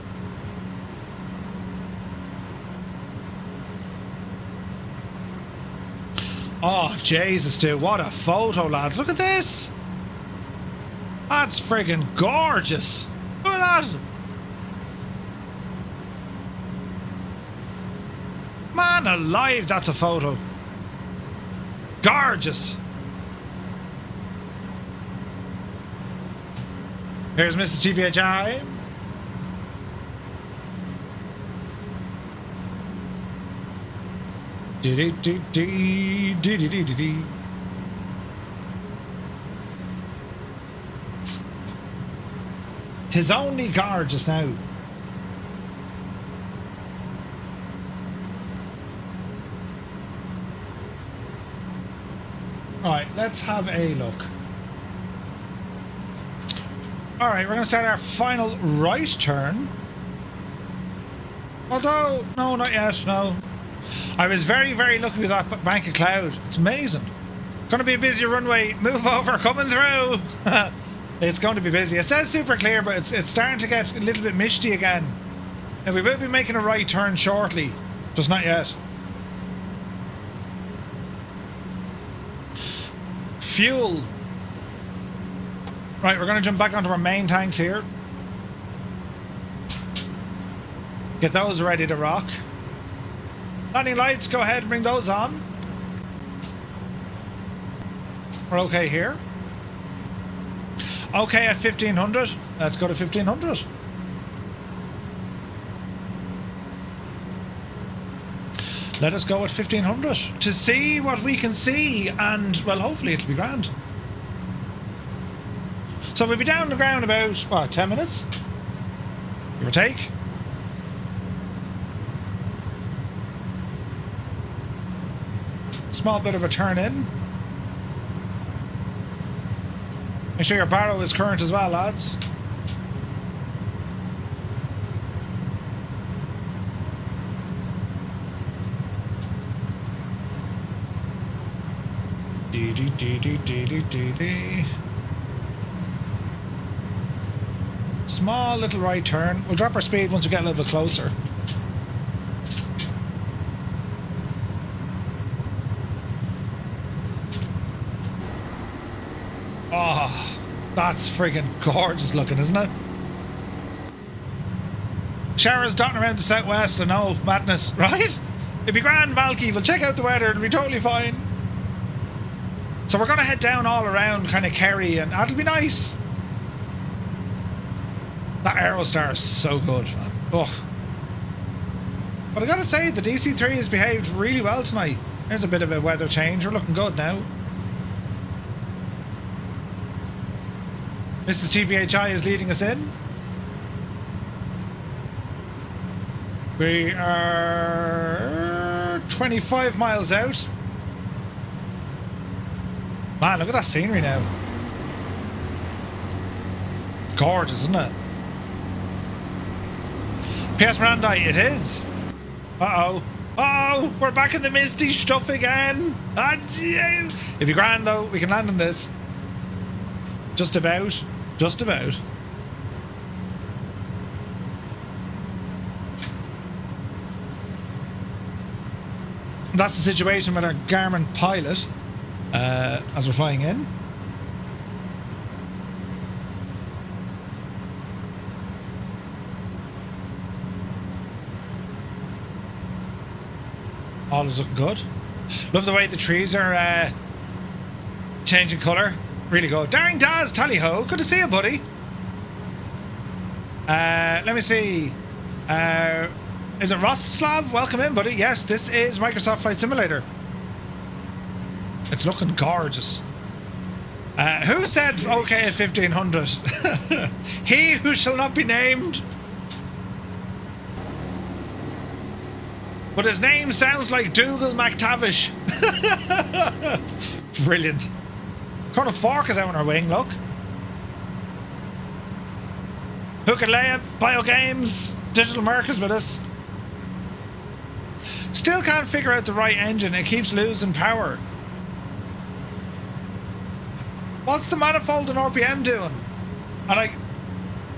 Oh, Jesus, dude. What a photo, lads. Look at this. That's friggin' gorgeous. Look at that. Man alive, that's a photo. Gorgeous. Here's Mrs. GPHI. Tis only gorgeous now. Alright, let's have a look. Alright, we're going to start our final right turn. Although, no, not yet, no. I was very, very lucky with that bank of cloud. It's amazing. Going to be a busy runway. Move over, coming through. It's going to be busy. It says super clear, but it's starting to get a little bit misty again. Now, we will be making a right turn shortly. Just not yet. Fuel. Right, we're going to jump back onto our main tanks here. Get those ready to rock. Landing lights, go ahead and bring those on. We're okay here. Okay at 1500. Let's go to 1500. Let us go at 1500 to see what we can see, and well, hopefully it'll be grand. So we'll be down on the ground about, what, 10 minutes? Give or take. Small bit of a turn in. Make sure your barrow is current as well, lads. Small little right turn. We'll drop our speed once we get a little bit closer. Oh, that's friggin' gorgeous looking, isn't it? Showers dotting around the southwest, I know, madness, right? It'd be grand, Malky. We'll check out the weather, it'll be totally fine. So we're going to head down all around kind of Kerry, and that'll be nice. That Aerostar is so good, man. Ugh. But I gotta say, the DC-3 has behaved really well tonight. There's a bit of a weather change. We're looking good now. Mrs. TPHI is leading us in. We are 25 miles out. Man, look at that scenery now. Gorgeous, isn't it? P.S. Mirandai, it is. Uh-oh. Uh-oh, we're back in the misty stuff again. Ah, jeez. It'd be grand, though. We can land on this. Just about. Just about. That's the situation with our Garmin pilot as we're flying in. All is looking good. Love the way the trees are changing colour. Really good. Daring Daz, tally ho. Good to see you, buddy. Let me see. Is it Rostislav? Welcome in, buddy. Yes, this is Microsoft Flight Simulator. It's looking gorgeous. Who said okay at 1500? He who shall not be named. But his name sounds like Dougal McTavish. Brilliant. Colonel Fork is out on our wing, look. Hukalea, Biogames, Digital Merc is with us. Still can't figure out the right engine. It keeps losing power. What's the manifold and RPM doing? And like,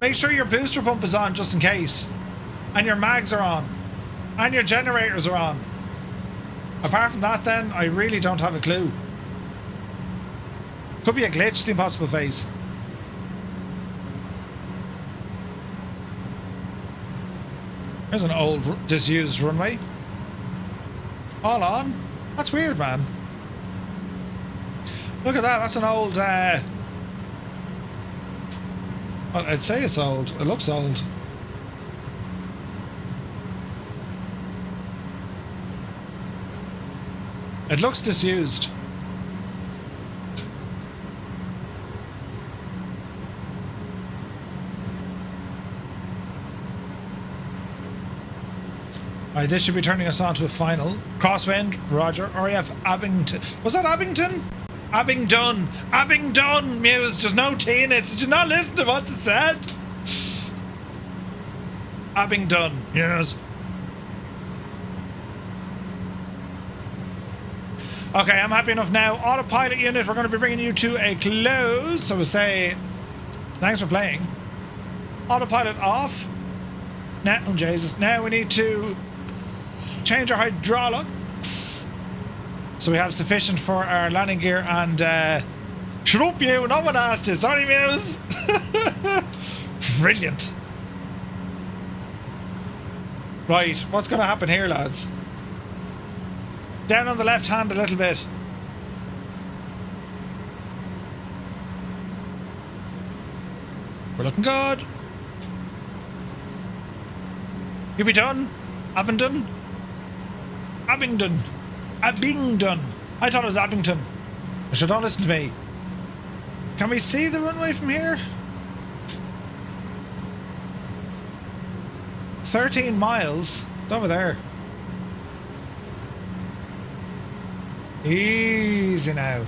make sure your booster pump is on just in case. And your mags are on. And your generators are on. Apart from that then, I really don't have a clue. Could be a glitch, the impossible phase. There's an old disused runway. All on. That's weird, man. Look at that, that's an old well, I'd say it's old. It looks old. It looks disused. Alright, this should be turning us on to a final. Crosswind, Roger. RAF Abington. Was that Abington? Abingdon. Abingdon, Muse. There's no T in it. Did you not listen to what it said? Abingdon, yes. Okay, I'm happy enough now. Autopilot unit, we're going to be bringing you to a close. So we'll say, thanks for playing. Autopilot off. Now, oh Jesus. Now we need to change our hydraulic. So we have sufficient for our landing gear and shut up you, no one asked you. Sorry, Muse. Brilliant. Right, what's going to happen here, lads? Down on the left hand a little bit. We're looking good. You be done? Abingdon? Abingdon. Abingdon. I thought it was Abington. So don't listen to me. Can we see the runway from here? 13 miles. It's over there. Easy now.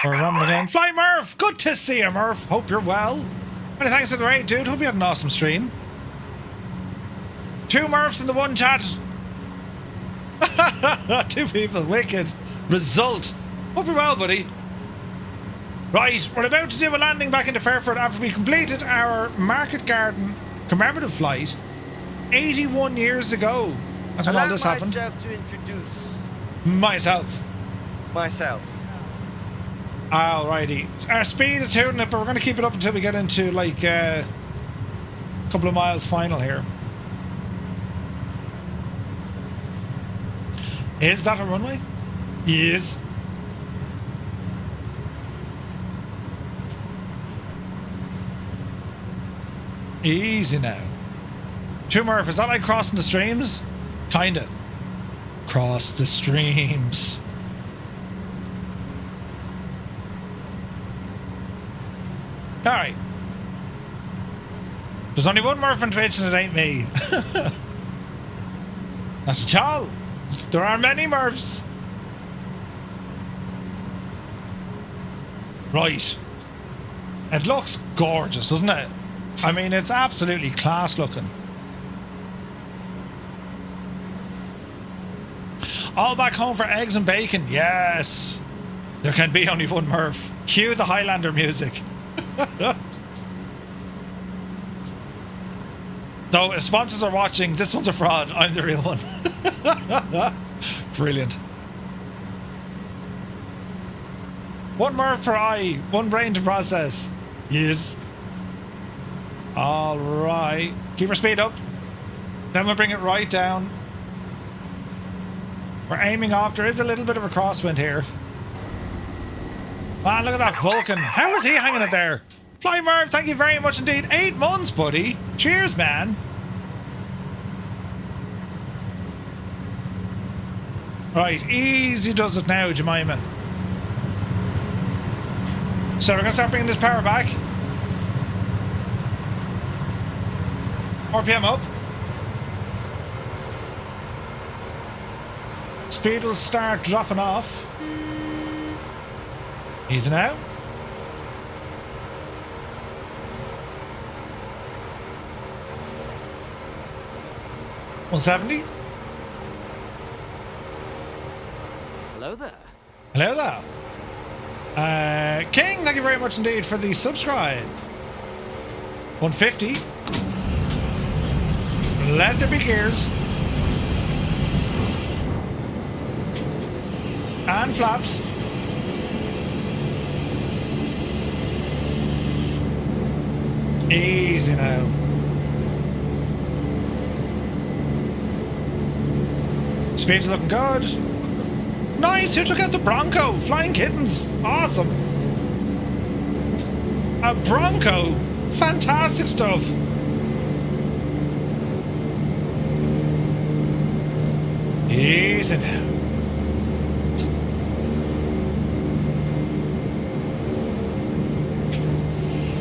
We're rumbling in. Fly Murph! Good to see you, Murph. Hope you're well. Many thanks for the raid, dude. Hope you had an awesome stream. 2 Murphs in the one chat. 2 people. Wicked. Result. Hope you're well, buddy. Right, we're about to do a landing back into Fairford after we completed our Market Garden commemorative flight 81 years ago. That's when all this happened. Myself to introduce Myself. Alrighty. Our speed is hooting it, but we're going to keep it up until we get into like a couple of miles final here. Is that a runway? Yes. Easy now. 2 Murph, is that like crossing the streams? Kinda. Cross the streams. Alright. There's only 1 Murph on Twitch and it ain't me. That's a child. There are many Murphs. Right. It looks gorgeous, doesn't it? I mean, it's absolutely class looking. All back home for eggs and bacon. Yes. There can be only 1 Murph. Cue the Highlander music. Though, if sponsors are watching, this one's a fraud. I'm the real one. Brilliant. 1 Murph per eye, 1 brain to process. Yes. Alright. Keep our speed up. Then we'll bring it right down. We're aiming off. There is a little bit of a crosswind here. Man, look at that Vulcan. How is he hanging it there? Fly Merv, thank you very much indeed. 8 months, buddy. Cheers, man. Right, easy does it now, Jemima. So we're going to start bringing this power back. RPM up. Speed will start dropping off. Easy now. $170. Hello there. Hello there. King, thank you very much indeed for the subscribe. 150. Let there be gears. And flaps. Easy now. Speed's looking good. Nice, who took out the Bronco? Flying kittens. Awesome. A Bronco. Fantastic stuff. Easy now.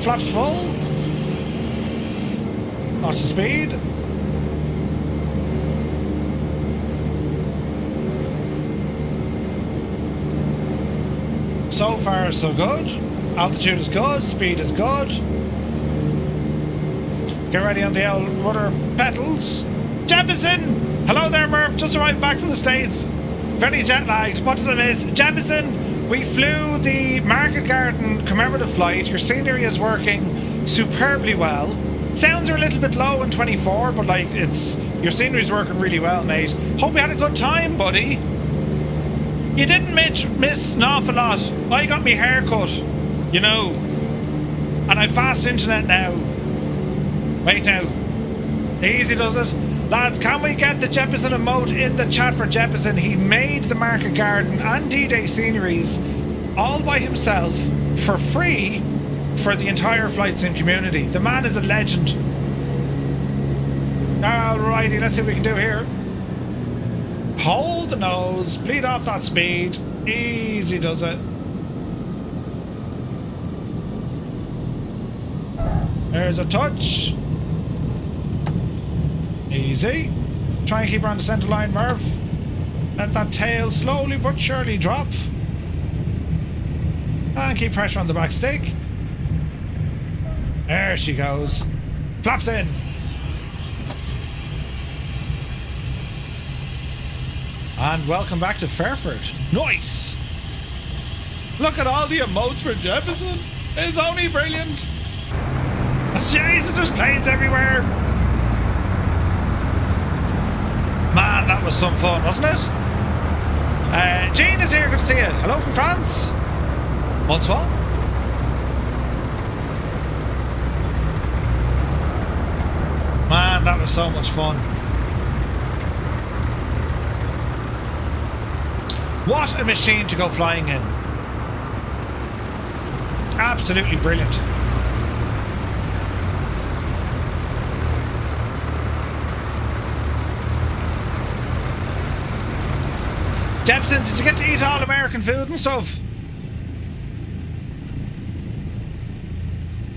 Flaps full. Watch the speed. So far, so good. Altitude is good. Speed is good. Get ready on the old rudder pedals. Jefferson! Hello there, Murph. Just arrived back from the States. Very jet lagged. What did I miss? Jefferson, we flew the Market Garden commemorative flight. Your scenery is working superbly well. Sounds are a little bit low in 24, but like your scenery's working really well, mate. Hope you had a good time, buddy. You didn't miss an awful lot. I got me hair cut, you know, and I've fast internet now. Wait now. Easy does it. Lads, can we get the Jefferson emote in the chat for Jefferson? He made the Market Garden and D-Day sceneries all by himself for free for the entire flight sim community. The man is a legend. Alrighty, let's see what we can do here. Hold the nose, bleed off that speed. Easy does it. There's a touch. Easy. Try and keep her on the centre line, Murph. Let that tail slowly but surely drop. And keep pressure on the back stick. There she goes. Flaps in. And welcome back to Fairford. Nice. Look at all the emotes for Jefferson. It's only brilliant. Jesus, there's planes everywhere. Man, that was some fun, wasn't it? Jean is here, good to see you. Hello from France. Bonsoir. Man, that was so much fun. What a machine to go flying in. Absolutely brilliant. Jepson, did you get to eat all American food and stuff?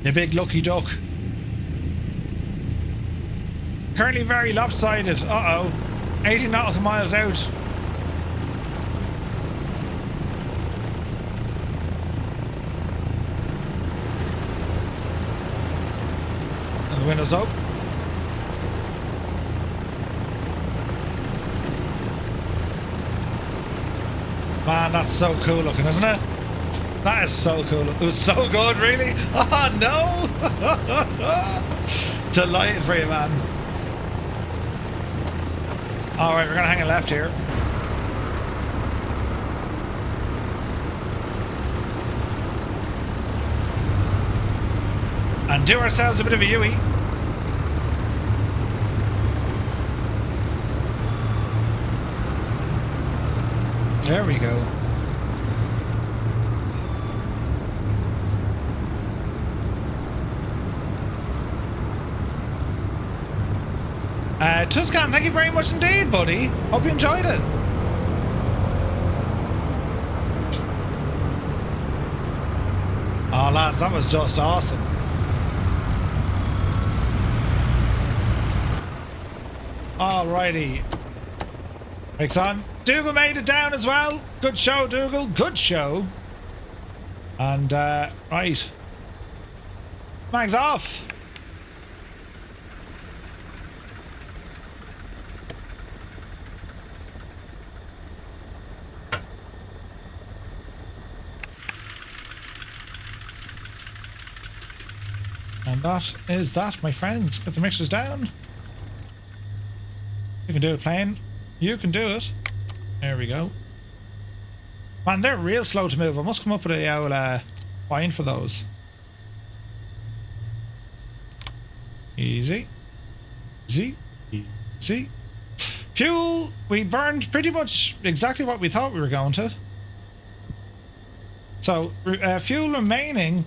You big lucky duck. Currently very lopsided. Uh-oh. 80 nautical miles out. And the windows up. Man, that's so cool looking, isn't it? That is so cool. It was so good, really. Oh, no. Delighted for you, man. All right, we're going to hang a left here. And do ourselves a bit of a UE. There we go. Tuscan, thank you very much indeed, buddy. Hope you enjoyed it. Oh, lads, that was just awesome. Alrighty. Mix on. Dougal made it down as well. Good show, Dougal. Good show. And, right. Mags off. And that is that, my friends. Get the mixers down. You can do it, plane. You can do it. There we go. Man, they're real slow to move. I must come up with a old fine for those. Easy. Easy. Easy. Fuel, we burned pretty much exactly what we thought we were going to. So, fuel remaining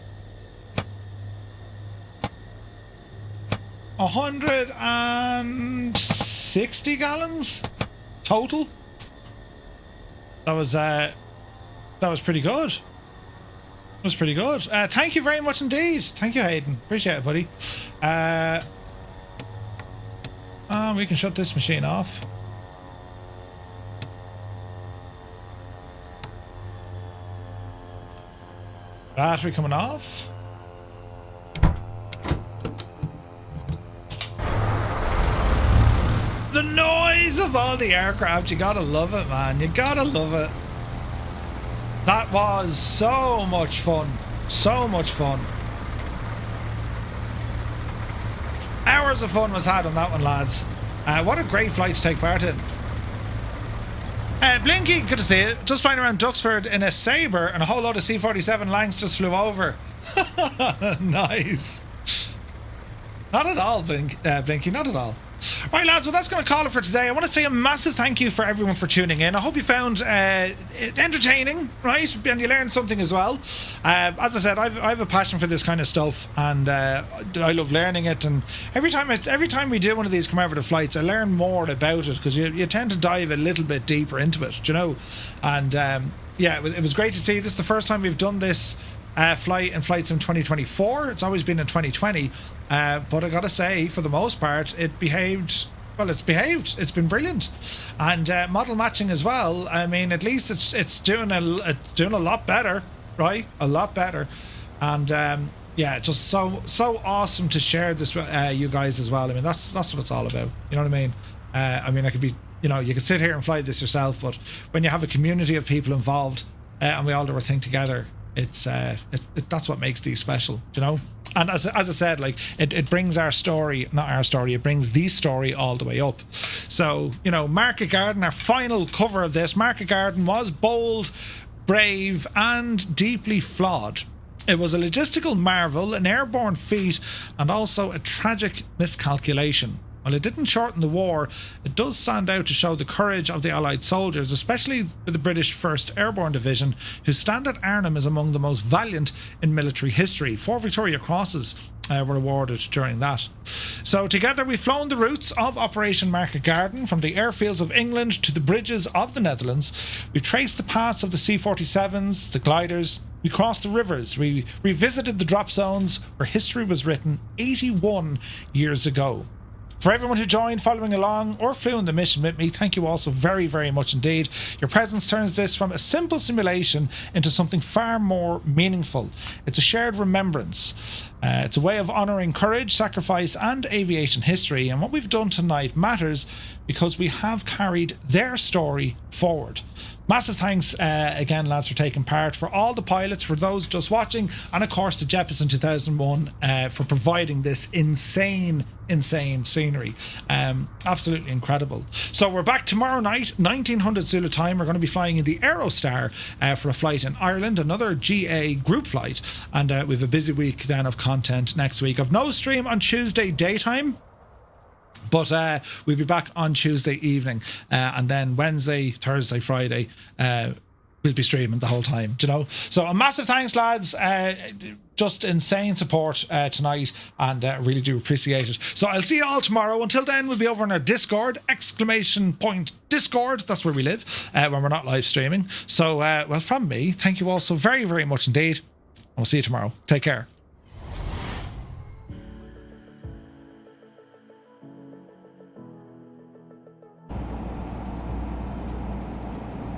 160 gallons total. That was pretty good. It was pretty good. Thank you very much indeed. Thank you, Hayden. Appreciate it, buddy. We can shut this machine off. Battery coming off. The noise of all the aircraft, you gotta love it, man. You gotta love it. That was so much fun. So much fun. Hours of fun was had on that one, lads. What a great flight to take part in. Blinky, good to see you. Just flying around Duxford in a Sabre and a whole load of C-47 Langs just flew over. Nice. Not at all, Blinky, not at all. Right, lads, well, that's going to call it for today. I want to say a massive thank you for everyone for tuning in. I hope you found it entertaining, right? And you learned something as well. As I said, I have a passion for this kind of stuff, and I love learning it. And every time we do one of these commemorative flights, I learn more about it, because you tend to dive a little bit deeper into it, you know? And yeah, it was great to see. This is the first time we've done this flight in Flight Sim 2024. It's always been in 2020, but I gotta say, for the most part, it behaved well. It's been brilliant. And model matching as well. I mean, at least it's doing a lot better, right? A lot better. And yeah, just so awesome to share this with you guys as well. I mean, that's what it's all about, you know what I mean? I mean, I could be, you know, you could sit here and fly this yourself, but when you have a community of people involved and we all do our thing together, it's that's what makes these special, you know. And as I said, like, it brings our story, not our story, it brings the story all the way up. So, you know, Market Garden, our final cover of this, Market Garden was bold, brave and deeply flawed. It was a logistical marvel, an airborne feat, and also a tragic miscalculation. While it didn't shorten the war, it does stand out to show the courage of the Allied soldiers, especially the British 1st Airborne Division, whose stand at Arnhem is among the most valiant in military history. 4 Victoria Crosses were awarded during that. So together we've flown the routes of Operation Market Garden, from the airfields of England to the bridges of the Netherlands. We traced the paths of the C-47s, the gliders. We crossed the rivers. We revisited the drop zones where history was written 81 years ago. For everyone who joined following along or flew in the mission with me, thank you all so very, very much indeed. Your presence turns this from a simple simulation into something far more meaningful. It's a shared remembrance. It's a way of honouring courage, sacrifice and aviation history. And what we've done tonight matters because we have carried their story forward. Massive thanks again, lads, for taking part, for all the pilots, for those just watching, and of course to Jeppesen 2001 for providing this insane scenery. Absolutely incredible. So we're back tomorrow night, 1900 Zulu time. We're going to be flying in the Aerostar for a flight in Ireland, another GA group flight, and we have a busy week then of content next week. Of no stream on Tuesday daytime, but we'll be back on Tuesday evening, and then Wednesday, Thursday, Friday, we'll be streaming the whole time, you know. So a massive thanks, lads. Just insane support tonight, and really do appreciate it. So I'll see you all tomorrow. Until then, we'll be over on our Discord, Discord. That's where we live when we're not live streaming. So, well, from me, thank you all so very, very much indeed. I'll see you tomorrow. Take care.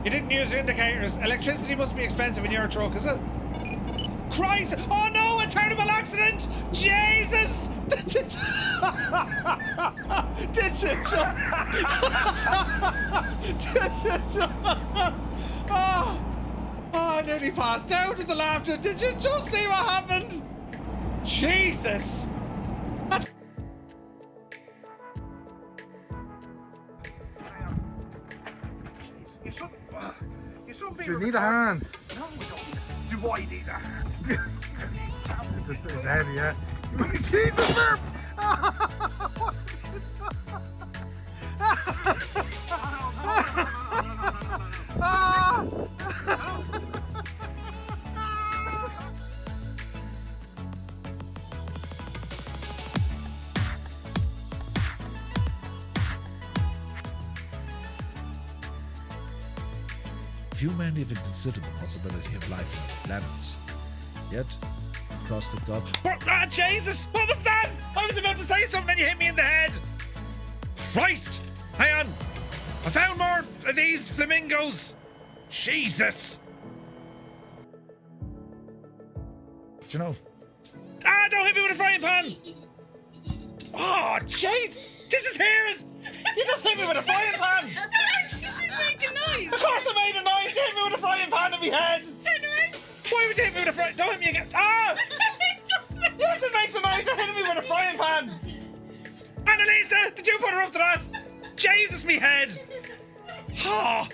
You didn't use your indicators. Electricity must be expensive in your truck, is it? Christ! Oh no, a terrible accident! Jesus! Did you jump? Oh, I nearly passed out at the laughter. Did you just see what happened? Jesus! That's... Do you need a hand? No, we don't. Do I need a hand? It's heavy, yeah. Jesus, Murph! Few men even consider the possibility of life on other planets. Yet, across the Gulf... Ah, Jesus! What was that? I was about to say something and you hit me in the head! Christ! Hang on! I found more of these flamingos! Jesus! Do you know? Ah, don't hit me with a frying pan! Oh, jeez! Did you just hear it? You just hit me with a frying pan! She didn't make a noise. Of course I made a noise! You hit me with a frying pan in my head! Turn around. Why would you hit me with a frying... Don't hit me again! Ah! Yes, it makes a noise! You're hitting me with a frying pan! Annalisa, did you put her up to that? Jesus, me head! Ah!